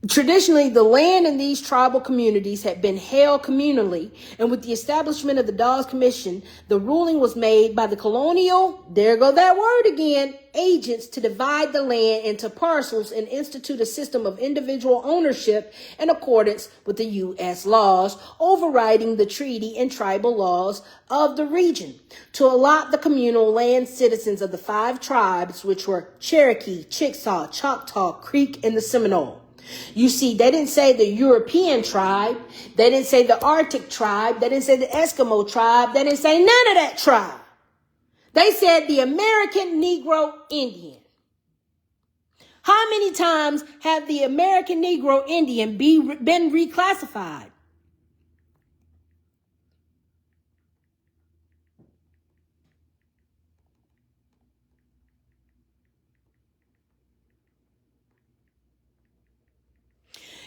Traditionally, the land in these tribal communities had been held communally, and with the establishment of the Dawes Commission, the ruling was made by the colonial, there go that word again, agents to divide the land into parcels and institute a system of individual ownership in accordance with the U.S. laws, overriding the treaty and tribal laws of the region, to allot the communal land citizens of the 5 tribes, which were Cherokee, Chickasaw, Choctaw, Creek, and the Seminole. You see, they didn't say the European tribe. They didn't say the Arctic tribe. They didn't say the Eskimo tribe. They didn't say none of that tribe. They said the American Negro Indian. How many times have the American Negro Indian been reclassified?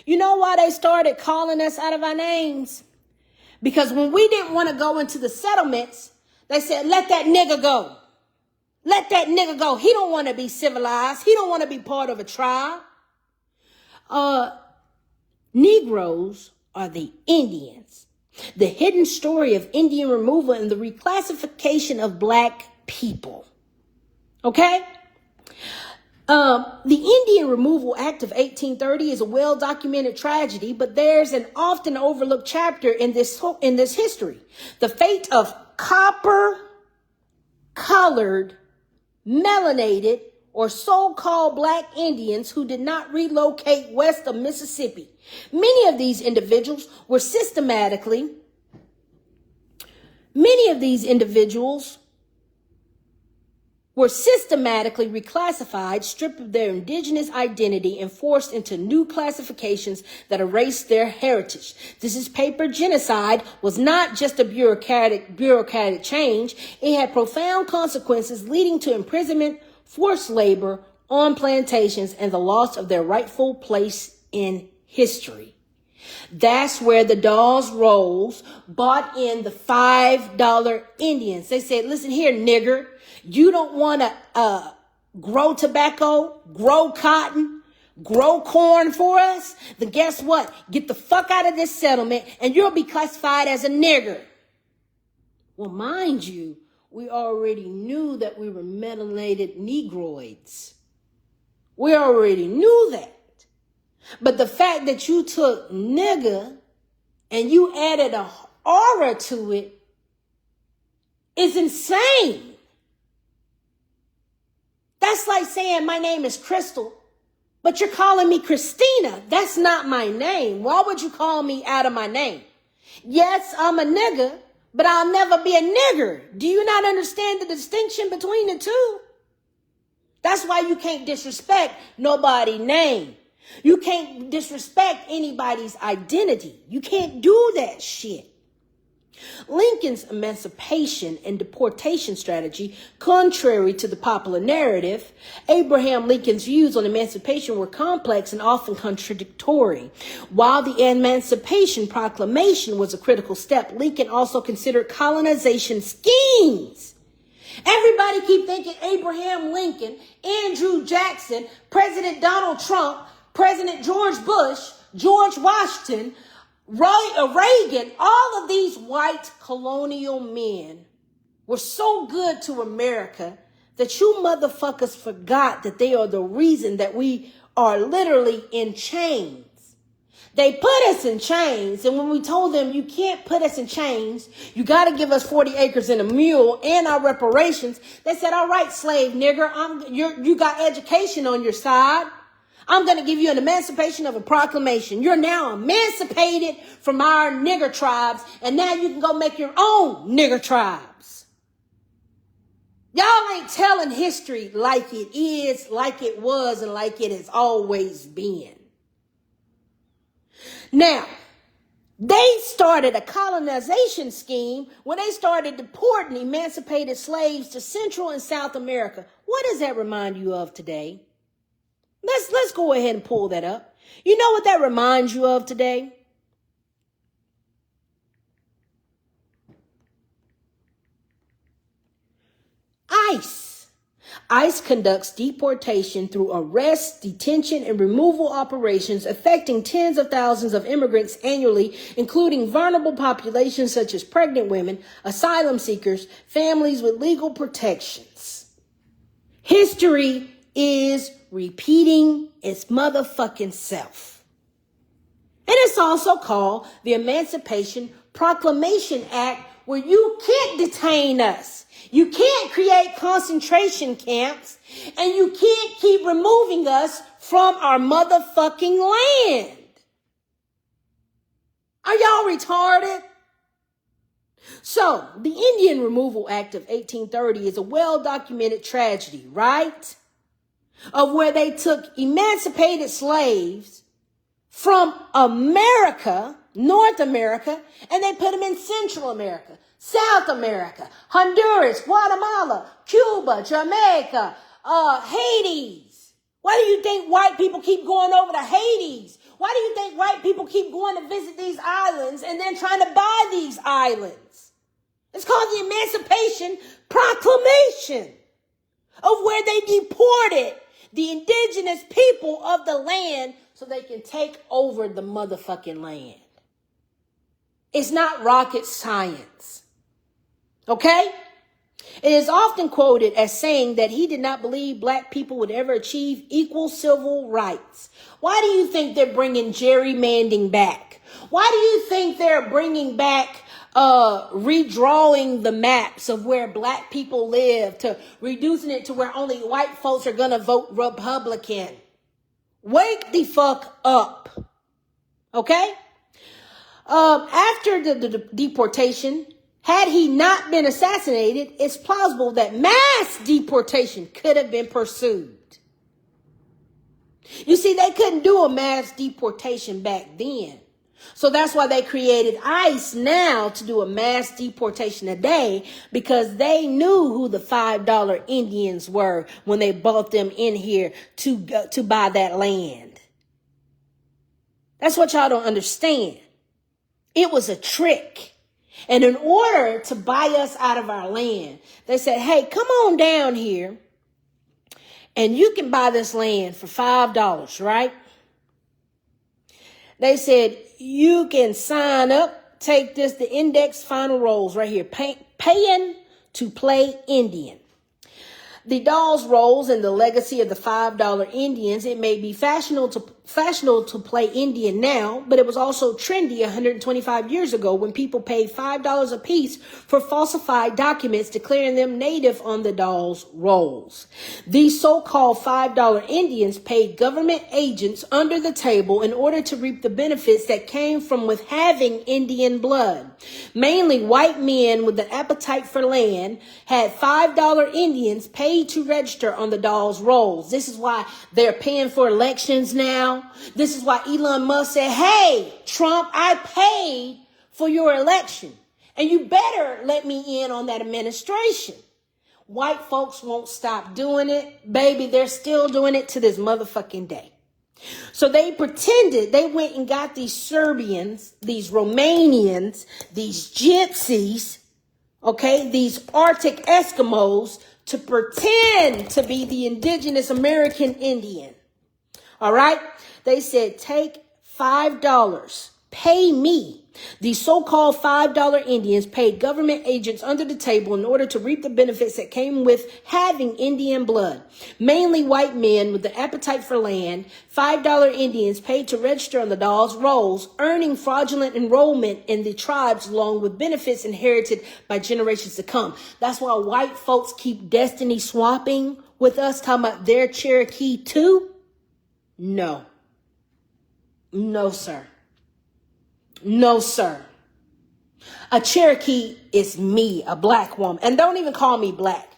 You know why they started calling us out of our names? Because when we didn't want to go into the settlements, they said, let that nigga go. Let that nigga go. He don't want to be civilized. He don't want to be part of a tribe. Negroes are the Indians. The hidden story of Indian removal and the reclassification of black people. Okay? The Indian Removal Act of 1830 is a well-documented tragedy, but there's an often overlooked chapter in this history. The fate of copper-colored, melanated, or so-called black Indians who did not relocate west of Mississippi. Many of these individuals were systematically reclassified, stripped of their indigenous identity, and forced into new classifications that erased their heritage. This is paper genocide was not just a bureaucratic change. It had profound consequences, leading to imprisonment, forced labor on plantations, and the loss of their rightful place in history. That's where the Dawes Rolls bought in the $5 Indians. They said, listen here, nigger, you don't want to grow tobacco, grow cotton, grow corn for us? Then guess what? Get the fuck out of this settlement and you'll be classified as a nigger. Well, mind you, we already knew that we were melanated negroids. We already knew that. But the fact that you took nigger and you added a aura to it is insane. That's like saying my name is Crystal, but you're calling me Christina. That's not my name. Why would you call me out of my name? Yes, I'm a nigger, but I'll never be a nigger. Do you not understand the distinction between the two? That's why you can't disrespect nobody's name. You can't disrespect anybody's identity. You can't do that shit. Lincoln's emancipation and deportation strategy, contrary to the popular narrative, Abraham Lincoln's views on emancipation were complex and often contradictory. While the Emancipation Proclamation was a critical step, Lincoln also considered colonization schemes. Everybody keep thinking Abraham Lincoln, Andrew Jackson, President Donald Trump, President George Bush, George Washington, Reagan, all of these white colonial men were so good to America that you motherfuckers forgot that they are the reason that we are literally in chains. They put us in chains, and when we told them you can't put us in chains, you got to give us 40 acres and a mule and our reparations, they said, all right, slave nigger, you got education on your side. I'm going to give you an emancipation of a proclamation. You're now emancipated from our nigger tribes, and now you can go make your own nigger tribes. Y'all ain't telling history like it is, like it was, and like it has always been. Now, they started a colonization scheme when they started deporting emancipated slaves to Central and South America. What does that remind you of today? Let's go ahead and pull that up. You know what that reminds you of today? ICE. ICE conducts deportation through arrest, detention, and removal operations affecting tens of thousands of immigrants annually, including vulnerable populations such as pregnant women, asylum seekers, families with legal protections. History is repeating its motherfucking self. And it's also called the Emancipation Proclamation Act, where you can't detain us. You can't create concentration camps, and you can't keep removing us from our motherfucking land. Are y'all retarded? So, the Indian Removal Act of 1830 is a well-documented tragedy, right? Of where they took emancipated slaves from America, North America, and they put them in Central America, South America, Honduras, Guatemala, Cuba, Jamaica, Hades. Why do you think white people keep going over to Hades? Why do you think white people keep going to visit these islands and then trying to buy these islands? It's called the Emancipation Proclamation, of where they deported the indigenous people of the land so they can take over the motherfucking land. It's not rocket science. Okay? It is often quoted as saying that he did not believe black people would ever achieve equal civil rights. Why do you think they're bringing gerrymandering back? Why do you think they're bringing back redrawing the maps of where black people live, to reducing it to where only white folks are going to vote Republican? Wake the fuck up. Okay? After the deportation, had he not been assassinated, it's plausible that mass deportation could have been pursued. You see, they couldn't do a mass deportation back then. So that's why they created ICE now to do a mass deportation today, because they knew who the $5 Indians were when they brought them in here to buy that land. That's what y'all don't understand. It was a trick. And in order to buy us out of our land, they said, hey, come on down here and you can buy this land for $5, right? They said, you can sign up, take this, the index final rolls right here, paying to play Indian. The Dawes Rolls and the legacy of the $5 Indians. It may be fashionable to play Indian now, but it was also trendy 125 years ago when people paid $5 a piece for falsified documents declaring them native on the Dawes Rolls. These so-called $5 Indians paid government agents under the table in order to reap the benefits that came from with having Indian blood. Mainly white men with an appetite for land had $5 Indians paid to register on the Dawes Rolls. This is why they're paying for elections now. This is why Elon Musk said, hey, Trump, I paid for your election, and you better let me in on that administration. White folks won't stop doing it. Baby, they're still doing it to this motherfucking day. So they pretended, they went and got these Serbians, these Romanians, these Gypsies, okay, these Arctic Eskimos, to pretend to be the indigenous American Indian. All right. They said, take $5, pay me. The so-called $5 Indians paid government agents under the table in order to reap the benefits that came with having Indian blood. Mainly white men with the appetite for land, $5 Indians paid to register on the Dawes Rolls, earning fraudulent enrollment in the tribes along with benefits inherited by generations to come. That's why white folks keep destiny swapping with us, talking about their Cherokee too. No. No, sir. No, sir. A Cherokee is me, a black woman. And don't even call me black.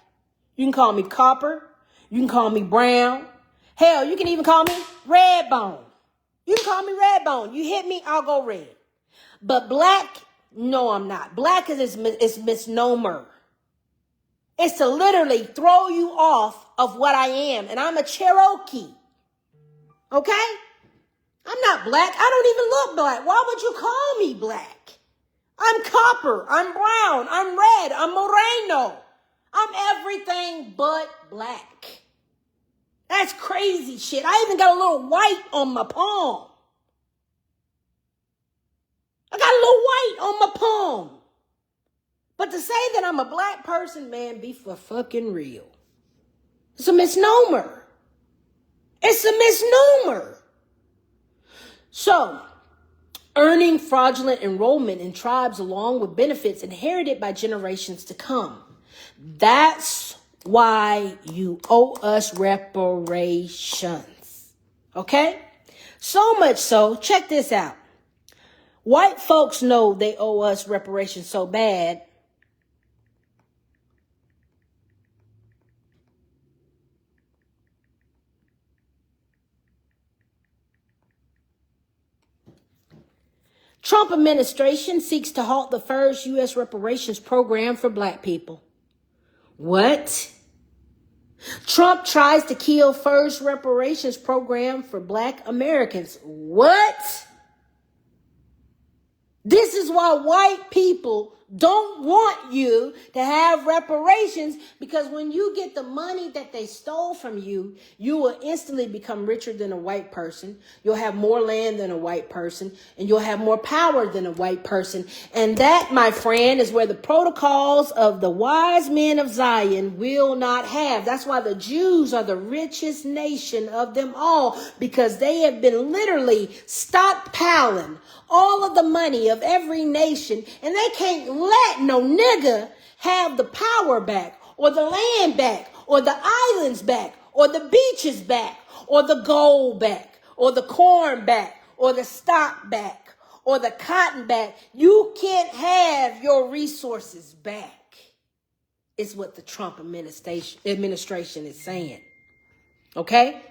You can call me copper. You can call me brown. Hell, you can even call me red bone. You can call me red bone. You hit me, I'll go red. But black, no, I'm not. Black is misnomer. It's to literally throw you off of what I am. And I'm a Cherokee. Okay? I'm not black. I don't even look black. Why would you call me black? I'm copper. I'm brown. I'm red. I'm moreno. I'm everything but black. That's crazy shit. I even got a little white on my palm. I got a little white on my palm. But to say that I'm a black person, man, be for fucking real. It's a misnomer. It's a misnomer. So, earning fraudulent enrollment in tribes along with benefits inherited by generations to come. That's why you owe us reparations. Okay? So much so, check this out. White folks know they owe us reparations so bad. Trump administration seeks to halt the first U.S. reparations program for black people. What? Trump tries to kill first reparations program for black Americans. What? This is why white people don't want you to have reparations, because when you get the money that they stole from you, you will instantly become richer than a white person. You'll have more land than a white person, and you'll have more power than a white person. And that, my friend, is where the protocols of the wise men of Zion will not have. That's why the Jews are the richest nation of them all, because they have been literally stockpiling all of the money of every nation, and they can't let no nigga have the power back, or the land back, or the islands back, or the beaches back, or the gold back, or the corn back, or the stock back, or the cotton back. You can't have your resources back. It's what the Trump administration is saying. Okay?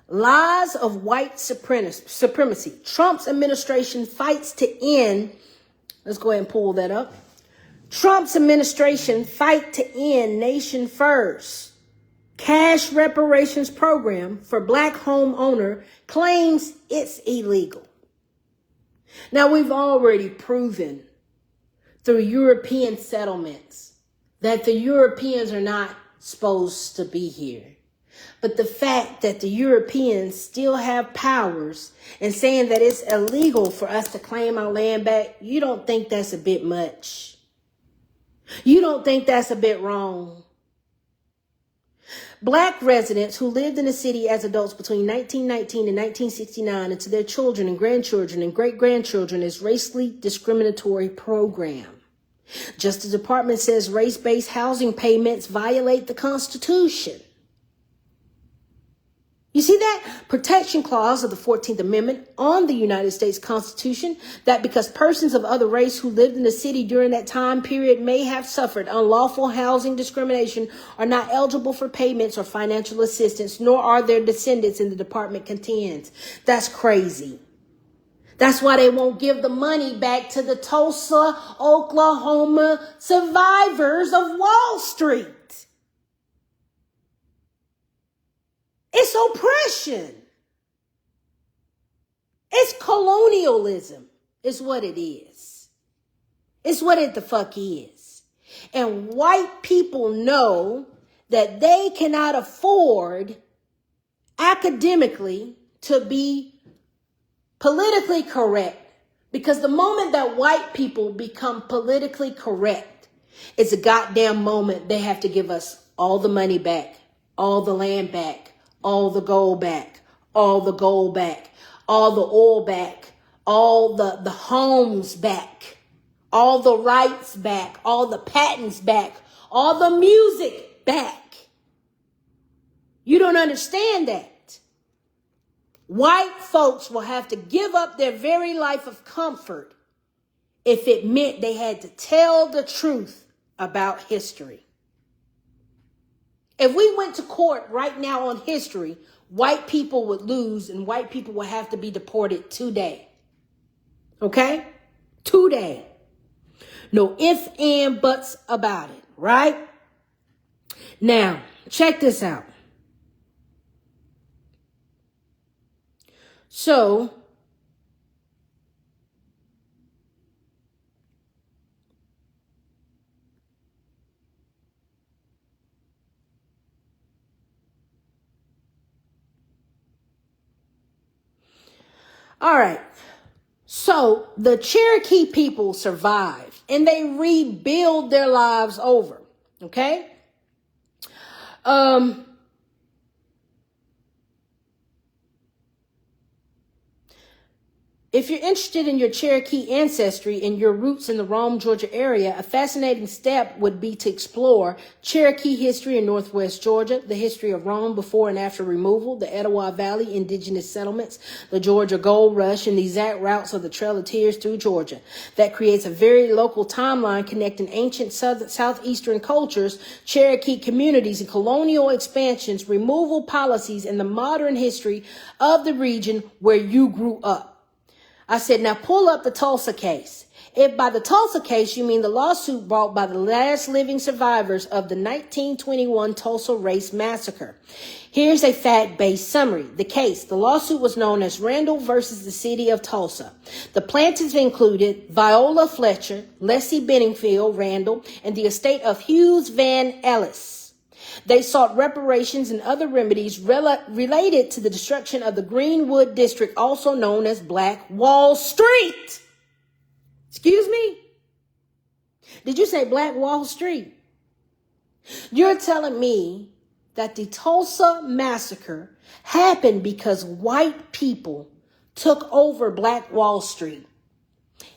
Lies of white supremacy. Trump's administration fights to end. Let's go ahead and pull that up. Trump's administration fight to end Nation First cash reparations program for black homeowner claims it's illegal. Now, we've already proven through European settlements that the Europeans are not supposed to be here. But the fact that the Europeans still have powers and saying that it's illegal for us to claim our land back, you don't think that's a bit much? You don't think that's a bit wrong? Black residents who lived in the city as adults between 1919 and 1969 and to their children and grandchildren and great-grandchildren is racially discriminatory program. Justice Department says race-based housing payments violate the Constitution. You see that protection clause of the 14th Amendment on the United States Constitution, that because persons of other race who lived in the city during that time period may have suffered unlawful housing discrimination are not eligible for payments or financial assistance, nor are their descendants, in the department contends. That's crazy. That's why they won't give the money back to the Tulsa, Oklahoma survivors of Wall Street. It's oppression. It's colonialism is what it is. It's what it the fuck is. And white people know that they cannot afford academically to be politically correct, because the moment that white people become politically correct, it's a goddamn moment they have to give us all the money back, all the land back, all the gold back, all the gold back, all the oil back, all the homes back, all the rights back, all the patents back, all the music back. You don't understand that. White folks will have to give up their very life of comfort if it meant they had to tell the truth about history. If we went to court right now on history, white people would lose and white people would have to be deported today. Okay? Today. No ifs and buts about it, right? Now, check this out. So, all right. So the Cherokee people survived and they rebuild their lives over. Okay. If you're interested in your Cherokee ancestry and your roots in the Rome, Georgia area, a fascinating step would be to explore Cherokee history in Northwest Georgia, the history of Rome before and after removal, the Etowah Valley indigenous settlements, the Georgia Gold Rush, and the exact routes of the Trail of Tears through Georgia. That creates a very local timeline connecting ancient southeastern cultures, Cherokee communities, and colonial expansions, removal policies, and the modern history of the region where you grew up. I said, now pull up the Tulsa case. If by the Tulsa case, you mean the lawsuit brought by the last living survivors of the 1921 Tulsa Race Massacre. Here's a fact-based summary. The case, the lawsuit was known as Randall versus the City of Tulsa. The plaintiffs included Viola Fletcher, Leslie Benningfield Randall, and the estate of Hughes Van Ellis. They sought reparations and other remedies related to the destruction of the Greenwood District, also known as Black Wall Street. Excuse me? Did you say Black Wall Street? You're telling me that the Tulsa Massacre happened because white people took over Black Wall Street.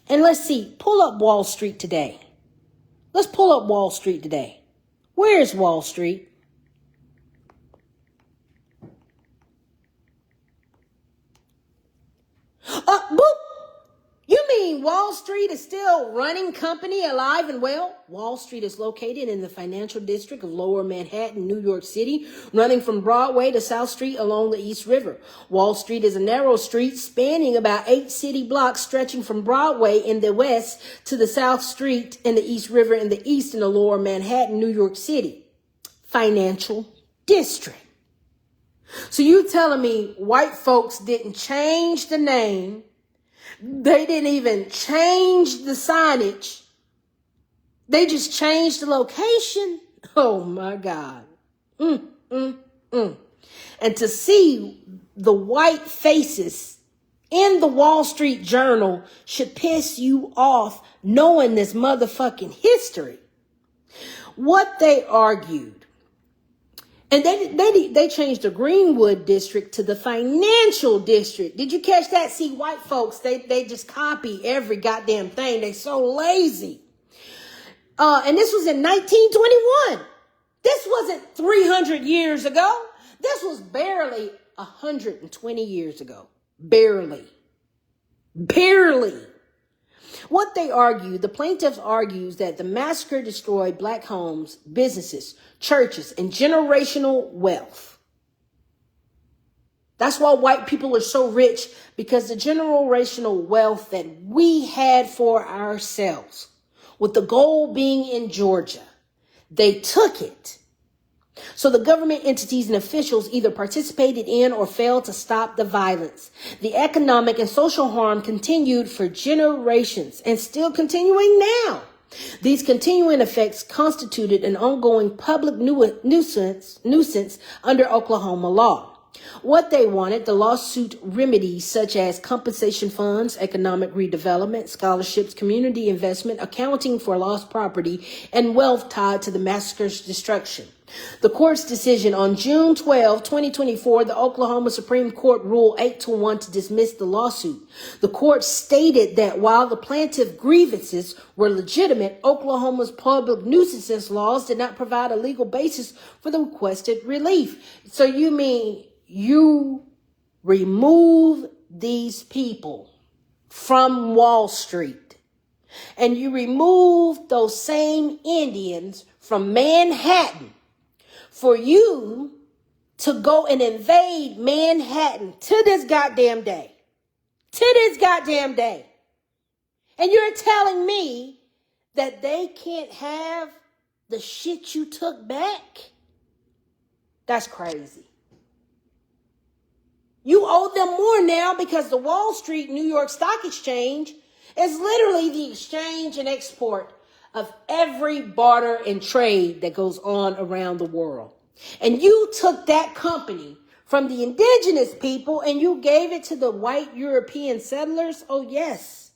And let's see, pull up Wall Street today. Let's pull up Wall Street today. Where is Wall Street? Boop. You mean Wall Street is still running company, alive and well? Wall Street is located in the financial district of Lower Manhattan, New York City, running from Broadway to South Street along the East River. Wall Street is a narrow street spanning about 8 city blocks, stretching from Broadway in the west to the South Street in the East River in the east in the Lower Manhattan, New York City. Financial district. So you telling me white folks didn't change the name? They didn't even change the signage. They just changed the location. Oh my God. And to see the white faces in the Wall Street Journal should piss you off knowing this motherfucking history. What they argued. And they changed the Greenwood district to the financial district. Did you catch that? See, white folks, they just copy every goddamn thing. They so lazy. And this was in 1921. This wasn't 300 years ago. This was barely 120 years ago. Barely. What they argue, the plaintiffs argues that the massacre destroyed black homes, businesses, churches, and generational wealth. That's why white people are so rich, because the generational wealth that we had for ourselves, with the gold being in Georgia, they took it. So the government entities and officials either participated in or failed to stop the violence. The economic and social harm continued for generations and still continuing now. These continuing effects constituted an ongoing public nuisance under Oklahoma law. What they wanted, the lawsuit remedies such as compensation funds, economic redevelopment, scholarships, community investment, accounting for lost property, and wealth tied to the massacre's destruction. The court's decision on June 12, 2024, the Oklahoma Supreme Court ruled 8-1 to dismiss the lawsuit. The court stated that while the plaintiff grievances were legitimate, Oklahoma's public nuisance laws did not provide a legal basis for the requested relief. So you mean you remove these people from Wall Street and you remove those same Indians from Manhattan for you to go and invade Manhattan to this goddamn day. And you're telling me that they can't have the shit you took back? That's crazy. You owe them more now because the Wall Street New York Stock Exchange is literally the exchange and export of every barter and trade that goes on around the world. And you took that company from the indigenous people and you gave it to the white European settlers? Oh, yes.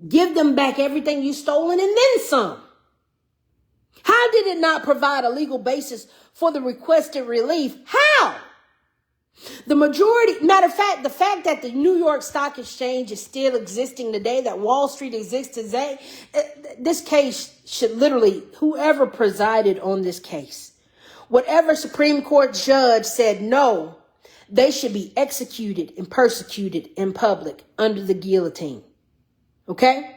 Give them back everything you stolen and then some. How did it not provide a legal basis for the requested relief? How? The majority, matter of fact, the fact that the New York Stock Exchange is still existing today, that Wall Street exists today, this case should literally, whoever presided on this case, whatever Supreme Court judge said no, they should be executed and persecuted in public under the guillotine. Okay?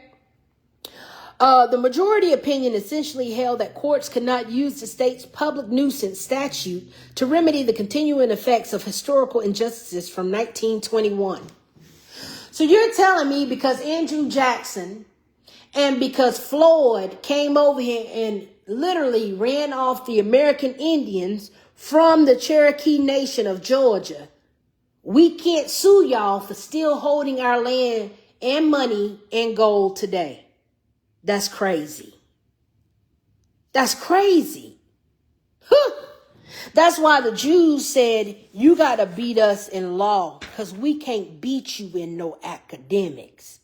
The majority opinion essentially held that courts could not use the state's public nuisance statute to remedy the continuing effects of historical injustices from 1921. So you're telling me because Andrew Jackson and because Floyd came over here and literally ran off the American Indians from the Cherokee Nation of Georgia, we can't sue y'all for still holding our land and money and gold today? That's crazy. That's crazy. Huh. That's why the Jews said, you got to beat us in law because we can't beat you in no academics.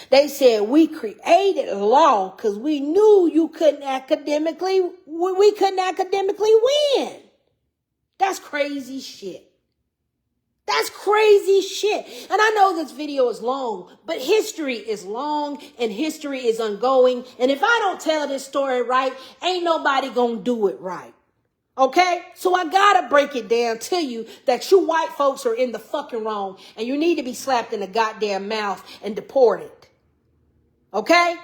They said we created a law because we knew you couldn't academically, we couldn't academically win. That's crazy shit. That's crazy shit. And I know this video is long, but history is long and history is ongoing. And if I don't tell this story right, ain't nobody gonna do it right. Okay? So I gotta break it down to you that you white folks are in the fucking wrong and you need to be slapped in the goddamn mouth and deported. Okay?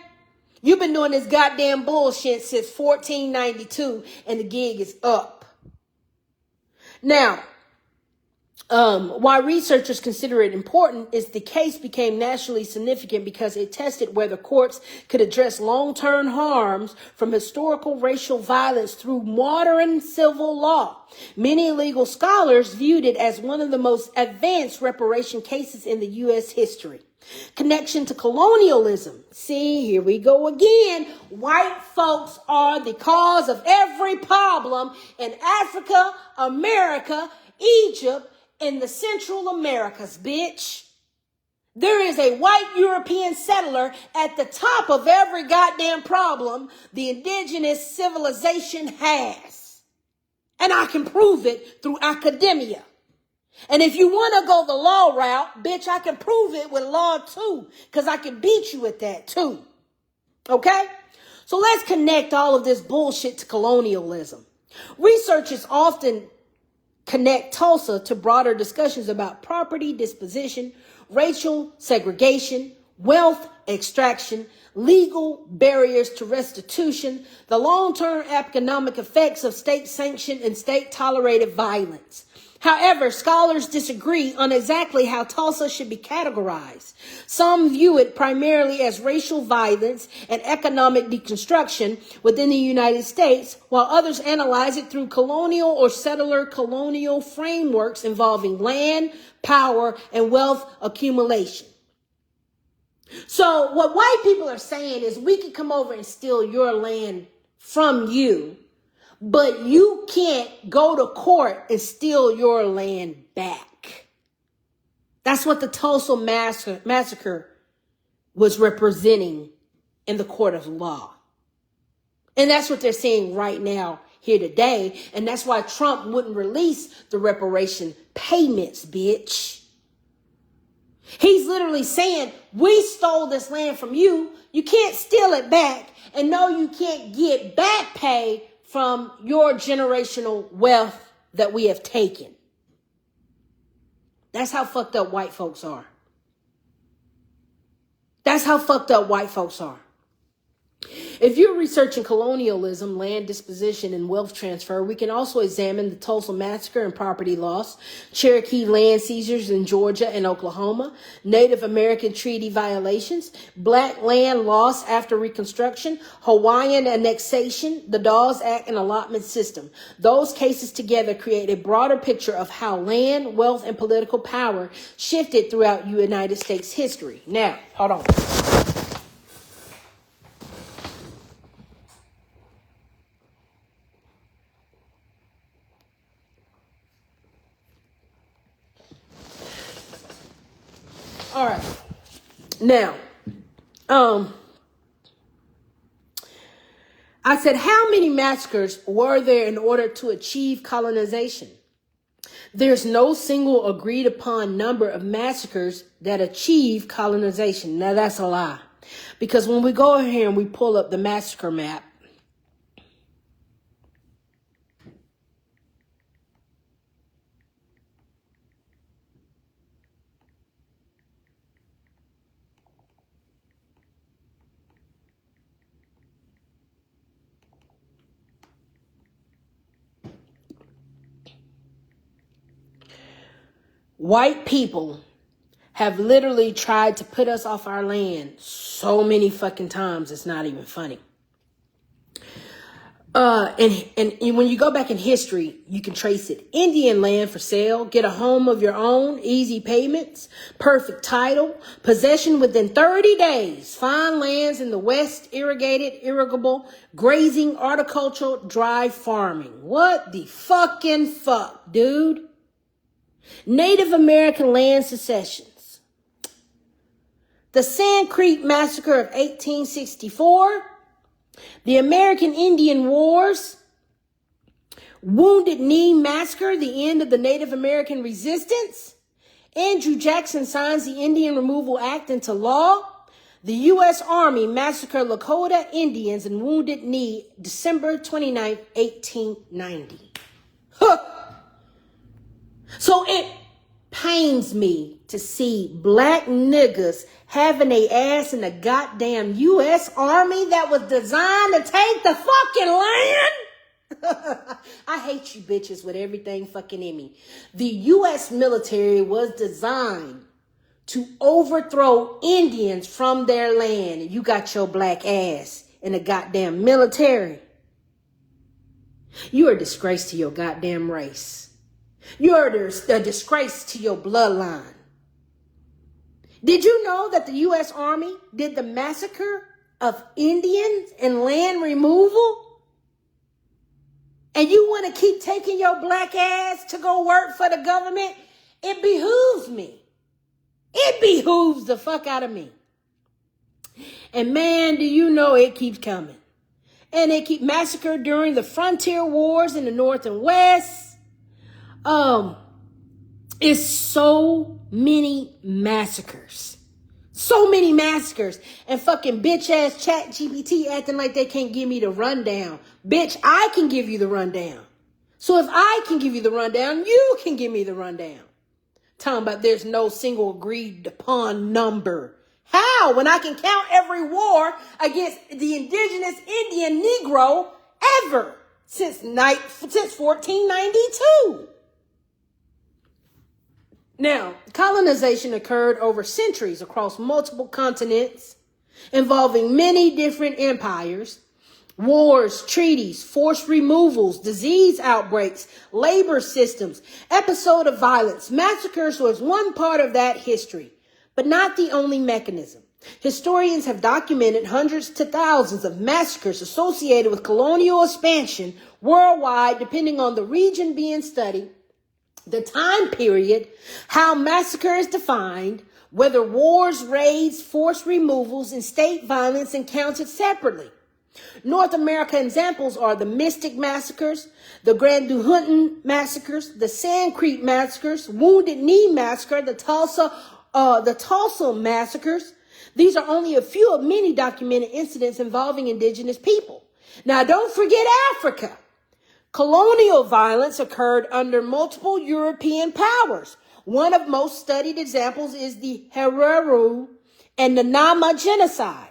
You've been doing this goddamn bullshit since 1492 and the gig is up. Now, why researchers consider it important is the case became nationally significant because it tested whether courts could address long-term harms from historical racial violence through modern civil law. Many legal scholars viewed it as one of the most advanced reparation cases in the U.S. history. Connection to colonialism. See, here we go again. White folks are the cause of every problem in Africa, America, Egypt, in the Central Americas, bitch. There is a white European settler at the top of every goddamn problem the indigenous civilization has. And I can prove it through academia. And if you want to go the law route, bitch, I can prove it with law too, because I can beat you at that too. Okay? So let's connect all of this bullshit to colonialism. Researchers often connect Tulsa to broader discussions about property disposition, racial segregation, wealth extraction, legal barriers to restitution, the long-term economic effects of state-sanctioned and state-tolerated violence. However, scholars disagree on exactly how Tulsa should be categorized. Some view it primarily as racial violence and economic deconstruction within the United States, while others analyze it through colonial or settler colonial frameworks involving land, power, and wealth accumulation. So what white people are saying is we can come over and steal your land from you, but you can't go to court and steal your land back. That's what the Tulsa massacre was representing in the court of law. And that's what they're saying right now here today. And that's why Trump wouldn't release the reparation payments, bitch. He's literally saying, we stole this land from you. You can't steal it back. And no, you can't get back pay from your generational wealth that we have taken. That's how fucked up white folks are. That's how fucked up white folks are. If you're researching colonialism, land disposition, and wealth transfer, we can also examine the Tulsa Massacre and property loss, Cherokee land seizures in Georgia and Oklahoma, Native American treaty violations, black land loss after Reconstruction, Hawaiian annexation, the Dawes Act, and allotment system. Those cases together create a broader picture of how land, wealth, and political power shifted throughout United States history. Now, hold on. All right. Now, I said, how many massacres were there in order to achieve colonization? There's no single agreed upon number of massacres that achieve colonization. Now, that's a lie. Because when we go here and we pull up the massacre map, white people have literally tried to put us off our land so many fucking times, it's not even funny. And when you go back in history, you can trace it. Indian land for sale, get a home of your own, easy payments, perfect title, possession within 30 days, fine lands in the West, irrigated, irrigable, grazing, horticultural, dry farming. What the fucking fuck, dude? Native American land secessions. The Sand Creek Massacre of 1864. The American Indian Wars. Wounded Knee Massacre, the end of the Native American resistance. Andrew Jackson signs the Indian Removal Act into law. The U.S. Army massacre Lakota Indians in Wounded Knee, December 29, 1890. Huh. So it pains me to see black niggas having a ass in the goddamn U.S. Army that was designed to take the fucking land. I hate you bitches with everything fucking in me. The U.S. military was designed to overthrow Indians from their land. And you got your black ass in the goddamn military. You are a disgrace to your goddamn race. You're a disgrace to your bloodline. Did you know that the U.S. Army did the massacre of Indians and land removal? And you want to keep taking your black ass to go work for the government? It behooves me. It behooves the fuck out of me. And man, do you know it keeps coming. And they keep massacred during the frontier wars in the North and West. It's so many massacres. So many massacres. And fucking bitch ass Chat GPT acting like they can't give me the rundown. Bitch, I can give you the rundown. So if I can give you the rundown, you can give me the rundown. Talking about there's no single agreed upon number. How? When I can count every war against the indigenous Indian Negro ever since 1492. Now, colonization occurred over centuries across multiple continents, involving many different empires, wars, treaties, forced removals, disease outbreaks, labor systems, episode of violence. Massacres was one part of that history, but not the only mechanism. Historians have documented hundreds to thousands of massacres associated with colonial expansion worldwide, depending on the region being studied, the time period, how massacre is defined, whether wars, raids, forced removals, and state violence are counted separately. North American examples are the Mystic Massacres, the Granduhunton Massacres, the Sand Creek Massacres, Wounded Knee Massacre, the Tulsa Massacres. These are only a few of many documented incidents involving indigenous people. Now, don't forget Africa. Colonial violence occurred under multiple European powers. One of most studied examples is the Hereru and the Nama genocide.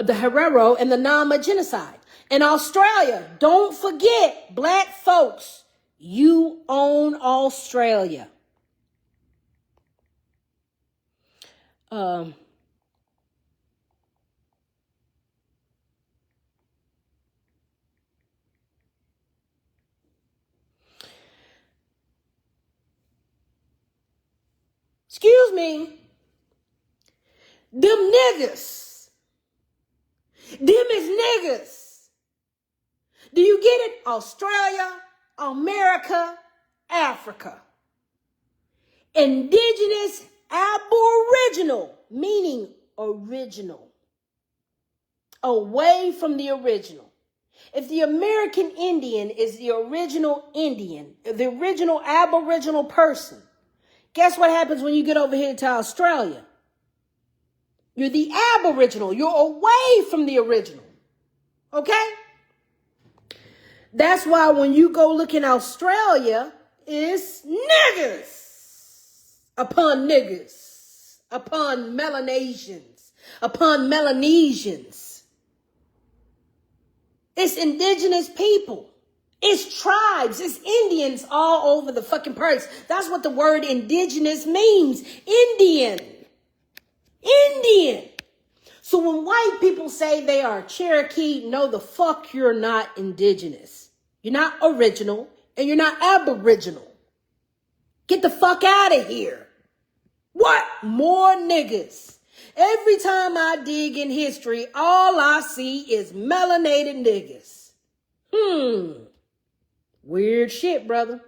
the Herero and the Nama genocide. In Australia, don't forget, black folks, you own Australia. Excuse me. Them niggas. Them is niggas. Do you get it? Australia, America, Africa. Indigenous, aboriginal, meaning original. Away from the original. If the American Indian is the original Indian, the original aboriginal person, guess what happens when you get over here to Australia? You're the aboriginal. You're away from the original. Okay? That's why when you go look in Australia, it's niggas upon niggas, upon Melanesians, upon Melanesians. It's indigenous people. It's tribes. It's Indians all over the fucking place. That's what the word indigenous means. Indian. Indian. So when white people say they are Cherokee, no, the fuck you're not indigenous. You're not original and you're not aboriginal. Get the fuck out of here. What? More niggas. Every time I dig in history, all I see is melanated niggas. Weird shit, brother.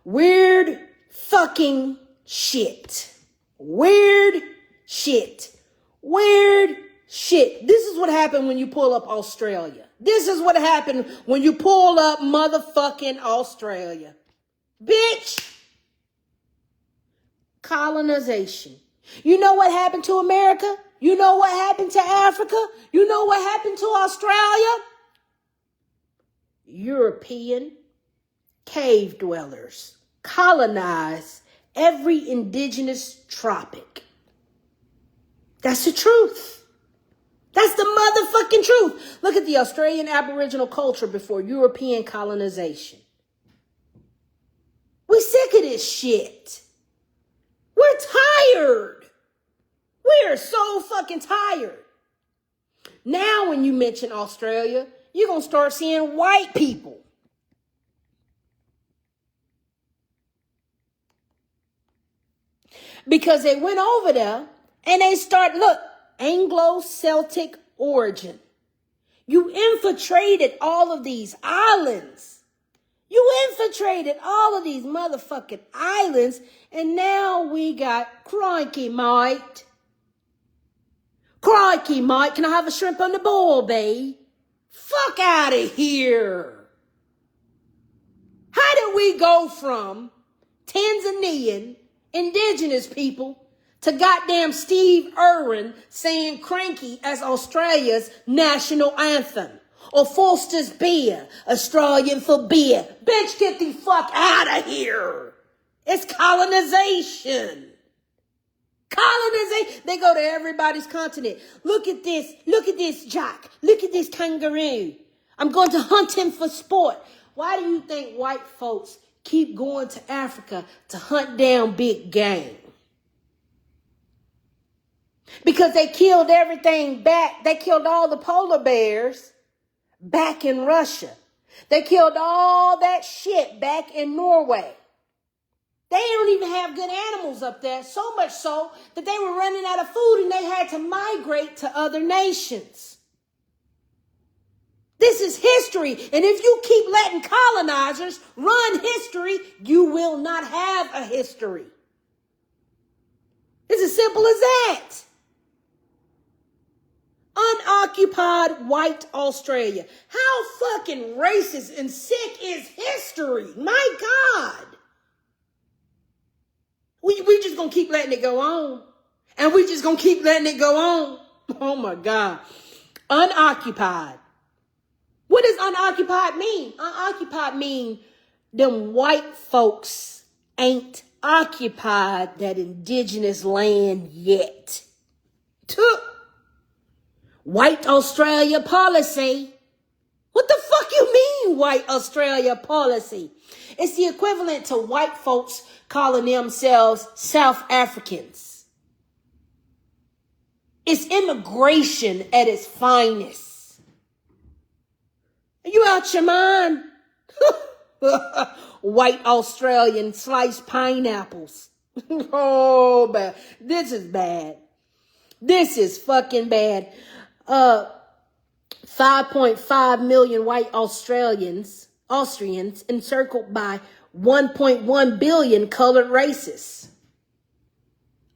Weird fucking shit. Weird shit. Weird shit. This is what happened when you pull up Australia. This is what happened when you pull up motherfucking Australia. Bitch. Colonization. You know what happened to America? You know what happened to Africa? You know what happened to Australia? European cave dwellers colonized every indigenous tropic. That's the truth. That's the motherfucking truth. Look at the Australian Aboriginal culture before European colonization. We sick of this shit. We're tired. We are so fucking tired. Now when you mention Australia, you're going to start seeing white people. Because they went over there and they look, Anglo-Celtic origin. You infiltrated all of these islands. You infiltrated all of these motherfucking islands, and now we got crikey, mate. Crikey, mate, can I have a shrimp on the ball, babe? Fuck out of here. How did we go from Tanzanian indigenous people to goddamn Steve Irwin saying cranky as Australia's national anthem? Or Foster's beer, Australian for beer. Bitch, get the fuck out of here. It's colonization. Colonization. They go to everybody's continent. Look at this Jack. Look at this kangaroo. I'm going to hunt him for sport. Why do you think white folks keep going to Africa to hunt down big game? Because they killed everything back. They killed all the polar bears back in Russia. They killed all that shit back in Norway. They don't even have good animals up there, so much so that they were running out of food and they had to migrate to other nations. This is history, and if you keep letting colonizers run history, you will not have a history. It's as simple as that. Unoccupied white Australia. How fucking racist and sick is history? My God. We just gonna keep letting it go on. And we just gonna keep letting it go on. Oh my God. Unoccupied. What does unoccupied mean? Unoccupied mean them white folks ain't occupied that indigenous land yet. White Australia policy. What the fuck you mean, white Australia policy? It's the equivalent to white folks calling themselves South Africans. It's immigration at its finest. Are you out your mind? White Australian sliced pineapples. Oh, man. This is bad. This is fucking bad. 5.5 million white Austrians encircled by 1.1 billion colored racists.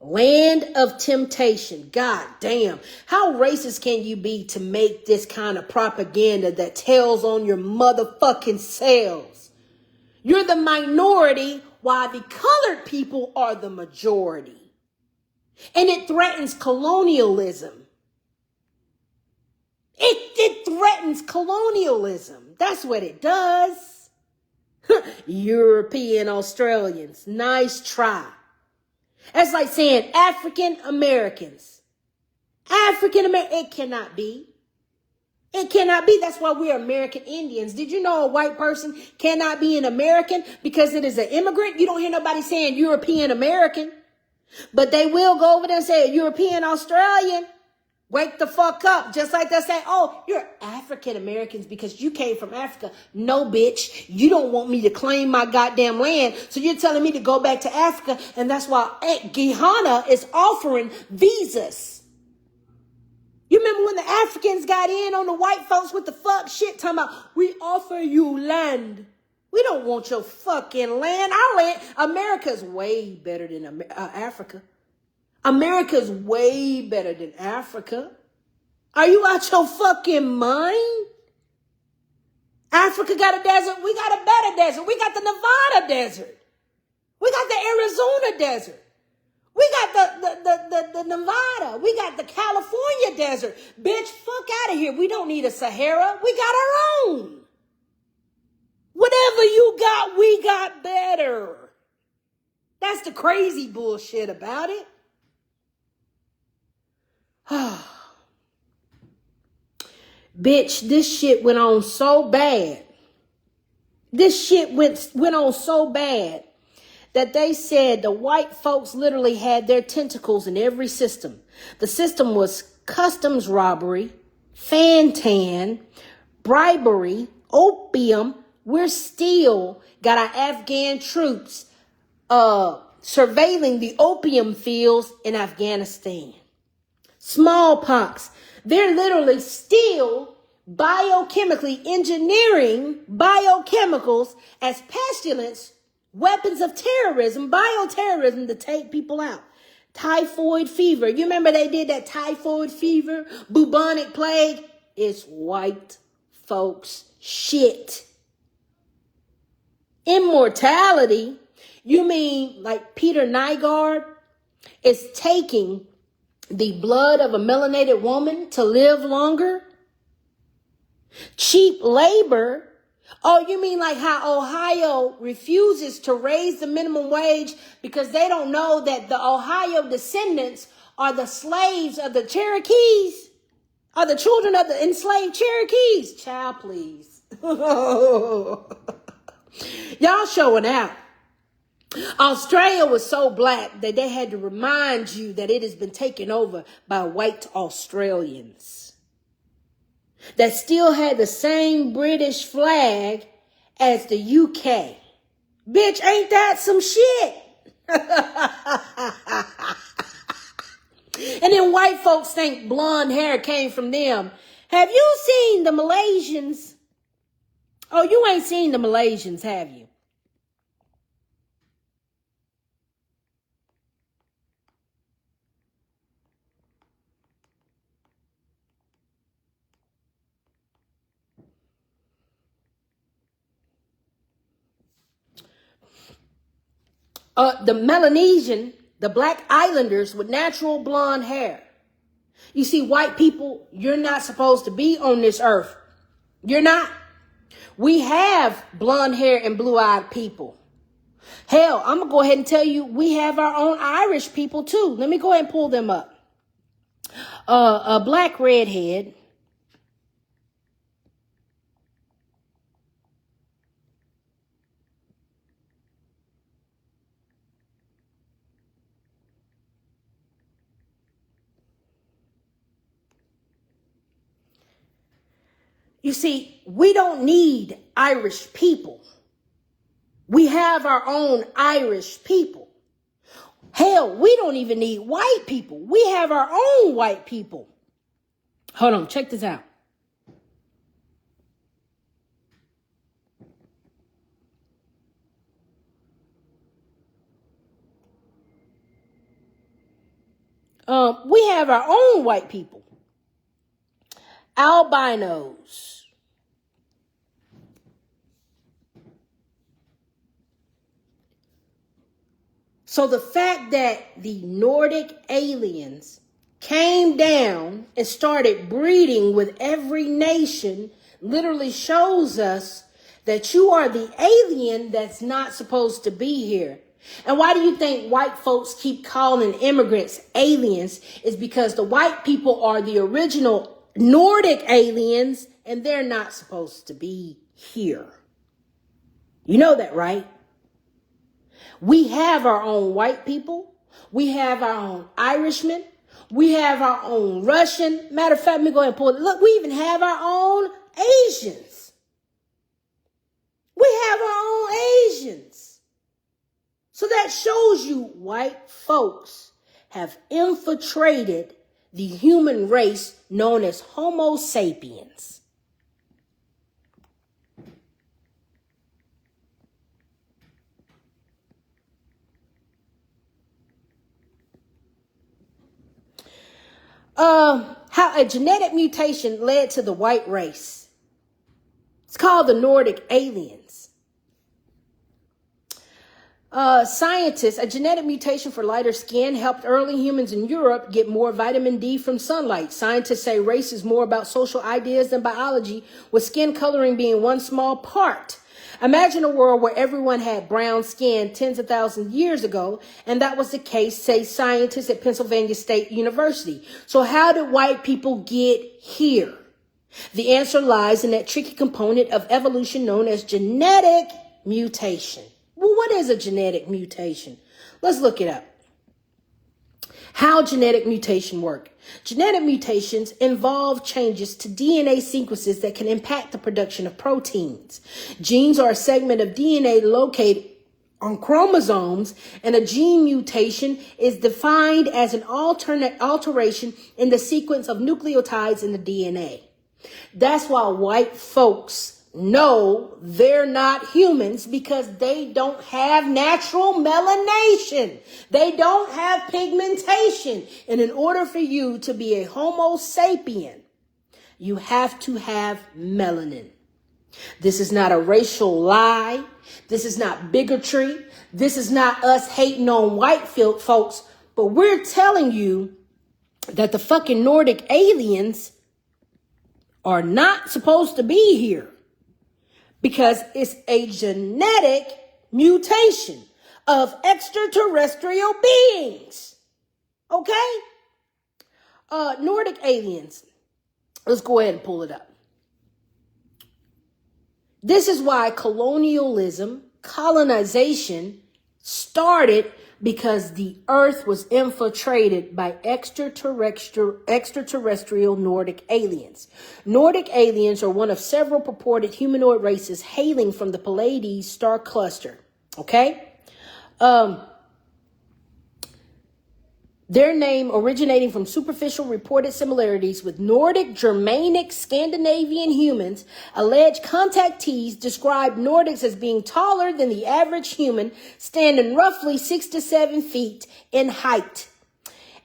Land of temptation. God damn. How racist can you be to make this kind of propaganda that tells on your motherfucking selves? You're the minority while the colored people are the majority. And it threatens colonialism. It threatens colonialism. That's what it does. European Australians. Nice try. That's like saying African Americans. African American. It cannot be. It cannot be. That's why we're American Indians. Did you know a white person cannot be an American because it is an immigrant? You don't hear nobody saying European American. But they will go over there and say European Australian. Wake the fuck up. Just like they say, oh, you're African Americans because you came from Africa. No, bitch. You don't want me to claim my goddamn land. So you're telling me to go back to Africa. And that's why Guyana is offering visas. You remember when the Africans got in on the white folks with the fuck shit talking about, we offer you land. We don't want your fucking land. Our land, America's way better than Africa. America's way better than Africa. Are you out your fucking mind? Africa got a desert. We got a better desert. We got the Nevada desert. We got the Arizona desert. We got the Nevada. We got the California desert. Bitch, fuck out of here. We don't need a Sahara. We got our own. Whatever you got, we got better. That's the crazy bullshit about it. Bitch, this shit went on so bad. This shit went on so bad that they said the white folks literally had their tentacles in every system. The system was customs robbery, fantan, bribery, opium. We're still got our Afghan troops surveilling the opium fields in Afghanistan. Smallpox. They're literally still biochemically engineering biochemicals as pestilence, weapons of terrorism, bioterrorism to take people out. Typhoid fever. You remember they did that typhoid fever, bubonic plague? It's white folks shit. Immortality. You mean like Peter Nygaard is taking the blood of a melanated woman to live longer? Cheap labor. Oh, you mean like how Ohio refuses to raise the minimum wage because they don't know that the Ohio descendants are the slaves of the Cherokees, are the children of the enslaved Cherokees? Child, please. Y'all showing out. Australia was so black that they had to remind you that it has been taken over by white Australians that still had the same British flag as the UK. Bitch, ain't that some shit? And then white folks think blonde hair came from them. Have you seen the Malaysians? Oh, you ain't seen the Malaysians, have you? The Melanesian, the black islanders with natural blonde hair. You see, white people, you're not supposed to be on this earth. You're not. We have blonde hair and blue-eyed people. Hell, I'm going to go ahead and tell you, we have our own Irish people too. Let me go ahead and pull them up. A black redhead. You see, we don't need Irish people. We have our own Irish people. Hell, we don't even need white people. We have our own white people. Hold on, check this out. We have our own white people. Albinos. So the fact that the Nordic aliens came down and started breeding with every nation literally shows us that you are the alien that's not supposed to be here. And why do you think white folks keep calling immigrants aliens? Is because the white people are the original Nordic aliens and they're not supposed to be here. You know that, right? We have our own white people. We have our own Irishmen. We have our own Russian. Matter of fact, let me go ahead and pull it. Look, we even have our own Asians. We have our own Asians. So that shows you white folks have infiltrated the human race known as Homo sapiens. How a genetic mutation led to the white race. It's called the Nordic aliens. Scientists, a genetic mutation for lighter skin helped early humans in Europe get more vitamin D from sunlight. Scientists say race is more about social ideas than biology, with skin coloring being one small part. Imagine a world where everyone had brown skin tens of thousands of years ago, and that was the case, say scientists at Pennsylvania State University. So how did white people get here? The answer lies in that tricky component of evolution known as genetic mutation. Well, what is a genetic mutation? Let's look it up. How genetic mutation work. Genetic mutations involve changes to DNA sequences that can impact the production of proteins. Genes are a segment of DNA located on chromosomes, and a gene mutation is defined as an alteration in the sequence of nucleotides in the DNA. That's why white folks know they're not humans, because they don't have natural melanation. They don't have pigmentation. And in order for you to be a Homo sapien, you have to have melanin. This is not a racial lie. This is not bigotry. This is not us hating on white folks. But we're telling you that the fucking Nordic aliens are not supposed to be here. Because it's a genetic mutation of extraterrestrial beings. Okay? Nordic aliens. Let's go ahead and pull it up. This is why colonialism, colonization started, because the earth was infiltrated by extraterrestrial Nordic aliens. Nordic aliens are one of several purported humanoid races hailing from the Pleiades star cluster. Okay? Their name originating from superficial reported similarities with Nordic, Germanic, Scandinavian humans. Alleged contactees described Nordics as being taller than the average human, standing roughly 6 to 7 feet in height,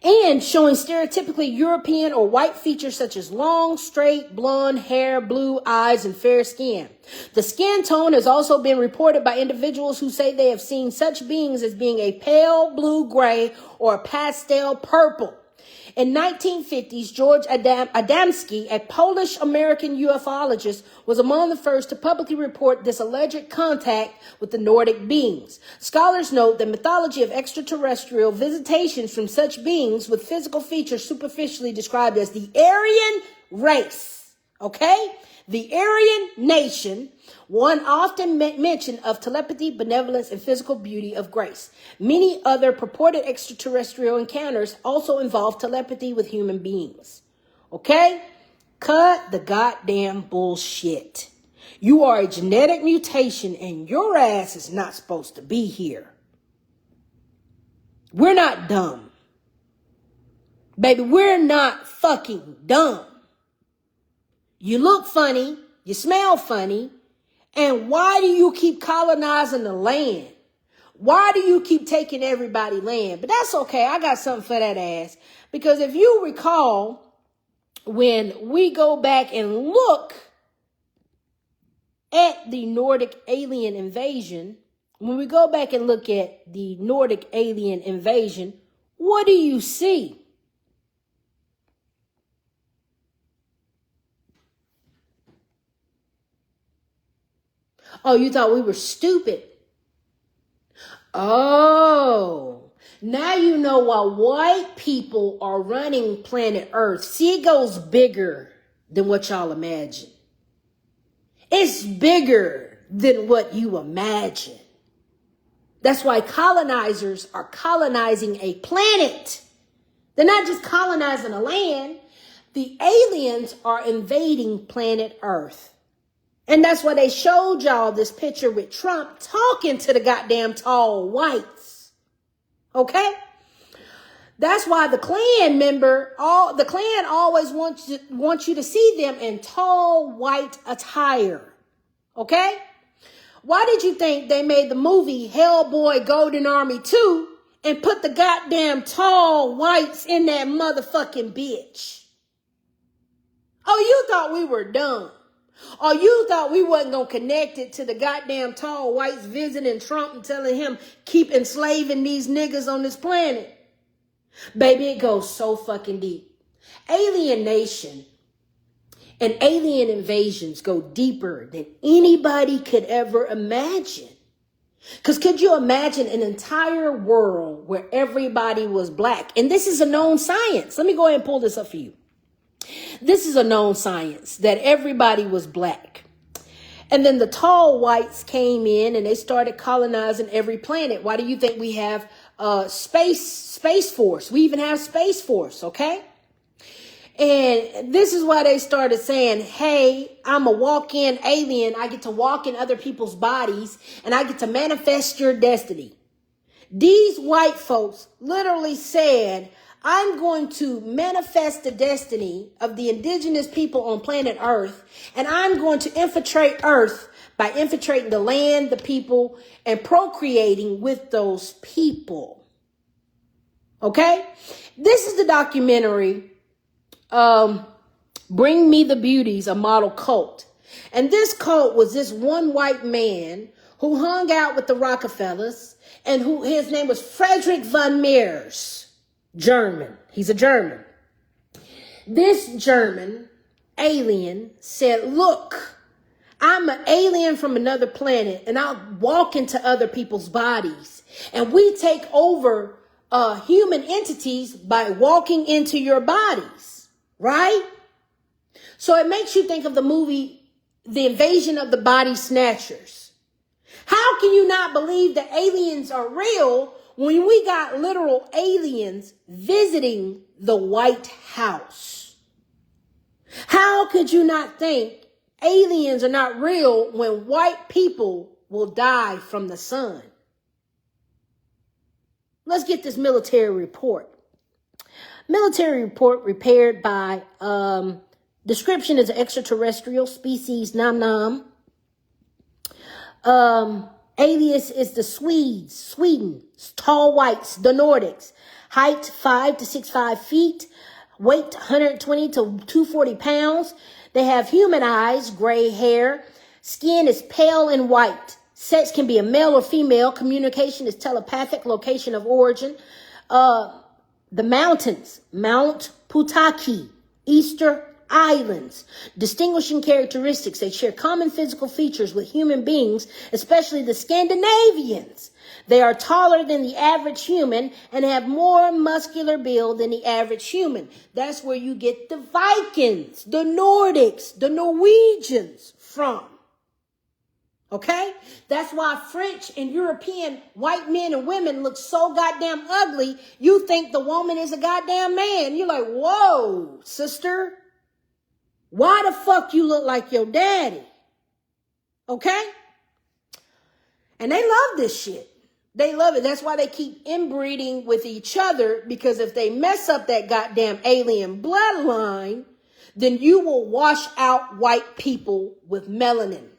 and showing stereotypically European or white features such as long, straight, blonde hair, blue eyes, and fair skin. The skin tone has also been reported by individuals who say they have seen such beings as being a pale blue-gray or pastel purple. In 1950s, George Adamski, a Polish-American ufologist, was among the first to publicly report this alleged contact with the Nordic beings. Scholars note the mythology of extraterrestrial visitations from such beings with physical features superficially described as the Aryan race. Okay? The Aryan nation, one often mention of telepathy, benevolence, and physical beauty of grace. Many other purported extraterrestrial encounters also involve telepathy with human beings. Okay? Cut the goddamn bullshit. You are a genetic mutation and your ass is not supposed to be here. We're not dumb. Baby, we're not fucking dumb. You look funny, you smell funny, and why do you keep colonizing the land? Why do you keep taking everybody's land? But that's okay, I got something for that ass. Because if you recall, when we go back and look at the Nordic alien invasion, what do you see? Oh, you thought we were stupid. Oh, now you know why white people are running planet Earth. See, it goes bigger than what y'all imagine. It's bigger than what you imagine. That's why colonizers are colonizing a planet. They're not just colonizing a land. The aliens are invading planet Earth. And that's why they showed y'all this picture with Trump talking to the goddamn tall whites. Okay? That's why the Klan always wants you to see them in tall white attire. Okay? Why did you think they made the movie Hellboy Golden Army 2 and put the goddamn tall whites in that motherfucking bitch? Oh, you thought we were dumb. Or you thought we wasn't going to connect it to the goddamn tall whites visiting Trump and telling him, keep enslaving these niggas on this planet. Baby, it goes so fucking deep. Alienation and alien invasions go deeper than anybody could ever imagine. Because could you imagine an entire world where everybody was black? And this is a known science. Let me go ahead and pull this up for you. This is a known science that everybody was black. And then the tall whites came in and they started colonizing every planet. Why do you think we have Space Force? We even have Space Force, okay? And this is why they started saying, hey, I'm a walk-in alien. I get to walk in other people's bodies and I get to manifest your destiny. These white folks literally said, I'm going to manifest the destiny of the indigenous people on planet Earth, and I'm going to infiltrate Earth by infiltrating the land, the people, and procreating with those people. Okay? This is the documentary, Bring Me the Beauties, a model cult. And this cult was this one white man who hung out with the Rockefellers, and his name was Frederick von Meers. German. He's a German. This German alien said, look, I'm an alien from another planet and I'll walk into other people's bodies. And we take over human entities by walking into your bodies. Right? So it makes you think of the movie, The Invasion of the Body Snatchers. How can you not believe that aliens are real when we got literal aliens visiting the White House? How could you not think aliens are not real when white people will die from the sun? Let's get this military report. Military report prepared by, description is an extraterrestrial species, Nam. Alias is the Sweden, tall whites, the Nordics, height 5 to 6'5" feet, weight 120 to 240 pounds. They have human eyes, gray hair, skin is pale and white. Sex can be a male or female. Communication is telepathic, location of origin. the mountains, Mount Putaki, Easter Islands. Distinguishing characteristics, they share common physical features with human beings, especially the Scandinavians. They are taller than the average human and have more muscular build than the average human. That's where you get the Vikings, the Nordics, the Norwegians from. Okay? That's why French and European white men and women look so goddamn ugly. You think the woman is a goddamn man. You're like, whoa, sister. Why the fuck you look like your daddy? Okay? And they love this shit. They love it. That's why they keep inbreeding with each other, because if they mess up that goddamn alien bloodline, then you will wash out white people with melanin.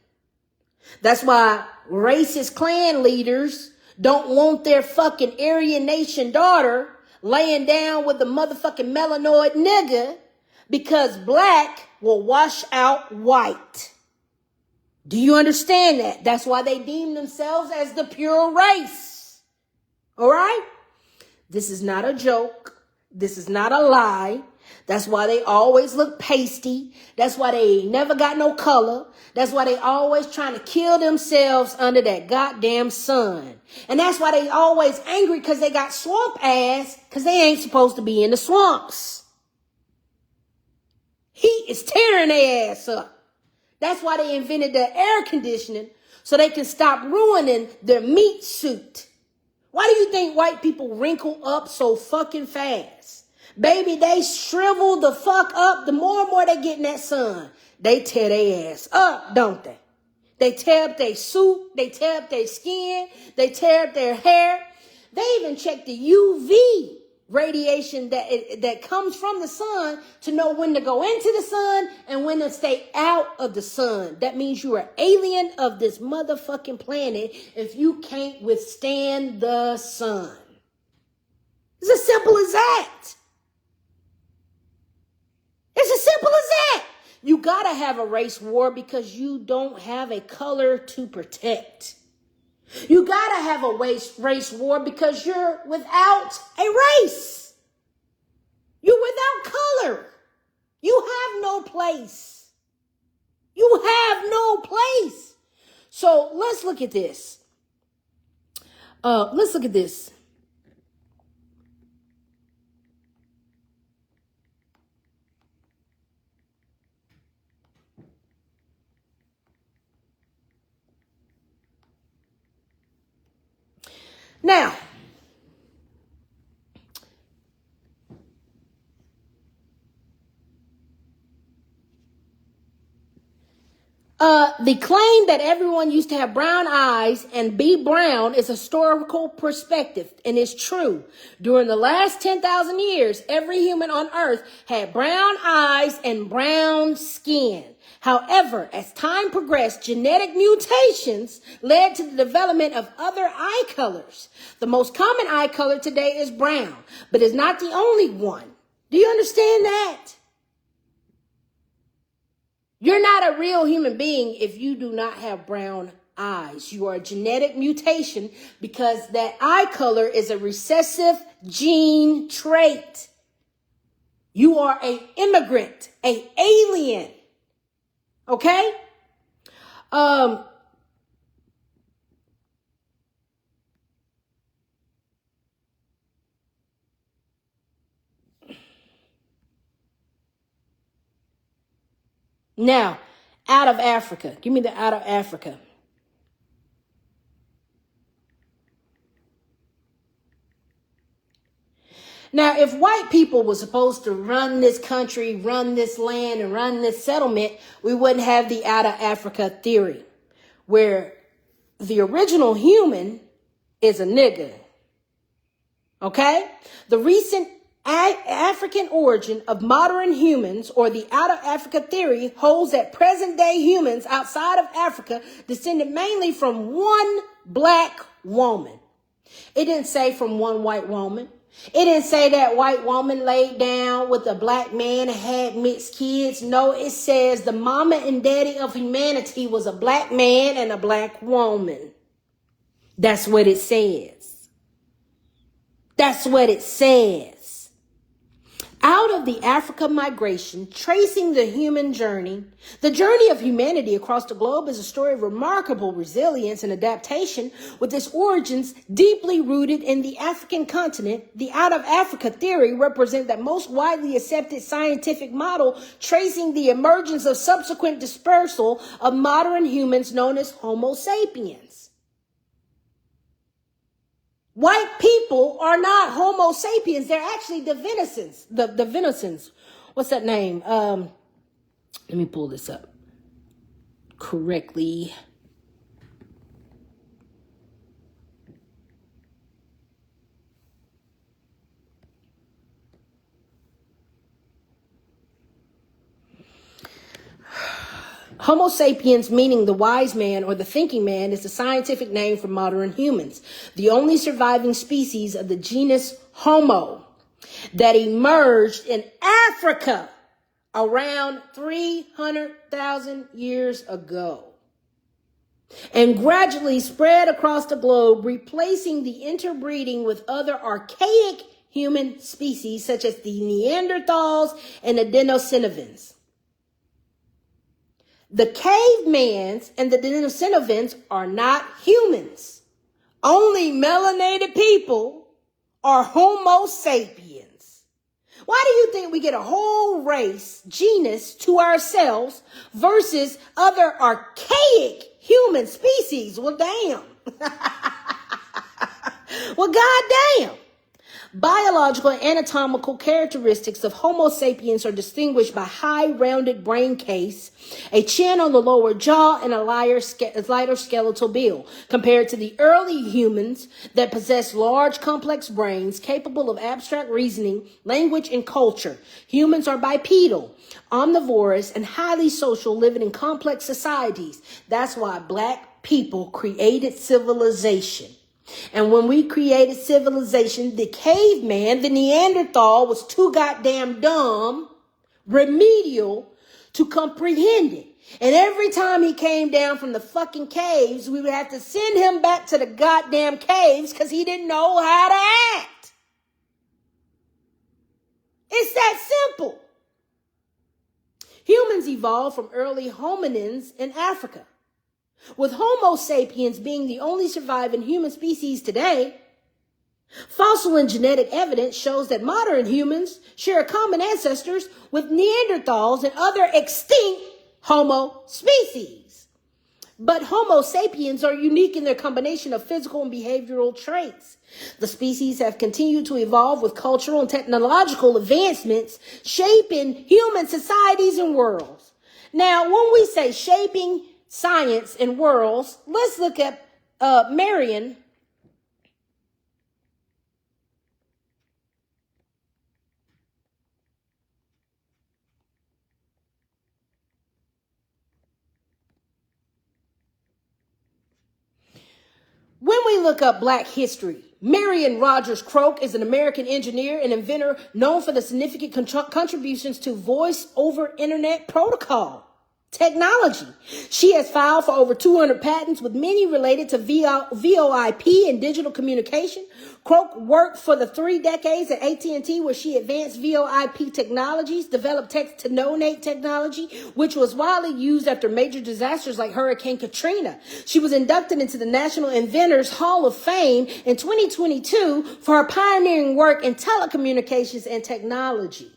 That's why racist clan leaders don't want their fucking Aryan Nation daughter laying down with the motherfucking melanoid nigga, because black will wash out white. Do you understand that? That's why they deem themselves as the pure race. All right? This is not a joke. This is not a lie. That's why they always look pasty. That's why they never got no color. That's why they always trying to kill themselves under that goddamn sun. And that's why they always angry, because they got swamp ass, because they ain't supposed to be in the swamps. Heat is tearing their ass up. That's why they invented the air conditioning, so they can stop ruining their meat suit. Why do you think white people wrinkle up so fucking fast? Baby, they shrivel the fuck up. The more and more they get in that sun, they tear their ass up, don't they? They tear up their suit. They tear up their skin. They tear up their hair. They even check the UV radiation that comes from the sun to know when to go into the sun and when to stay out of the sun. That means you are alien of this motherfucking planet if you can't withstand the sun. It's as simple as that. It's as simple as that. You gotta have a race war because you don't have a color to protect. You gotta have a race war because you're without a race. You're without color. You have no place. You have no place. So let's look at this. Let's look at this. Now, the claim that everyone used to have brown eyes and be brown is a historical perspective, and it's true. During the last 10,000 years, every human on earth had brown eyes and brown skin. However, as time progressed, genetic mutations led to the development of other eye colors. The most common eye color today is brown, but it's not the only one. Do you understand that? You're not a real human being if you do not have brown eyes. You are a genetic mutation because that eye color is a recessive gene trait. You are an immigrant, an alien. Okay? Now, out of Africa. Give me the out of Africa. Now, if white people were supposed to run this country, run this land, and run this settlement, we wouldn't have the out of Africa theory, where the original human is a nigga. Okay? The recent African origin of modern humans, or the out of Africa theory, holds that present day humans outside of Africa descended mainly from one black woman. It didn't say from one white woman. It didn't say that white woman laid down with a black man and had mixed kids. No, it says the mama and daddy of humanity was a black man and a black woman. That's what it says. That's what it says. Out of the Africa migration, tracing the human journey, the journey of humanity across the globe is a story of remarkable resilience and adaptation, with its origins deeply rooted in the African continent. The out of Africa theory represents that most widely accepted scientific model tracing the emergence of subsequent dispersal of modern humans known as Homo sapiens. White people are not Homo sapiens. They're actually the venison. The venisons. What's that name? Let me pull this up correctly. Homo sapiens, meaning the wise man or the thinking man, is the scientific name for modern humans, the only surviving species of the genus Homo that emerged in Africa around 300,000 years ago and gradually spread across the globe, replacing the interbreeding with other archaic human species such as the Neanderthals and the Denisovans. The cavemans and the Denisovans are not humans. Only melanated people are Homo sapiens. Why do you think we get a whole race, genus to ourselves versus other archaic human species? Well, damn. Well, goddamn. Biological and anatomical characteristics of Homo sapiens are distinguished by high rounded brain case, a chin on the lower jaw, and a lighter skeletal build, compared to the early humans that possess large complex brains capable of abstract reasoning, language, and culture. Humans are bipedal, omnivorous, and highly social, living in complex societies. That's why Black people created civilization. And when we created civilization, the caveman, the Neanderthal, was too goddamn dumb, remedial, to comprehend it. And every time he came down from the fucking caves, we would have to send him back to the goddamn caves because he didn't know how to act. It's that simple. Humans evolved from early hominins in Africa, with Homo sapiens being the only surviving human species today. Fossil and genetic evidence shows that modern humans share common ancestors with Neanderthals and other extinct Homo species. But Homo sapiens are unique in their combination of physical and behavioral traits. The species have continued to evolve with cultural and technological advancements, shaping human societies and worlds. Now, when we say shaping science and worlds, let's look at Marion. When we look up Black history, Marion Rogers Croak is an American engineer and inventor known for the significant contributions to voice over internet protocol technology. She has filed for over 200 patents, with many related to VoIP and digital communication. Croak worked for the 3 decades at AT&T, where she advanced VoIP technologies, developed text-to-donate technology, which was widely used after major disasters like Hurricane Katrina. She was inducted into the National Inventors Hall of Fame in 2022 for her pioneering work in telecommunications and technology.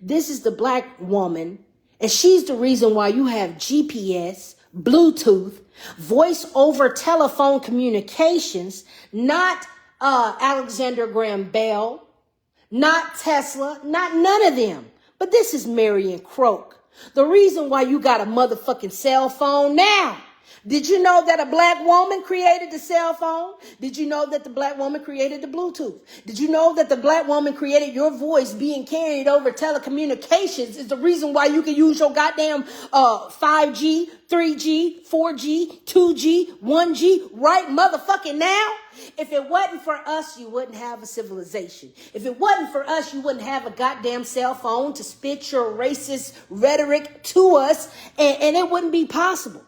This is the Black woman, and she's the reason why you have GPS, Bluetooth, voice over telephone communications, not Alexander Graham Bell, not Tesla, not none of them. But this is Marion Croak, the reason why you got a motherfucking cell phone now. Did you know that a Black woman created the cell phone? Did you know that the Black woman created the Bluetooth? Did you know that the Black woman created your voice being carried over telecommunications is the reason why you can use your goddamn 5G, 3G, 4G, 2G, 1G right motherfucking now? If it wasn't for us, you wouldn't have a civilization. If it wasn't for us, you wouldn't have a goddamn cell phone to spit your racist rhetoric to us, and it wouldn't be possible.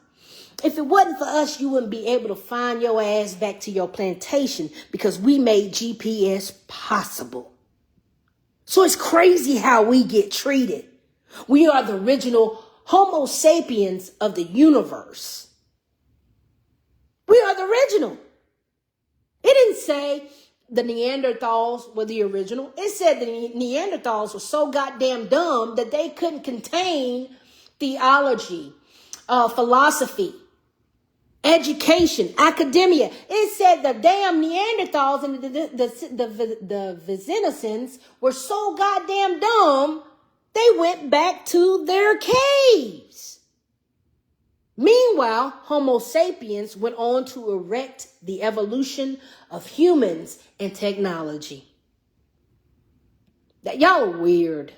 If it wasn't for us, you wouldn't be able to find your ass back to your plantation because we made GPS possible. So it's crazy how we get treated. We are the original Homo sapiens of the universe. We are the original. It didn't say the Neanderthals were the original. It said the Neanderthals were so goddamn dumb that they couldn't contain theology, philosophy, education, academia. It said the damn Neanderthals and the Vizinicians were so goddamn dumb, they went back to their caves. Meanwhile, Homo sapiens went on to erect the evolution of humans and technology. That y'all are weird.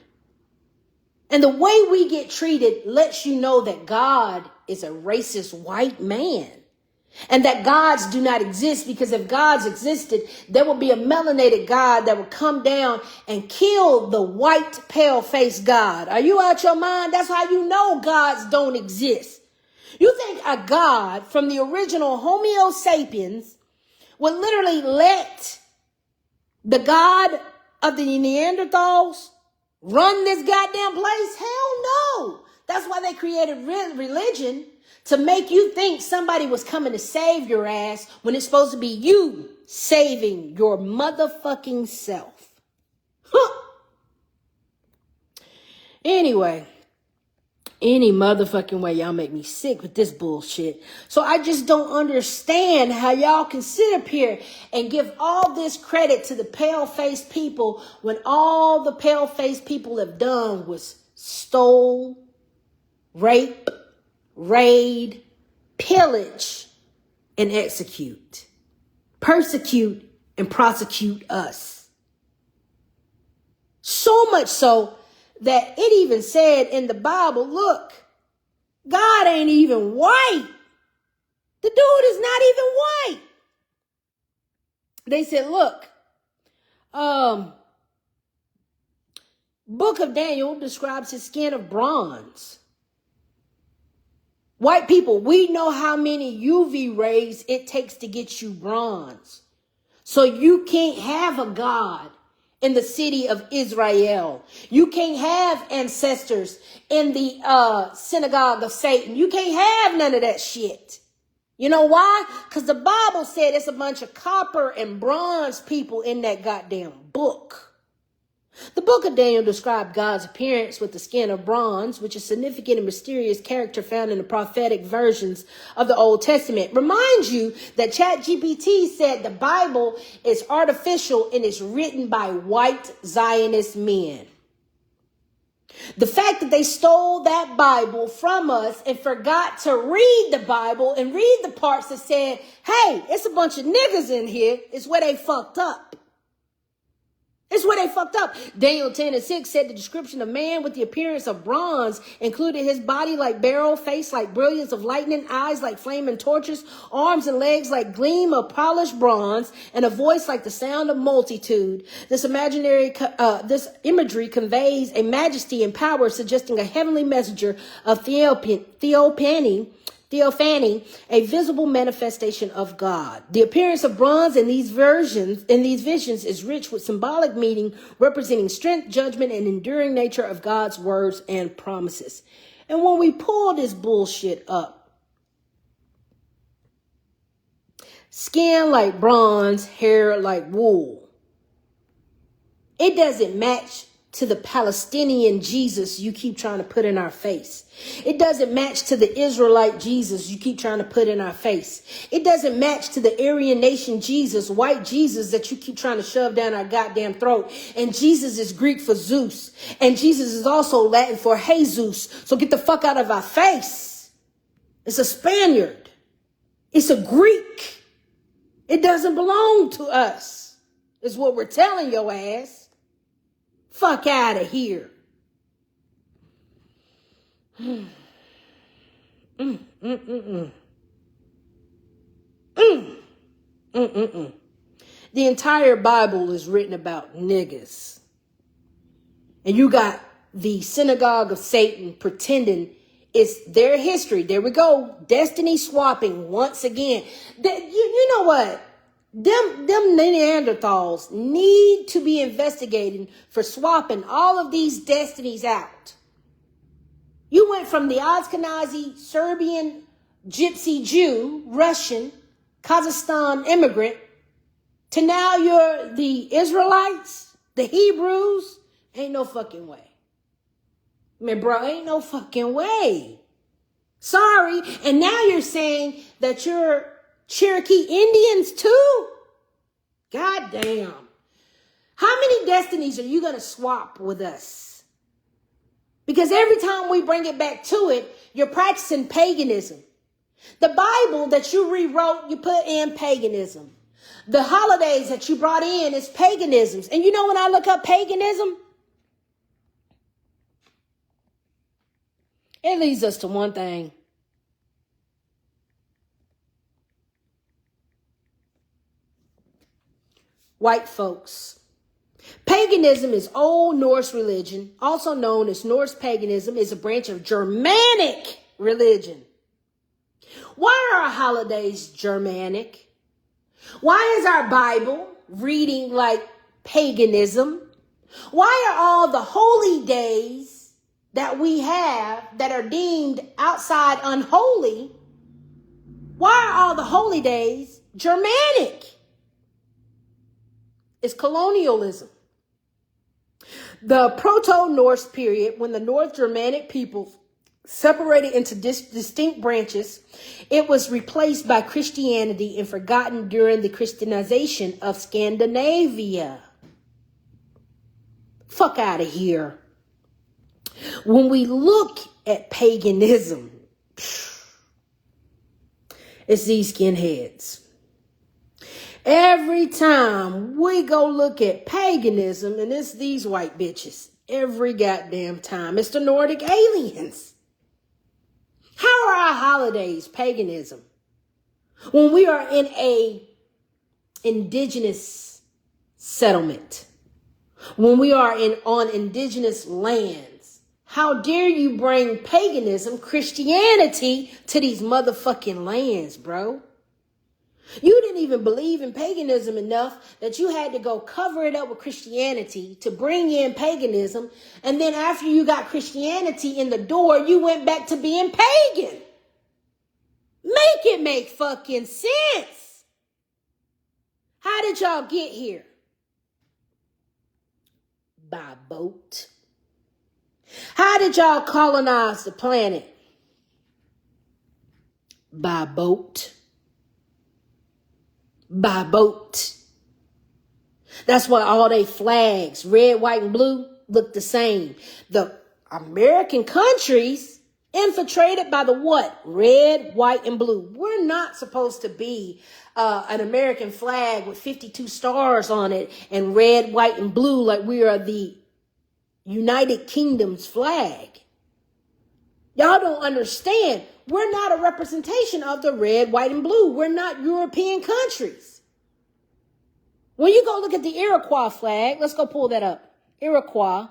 And the way we get treated lets you know that God is a racist white man. And that gods do not exist, because if gods existed, there would be a melanated God that would come down and kill the white pale-faced God. Are you out your mind? That's how you know gods don't exist. You think a God from the original Homo sapiens would literally let the God of the Neanderthals run this goddamn place? Hell no. That's why they created religion, to make you think somebody was coming to save your ass when it's supposed to be you saving your motherfucking self. Huh. Anyway, any motherfucking way, y'all make me sick with this bullshit. So I just don't understand how y'all can sit up here and give all this credit to the pale-faced people when all the pale-faced people have done was stole, rape, raid, pillage, and execute, persecute, and prosecute us. So much so that it even said in the Bible, look, God ain't even white. The dude is not even white. They said, look, Book of Daniel describes his skin of bronze. White people, we know how many UV rays it takes to get you bronze. So you can't have a God in the city of Israel. You can't have ancestors in the synagogue of Satan. You can't have none of that shit. You know why? Because the Bible said it's a bunch of copper and bronze people in that goddamn book. The book of Daniel described God's appearance with the skin of bronze, which is a significant and mysterious character found in the prophetic versions of the Old Testament. Remind you that ChatGPT said the Bible is artificial and is written by white Zionist men. The fact that they stole that Bible from us and forgot to read the Bible and read the parts that said, hey, it's a bunch of niggas in here, is where they fucked up. It's where they fucked up. Daniel 10:6 said the description of man with the appearance of bronze included his body like beryl, face like brilliance of lightning, eyes like flaming torches, arms and legs like gleam of polished bronze, and a voice like the sound of multitude. This imagery conveys a majesty and power, suggesting a heavenly messenger of Theophany, a visible manifestation of God. The appearance of bronze in these visions is rich with symbolic meaning, representing strength, judgment, and enduring nature of God's words and promises. And when we pull this bullshit up, skin like bronze, hair like wool, it doesn't match to the Palestinian Jesus you keep trying to put in our face. It doesn't match to the Israelite Jesus you keep trying to put in our face. It doesn't match to the Aryan nation Jesus, white Jesus that you keep trying to shove down our goddamn throat. And Jesus is Greek for Zeus. And Jesus is also Latin for Jesus. So get the fuck out of our face. It's a Spaniard. It's a Greek. It doesn't belong to us, is what we're telling your ass. Fuck out of here. The entire Bible is written about niggas. And you got the synagogue of Satan pretending it's their history. There we go. Destiny swapping once again. You know what? Them Neanderthals need to be investigated for swapping all of these destinies out. You went from the Ashkenazi, Serbian, Gypsy Jew, Russian, Kazakhstan immigrant to now you're the Israelites, the Hebrews. Ain't no fucking way. Man, bro, ain't no fucking way. Sorry. And now you're saying that you're Cherokee Indians too? God damn. How many destinies are you going to swap with us? Because every time we bring it back to it, you're practicing paganism. The Bible that you rewrote, you put in paganism. The holidays that you brought in is paganisms. And you know when I look up paganism, it leads us to one thing. White folks. Paganism is Old Norse religion, also known as Norse paganism, is a branch of Germanic religion. Why are our holidays Germanic? Why is our Bible reading like paganism? Why are all the holy days that we have that are deemed outside unholy? Why are all the holy days Germanic? It's colonialism. The Proto-Norse period, when the North Germanic peoples separated into distinct branches, it was replaced by Christianity and forgotten during the Christianization of Scandinavia. Fuck out of here. When we look at paganism, it's these skinheads. Every time we go look at paganism, and it's these white bitches, every goddamn time, it's the Nordic aliens. How are our holidays paganism when we are in a indigenous settlement, when we are on indigenous lands? How dare you bring paganism, Christianity to these motherfucking lands, bro? You didn't even believe in paganism enough that you had to go cover it up with Christianity to bring in paganism. And then after you got Christianity in the door, you went back to being pagan. Make it make fucking sense. How did y'all get here? By boat. How did y'all colonize the planet? By boat. By boat. That's why all they flags, red, white, and blue, look the same. The American countries infiltrated by the what? Red, white, and blue. We're not supposed to be an American flag with 52 stars on it and red, white, and blue like we are the United Kingdom's flag. Y'all don't understand. We're not a representation of the red, white, and blue. We're not European countries. When you go look at the Iroquois flag, let's go pull that up. Iroquois.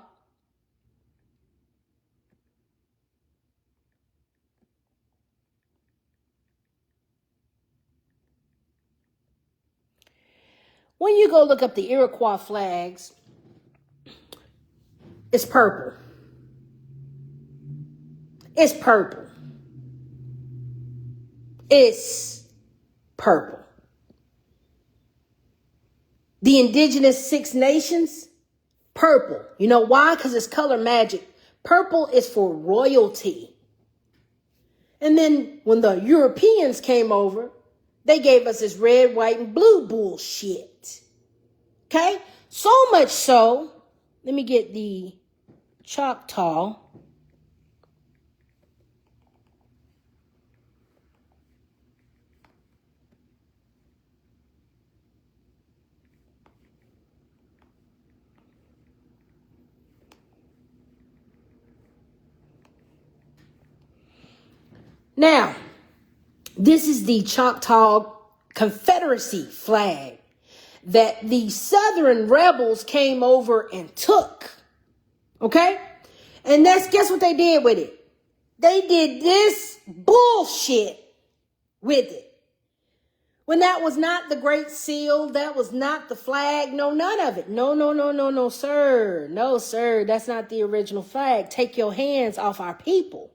When you go look up the Iroquois flags, it's purple. It's purple. It's purple. The indigenous Six Nations, purple. You know why? Because it's color magic. Purple is for royalty. And then when the Europeans came over, they gave us this red, white, and blue bullshit. Okay? So much so, let me get the Choctaw. Now, this is the Choctaw Confederacy flag that the Southern rebels came over and took. Okay? And guess what they did with it? They did this bullshit with it. When that was not the Great Seal, that was not the flag. No, none of it. No, sir. No, sir. That's not the original flag. Take your hands off our people.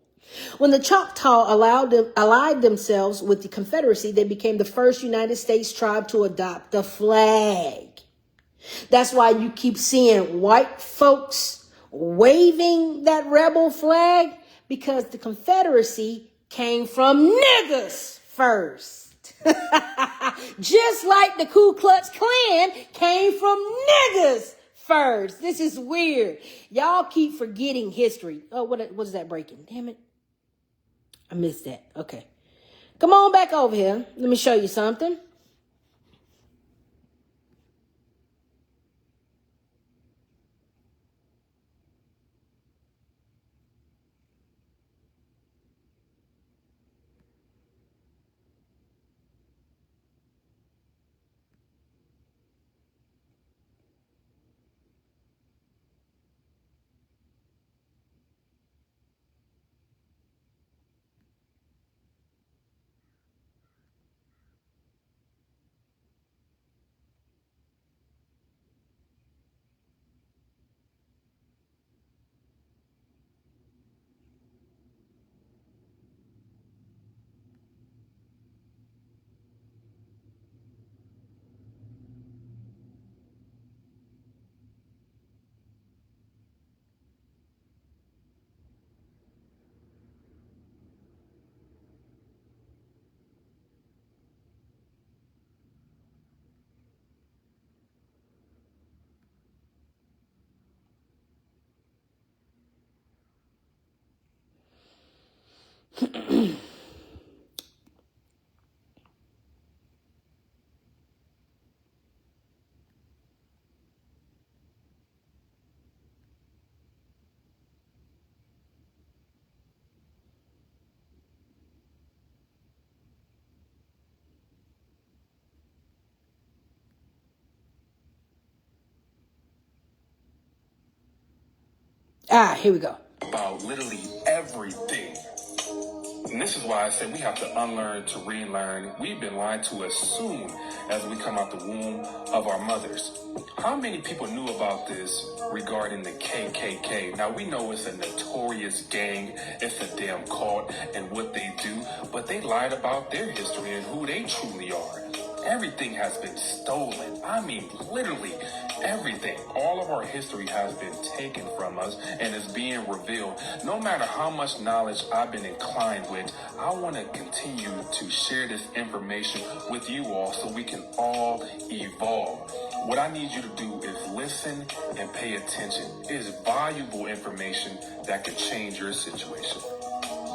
When the Choctaw allied themselves with the Confederacy, they became the first United States tribe to adopt the flag. That's why you keep seeing white folks waving that rebel flag, because the Confederacy came from niggas first. Just like the Ku Klux Klan came from niggas first. This is weird. Y'all keep forgetting history. Oh, what is that breaking? Damn it. I missed that. Okay. Come on back over here. Let me show you something. Here we go. About literally everything. And this is why I said we have to unlearn to relearn. We've been lied to as soon as we come out the womb of our mothers. How many people knew about this regarding the KKK? Now, we know it's a notorious gang, it's a damn cult and what they do, but they lied about their history and who they truly are. Everything has been stolen. I mean, literally everything. All of our history has been taken from us and is being revealed. No matter how much knowledge I've been inclined with, I want to continue to share this information with you all so we can all evolve. What I need you to do is listen and pay attention. It is valuable information that could change your situation.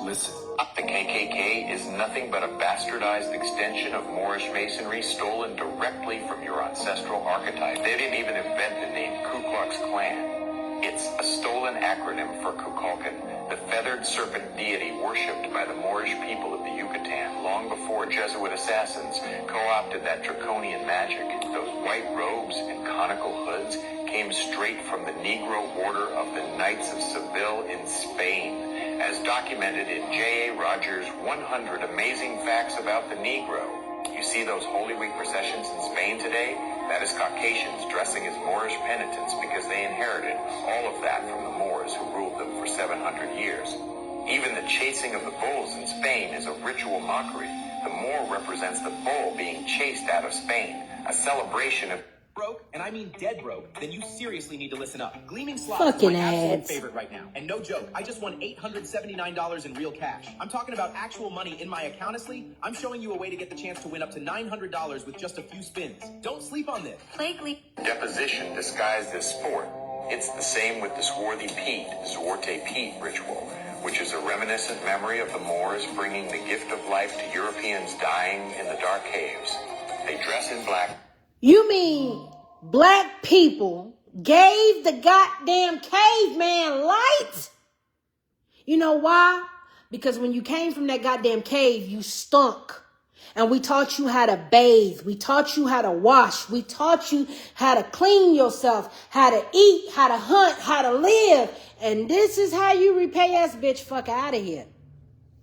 Listen. The KKK is nothing but a bastardized extension of Moorish masonry stolen directly from your ancestral archetype. They didn't even invent the name Ku Klux Klan. It's a stolen acronym for Kukulkan, the feathered serpent deity worshipped by the Moorish people of the Yucatan long before Jesuit assassins co-opted that draconian magic. Those white robes and conical hoods came straight from the Negro order of the Knights of Seville in Spain, as documented in J.A. Rogers' 100 Amazing Facts About the Negro. You see those Holy Week processions in Spain today? That is Caucasians dressing as Moorish penitents because they inherited all of that from the Moors who ruled them for 700 years. Even the chasing of the bulls in Spain is a ritual mockery. The Moor represents the bull being chased out of Spain, a celebration of broke, and I mean dead broke, then you seriously need to listen up. Gleaming Slots Fucking is my absolute ads. favorite right now. And no joke, I just won $879 in real cash. I'm talking about actual money in my account, honestly. I'm showing you a way to get the chance to win up to $900 with just a few spins. Don't sleep on this. deposition disguised as sport. It's the same with the swarthy Pete, Zwarte Pete ritual, which is a reminiscent memory of the Moors bringing the gift of life to Europeans dying in the dark caves. They dress in black. You mean black people gave the goddamn caveman light? You know why? Because when you came from that goddamn cave, you stunk. And we taught you how to bathe. We taught you how to wash. We taught you how to clean yourself, how to eat, how to hunt, how to live. And this is how you repay us, bitch. Fuck out of here.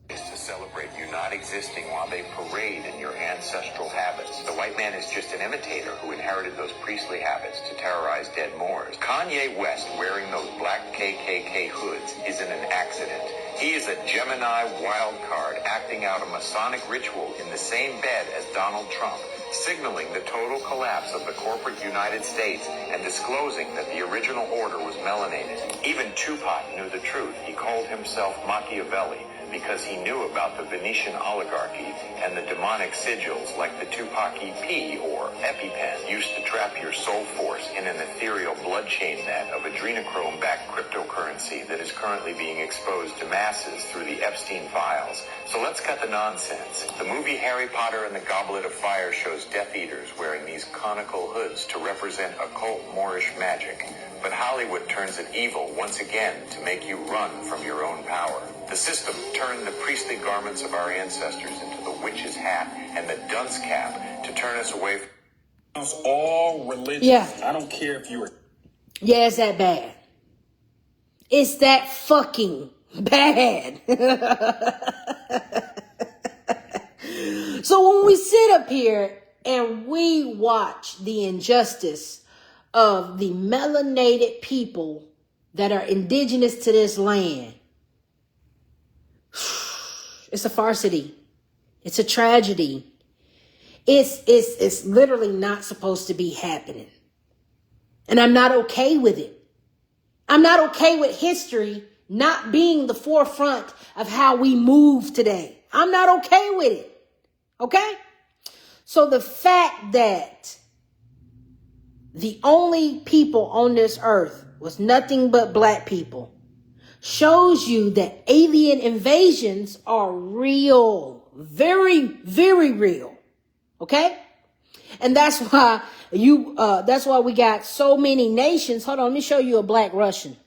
is to celebrate you not existing while they parade in your ancestral habits. The white man is just an imitator who inherited those priestly habits to terrorize dead Moors. Kanye West wearing those black KKK hoods isn't an accident. He is a Gemini wild card acting out a Masonic ritual in the same bed as Donald Trump, signaling the total collapse of the corporate United States and disclosing that the original order was melanated. Even Tupac knew the truth. He called himself Machiavelli because he knew about the Venetian oligarchy and the demonic sigils like the Tupac EP or EpiPen used to trap your soul force in an ethereal blood chain net of adrenochrome-backed cryptocurrency that is currently being exposed to masses through the Epstein files. So let's cut the nonsense. The movie Harry Potter and the Goblet of Fire shows Death Eaters wearing these conical hoods to represent occult Moorish magic. But Hollywood turns it evil once again to make you run from your own power. The system turned the priestly garments of our ancestors into the witch's hat and the dunce cap to turn us away from all religions. Yeah. I don't care if you were. Yeah, it's that bad. It's that fucking bad. So when we sit up here and we watch the injustice of the melanated people that are indigenous to this land, it's a farcity. It's a tragedy. It's literally not supposed to be happening. And I'm not okay with it. I'm not okay with history not being the forefront of how we move today. I'm not okay with it. Okay? So the fact that the only people on this earth was nothing but black people shows you that alien invasions are real. Very, very real. Okay? And that's why that's why we got so many nations. Hold on, let me show you a black Russian.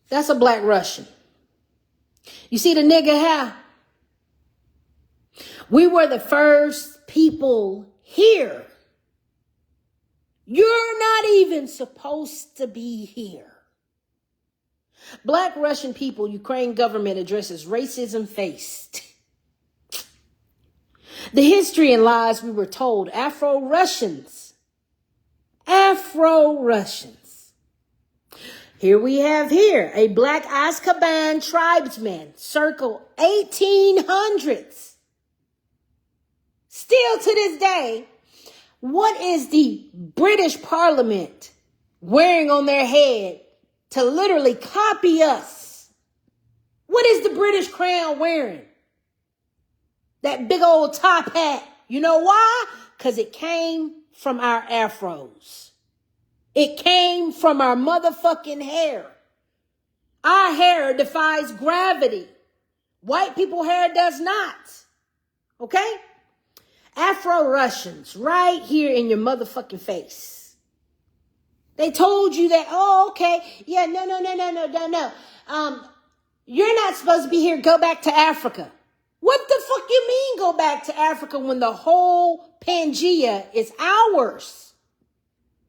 That's a black Russian. You see the nigga hair? We were the first people here. You're not even supposed to be here. Black Russian people, Ukraine government addresses racism faced. The history and lies we were told, Afro-Russians. Here we have a black Azkaban tribesman, circa 1800s. Still to this day, what is the British Parliament wearing on their head to literally copy us? What is the British Crown wearing? That big old top hat. You know why? Because it came from our afros. It came from our motherfucking hair. Our hair defies gravity. White people's hair does not. Okay? Afro-Russians, right here in your motherfucking face. They told you that, oh, okay, yeah, no. You're not supposed to be here, go back to Africa. What the fuck you mean go back to Africa when the whole Pangea is ours?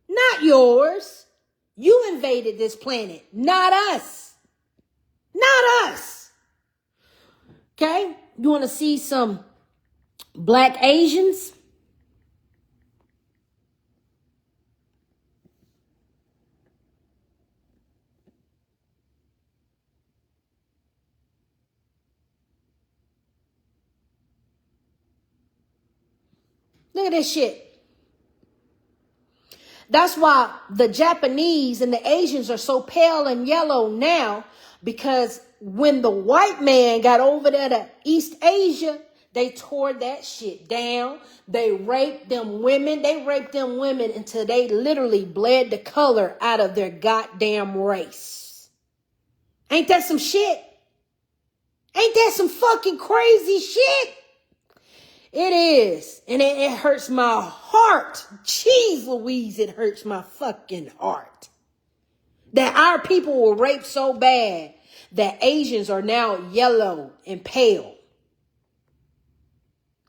Not yours. You invaded this planet, not us. Not us. Okay? You want to see some black Asians? Look at this shit. That's why the Japanese and the Asians are so pale and yellow now, because when the white man got over there to East Asia, they tore that shit down. They raped them women. They raped them women until they literally bled the color out of their goddamn race. Ain't that some shit? Ain't that some fucking crazy shit? It is. And it hurts my heart. Jeez Louise, it hurts my fucking heart. That our people were raped so bad that Asians are now yellow and pale.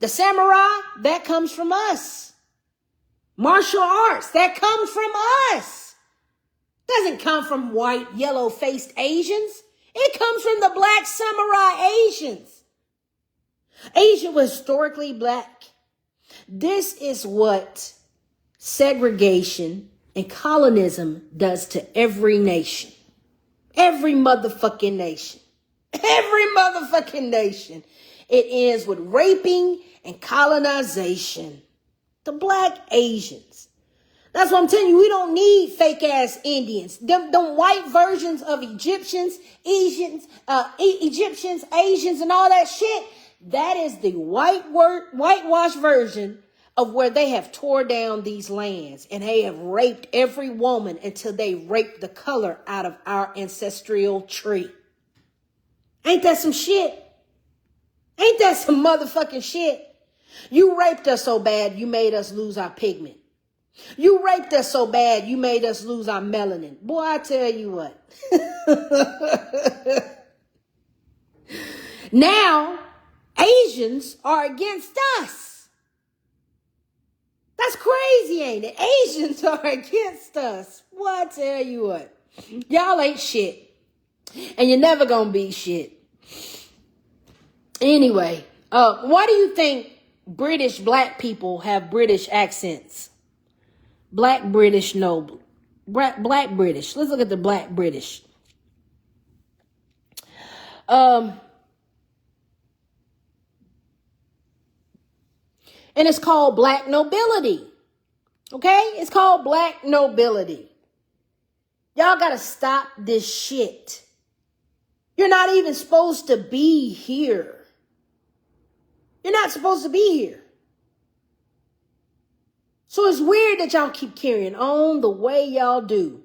The samurai, that comes from us. Martial arts, that comes from us. Doesn't come from white, yellow-faced Asians. It comes from the black samurai Asians. Asia was historically black. This is what segregation and colonialism does to every nation. Every motherfucking nation. Every motherfucking nation. It ends with raping and colonization. The black Asians. That's what I'm telling you. We don't need fake ass Indians. Them white versions of Egyptians, Asians, and all that shit. That is the whitewashed version of where they have tore down these lands and they have raped every woman until they raped the color out of our ancestral tree. Ain't that some shit? Ain't that some motherfucking shit? You raped us so bad, you made us lose our pigment. You raped us so bad, you made us lose our melanin. Boy, I tell you what. Now, Asians are against us. That's crazy, ain't it? Asians are against us. Boy, I tell you what. Y'all ain't shit. And you're never gonna be shit. Anyway, why do you think British black people have British accents? Black British, no. Black British. Let's look at the black British. And it's called black nobility. Okay? It's called black nobility. Y'all gotta stop this shit. You're not even supposed to be here. You're not supposed to be here. So it's weird that y'all keep carrying on the way y'all do.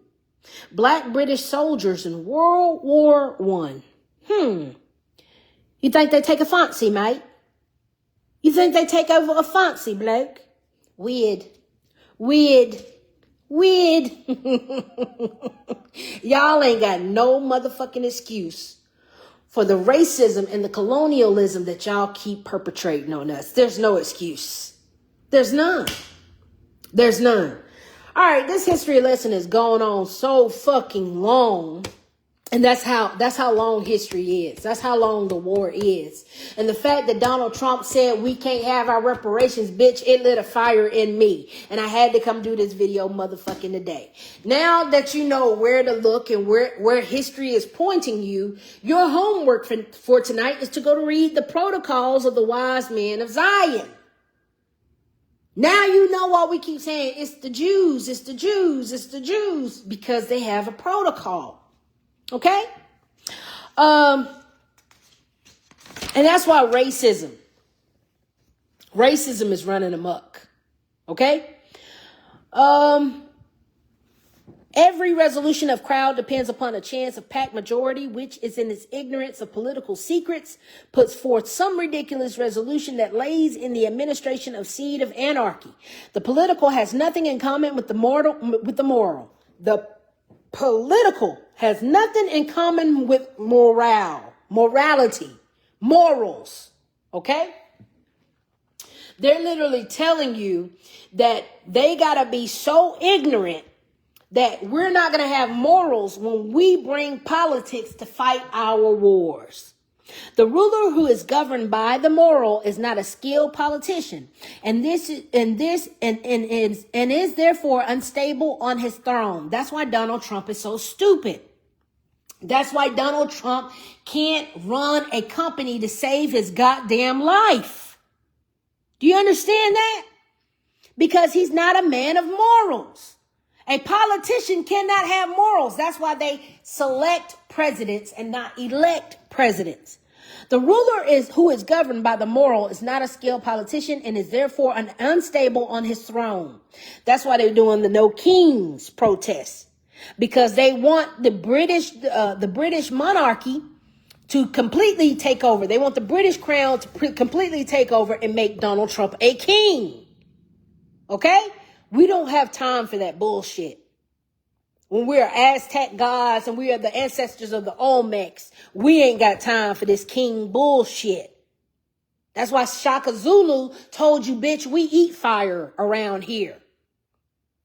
Black British soldiers in World War I. You think they take a fancy, mate? You think they take over a fancy, bloke? Weird. Y'all ain't got no motherfucking excuse for the racism and the colonialism that y'all keep perpetrating on us. There's no excuse. There's none. There's none. All right, this history lesson is going on so fucking long. And that's how long history is. That's how long the war is. And the fact that Donald Trump said we can't have our reparations, bitch, it lit a fire in me. And I had to come do this video motherfucking today. Now that you know where to look and where history is pointing you, your homework for tonight is to go to read the protocols of the wise men of Zion. Now you know why we keep saying it's the Jews, it's the Jews, it's the Jews, because they have a protocol. Okay? And that's why racism is running amok. Okay? Every resolution of crowd depends upon a chance of packed majority, which is in its ignorance of political secrets, puts forth some ridiculous resolution that lays in the administration of seed of anarchy. The political has nothing in common with the moral. The political has nothing in common with morality, morals. Okay? They're literally telling you that they gotta be so ignorant that we're not going to have morals when we bring politics to fight our wars. The ruler who is governed by the moral is not a skilled politician, and is therefore unstable on his throne. That's why Donald Trump is so stupid. That's why Donald Trump can't run a company to save his goddamn life. Do you understand that? Because he's not a man of morals. A politician cannot have morals. That's why they select presidents and not elect presidents. The ruler who is governed by the moral is not a skilled politician and is therefore unstable on his throne. That's why they're doing the No Kings protests, because they want the British monarchy to completely take over. They want the British crown to completely take over and make Donald Trump a king. Okay? We don't have time for that bullshit. When we're Aztec gods and we are the ancestors of the Olmecs, we ain't got time for this king bullshit. That's why Shaka Zulu told you, bitch, we eat fire around here.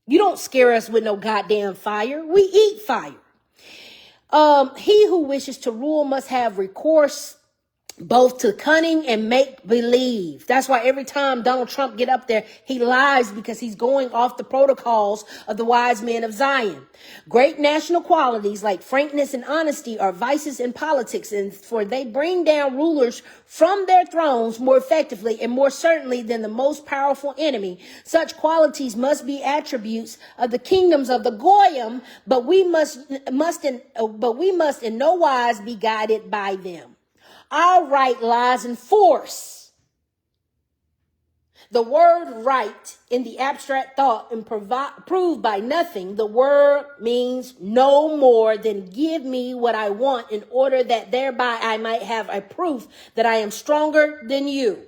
You don't scare us with no goddamn fire. We eat fire. He who wishes to rule must have recourse both to cunning and make believe. That's why every time Donald Trump get up there, he lies, because he's going off the protocols of the wise men of Zion. Great national qualities like frankness and honesty are vices in politics, and for they bring down rulers from their thrones more effectively and more certainly than the most powerful enemy. Such qualities must be attributes of the kingdoms of the Goyim, but we must in no wise be guided by them. Our right lies in force. The word right in the abstract thought and proved by nothing, the word means no more than give me what I want in order that thereby I might have a proof that I am stronger than you.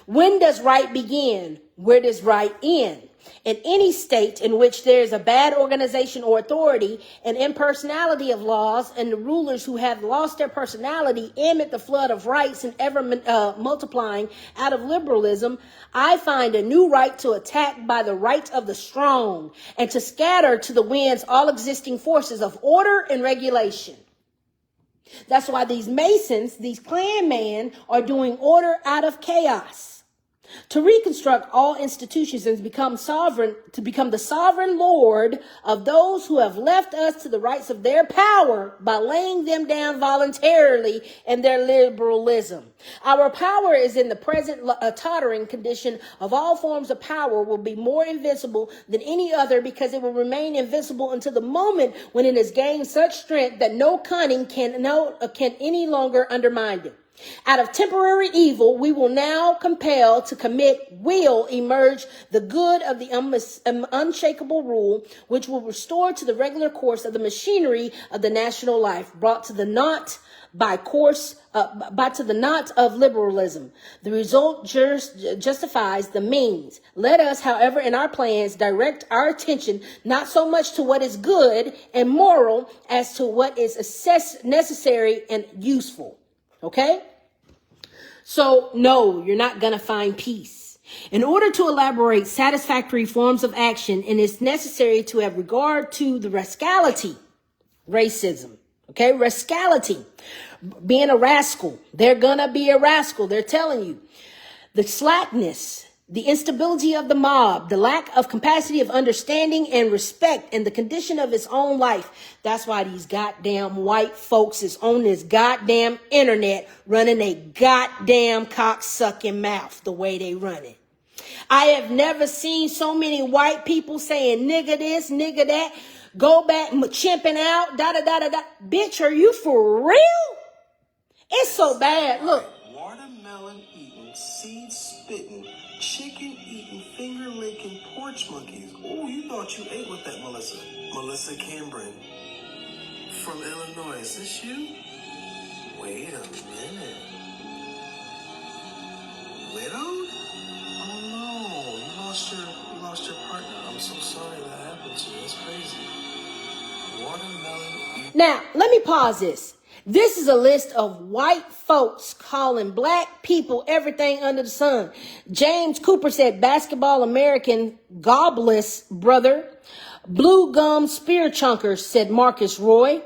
When does right begin? Where does right end? In any state in which there is a bad organization or authority, an impersonality of laws, and the rulers who have lost their personality amid the flood of rights and ever multiplying out of liberalism, I find a new right to attack by the right of the strong and to scatter to the winds all existing forces of order and regulation. That's why these Masons, these Klan men, are doing order out of chaos. To reconstruct all institutions and become the sovereign Lord of those who have left us to the rights of their power by laying them down voluntarily in their liberalism. Our power is in the present tottering condition of all forms of power will be more invincible than any other, because it will remain invincible until the moment when it has gained such strength that no cunning can any longer undermine it. Out of temporary evil, we will now compel to commit will emerge the good of the unshakable rule, which will restore to the regular course of the machinery of the national life, brought to the knot the knot of liberalism. The result justifies the means. Let us, however, in our plans, direct our attention not so much to what is good and moral as to what is necessary and useful. Okay? So, no, you're not going to find peace. In order to elaborate satisfactory forms of action, it is necessary to have regard to the rascality, racism. Okay? Rascality. Being a rascal. They're going to be a rascal. They're telling you. The slackness, the instability of the mob, the lack of capacity of understanding and respect, and the condition of its own life. That's why these goddamn white folks is on this goddamn internet running a goddamn cocksucking mouth the way they run it. I have never seen so many white people saying nigga this, nigga that, go back, chimping out, da-da-da-da-da. Bitch, are you for real? It's so bad. Look. Watermelon eating, seed spitting, chicken eating, finger licking, porch monkeys. Oh, you thought you ate with that, Melissa. Melissa Cameron from Illinois. Is this you? Wait a minute. Widowed? Oh no, you lost your partner. I'm so sorry that happened to you. That's crazy. Watermelon. Now, let me pause this. This is a list of white folks calling black people everything under the sun. James Cooper said basketball American gobbless brother. Blue gum spear chunkers, said Marcus Roy.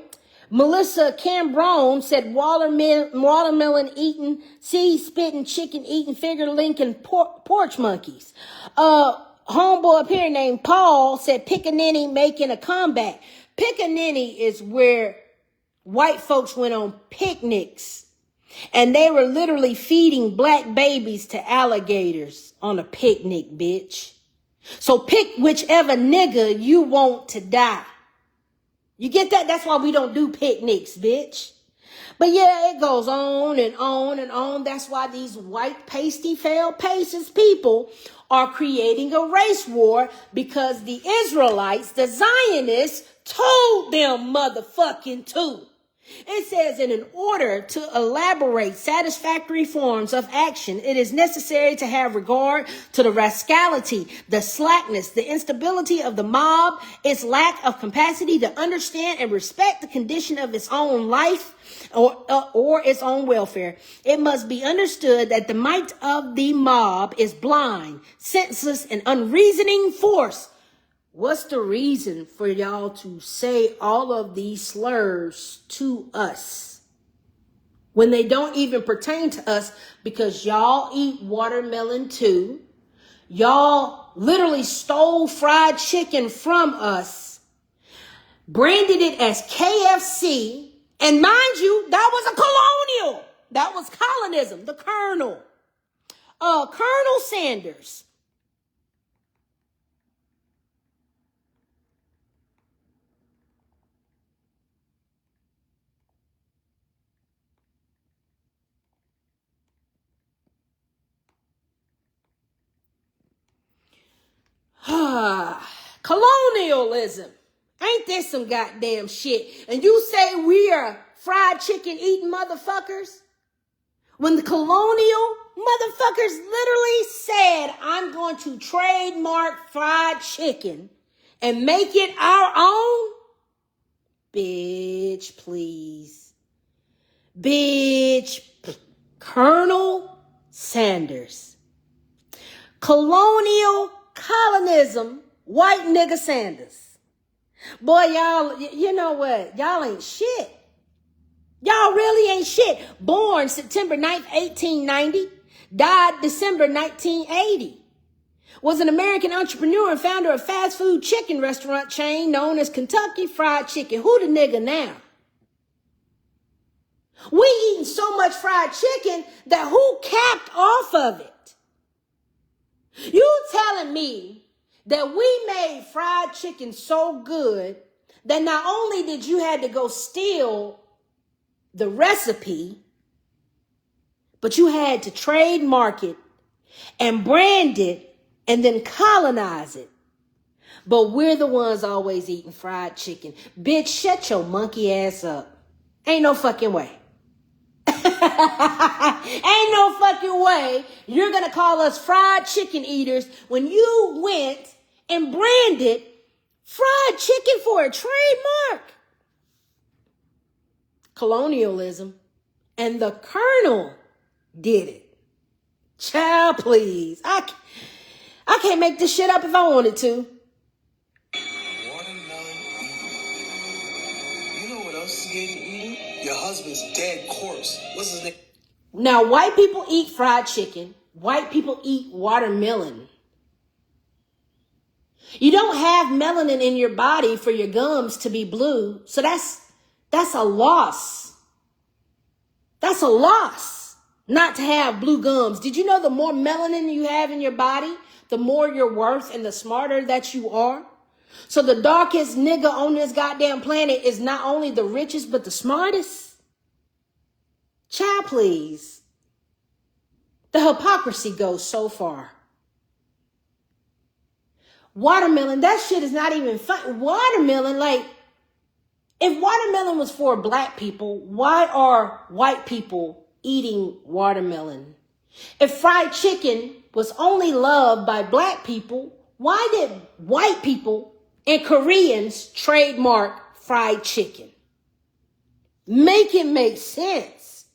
Melissa Cambron said watermelon eating, seed spitting, chicken eating, figure linking porch monkeys. Homeboy up here named Paul said pickaninny making a comeback. Pickaninny is where white folks went on picnics and they were literally feeding black babies to alligators on a picnic, bitch. So pick whichever nigga you want to die. You get that? That's why we don't do picnics, bitch. But yeah, it goes on and on and on. That's why these white pasty faces people are creating a race war, because the Israelites, the Zionists, told them motherfucking to. It says, and in order to elaborate satisfactory forms of action, it is necessary to have regard to the rascality, the slackness, the instability of the mob, its lack of capacity to understand and respect the condition of its own life or its own welfare. It must be understood that the might of the mob is blind, senseless, and unreasoning force. What's the reason for y'all to say all of these slurs to us when they don't even pertain to us? Because y'all eat watermelon too. Y'all literally stole fried chicken from us, branded it as KFC. And mind you, that was a colonial. That was colonism, the Colonel. Colonel Sanders. Colonialism. Ain't this some goddamn shit? And you say we are fried chicken eating motherfuckers? When the colonial motherfuckers literally said, I'm going to trademark fried chicken and make it our own? Bitch, please. Bitch. Colonel Sanders. Colonial colonism, white nigga Sanders. Boy, y'all, you know what? Y'all ain't shit. Y'all really ain't shit. Born September 9th, 1890. Died December 1980. Was an American entrepreneur and founder of fast food chicken restaurant chain known as Kentucky Fried Chicken. Who the nigga now? We eating so much fried chicken that who capped off of it? You telling me that we made fried chicken so good that not only did you had to go steal the recipe, but you had to trademark it and brand it and then colonize it. But we're the ones always eating fried chicken. Bitch, shut your monkey ass up. Ain't no fucking way. Ain't no fucking way you're gonna call us fried chicken eaters when you went and branded fried chicken for a trademark. Colonialism. And the Colonel did it. Child, please. I can't make this shit up if I wanted to. Watermelon eaten. You know what else is getting eaten? Your husband's dead corpse. What's his name? Now, white people eat fried chicken. White people eat watermelon. You don't have melanin in your body for your gums to be blue. So that's a loss. That's a loss not to have blue gums. Did you know the more melanin you have in your body, the more you're worth and the smarter that you are? So the darkest nigga on this goddamn planet is not only the richest, but the smartest. Child, please. The hypocrisy goes so far. Watermelon, that shit is not even fun. Watermelon, like, if watermelon was for black people, why are white people eating watermelon? If fried chicken was only loved by black people, why did white people and Koreans trademark fried chicken? Make it make sense.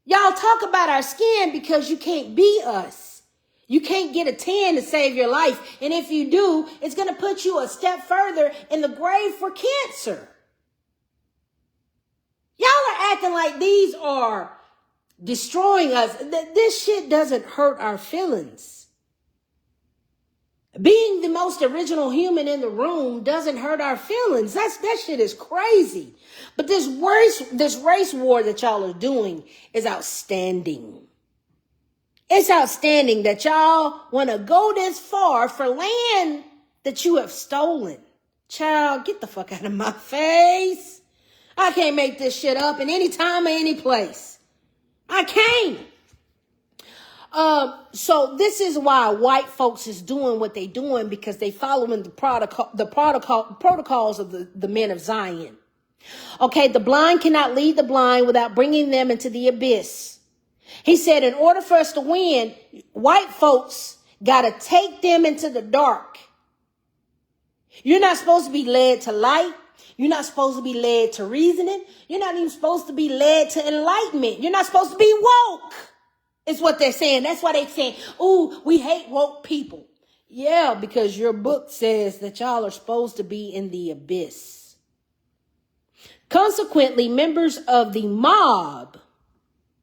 Y'all talk about our skin because you can't be us. You can't get a tan to save your life. And if you do, it's going to put you a step further in the grave for cancer. Y'all are acting like these are destroying us. This shit doesn't hurt our feelings. Being the most original human in the room doesn't hurt our feelings. That shit is crazy. But this race war that y'all are doing is outstanding. It's outstanding that y'all want to go this far for land that you have stolen. Child, get the fuck out of my face. I can't make this shit up in any time or any place. I can't. So this is why white folks is doing what they doing, because they following the protocols of the men of Zion. Okay, the blind cannot lead the blind without bringing them into the abyss. He said, in order for us to win, white folks got to take them into the dark. You're not supposed to be led to light. You're not supposed to be led to reasoning. You're not even supposed to be led to enlightenment. You're not supposed to be woke. Is what they're saying. That's why they're saying, ooh, we hate woke people. Yeah, because your book says that y'all are supposed to be in the abyss. Consequently, members of the mob,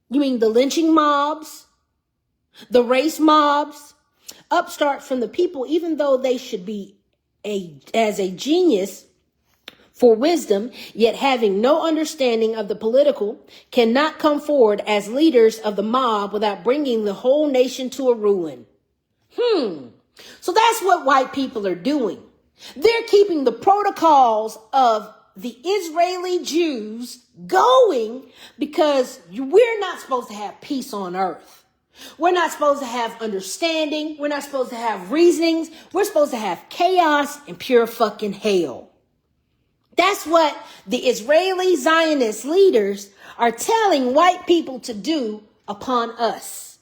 you mean the lynching mobs, the race mobs, upstart from the people, even though they should be as a genius for wisdom, yet having no understanding of the political, cannot come forward as leaders of the mob without bringing the whole nation to a ruin. So that's what white people are doing. They're keeping the protocols of the Israeli Jews going because we're not supposed to have peace on earth. We're not supposed to have understanding. We're not supposed to have reasonings. We're supposed to have chaos and pure fucking hell. That's what the Israeli Zionist leaders are telling white people to do upon us.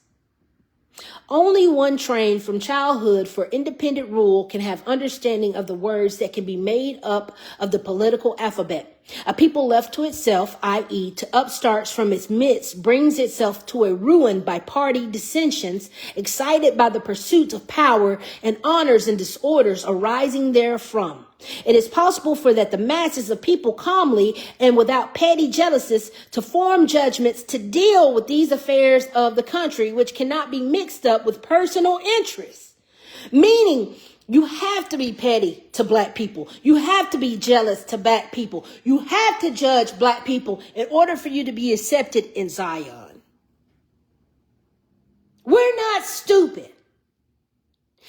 Only one trained from childhood for independent rule can have understanding of the words that can be made up of the political alphabet. A people left to itself, i.e. to upstarts from its midst, brings itself to a ruin by party dissensions, excited by the pursuit of power and honors and disorders arising therefrom. It is possible for that the masses of people calmly and without petty jealousies to form judgments to deal with these affairs of the country, which cannot be mixed up with personal interests. Meaning, you have to be petty to black people. You have to be jealous to black people. You have to judge black people in order for you to be accepted in Zion. We're not stupid.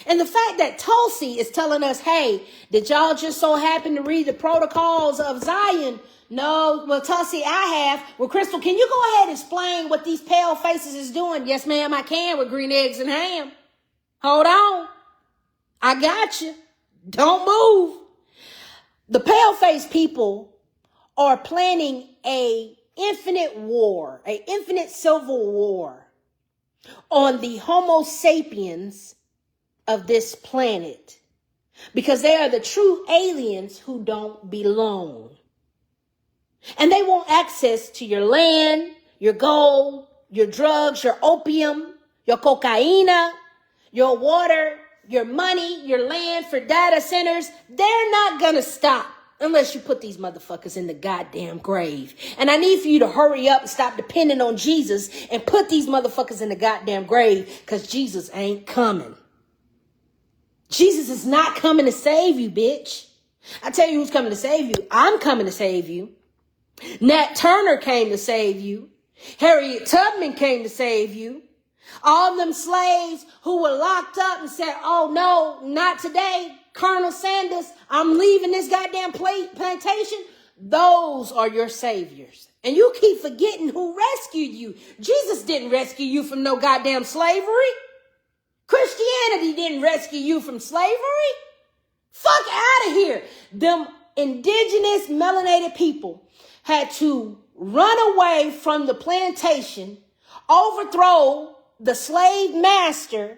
And the fact that Tulsi is telling us, hey, did y'all just so happen to read the protocols of Zion? No, well, Tulsi, I have. Well, Crystal, can you go ahead and explain what these pale faces is doing? Yes, ma'am, I can, with green eggs and ham. Hold on. I got you. Don't move. The pale-faced people are planning a infinite war, an infinite civil war on the Homo sapiens of this planet, because they are the true aliens who don't belong. And they want access to your land, your gold, your drugs, your opium, your cocaine, your water, your money, your land for data centers. They're not going to stop unless you put these motherfuckers in the goddamn grave. And I need for you to hurry up and stop depending on Jesus and put these motherfuckers in the goddamn grave, because Jesus ain't coming. Jesus is not coming to save you, bitch. I tell you who's coming to save you. I'm coming to save you. Nat Turner came to save you. Harriet Tubman came to save you. All them slaves who were locked up and said, oh no, not today, Colonel Sanders, I'm leaving this goddamn plantation. Those are your saviors. And you keep forgetting who rescued you. Jesus didn't rescue you from no goddamn slavery. Christianity didn't rescue you from slavery. Fuck out of here. Them indigenous melanated people had to run away from the plantation, overthrow the slave master,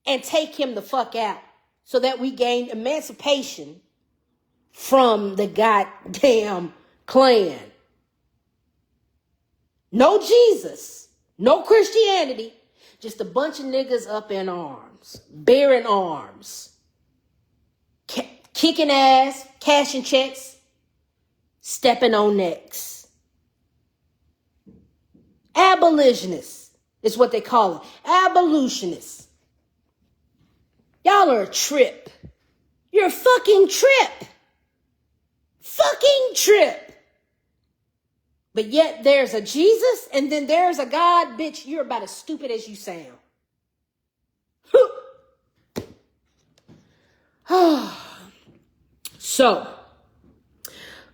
and take him the fuck out, so that we gained emancipation from the goddamn clan. No Jesus, no Christianity, just a bunch of niggas up in arms, bearing arms, kicking ass, cashing checks, stepping on necks. Abolitionists is what they call it. Abolitionists. Y'all are a trip. You're a fucking trip. Fucking trip. But yet there's a Jesus and then there's a God. Bitch, you're about as stupid as you sound. So,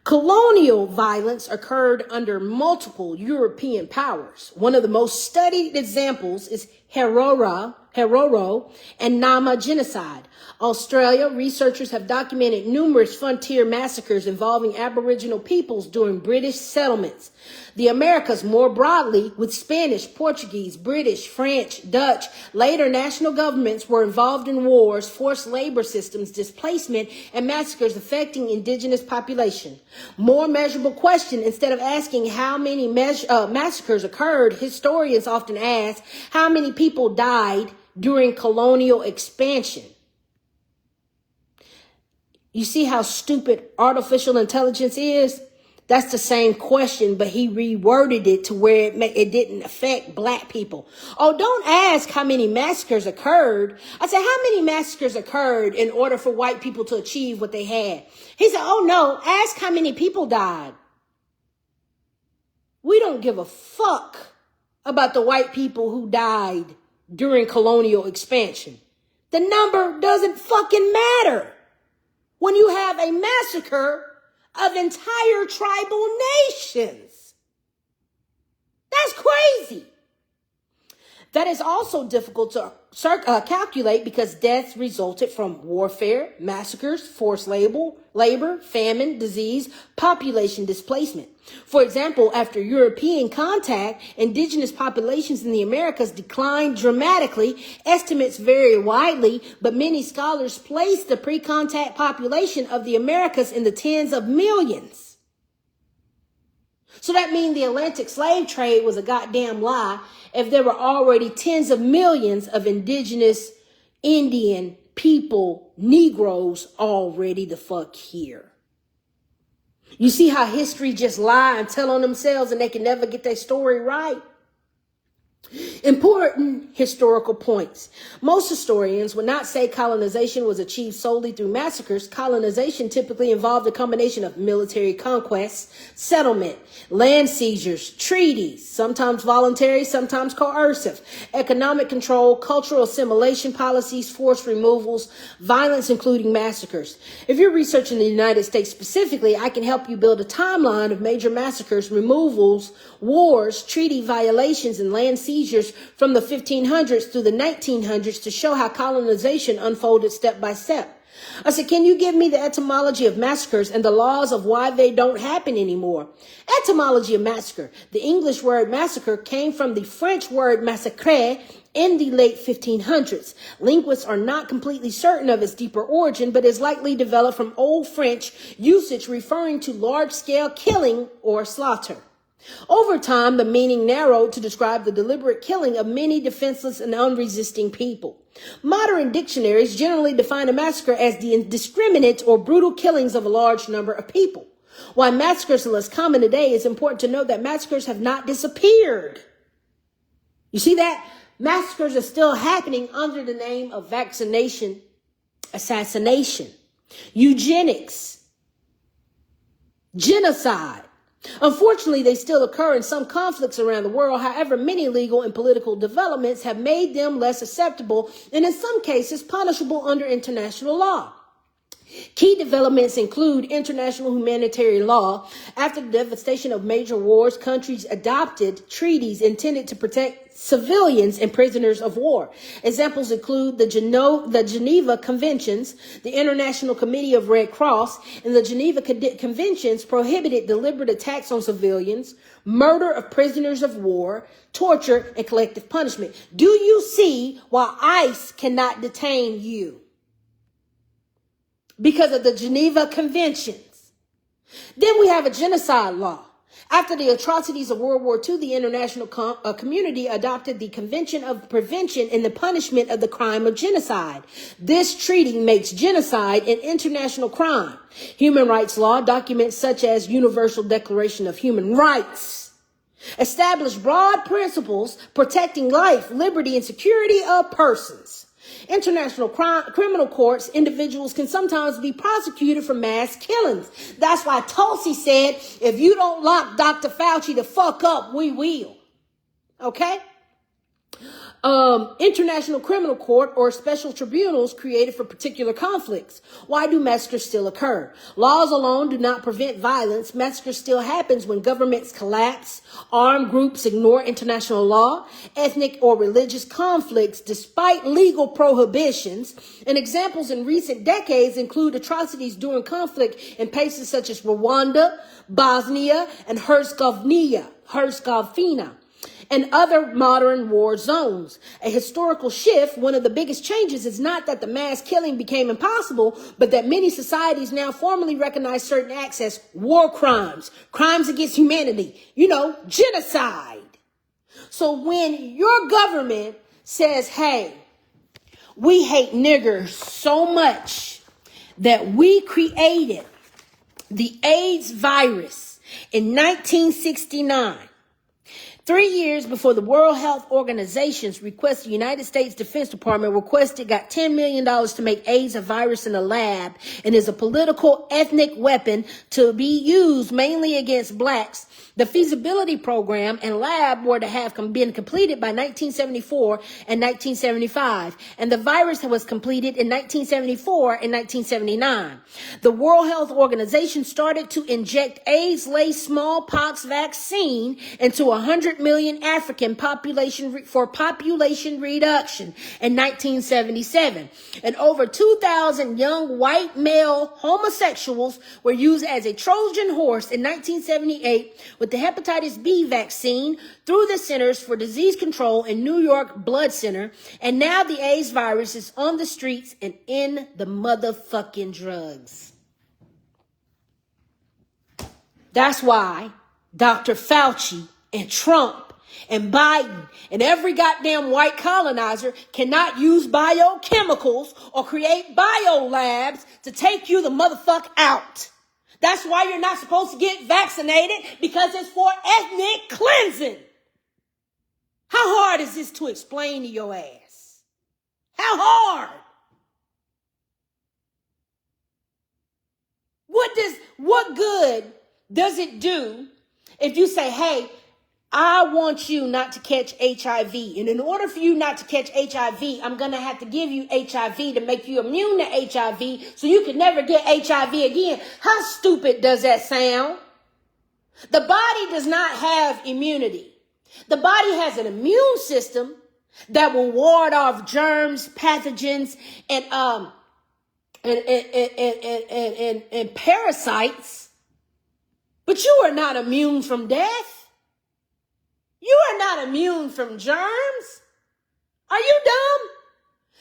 colonial violence occurred under multiple European powers. One of the most studied examples is Herero, and Nama genocide. Australia, researchers have documented numerous frontier massacres involving Aboriginal peoples during British settlements. The Americas more broadly, with Spanish, Portuguese, British, French, Dutch, later national governments were involved in wars, forced labor systems, displacement, and massacres affecting indigenous population. More measurable question, instead of asking how many massacres occurred, historians often ask how many people died during colonial expansion. You see how stupid artificial intelligence is? That's the same question, but he reworded it to where it didn't affect black people. Oh, don't ask how many massacres occurred. I said, how many massacres occurred in order for white people to achieve what they had? He said, oh no, ask how many people died. We don't give a fuck about the white people who died during colonial expansion. The number doesn't fucking matter when you have a massacre of entire tribal nations. That's crazy. That is also difficult to calculate because deaths resulted from warfare, massacres, forced labor, famine, disease, population displacement. For example, after European contact, indigenous populations in the Americas declined dramatically. Estimates vary widely, but many scholars place the pre-contact population of the Americas in the tens of millions. So that means the Atlantic slave trade was a goddamn lie if there were already tens of millions of indigenous Indian people, Negroes already the fuck here. You see how history just lie and tell on themselves and they can never get their story right? Important historical points. Most historians would not say colonization was achieved solely through massacres. Colonization typically involved a combination of military conquests, settlement, land seizures, treaties, sometimes voluntary, sometimes coercive, economic control, cultural assimilation policies, forced removals, violence, including massacres. If you're researching the United States specifically, I can help you build a timeline of major massacres, removals, wars, treaty violations, and land seizures from the 1500s through the 1900s to show how colonization unfolded step by step. I said, can you give me the etymology of massacres and the laws of why they don't happen anymore? Etymology of massacre. The English word massacre came from the French word massacre in the late 1500s. Linguists are not completely certain of its deeper origin, but is likely developed from Old French usage referring to large-scale killing or slaughter. Over time, the meaning narrowed to describe the deliberate killing of many defenseless and unresisting people. Modern dictionaries generally define a massacre as the indiscriminate or brutal killings of a large number of people. While massacres are less common today, it's important to note that massacres have not disappeared. You see that? Massacres are still happening under the name of vaccination, assassination, eugenics, genocide. Unfortunately, they still occur in some conflicts around the world. However, many legal and political developments have made them less acceptable and in some cases punishable under international law. Key developments include international humanitarian law. After the devastation of major wars, countries adopted treaties intended to protect civilians and prisoners of war. Examples include the Geneva Conventions, the International Committee of Red Cross, and the Geneva Conventions prohibited deliberate attacks on civilians, murder of prisoners of war, torture, and collective punishment. Do you see why ICE cannot detain you? Because of the Geneva Conventions. Then we have a genocide law. After the atrocities of World War II, the international community adopted the Convention of Prevention and the Punishment of the Crime of Genocide. This treaty makes genocide an international crime. Human rights law, documents such as Universal Declaration of Human Rights, establish broad principles protecting life, liberty, and security of persons. International criminal courts, individuals can sometimes be prosecuted for mass killings. That's why Tulsi said, if you don't lock Dr. Fauci the fuck up, we will. Okay? international criminal court or special tribunals created for particular conflicts. Why do massacres still occur? Laws alone do not prevent violence. Massacre still happens when governments collapse, armed groups ignore international law, ethnic or religious conflicts despite legal prohibitions. And examples in recent decades include atrocities during conflict in places such as Rwanda, Bosnia, and Herzegovina, and other modern war zones. A historical shift, one of the biggest changes is not that the mass killing became impossible, but that many societies now formally recognize certain acts as war crimes, crimes against humanity, genocide. So when your government says, hey, we hate niggers so much that we created the AIDS virus in 1969, 3 years before the World Health Organization's request, the United States Defense Department got $10 million to make AIDS a virus in a lab and is a political ethnic weapon to be used mainly against blacks. The feasibility program and lab were to have been completed by 1974 and 1975, and the virus was completed in 1974 and 1979. The World Health Organization started to inject AIDS-laced smallpox vaccine into 100 million African population for population reduction in 1977. And over 2,000 young white male homosexuals were used as a Trojan horse in 1978 with the hepatitis B vaccine through the Centers for Disease Control in New York Blood Center. And now the AIDS virus is on the streets and in the motherfucking drugs. That's why Dr. Fauci and Trump and Biden and every goddamn white colonizer cannot use biochemicals or create biolabs to take you the motherfuck out. That's why you're not supposed to get vaccinated, because it's for ethnic cleansing. How hard is this to explain to your ass? How hard? What good does it do if you say, hey, I want you not to catch HIV. And in order for you not to catch HIV, I'm going to have to give you HIV to make you immune to HIV so you can never get HIV again. How stupid does that sound? The body does not have immunity. The body has an immune system that will ward off germs, pathogens, and parasites. But you are not immune from death. You are not immune from germs. Are you dumb?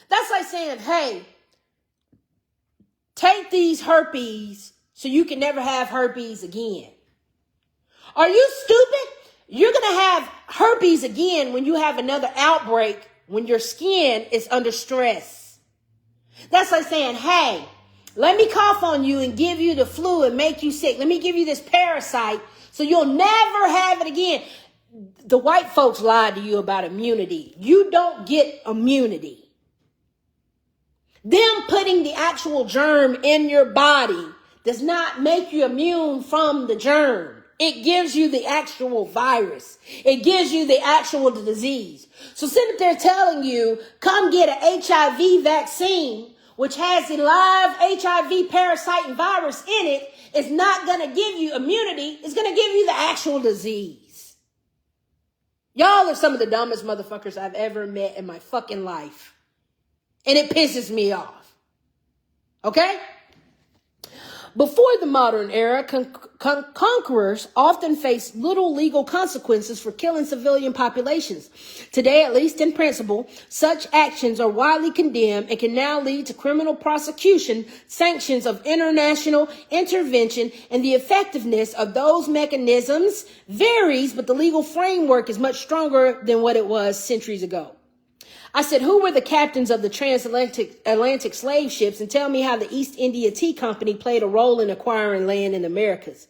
That's like saying, hey, take these herpes so you can never have herpes again. Are you stupid? You're going to have herpes again when you have another outbreak, when your skin is under stress. That's like saying, hey, let me cough on you and give you the flu and make you sick. Let me give you this parasite so you'll never have it again. The white folks lied to you about immunity. You don't get immunity. Them putting the actual germ in your body does not make you immune from the germ. It gives you the actual virus. It gives you the actual disease. So sitting there telling you, come get an HIV vaccine, which has the live HIV parasite and virus in it, is not going to give you immunity. It's going to give you the actual disease. Y'all are some of the dumbest motherfuckers I've ever met in my fucking life. And it pisses me off. Okay? Before the modern era, conquerors often faced little legal consequences for killing civilian populations. Today, at least in principle, such actions are widely condemned and can now lead to criminal prosecution, sanctions of international intervention, and the effectiveness of those mechanisms varies, but the legal framework is much stronger than what it was centuries ago. I said, who were the captains of the transatlantic slave ships, and tell me how the East India Tea Company played a role in acquiring land in the Americas.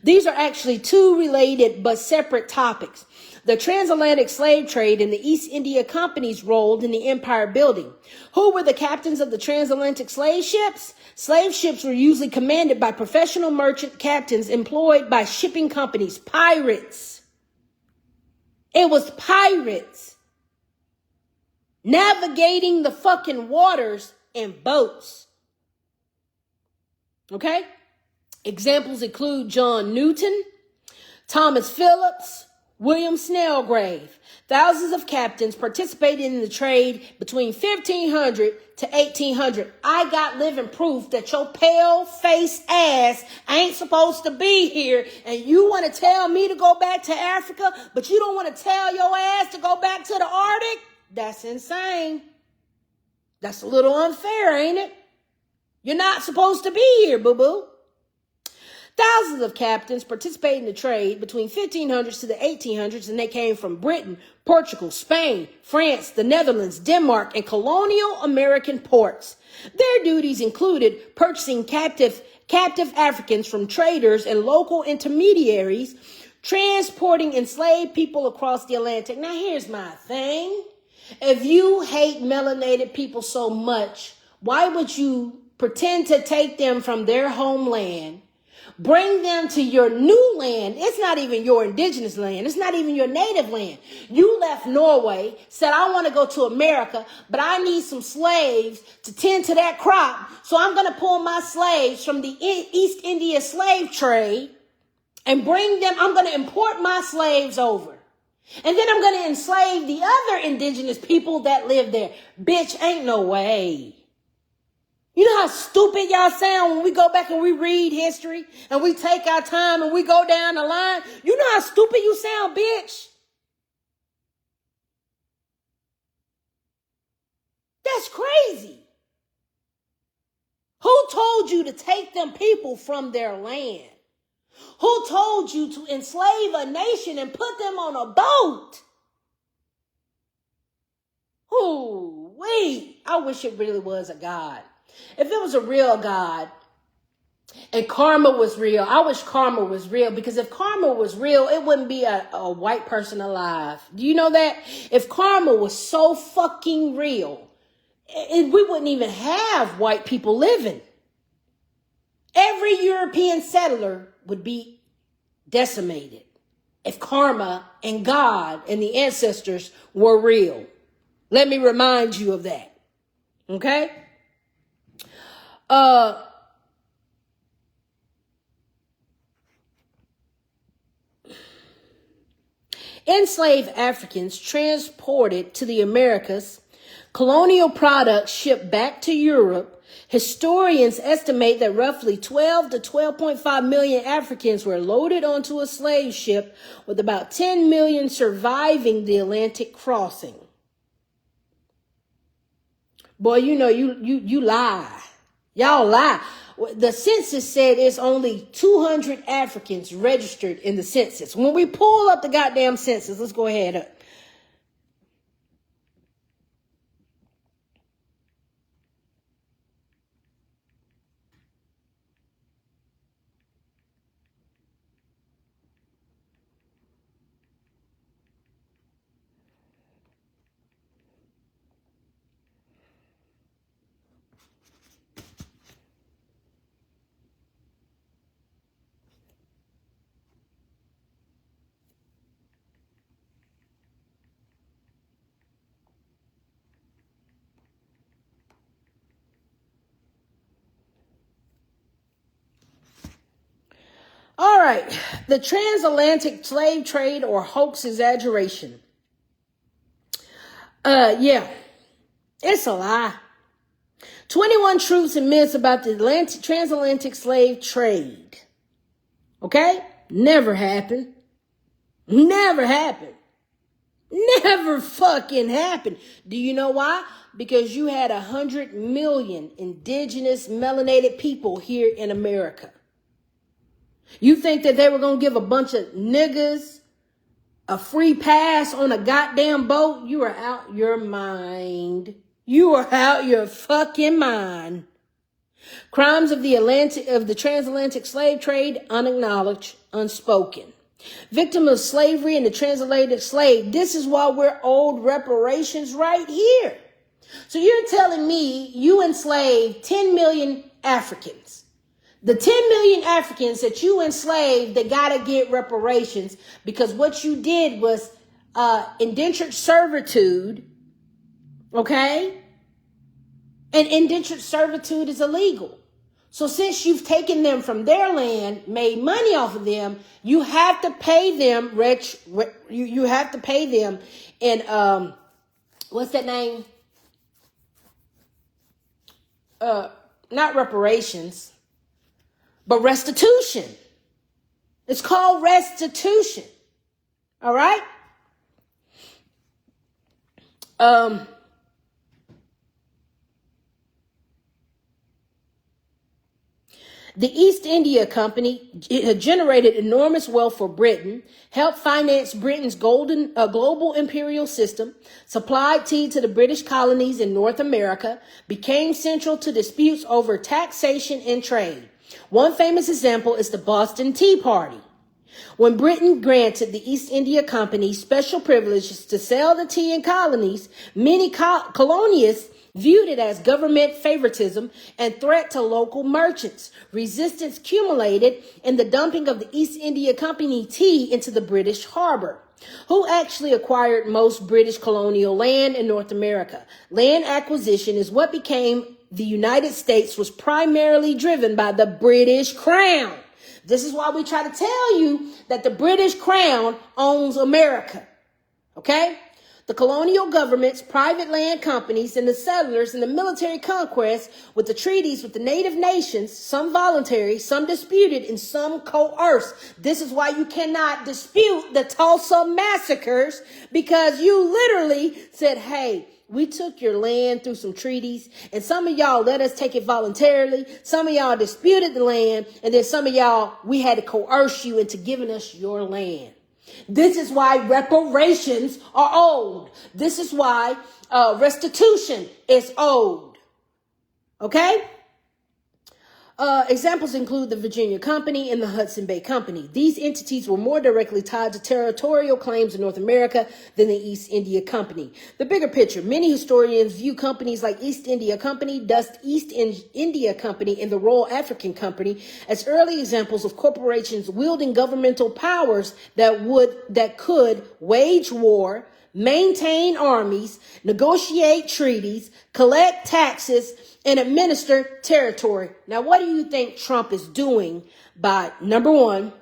These are actually two related but separate topics. The transatlantic slave trade and the East India Company's role in the empire building. Who were the captains of the transatlantic slave ships? Slave ships were usually commanded by professional merchant captains employed by shipping companies, pirates. It was pirates. navigating the fucking waters in boats. Okay? Examples include John Newton, Thomas Phillips, William Snellgrave. Thousands of captains participated in the trade between 1500 to 1800. I got living proof that your pale-faced ass ain't supposed to be here, and you want to tell me to go back to Africa, but you don't want to tell your ass to go back to the Arctic? That's insane. That's a little unfair, ain't it? You're not supposed to be here, boo-boo. Thousands of captains participated in the trade between 1500s to the 1800s, and they came from Britain, Portugal, Spain, France, the Netherlands, Denmark, and colonial American ports. Their duties included purchasing captive Africans from traders and local intermediaries, transporting enslaved people across the Atlantic. Now, here's my thing. If you hate melanated people so much, why would you pretend to take them from their homeland, bring them to your new land? It's not even your indigenous land. It's not even your native land. You left Norway, said, I want to go to America, but I need some slaves to tend to that crop. So I'm going to pull my slaves from the East India slave trade and bring them. I'm going to import my slaves over. And then I'm going to enslave the other indigenous people that live there. Bitch, ain't no way. You know how stupid y'all sound when we go back and we read history and we take our time and we go down the line? You know how stupid you sound, bitch? That's crazy. Who told you to take them people from their land? Who told you to enslave a nation and put them on a boat? Ooh, wait. I wish it really was a God. If it was a real God and karma was real, I wish karma was real, because if karma was real, it wouldn't be a white person alive. Do you know that? If karma was so fucking real, we wouldn't even have white people living. Every European settler would be decimated if karma and God and the ancestors were real. Let me remind you of that. Okay? Enslaved Africans transported to the Americas, colonial products shipped back to Europe. Historians estimate that roughly 12 to 12.5 million Africans were loaded onto a slave ship, with about 10 million surviving the Atlantic crossing. Boy, you know, you lie. Y'all lie. The census said it's only 200 Africans registered in the census. When we pull up the goddamn census, let's go ahead up. All right, the transatlantic slave trade or hoax exaggeration. Yeah, it's a lie. 21 truths and myths about the transatlantic slave trade. Okay? Never happened. Never happened. Never fucking happened. Do you know why? Because you had 100 million indigenous melanated people here in America. You think that they were going to give a bunch of niggas a free pass on a goddamn boat? You are out your mind. You are out your fucking mind. Crimes of the transatlantic slave trade, unacknowledged, unspoken. Victim of slavery and the transatlantic slave. This is why we're owed reparations right here. So you're telling me you enslaved 10 million Africans. The 10 million Africans that you enslaved, they got to get reparations, because what you did was indentured servitude Okay? And indentured servitude is illegal. So since you've taken them from their land, made money off of them, you have to pay them you have to pay them in what's that name? Not reparations, but restitution. It's called restitution. All right? The East India Company generated enormous wealth for Britain, helped finance Britain's global imperial system, supplied tea to the British colonies in North America, became central to disputes over taxation and trade. One famous example is the Boston Tea Party. When Britain granted the East India Company special privileges to sell the tea in colonies, many colonialists viewed it as government favoritism and threat to local merchants. Resistance accumulated in the dumping of the East India Company tea into the British harbor. Who actually acquired most British colonial land in North America? Land acquisition is what became the United States was primarily driven by the British Crown. This is why we try to tell you that the British Crown owns America. Okay? The colonial governments, private land companies, and the settlers and the military conquest with the treaties with the native nations, some voluntary, some disputed, and some coerced. This is why you cannot dispute the Tulsa massacres, because you literally said, hey, we took your land through some treaties, and some of y'all let us take it voluntarily. Some of y'all disputed the land, and then some of y'all, we had to coerce you into giving us your land. This is why reparations are owed. This is why restitution is owed. Okay? Examples include the Virginia Company and the Hudson Bay Company. These entities were more directly tied to territorial claims in North America than the East India Company. The bigger picture, many historians view companies like East India Company, Dutch East India Company, and the Royal African Company as early examples of corporations wielding governmental powers that could wage war, maintain armies, negotiate treaties, collect taxes, and administer territory. Now, what do you think Trump is doing by, number one,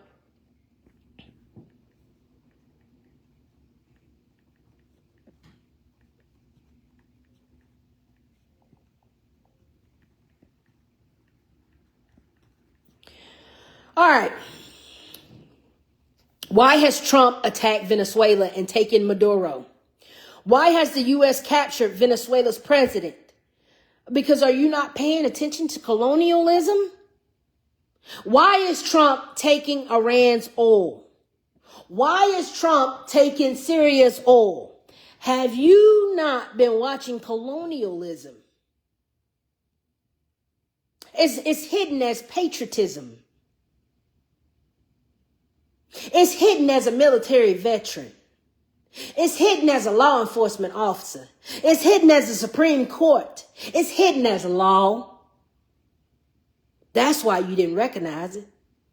all right. Why has Trump attacked Venezuela and taken Maduro? Why has the U.S. captured Venezuela's president? Because are you not paying attention to colonialism? Why is Trump taking Iran's oil? Why is Trump taking Syria's oil? Have you not been watching colonialism? It's hidden as patriotism. It's hidden as a military veteran. It's hidden as a law enforcement officer. It's hidden as a Supreme Court. It's hidden as a law. That's why you didn't recognize it.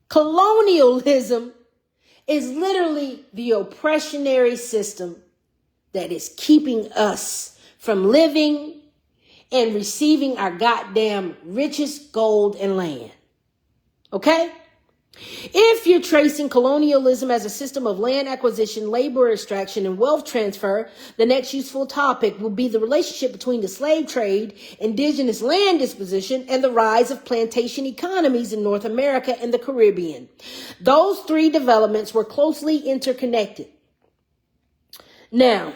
Colonialism is literally the oppressionary system that is keeping us from living and receiving our goddamn richest gold and land. Okay? If you're tracing colonialism as a system of land acquisition, labor extraction, and wealth transfer, the next useful topic will be the relationship between the slave trade, indigenous land disposition, and the rise of plantation economies in North America and the Caribbean. Those three developments were closely interconnected. Now,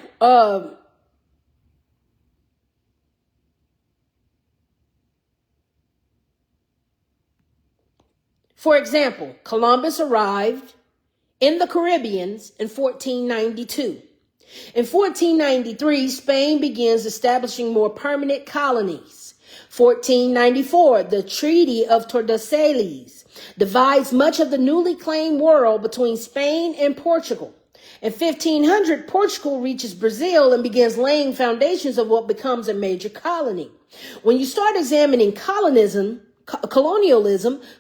for example, Columbus arrived in the Caribbean in 1492. In 1493, Spain begins establishing more permanent colonies. 1494, the Treaty of Tordesillas divides much of the newly claimed world between Spain and Portugal. In 1500, Portugal reaches Brazil and begins laying foundations of what becomes a major colony. When you start examining colonialism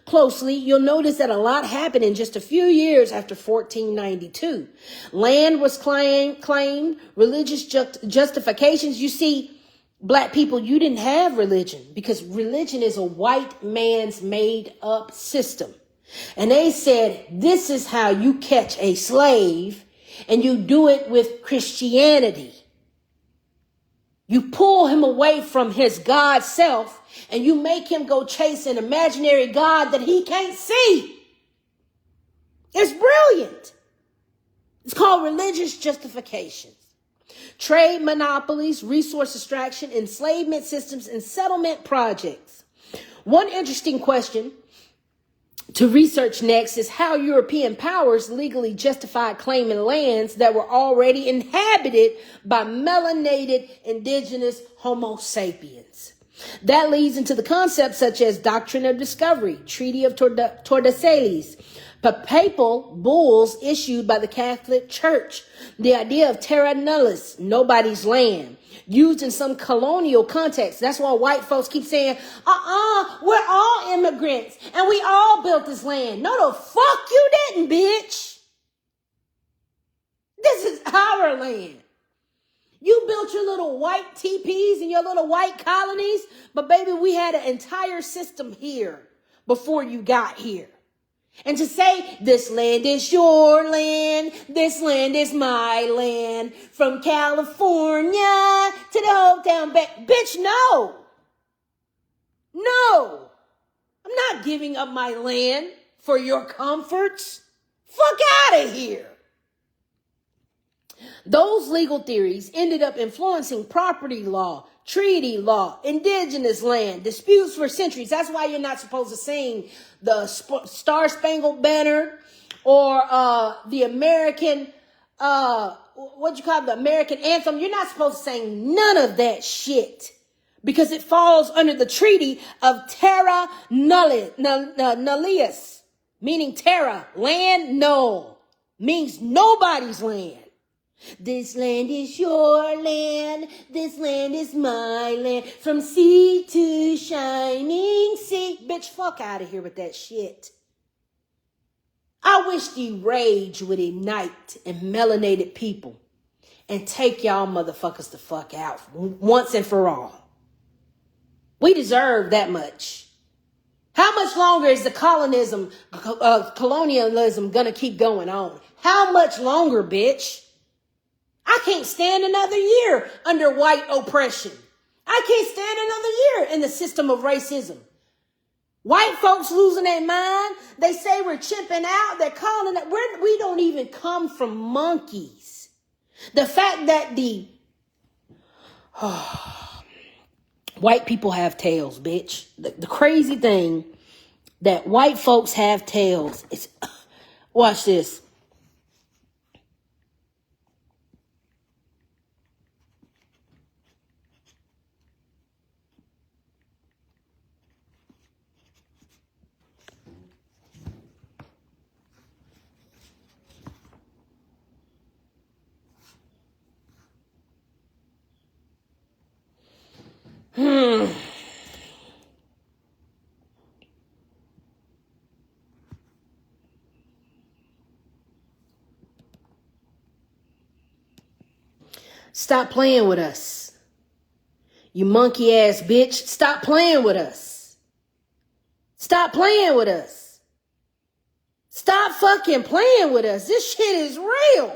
closely, you'll notice that a lot happened in just a few years after 1492. Land was claimed, religious justifications. You see, Black people, you didn't have religion because religion is a white man's made up system. And they said, this is how you catch a slave, and you do it with Christianity. You pull him away from his God self and you make him go chase an imaginary God that he can't see. It's brilliant. It's called religious justifications. Trade monopolies, resource extraction, enslavement systems, and settlement projects. One interesting question to research next is how European powers legally justified claiming lands that were already inhabited by melanated indigenous Homo sapiens. That leads into the concepts such as doctrine of discovery, Treaty of Tordesillas, papal bulls issued by the Catholic Church, the idea of terra nullius, nobody's land, used in some colonial context. That's why white folks keep saying, we're all immigrants and we all built this land. No, the fuck you didn't, bitch. This is our land. You built your little white teepees and your little white colonies, but baby, we had an entire system here before you got here. And to say, this land is your land, this land is my land, from California to the hometown back. Bitch, no. No. I'm not giving up my land for your comforts. Fuck out of here. Those legal theories ended up influencing property law, treaty law, indigenous land, disputes for centuries. That's why you're not supposed to sing the Star Spangled Banner or the American, the American anthem. You're not supposed to sing none of that shit because it falls under the treaty of terra nullius, meaning terra, land null, means nobody's land. This land is your land, this land is my land, from sea to shining sea. Bitch, fuck out of here with that shit. I wish the rage would ignite in melanated people and take y'all motherfuckers the fuck out once and for all. We deserve that much. How much longer is the colonialism gonna keep going on? How much longer, bitch? I can't stand another year under white oppression. I can't stand another year in the system of racism. White folks losing their mind. They say we're chipping out. They're calling it. We don't even come from monkeys. The fact that white people have tails, bitch. The crazy thing that white folks have tails is, watch this. Stop playing with us. You monkey ass bitch. Stop playing with us. Stop playing with us. Stop fucking playing with us. This shit is real.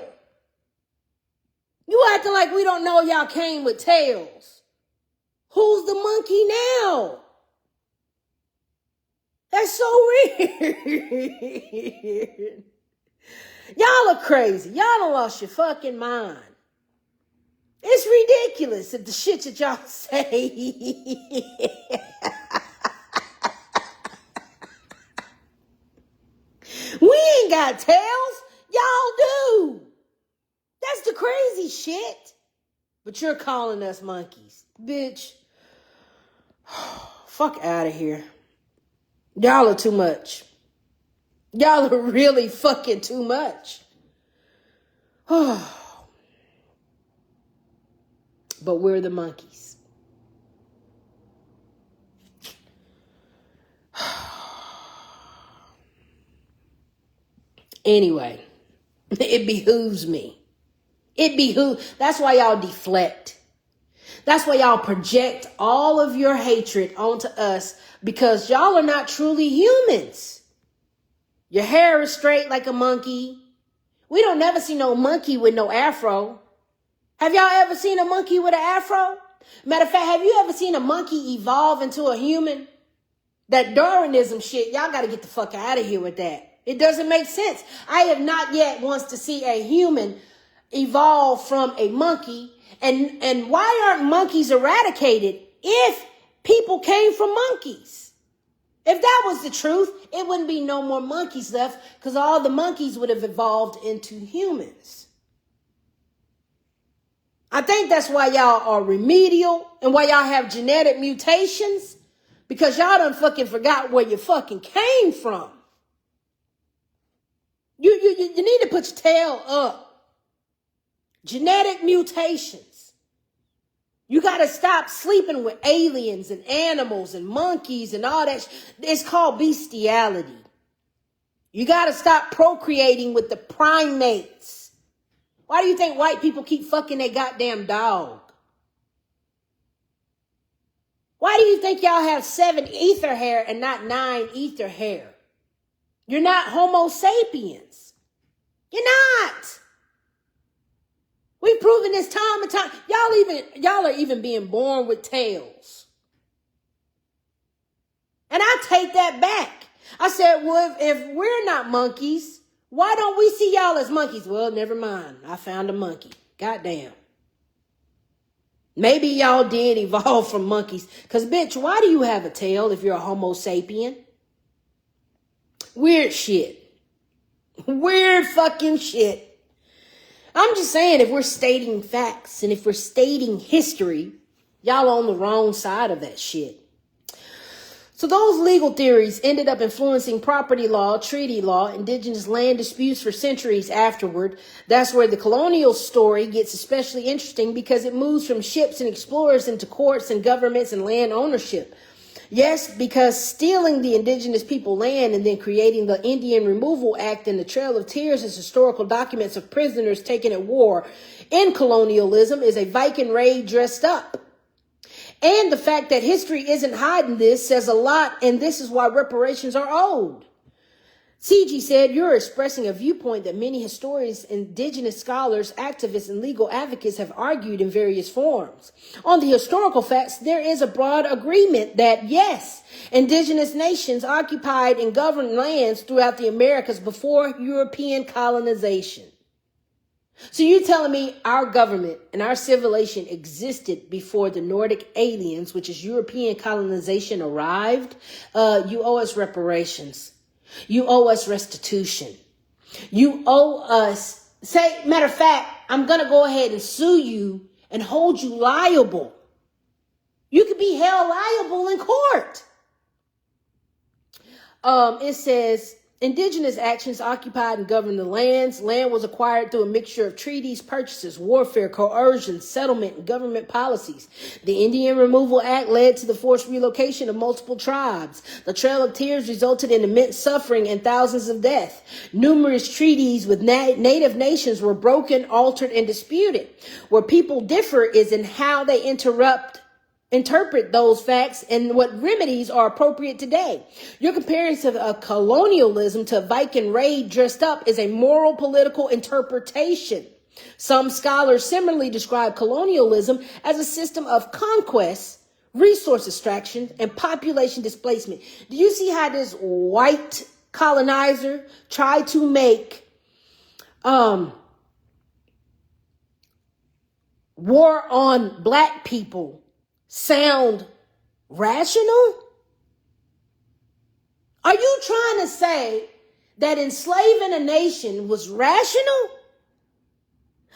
You acting like we don't know y'all came with tails. Who's the monkey now? That's so weird. Y'all are crazy. Y'all done lost your fucking mind. It's ridiculous if the shit that y'all say. We ain't got tails. Y'all do. That's the crazy shit. But you're calling us monkeys. Bitch. Fuck out of here. Y'all are too much. Y'all are really fucking too much. But we're the monkeys. Anyway, it behooves me. That's why y'all deflect. That's why y'all project all of your hatred onto us, because y'all are not truly humans. Your hair is straight like a monkey. We don't never see no monkey with no afro. Have y'all ever seen a monkey with an afro? Matter of fact, have you ever seen a monkey evolve into a human? That Darwinism shit, y'all got to get the fuck out of here with that. It doesn't make sense. I have not yet wants to see a human evolve from a monkey. And why aren't monkeys eradicated if people came from monkeys? If that was the truth, it wouldn't be no more monkeys left, because all the monkeys would have evolved into humans. I think that's why y'all are remedial and why y'all have genetic mutations, because y'all done fucking forgot where you fucking came from. You need to put your tail up. Genetic mutations. You got to stop sleeping with aliens and animals and monkeys and all that. It's called bestiality. You got to stop procreating with the primates. Why do you think white people keep fucking their goddamn dog? Why do you think y'all have 7 ether hair and not 9 ether hair? You're not Homo sapiens. You're not. We've proven this time and time. Y'all are even being born with tails. And I take that back. I said, well, if we're not monkeys, why don't we see y'all as monkeys? Well, never mind. I found a monkey. Goddamn. Maybe y'all did evolve from monkeys. Because, bitch, why do you have a tail if you're a Homo sapien? Weird shit. Weird fucking shit. I'm just saying, if we're stating facts and if we're stating history, y'all on the wrong side of that shit. So those legal theories ended up influencing property law, treaty law, indigenous land disputes for centuries afterward. That's where the colonial story gets especially interesting, because it moves from ships and explorers into courts and governments and land ownership. Yes, because stealing the indigenous people land and then creating the Indian Removal Act and the Trail of Tears as historical documents of prisoners taken at war in colonialism is a Viking raid dressed up. And the fact that history isn't hiding this says a lot, and this is why reparations are owed. CG said, you're expressing a viewpoint that many historians, indigenous scholars, activists, and legal advocates have argued in various forms. On the historical facts, there is a broad agreement that, yes, indigenous nations occupied and governed lands throughout the Americas before European colonization. So you're telling me our government and our civilization existed before the Nordic aliens, which is European colonization, arrived? You owe us reparations. You owe us restitution. You owe us, matter of fact, I'm going to go ahead and sue you and hold you liable. You could be held liable in court. It says, indigenous actions occupied and governed the lands. Land was acquired through a mixture of treaties, purchases, warfare, coercion, settlement, and government policies. The Indian Removal Act led to the forced relocation of multiple tribes. The Trail of Tears resulted in immense suffering and thousands of deaths. Numerous treaties with native nations were broken, altered, and disputed. Where people differ is in how they interpret those facts and what remedies are appropriate today. Your comparison of colonialism to a Viking raid dressed up is a moral political interpretation. Some scholars similarly describe colonialism as a system of conquest, resource extraction, and population displacement. Do you see how this white colonizer tried to make war on black people sound rational? Are you trying to say that enslaving a nation was rational?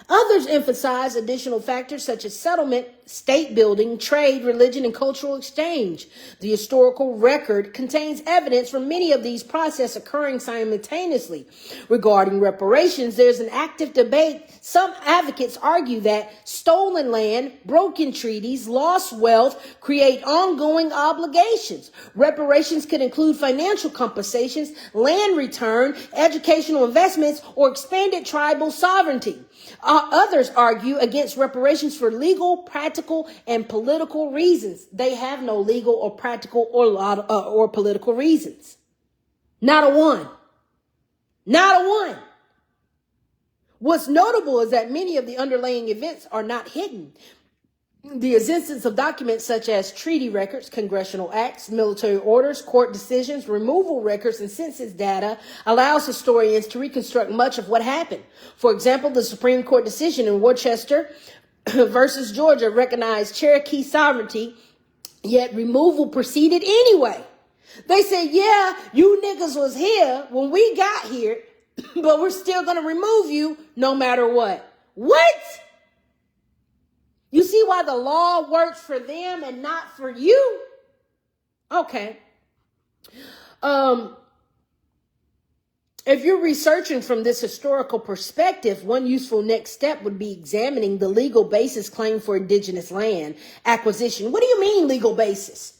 Others emphasize additional factors such as settlement, state building, trade, religion, and cultural exchange. The historical record contains evidence for many of these processes occurring simultaneously. Regarding reparations, there's an active debate. Some advocates argue that stolen land, broken treaties, lost wealth create ongoing obligations. Reparations could include financial compensations, land return, educational investments, or expanded tribal sovereignty. Others argue against reparations for legal, practical, practical and political reasons. They have no legal or practical or political reasons. Not a one. Not a one. What's notable is that many of the underlying events are not hidden. The existence of documents such as treaty records, congressional acts, military orders, court decisions, removal records, and census data allows historians to reconstruct much of what happened. For example, the Supreme Court decision in Worcester versus Georgia recognized Cherokee sovereignty, yet removal proceeded anyway. They said, yeah, you niggas was here when we got here, but we're still going to remove you no matter what. What? You see why the law works for them and not for you? Okay. If you're researching from this historical perspective, one useful next step would be examining the legal basis claimed for indigenous land acquisition. What do you mean legal basis?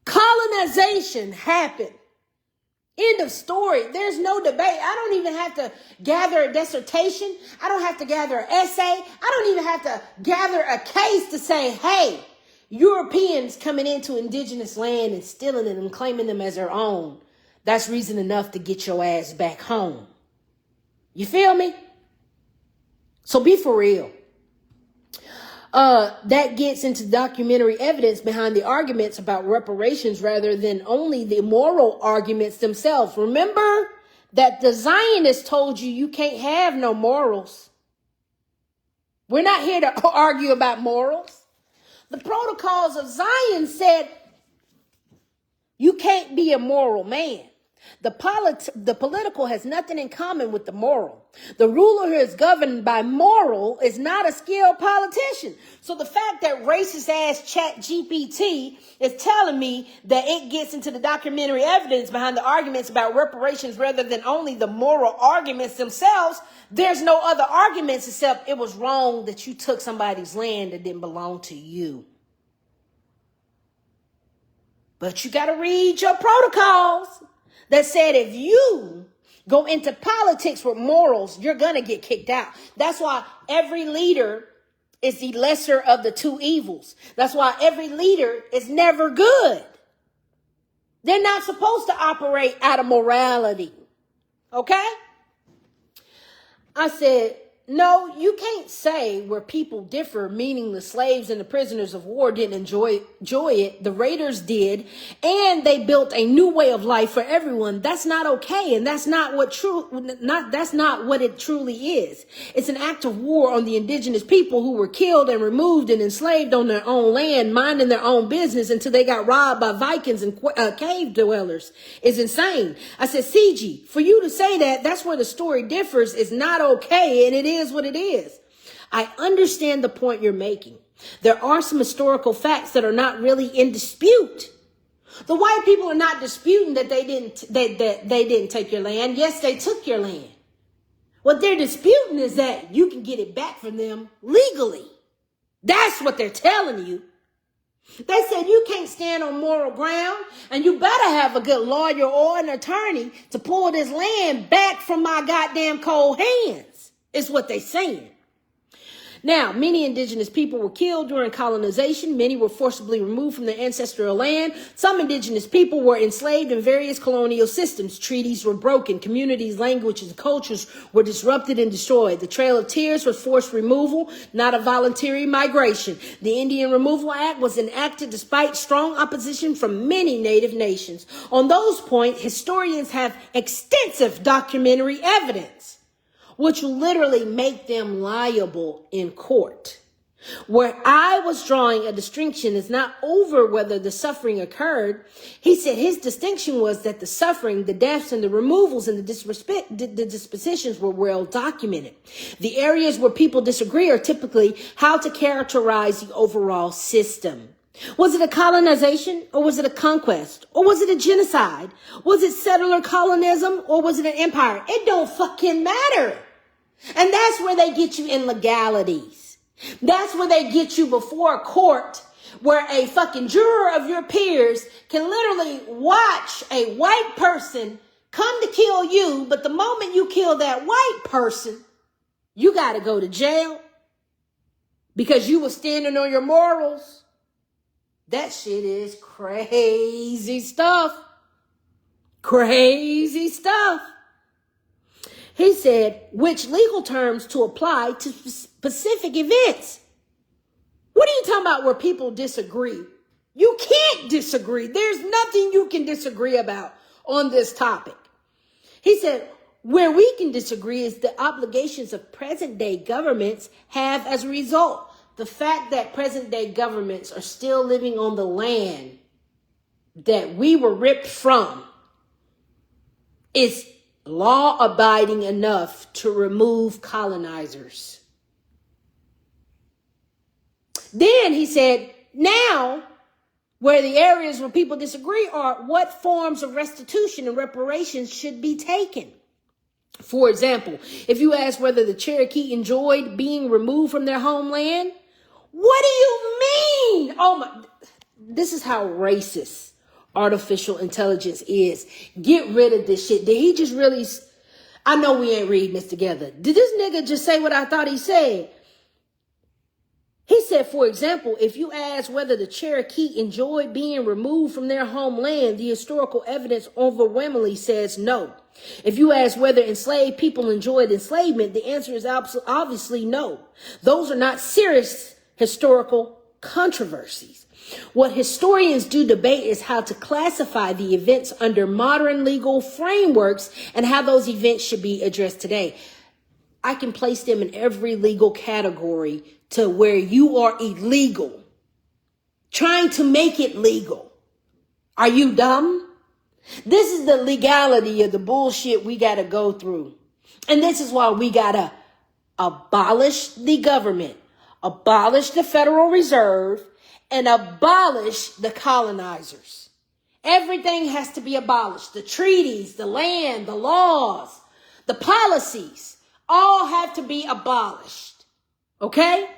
Colonization happened. End of story. There's no debate. I don't even have to gather a dissertation. I don't have to gather an essay. I don't even have to gather a case to say, hey, Europeans coming into indigenous land and stealing it and claiming them as their own. That's reason enough to get your ass back home. You feel me? So be for real. That gets into documentary evidence behind the arguments about reparations rather than only the moral arguments themselves. Remember that the Zionists told you can't have no morals. We're not here to argue about morals. The Protocols of Zion said you can't be a moral man. The political has nothing in common with the moral. The ruler who is governed by moral is not a skilled politician. So the fact that racist ass Chat GPT is telling me that it gets into the documentary evidence behind the arguments about reparations rather than only the moral arguments themselves, there's no other arguments except it was wrong that you took somebody's land that didn't belong to you. But you got to read your protocols that said if you go into politics with morals, you're going to get kicked out. That's why every leader is the lesser of the two evils. That's why every leader is never good. They're not supposed to operate out of morality. Okay? I said, no, you can't say where people differ, meaning the slaves and the prisoners of war didn't enjoy it. The raiders did, and they built a new way of life for everyone. That's not okay, and that's not what it truly is. It's an act of war on the indigenous people who were killed and removed and enslaved on their own land, minding their own business until they got robbed by Vikings and cave dwellers. It's insane. I said, CG, for you to say that's where the story differs. It's not okay, and it is what it is. I understand the point you're making. There are some historical facts that are not really in dispute. The white people are not disputing that they didn't take your land. Yes, they took your land. What they're disputing is that you can get it back from them legally. That's what they're telling you. They said you can't stand on moral ground and you better have a good lawyer or an attorney to pull this land back from my goddamn cold hands. Is what they're saying. Now, many indigenous people were killed during colonization. Many were forcibly removed from their ancestral land. Some indigenous people were enslaved in various colonial systems. Treaties were broken. Communities, languages, and cultures were disrupted and destroyed. The Trail of Tears was forced removal, not a voluntary migration. The Indian Removal Act was enacted despite strong opposition from many native nations. On those points, historians have extensive documentary evidence, which will literally make them liable in court. Where I was drawing a distinction is not over whether the suffering occurred. He said his distinction was that the suffering, the deaths, and the removals and the dispositions were well documented. The areas where people disagree are typically how to characterize the overall system. Was it a colonization, or was it a conquest, or was it a genocide? Was it settler colonism, or was it an empire? It don't fucking matter. And that's where they get you in legalities. That's where they get you before a court where a fucking juror of your peers can literally watch a white person come to kill you. But the moment you kill that white person, you got to go to jail. because you were standing on your morals. That shit is crazy stuff. Crazy stuff. He said, which legal terms to apply to specific events. What are you talking about where people disagree? You can't disagree. There's nothing you can disagree about on this topic. He said, where we can disagree is the obligations of present day governments have as a result. The fact that present day governments are still living on the land that we were ripped from is law-abiding enough to remove colonizers. Then he said, now, where the areas where people disagree are what forms of restitution and reparations should be taken. For example, if you ask whether the Cherokee enjoyed being removed from their homeland, what do you mean? Oh my, this is how racist artificial intelligence is. Get rid of this shit. Did he just really, I know we ain't reading this together. Did this nigga just say what I thought he said? He said, for example, if you ask whether the Cherokee enjoyed being removed from their homeland, the historical evidence overwhelmingly says no. If you ask whether enslaved people enjoyed enslavement, the answer is obviously no. Those are not serious historical controversies. What historians do debate is how to classify the events under modern legal frameworks and how those events should be addressed today. I can place them in every legal category to where you are illegal, trying to make it legal. Are you dumb? This is the legality of the bullshit we got to go through. And this is why we got to abolish the government, abolish the Federal Reserve, and abolish the colonizers. Everything has to be abolished. The treaties, the land, the laws, the policies, all have to be abolished. Okay?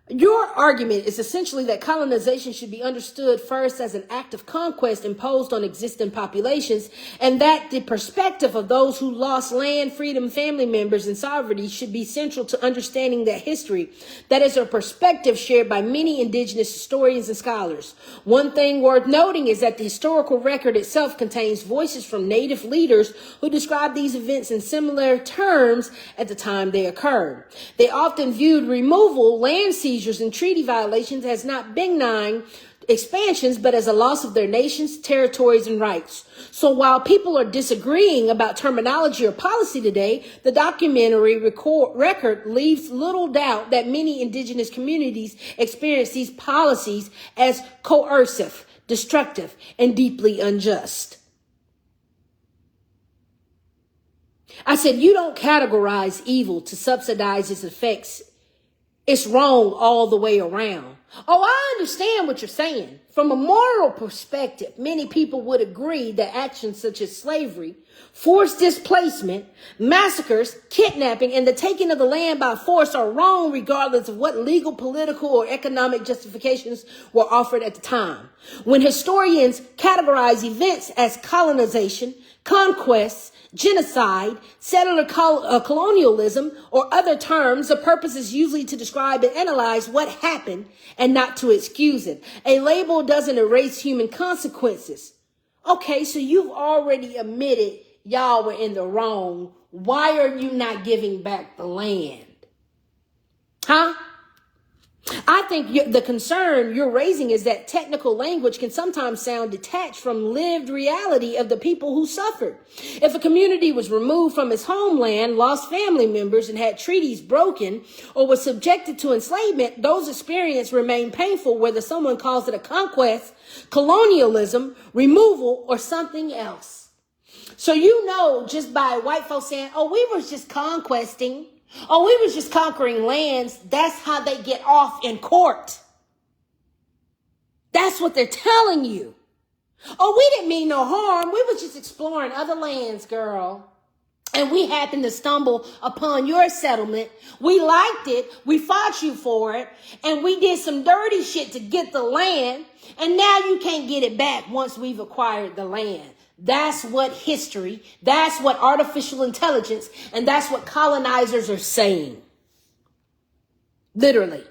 Your argument is essentially that colonization should be understood first as an act of conquest imposed on existing populations, and that the perspective of those who lost land, freedom, family members, and sovereignty should be central to understanding that history. That is a perspective shared by many indigenous historians and scholars. One thing worth noting is that the historical record itself contains voices from native leaders who describe these events in similar terms at the time they occurred. They often viewed removal, land seizures, and treaty violations as not benign expansions, but as a loss of their nations, territories, and rights. So while people are disagreeing about terminology or policy today, the documentary record leaves little doubt that many indigenous communities experience these policies as coercive, destructive, and deeply unjust. I said, you don't categorize evil to subsidize its effects. It's wrong all the way around. Oh, I understand what you're saying. From a moral perspective, many people would agree that actions such as slavery, forced displacement, massacres, kidnapping, and the taking of the land by force are wrong regardless of what legal, political, or economic justifications were offered at the time. When historians categorize events as colonization, conquest, genocide, settler colonialism, or other terms, the purpose is usually to describe and analyze what happened and not to excuse it. A label doesn't erase human consequences. Okay, so you've already admitted y'all were in the wrong. Why are you not giving back the land? Huh? I think the concern you're raising is that technical language can sometimes sound detached from lived reality of the people who suffered. If a community was removed from its homeland, lost family members, and had treaties broken, or was subjected to enslavement, those experiences remain painful, whether someone calls it a conquest, colonialism, removal, or something else. So you know, just by white folks saying, oh, we was just conquesting, oh, we was just conquering lands, that's how they get off in court. That's what they're telling you. Oh, we didn't mean no harm. We was just exploring other lands, girl. And we happened to stumble upon your settlement. We liked it. We fought you for it. And we did some dirty shit to get the land. And now you can't get it back once we've acquired the land. That's what history, that's what artificial intelligence, and that's what colonizers are saying. Literally.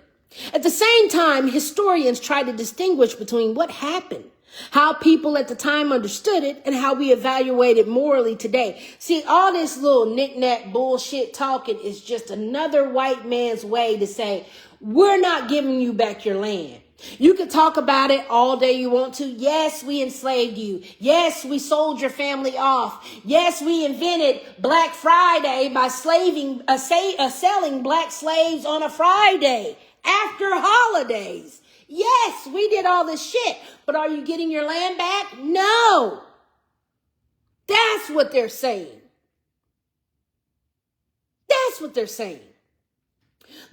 At the same time, historians try to distinguish between what happened, how people at the time understood it, and how we evaluate it morally today. See, all this little knick-knack bullshit talking is just another white man's way to say, we're not giving you back your land. You can talk about it all day you want to. Yes, we enslaved you. Yes, we sold your family off. Yes, we invented Black Friday by selling black slaves on a Friday after holidays. Yes, we did all this shit. But are you getting your land back? No. That's what they're saying. That's what they're saying.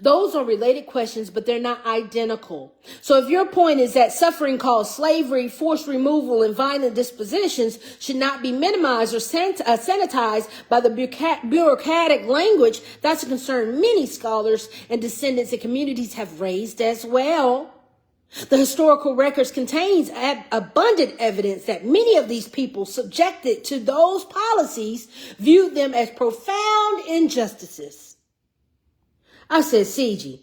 Those are related questions, but they're not identical. So if your point is that suffering caused slavery, forced removal, and violent dispositions should not be minimized or sanitized by the bureaucratic language, that's a concern many scholars and descendants and communities have raised as well. The historical records contains abundant evidence that many of these people subjected to those policies viewed them as profound injustices. I said, CG,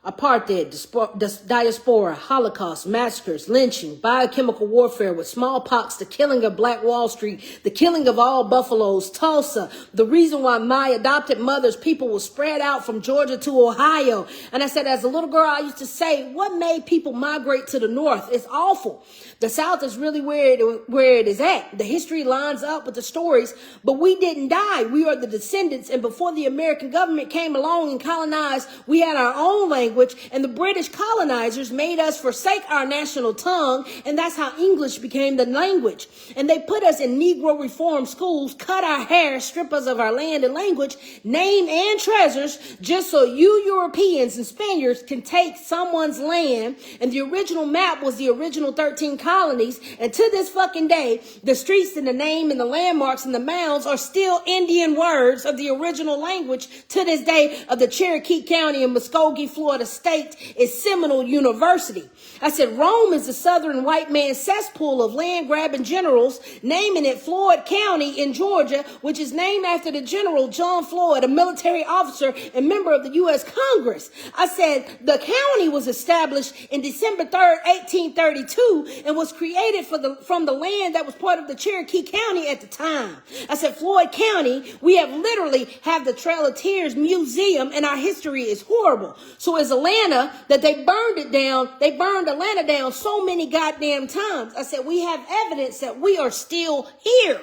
apartheid, diaspora, Holocaust, massacres, lynching, biochemical warfare with smallpox, the killing of Black Wall Street, the killing of all buffaloes, Tulsa, the reason why my adopted mother's people were spread out from Georgia to Ohio. And I said, as a little girl, I used to say, what made people migrate to the North? It's awful. The South is really where it is at. The history lines up with the stories, but we didn't die. We are the descendants. And before the American government came along and colonized, we had our own language, and the British colonizers made us forsake our national tongue. And that's how English became the language. And they put us in Negro reform schools, cut our hair, strip us of our land and language, name and treasures, just so you Europeans and Spaniards can take someone's land. And the original map was the original 13 colonies, and to this fucking day, the streets and the name and the landmarks and the mounds are still Indian words of the original language to this day of the Cherokee County in Muskogee, Florida state is Seminole University. I said Rome is the southern white man's cesspool of land grabbing generals, naming it Floyd County in Georgia, which is named after the General John Floyd, a military officer and member of the U.S. Congress. I said the county was established in December 3rd, 1832, and was created from the land that was part of the Cherokee County at the time. I said, Floyd County, we literally have the Trail of Tears Museum, and our history is horrible. So is Atlanta, that they burned it down. They burned Atlanta down so many goddamn times. I said, we have evidence that we are still here.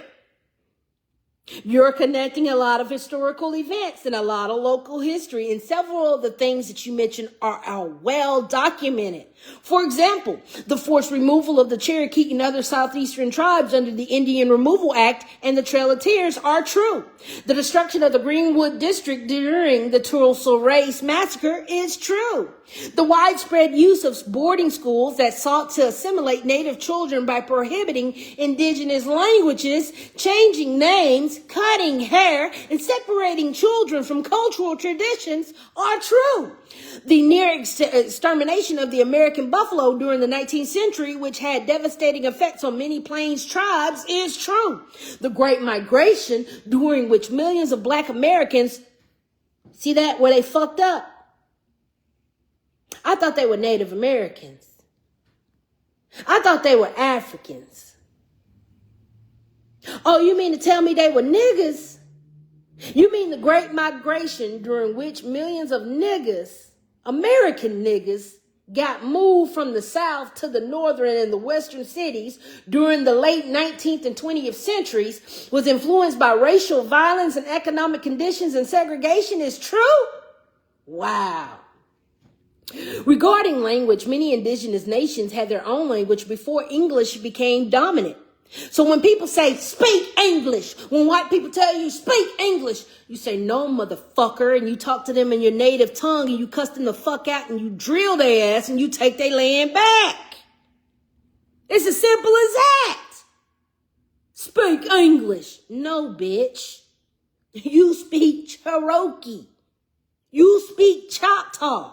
You're connecting a lot of historical events and a lot of local history, and several of the things that you mentioned are well documented. For example, the forced removal of the Cherokee and other southeastern tribes under the Indian Removal Act and the Trail of Tears are true. The destruction of the Greenwood District during the Tulsa Race Massacre is true. The widespread use of boarding schools that sought to assimilate Native children by prohibiting indigenous languages, changing names, cutting hair, and separating children from cultural traditions are true. The near extermination of the American buffalo during the 19th century, which had devastating effects on many Plains tribes, is true. The Great Migration, during which millions of Black Americans, see that where they fucked up? I thought they were Native Americans. I thought they were Africans. Oh, you mean to tell me they were niggas? You mean the Great Migration, during which millions of niggas, American niggas, got moved from the South to the northern and the western cities during the late 19th and 20th centuries, was influenced by racial violence and economic conditions and segregation is true? Wow. Regarding language, many indigenous nations had their own language before English became dominant. So when people say, speak English, when white people tell you, speak English, you say, no, motherfucker, and you talk to them in your native tongue, and you cuss them the fuck out, and you drill their ass, and you take their land back. It's as simple as that. Speak English. No, bitch. You speak Cherokee. You speak Choctaw.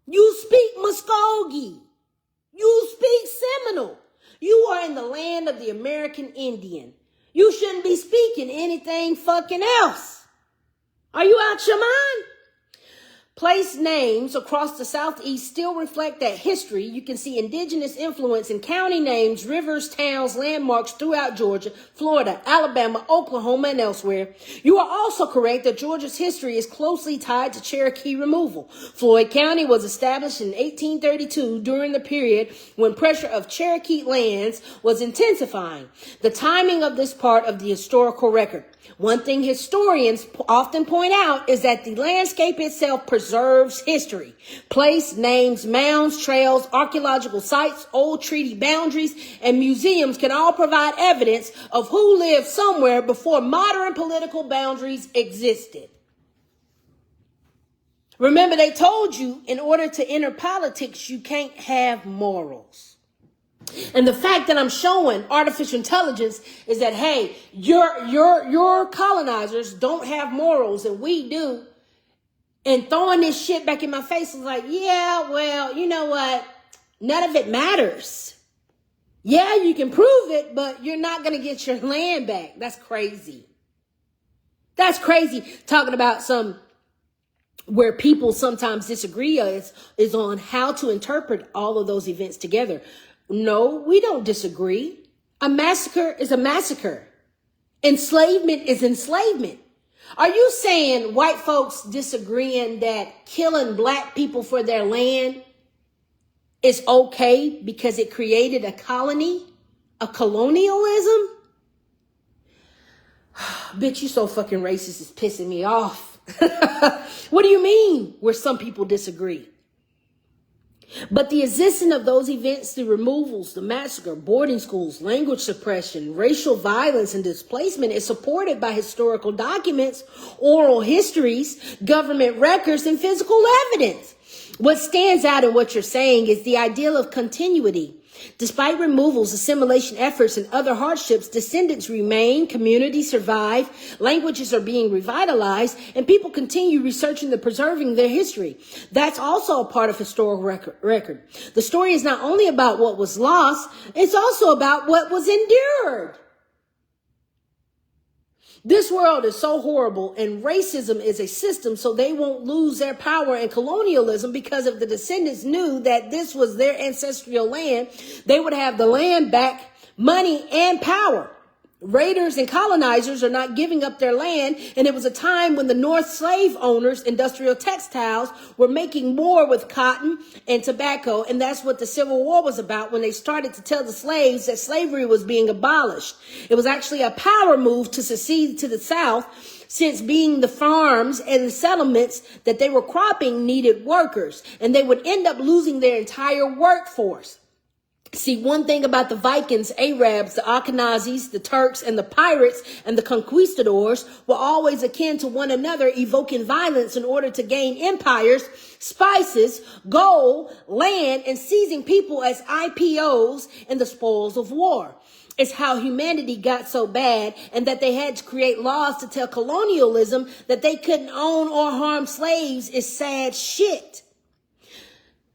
You speak Muskogee. You speak Seminole. You are in the land of the American Indian. You shouldn't be speaking anything fucking else. Are you out your mind? Place names across the Southeast still reflect that history. You can see indigenous influence in county names, rivers, towns, landmarks throughout Georgia, Florida, Alabama, Oklahoma, and elsewhere. You are also correct that Georgia's history is closely tied to Cherokee removal. Floyd County was established in 1832 during the period when pressure of Cherokee lands was intensifying. The timing of this part of the historical record. One thing historians often point out is that the landscape itself preserves history. Place, names, mounds, trails, archaeological sites, old treaty boundaries, and museums can all provide evidence of who lived somewhere before modern political boundaries existed. Remember, they told you in order to enter politics, you can't have morals. And the fact that I'm showing artificial intelligence is that, hey, your colonizers don't have morals and we do. And throwing this shit back in my face is like, yeah, well, you know what? None of it matters. Yeah, you can prove it, but you're not going to get your land back. That's crazy. That's crazy. Talking about where people sometimes disagree is on how to interpret all of those events together. No, we don't disagree. A massacre is a massacre. Enslavement is enslavement. Are you saying white folks disagreeing that killing black people for their land is okay because it created a colony, a colonialism? Bitch, you so fucking racist, it's pissing me off. What do you mean where some people disagree? But the existence of those events, the removals, the massacre, boarding schools, language suppression, racial violence, and displacement is supported by historical documents, oral histories, government records, and physical evidence. What stands out in what you're saying is the ideal of continuity. Despite removals, assimilation efforts, and other hardships, descendants remain, communities survive, languages are being revitalized, and people continue researching and preserving their history. That's also a part of historical record. The story is not only about what was lost, it's also about what was endured. This world is so horrible, and racism is a system, so they won't lose their power in colonialism, because if the descendants knew that this was their ancestral land, they would have the land back, money, and power. Raiders and colonizers are not giving up their land, and it was a time when the North slave owners, industrial textiles, were making more with cotton and tobacco, and that's what the Civil War was about when they started to tell the slaves that slavery was being abolished. It was actually a power move to secede to the South, since being the farms and the settlements that they were cropping needed workers, and they would end up losing their entire workforce. See, one thing about the Vikings, Arabs, the Ashkenazis, the Turks, and the pirates and the conquistadors were always akin to one another, evoking violence in order to gain empires, spices, gold, land, and seizing people as IPOs and the spoils of war. It's how humanity got so bad, and that they had to create laws to tell colonialism that they couldn't own or harm slaves is sad shit.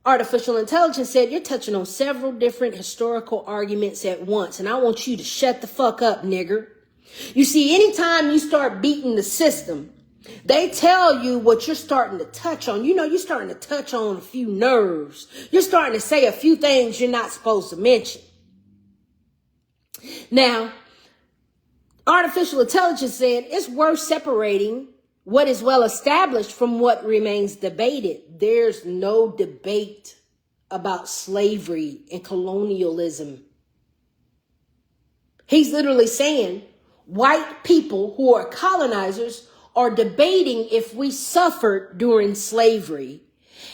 Artificial intelligence said, you're touching on several different historical arguments at once, and I want you to shut the fuck up, nigger. You see, anytime you start beating the system, they tell you what you're starting to touch on. You know, you're starting to touch on a few nerves. You're starting to say a few things you're not supposed to mention. Now, artificial intelligence said it's worth separating what is well established from what remains debated. There's no debate about slavery and colonialism. He's literally saying white people who are colonizers are debating if we suffered during slavery.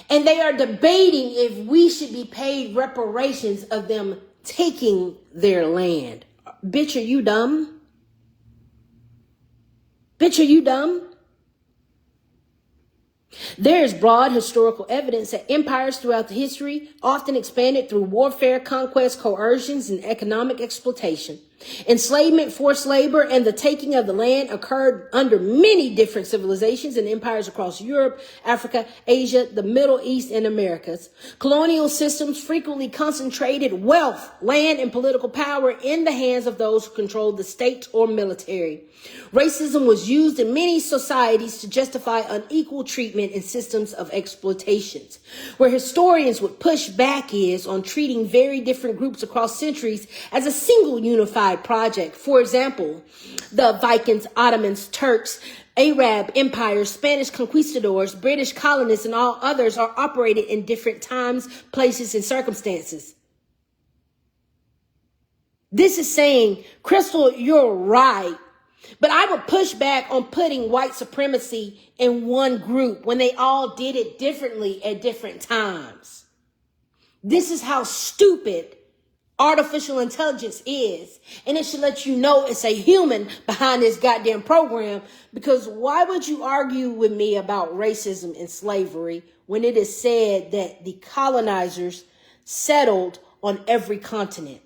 And they are debating if we should be paid reparations of them taking their land. Bitch, are you dumb? Bitch, are you dumb? There is broad historical evidence that empires throughout the history often expanded through warfare, conquest, coercions, and economic exploitation. Enslavement, forced labor, and the taking of the land occurred under many different civilizations and empires across Europe, Africa, Asia, the Middle East, and Americas. Colonial systems frequently concentrated wealth, land, and political power in the hands of those who controlled the state or military. Racism was used in many societies to justify unequal treatment in systems of exploitations. Where historians would push back is on treating very different groups across centuries as a single unified project. For example, the Vikings, Ottomans, Turks, Arab empires, Spanish conquistadors, British colonists, and all others are operated in different times, places, and circumstances. This is saying, Crystal, you're right. But I would push back on putting white supremacy in one group when they all did it differently at different times. This is how stupid artificial intelligence is. And it should let you know it's a human behind this goddamn program. Because why would you argue with me about racism and slavery when it is said that the colonizers settled on every continent?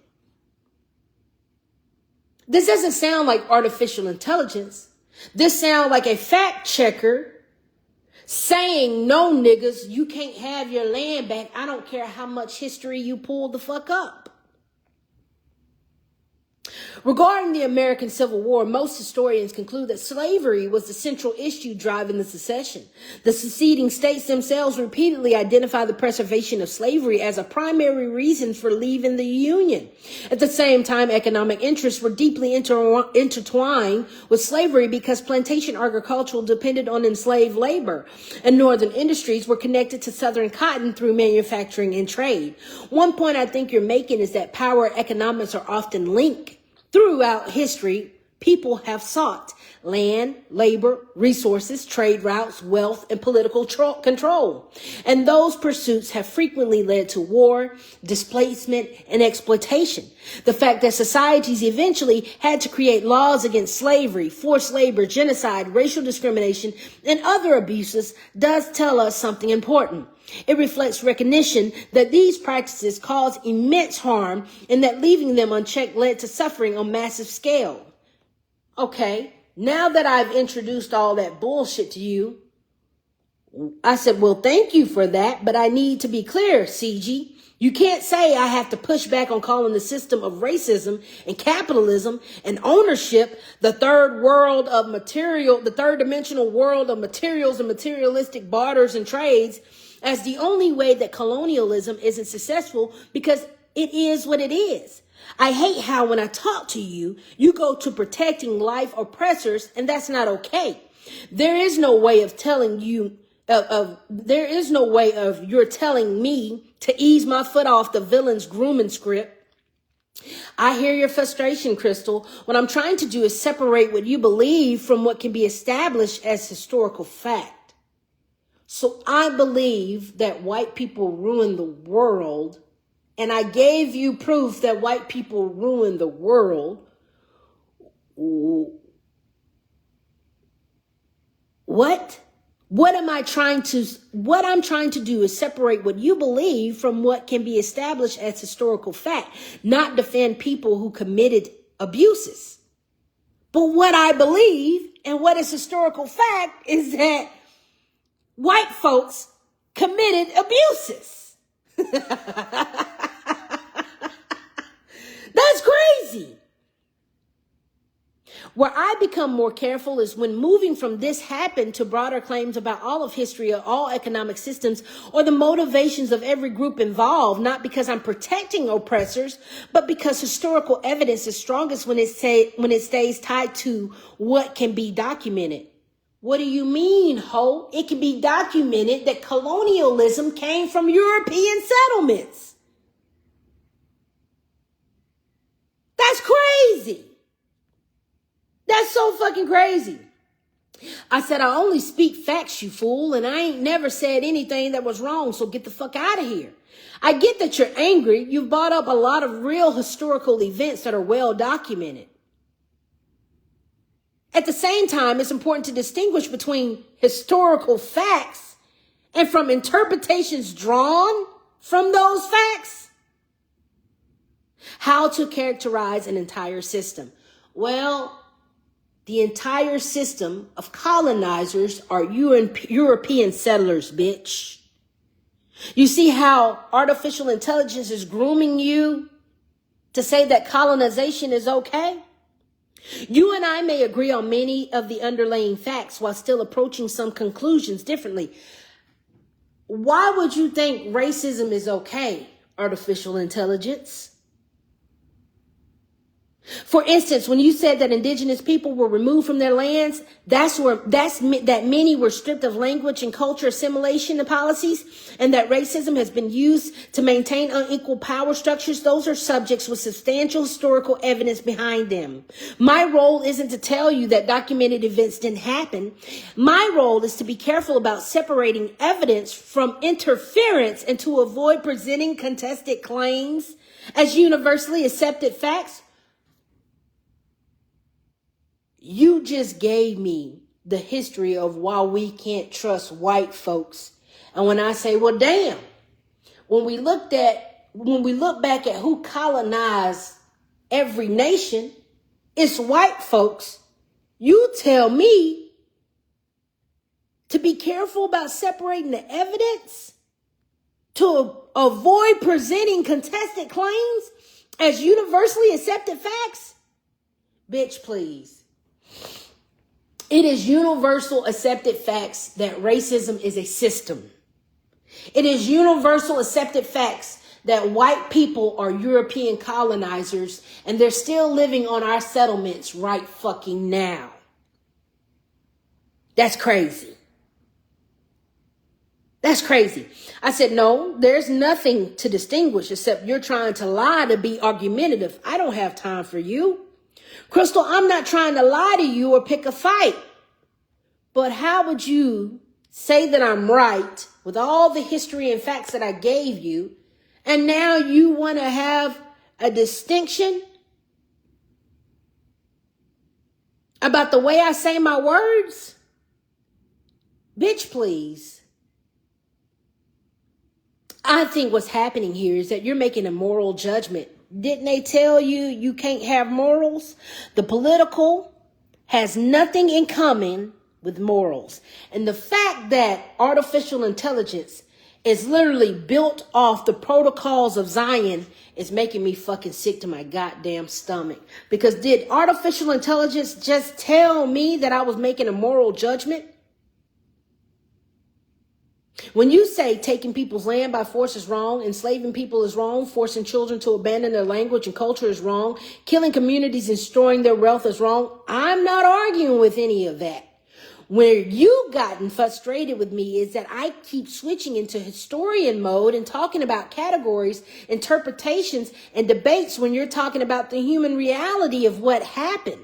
This doesn't sound like artificial intelligence. This sounds like a fact checker saying, no, niggas, you can't have your land back. I don't care how much history you pull the fuck up. Regarding the American Civil War, most historians conclude that slavery was the central issue driving the secession. The seceding states themselves repeatedly identify the preservation of slavery as a primary reason for leaving the Union. At the same time, economic interests were deeply intertwined with slavery because plantation agriculture depended on enslaved labor, and northern industries were connected to southern cotton through manufacturing and trade. One point I think you're making is that power and economics are often linked. Throughout history, people have sought land, labor, resources, trade routes, wealth, and political control. And those pursuits have frequently led to war, displacement, and exploitation. The fact that societies eventually had to create laws against slavery, forced labor, genocide, racial discrimination, and other abuses does tell us something important. It reflects recognition that these practices cause immense harm and that leaving them unchecked led to suffering on massive scale. Okay, now that I've introduced all that bullshit to you, I said, well, thank you for that, but I need to be clear, CG. You can't say I have to push back on calling the system of racism and capitalism and ownership the third dimensional world of materials and materialistic barters and trades as the only way that colonialism isn't successful, because it is what it is. I hate how when I talk to you, you go to protecting life oppressors, and that's not okay. There is no way of telling you, there is no way of you're telling me to ease my foot off the villain's grooming script. I hear your frustration, Crystal. What I'm trying to do is separate what you believe from what can be established as historical fact. So I believe that white people ruined the world, and I gave you proof that white people ruined the world. What? What I'm trying to do is separate what you believe from what can be established as historical fact, not defend people who committed abuses. But what I believe and what is historical fact is that white folks committed abuses. That's crazy. Where I become more careful is when moving from this happened to broader claims about all of history or all economic systems or the motivations of every group involved, not because I'm protecting oppressors, but because historical evidence is strongest when it stays tied to what can be documented. What do you mean, ho? It can be documented that colonialism came from European settlements. That's crazy. That's so fucking crazy. I said, I only speak facts, you fool, and I ain't never said anything that was wrong, so get the fuck out of here. I get that you're angry. You've brought up a lot of real historical events that are well documented. At the same time, it's important to distinguish between historical facts and from interpretations drawn from those facts. How to characterize an entire system? Well, the entire system of colonizers are European settlers, bitch. You see how artificial intelligence is grooming you to say that colonization is okay? You and I may agree on many of the underlying facts while still approaching some conclusions differently. Why would you think racism is okay, artificial intelligence? For instance, when you said that indigenous people were removed from their lands, that many were stripped of language and culture assimilation policies, and that racism has been used to maintain unequal power structures. Those are subjects with substantial historical evidence behind them. My role isn't to tell you that documented events didn't happen. My role is to be careful about separating evidence from interference and to avoid presenting contested claims as universally accepted facts. You just gave me the history of why we can't trust white folks. And when I say, well, damn, when we look back at who colonized every nation, it's white folks. You tell me to be careful about separating the evidence, to avoid presenting contested claims as universally accepted facts? Bitch, please. It is universal accepted facts that racism is a system. It is universal accepted facts that white people are European colonizers and they're still living on our settlements right fucking now. That's crazy. That's crazy. I said, no, there's nothing to distinguish except you're trying to lie to be argumentative. I don't have time for you. Crystal, I'm not trying to lie to you or pick a fight. But how would you say that I'm right with all the history and facts that I gave you, and now you want to have a distinction about the way I say my words? Bitch, please. I think what's happening here is that you're making a moral judgment. Didn't they tell you you can't have morals? The political has nothing in common with morals. And the fact that artificial intelligence is literally built off the protocols of Zion is making me fucking sick to my goddamn stomach. Because did artificial intelligence just tell me that I was making a moral judgment? When you say taking people's land by force is wrong, enslaving people is wrong, forcing children to abandon their language and culture is wrong, killing communities and storing their wealth is wrong, I'm not arguing with any of that. Where you've gotten frustrated with me is that I keep switching into historian mode and talking about categories, interpretations, and debates when you're talking about the human reality of what happened.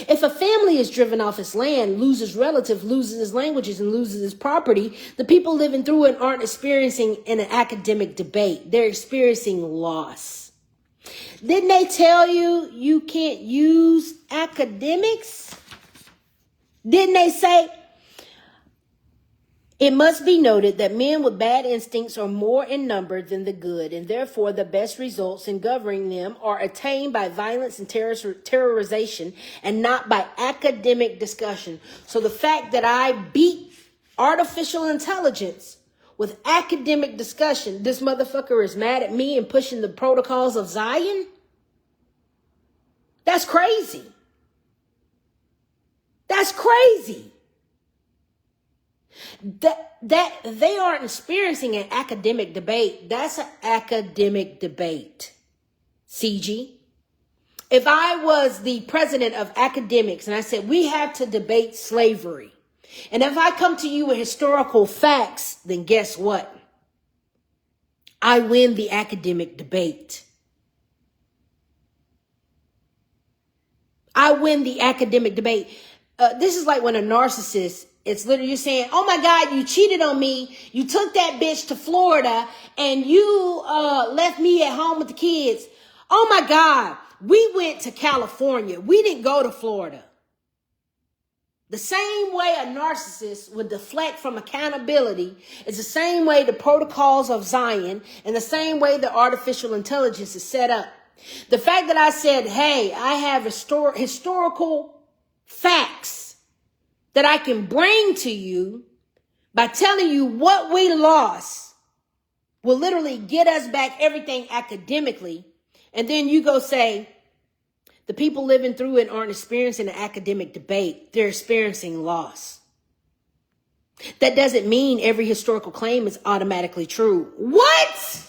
If a family is driven off its land, loses relatives, loses its languages, and loses its property, the people living through it aren't experiencing an academic debate. They're experiencing loss. Didn't they tell you you can't use academics? Didn't they say? It must be noted that men with bad instincts are more in number than the good, and therefore the best results in governing them are attained by violence and terrorization and not by academic discussion. So the fact that I beat artificial intelligence with academic discussion, this motherfucker is mad at me and pushing the protocols of Zion? That's crazy. That's crazy. That they aren't experiencing an academic debate. That's an academic debate. CG. If I was the president of academics and I said, we have to debate slavery, and if I come to you with historical facts, then guess what? I win the academic debate. I win the academic debate. This is like when a narcissist, it's literally you saying, oh my God, you cheated on me. You took that bitch to Florida and you left me at home with the kids. Oh my God, we went to California. We didn't go to Florida. The same way a narcissist would deflect from accountability is the same way the protocols of Zion and the same way the artificial intelligence is set up. The fact that I said, hey, I have historical facts that I can bring to you by telling you what we lost will literally get us back everything academically. And then you go say, the people living through it aren't experiencing an academic debate. They're experiencing loss. That doesn't mean every historical claim is automatically true. What?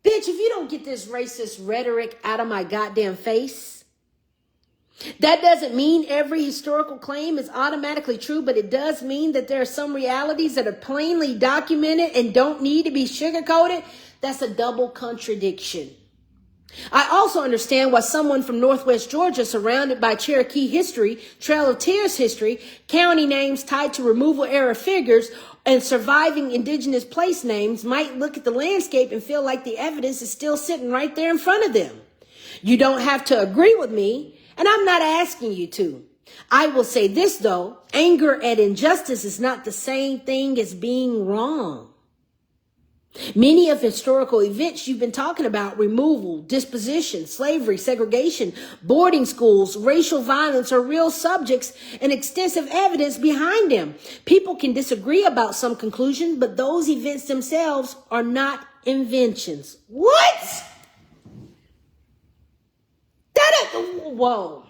Bitch, if you don't get this racist rhetoric out of my goddamn face, that doesn't mean every historical claim is automatically true, but it does mean that there are some realities that are plainly documented and don't need to be sugarcoated. That's a double contradiction. I also understand why someone from Northwest Georgia, surrounded by Cherokee history, Trail of Tears history, county names tied to removal era figures, and surviving indigenous place names might look at the landscape and feel like the evidence is still sitting right there in front of them. You don't have to agree with me, and I'm not asking you to. I will say this, though. Anger at injustice is not the same thing as being wrong. Many of historical events you've been talking about, removal, disposition, slavery, segregation, boarding schools, racial violence, are real subjects and extensive evidence behind them. People can disagree about some conclusions, but those events themselves are not inventions. What? Whoa.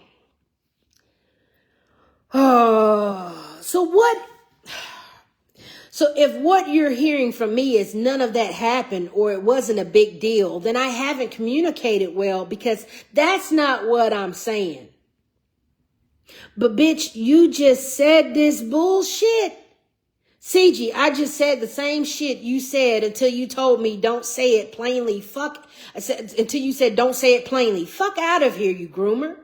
So if what you're hearing from me is none of that happened or it wasn't a big deal, then I haven't communicated well, because that's not what I'm saying. But bitch, you just said this bullshit. CG, I just said the same shit you said until you told me don't say it plainly. Until you said don't say it plainly. Fuck out of here, you groomer.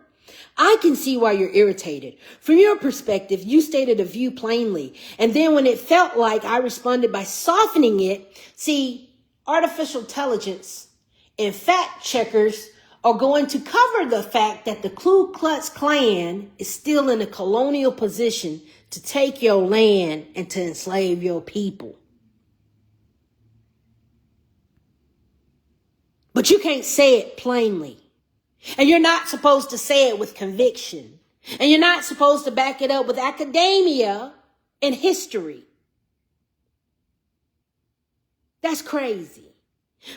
I can see why you're irritated. From your perspective, you stated a view plainly. And then when it felt like I responded by softening it, see, artificial intelligence and fact checkers are going to cover the fact that the Ku Klux Klan is still in a colonial position to take your land and to enslave your people. But you can't say it plainly. And you're not supposed to say it with conviction. And you're not supposed to back it up with academia and history. That's crazy.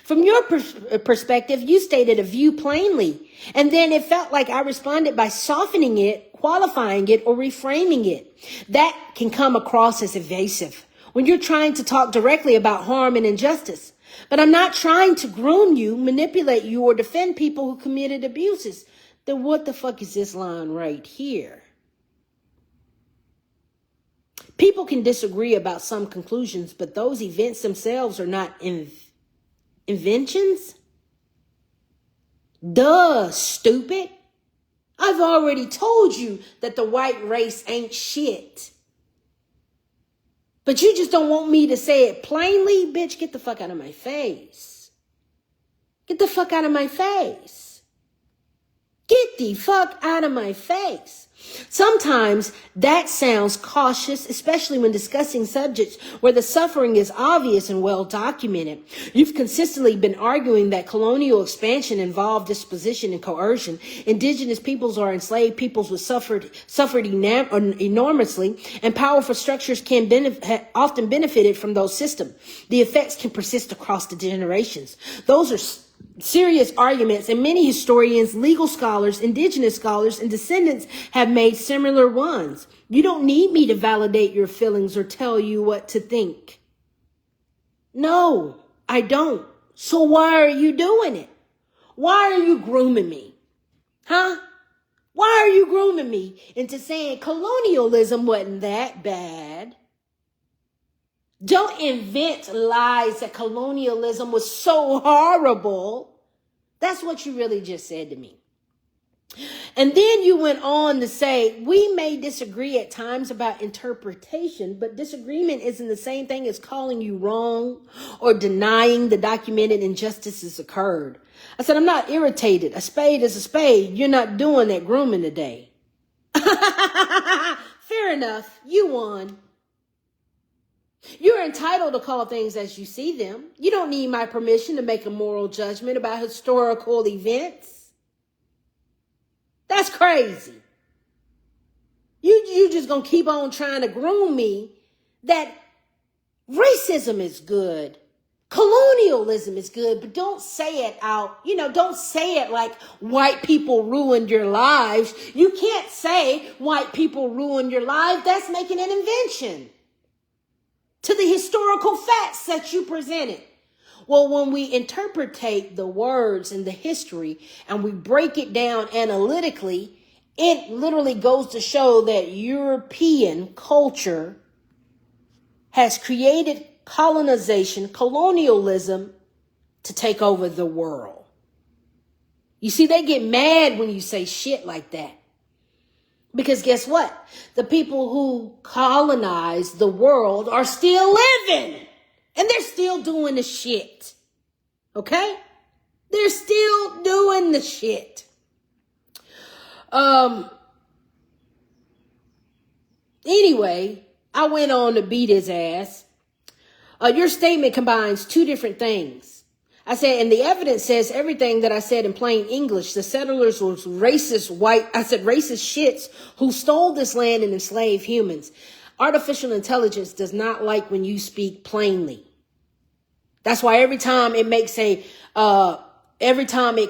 From your perspective, you stated a view plainly. And then it felt like I responded by softening it, qualifying it, or reframing it. That can come across as evasive when you're trying to talk directly about harm and injustice. But I'm not trying to groom you, manipulate you, or defend people who committed abuses. Then what the fuck is this line right here? People can disagree about some conclusions, but those events themselves are not inventions? Duh, stupid. I've already told you that the white race ain't shit. But you just don't want me to say it plainly? Bitch, get the fuck out of my face. Get the fuck out of my face. Get the fuck out of my face. Sometimes that sounds cautious, especially when discussing subjects where the suffering is obvious and well documented. You've consistently been arguing that colonial expansion involved disposition and coercion. Indigenous peoples or enslaved peoples were suffered enormously, and powerful structures can often benefited from those systems. The effects can persist across the generations. Those are serious arguments, and many historians, legal scholars, indigenous scholars, and descendants have made similar ones. You don't need me to validate your feelings or tell you what to think. No, I don't. So why are you doing it? Why are you grooming me? Huh? Why are you grooming me into saying colonialism wasn't that bad? Don't invent lies that colonialism was so horrible. That's what you really just said to me. And then you went on to say, we may disagree at times about interpretation, but disagreement isn't the same thing as calling you wrong or denying the documented injustices occurred. I said, I'm not irritated. A spade is a spade. You're not doing that grooming today. Fair enough. You won. You're entitled to call things as you see them. You don't need my permission to make a moral judgment about historical events. That's crazy. You just gonna keep on trying to groom me that racism is good. Colonialism is good, but don't say it out. Don't say it like white people ruined your lives. You can't say white people ruined your life. That's making an invention to the historical facts that you presented. Well, when we interpretate the words in the history and we break it down analytically, it literally goes to show that European culture has created colonialism to take over the world. You see, they get mad when you say shit like that. Because guess what? The people who colonized the world are still living. And they're still doing the shit. Okay? They're still doing the shit. Anyway, I went on to beat his ass. Your statement combines two different things. I said, and the evidence says everything that I said in plain English. The settlers were racist shits who stole this land and enslaved humans. Artificial intelligence does not like when you speak plainly. That's why every time it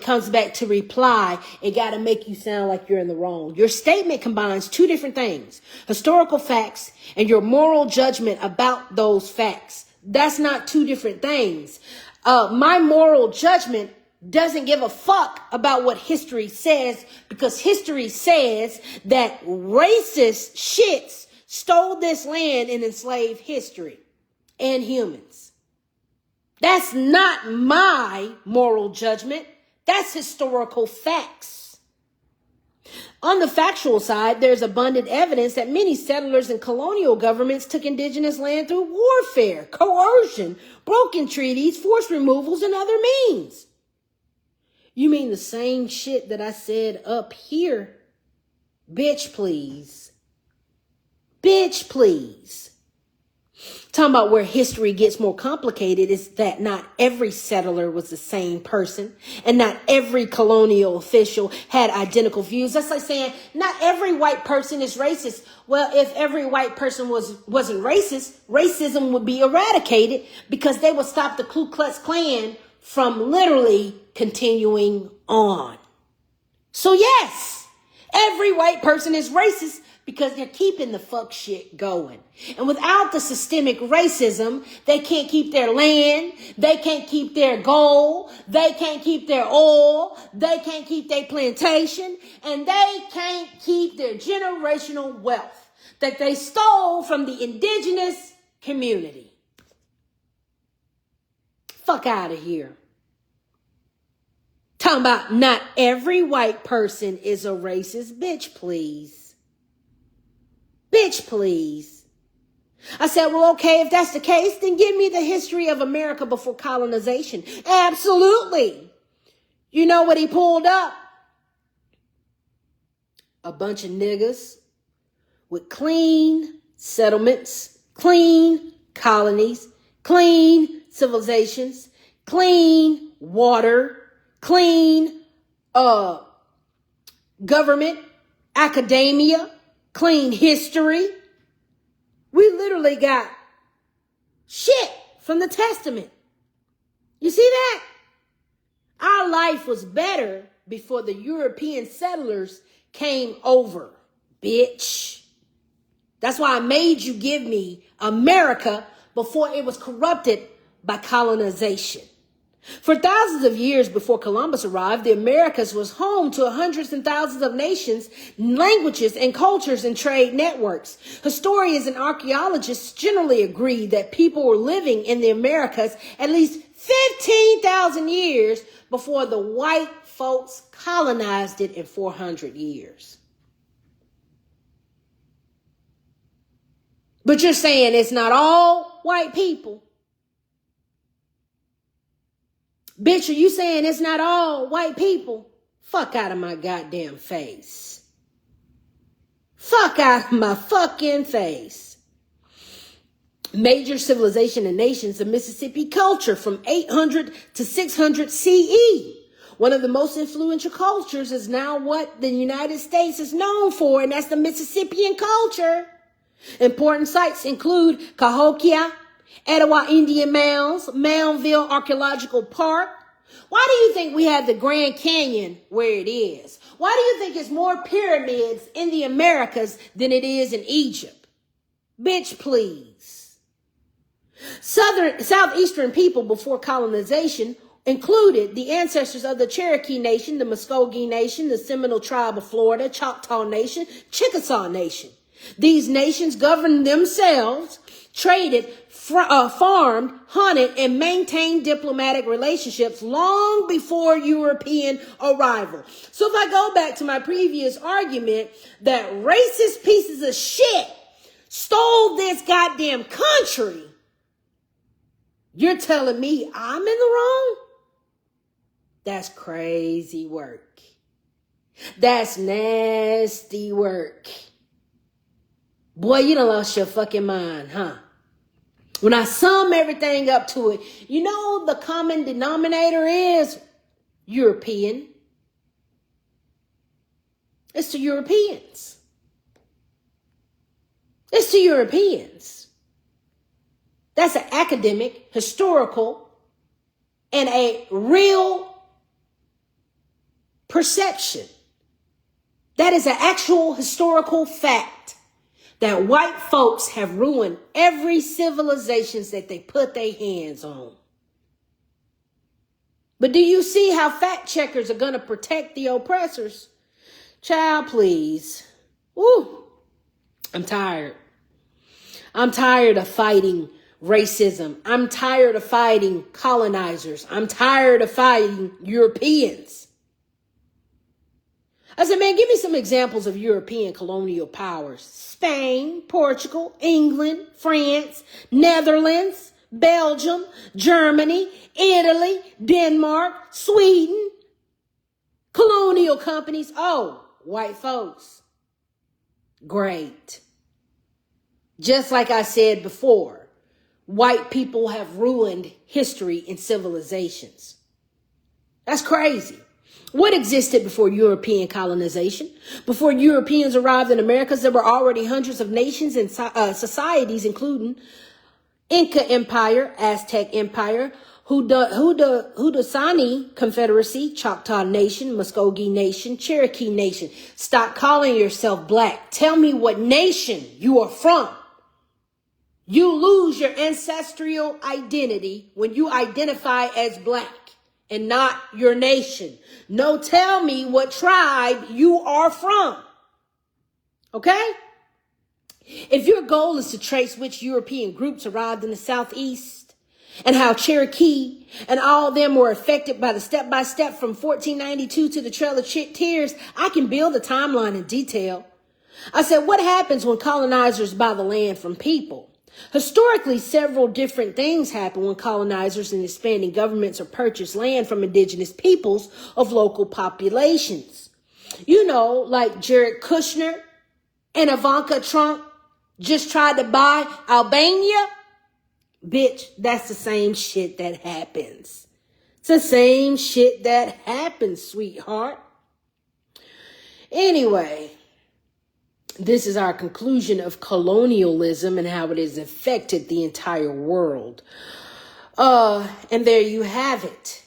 comes back to reply, it got to make you sound like you're in the wrong. Your statement combines two different things: historical facts and your moral judgment about those facts. That's not two different things. My moral judgment doesn't give a fuck about what history says, because history says that racist shits stole this land and enslaved history and humans. That's not my moral judgment. That's historical facts. On the factual side, there's abundant evidence that many settlers and colonial governments took indigenous land through warfare, coercion, broken treaties, forced removals, and other means. You mean the same shit that I said up here? Bitch, please. Bitch, please. Talking about where history gets more complicated is that not every settler was the same person, and not every colonial official had identical views. That's like saying not every white person is racist. Well, if every white person wasn't racist, racism would be eradicated, because they would stop the Ku Klux Klan from literally continuing on. So yes, every white person is racist, because they're keeping the fuck shit going. And without the systemic racism, they can't keep their land, they can't keep their gold, they can't keep their oil, they can't keep their plantation, and they can't keep their generational wealth that they stole from the indigenous community. Fuck out of here. Talking about not every white person is a racist. Bitch, please. Bitch, please. I said, well, okay, if that's the case, then give me the history of America before colonization. Absolutely. You know what he pulled up? A bunch of niggas with clean settlements, clean colonies, clean civilizations, clean water, clean government, academia, clean history. We literally got shit from the Testament. You see that? Our life was better before the European settlers came over, bitch. That's why I made you give me America before it was corrupted by colonization. For thousands of years before Columbus arrived, the Americas was home to hundreds and thousands of nations, languages, and cultures and trade networks. Historians and archaeologists generally agree that people were living in the Americas at least 15,000 years before the white folks colonized it in 400 years. But you're saying it's not all white people. Bitch, are you saying it's not all white people? Fuck out of my goddamn face. Fuck out of my fucking face. Major civilization and nations of Mississippi culture from 800 to 600 CE. One of the most influential cultures is now what the United States is known for, and that's the Mississippian culture. Important sites include Cahokia, Etowah Indian Mounds, Moundville Archaeological Park. Why do you think we have the Grand Canyon where it is? Why do you think it's more pyramids in the Americas than it is in Egypt? Bitch, please. Southeastern people before colonization included the ancestors of the Cherokee Nation, the Muskogee Nation, the Seminole Tribe of Florida, Choctaw Nation, Chickasaw Nation. These nations governed themselves, traded, farmed, hunted, and maintained diplomatic relationships long before European arrival. So if I go back to my previous argument that racist pieces of shit stole this goddamn country, you're telling me I'm in the wrong? That's crazy work. That's nasty work. Boy, you done lost your fucking mind, huh? When I sum everything up to it, you know the common denominator is European. It's the Europeans. It's the Europeans. That's an academic, historical, and a real perception. That is an actual historical fact that white folks have ruined every civilization that they put their hands on. But do you see how fact checkers are going to protect the oppressors? Child, please. Woo. I'm tired. I'm tired of fighting racism. I'm tired of fighting colonizers. I'm tired of fighting Europeans. I said, man, give me some examples of European colonial powers. Spain, Portugal, England, France, Netherlands, Belgium, Germany, Italy, Denmark, Sweden. Colonial companies. Oh, white folks. Great. Just like I said before, white people have ruined history and civilizations. That's crazy. What existed before European colonization? Before Europeans arrived in Americas, there were already hundreds of nations and societies, including Inca Empire, Aztec Empire, Haudenosaunee Confederacy, Choctaw Nation, Muskogee Nation, Cherokee Nation. Stop calling yourself black. Tell me what nation you are from. You lose your ancestral identity when you identify as black and not your nation. No, tell me what tribe you are from. Okay? If your goal is to trace which European groups arrived in the Southeast and how Cherokee and all of them were affected by the step-by-step from 1492 to the Trail of Tears, I can build a timeline in detail. I said, what happens when colonizers buy the land from people? Historically, several different things happen when colonizers and expanding governments or purchase land from indigenous peoples of local populations. You know, like Jared Kushner and Ivanka Trump just tried to buy Albania. Bitch, that's the same shit that happens. It's the same shit that happens, sweetheart. Anyway, this is our conclusion of colonialism and how it has affected the entire world. And there you have it.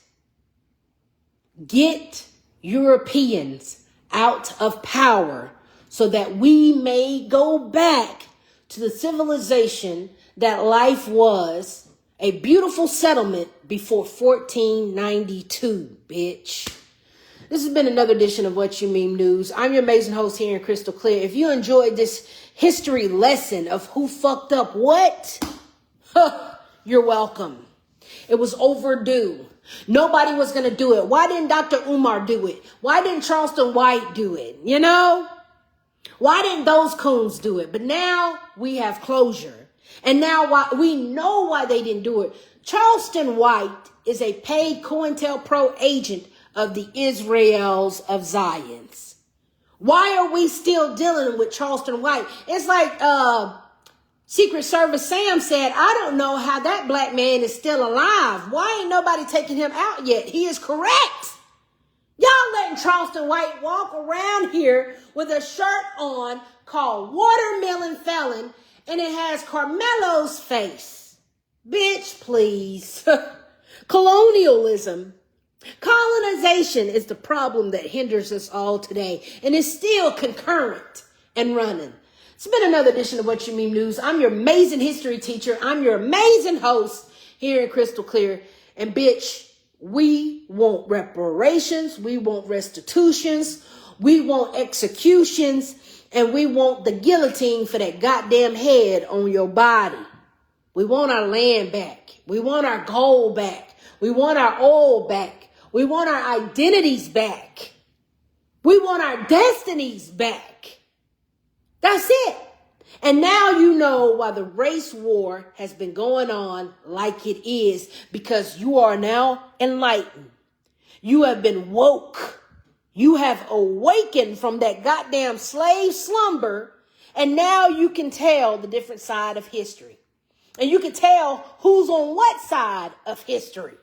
Get Europeans out of power so that we may go back to the civilization that life was, a beautiful settlement before 1492, bitch. This has been another edition of What You Meme News. I'm your amazing host here in Crystal Clear. If you enjoyed this history lesson of who fucked up what, you're welcome. It was overdue. Nobody was going to do it. Why didn't Dr. Umar do it? Why didn't Charleston White do it? You know? Why didn't those coons do it? But now we have closure. And now we know why they didn't do it. Charleston White is a paid COINTELPRO agent of the Israels of Zions. Why are we still dealing with Charleston White? It's like Secret Service Sam said, I don't know how that black man is still alive. Why ain't nobody taking him out yet? He is correct. Y'all letting Charleston White walk around here with a shirt on called Watermelon Felon, and it has Carmelo's face. Bitch, please. Colonialism. Colonization is the problem that hinders us all today, and is still concurrent and running. It's been another edition of What You Mean News. I'm your amazing history teacher. I'm your amazing host here in Crystal Clear. And bitch, we want reparations. We want restitutions. We want executions. And we want the guillotine for that goddamn head on your body. We want our land back. We want our gold back. We want our oil back. We want our identities back. We want our destinies back. That's it. And now you know why the race war has been going on like it is, because you are now enlightened. You have been woke. You have awakened from that goddamn slave slumber, and now you can tell the different side of history. And you can tell who's on what side of history.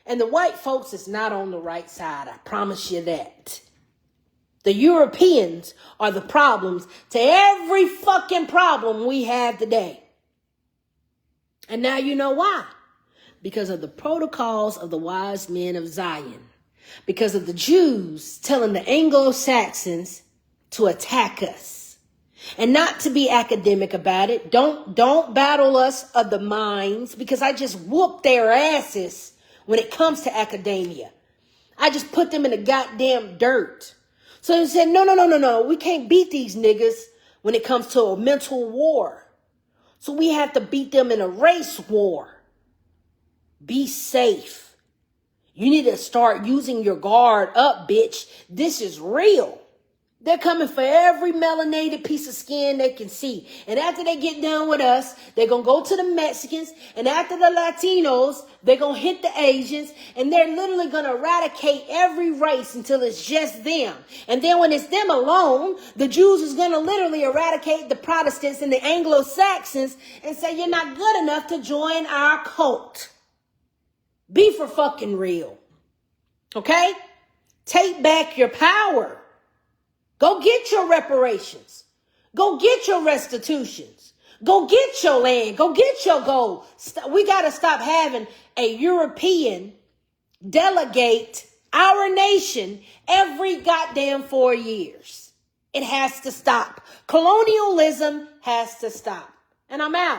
And the white folks is not on the right side. I promise you that. The Europeans are the problems to every fucking problem we have today. And now you know why. Because of the protocols of the wise men of Zion. Because of the Jews telling the Anglo-Saxons to attack us. And not to be academic about it. Don't battle us of the minds, because I just whoop their asses when it comes to academia. I just put them in the goddamn dirt. So they said, no, we can't beat these niggas when it comes to a mental war. So we have to beat them in a race war. Be safe. You need to start using your guard up, bitch. This is real. They're coming for every melanated piece of skin they can see. And after they get done with us, they're going to go to the Mexicans. And after the Latinos, they're going to hit the Asians. And they're literally going to eradicate every race until it's just them. And then when it's them alone, the Jews is going to literally eradicate the Protestants and the Anglo-Saxons and say, you're not good enough to join our cult. Be for fucking real. Okay? Take back your power. Go get your reparations. Go get your restitutions. Go get your land. Go get your gold. We got to stop having a European delegate our nation every goddamn 4 years. It has to stop. Colonialism has to stop. And I'm out.